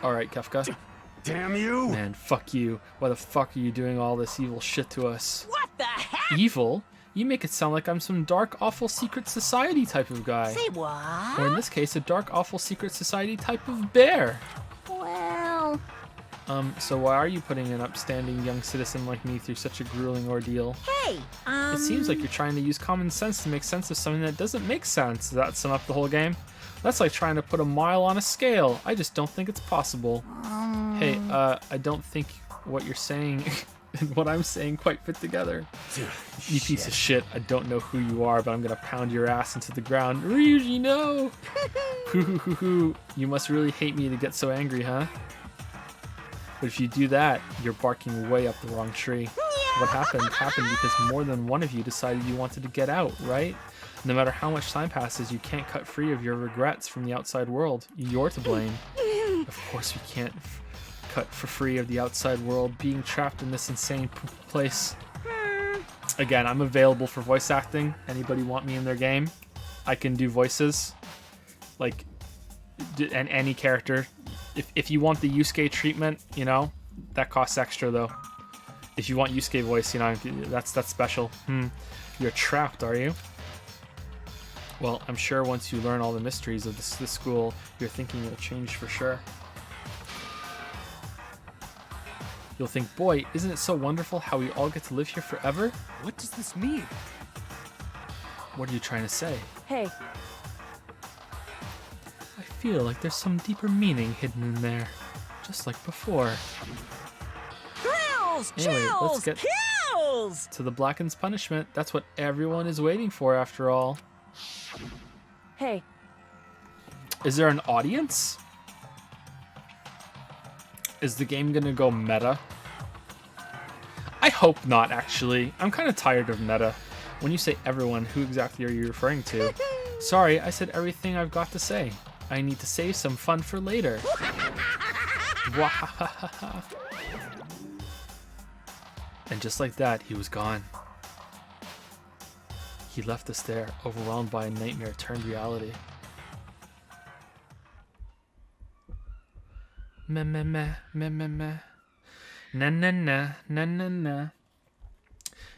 Alright, Kefka. Damn you! Man, fuck you. Why the fuck are you doing all this evil shit to us? What the heck? Evil? You make it sound like I'm some dark, awful secret society type of guy. Say what? Or in this case, a dark, awful secret society type of bear. Well, So why are you putting an upstanding young citizen like me through such a grueling ordeal? Hey, It seems like you're trying to use common sense to make sense of something that doesn't make sense. Does that sum up the whole game? That's like trying to put a mile on a scale. I just don't think it's possible. Hey, I don't think what you're saying and what I'm saying quite fit together. You piece of shit. I don't know who you are, but I'm gonna pound your ass into the ground. Ryuji, no! Hoo. You must really hate me to get so angry, huh? But if you do that, you're barking way up the wrong tree. What happened because more than one of you decided you wanted to get out, right? No matter how much time passes, you can't cut free of your regrets from the outside world. You're to blame. Of course we can't cut for free of the outside world, being trapped in this insane place. Again, I'm available for voice acting. Anybody want me in their game? I can do voices. Like, and any character. If you want the Yusuke treatment, you know, that costs extra though. If you want Yusuke voice, you know, that's special. You're trapped, are you? Well, I'm sure once you learn all the mysteries of this school, your thinking will change for sure. You'll think, boy, isn't it so wonderful how we all get to live here forever? What does this mean? What are you trying to say? Hey. I feel like there's some deeper meaning hidden in there, just like before. Thrills, Anyway, let's chills, get kills! to the Blackened's punishment. That's what everyone is waiting for, after all. Hey. Is there an audience? Is the game gonna go meta? I hope not, actually. I'm kind of tired of meta. When you say everyone, who exactly are you referring to? Sorry, I said everything I've got to say. I need to save some fun for later. And just like that, he was gone. He left us there, overwhelmed by a nightmare turned reality. Meh. Na.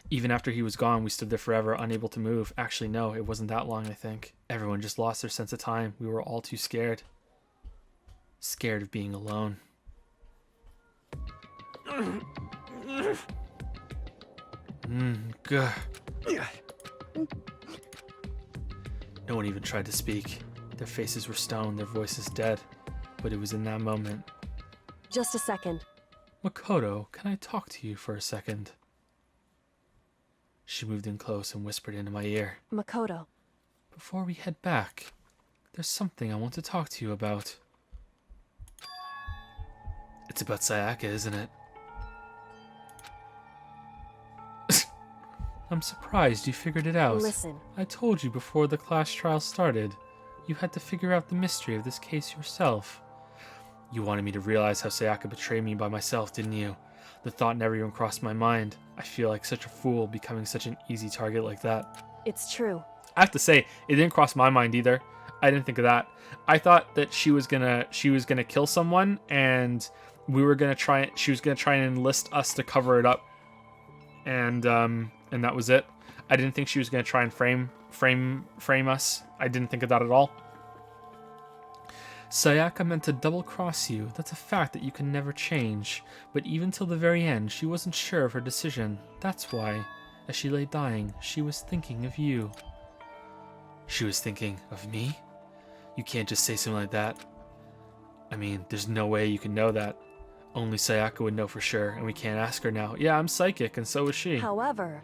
Even after he was gone, we stood there forever, unable to move. Actually, no, it wasn't that long, I think. Everyone just lost their sense of time. We were all too scared. Scared of being alone. Gah. No one even tried to speak. Their faces were stone, their voices dead. But it was in that moment. Just a second. Makoto, can I talk to you for a second? She moved in close and whispered into my ear. Makoto. Before we head back, there's something I want to talk to you about. It's about Sayaka, isn't it? I'm surprised you figured it out. Listen. I told you before the class trial started. You had to figure out the mystery of this case yourself. You wanted me to realize how Sayaka betrayed me by myself, didn't you? The thought never even crossed my mind. I feel like such a fool becoming such an easy target like that. It's true. I have to say, it didn't cross my mind either. I didn't think of that. I thought that she was gonna kill someone, and she was gonna try and enlist us to cover it up, and that was it. I didn't think she was gonna try and frame us. I didn't think of that at all. Sayaka meant to double-cross you. That's a fact that you can never change. But even till the very end, she wasn't sure of her decision. That's why, as she lay dying, she was thinking of you. She was thinking of me? You can't just say something like that. I mean, there's no way you can know that. Only Sayaka would know for sure, and we can't ask her now. Yeah, I'm psychic, and so is she. However...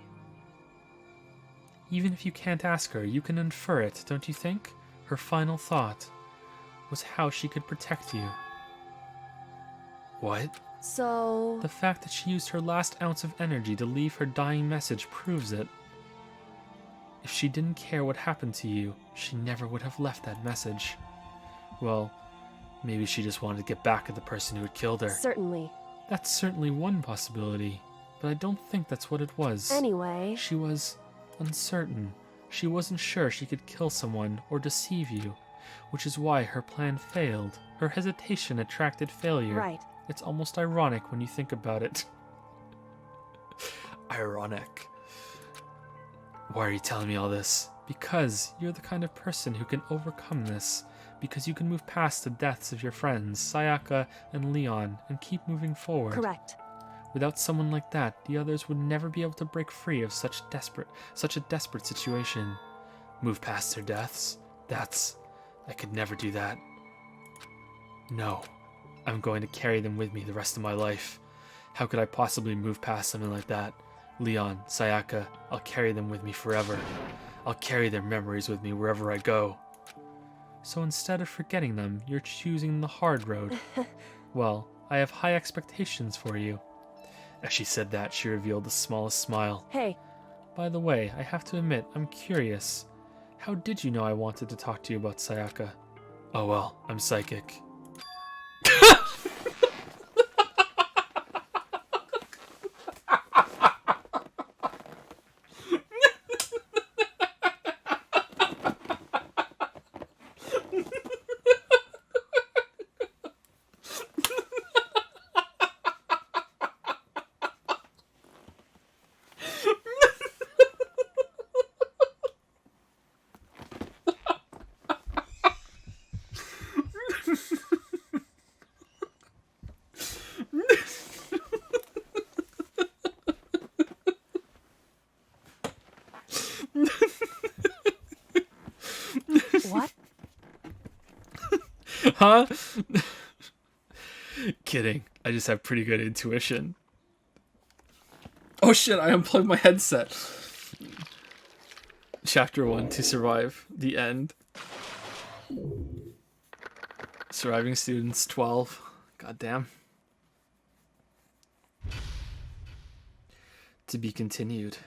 Even if you can't ask her, you can infer it, don't you think? Her final thought was how she could protect you. What? So... The fact that she used her last ounce of energy to leave her dying message proves it. If she didn't care what happened to you, she never would have left that message. Well, maybe she just wanted to get back at the person who had killed her. Certainly. That's certainly one possibility, but I don't think that's what it was. Anyway... She was uncertain. She wasn't sure she could kill someone or deceive you, which is why her plan failed. Her hesitation attracted failure. Right. It's almost ironic when you think about it. Ironic. Why are you telling me all this? Because you're the kind of person who can overcome this. Because you can move past the deaths of your friends, Sayaka and Leon, and keep moving forward. Correct. Without someone like that, the others would never be able to break free of such a desperate situation. Move past their deaths? I could never do that. No, I'm going to carry them with me the rest of my life. How could I possibly move past something like that? Leon, Sayaka, I'll carry them with me forever. I'll carry their memories with me wherever I go. So instead of forgetting them, you're choosing the hard road. Well, I have high expectations for you. As she said that, she revealed the smallest smile. Hey. By the way, I have to admit, I'm curious. How did you know I wanted to talk to you about Sayaka? Oh well, I'm psychic. What? Huh? Kidding. I just have pretty good intuition. Oh shit, I unplugged my headset. Chapter 1, To Survive. The end. Surviving students, 12. Goddamn. To be continued.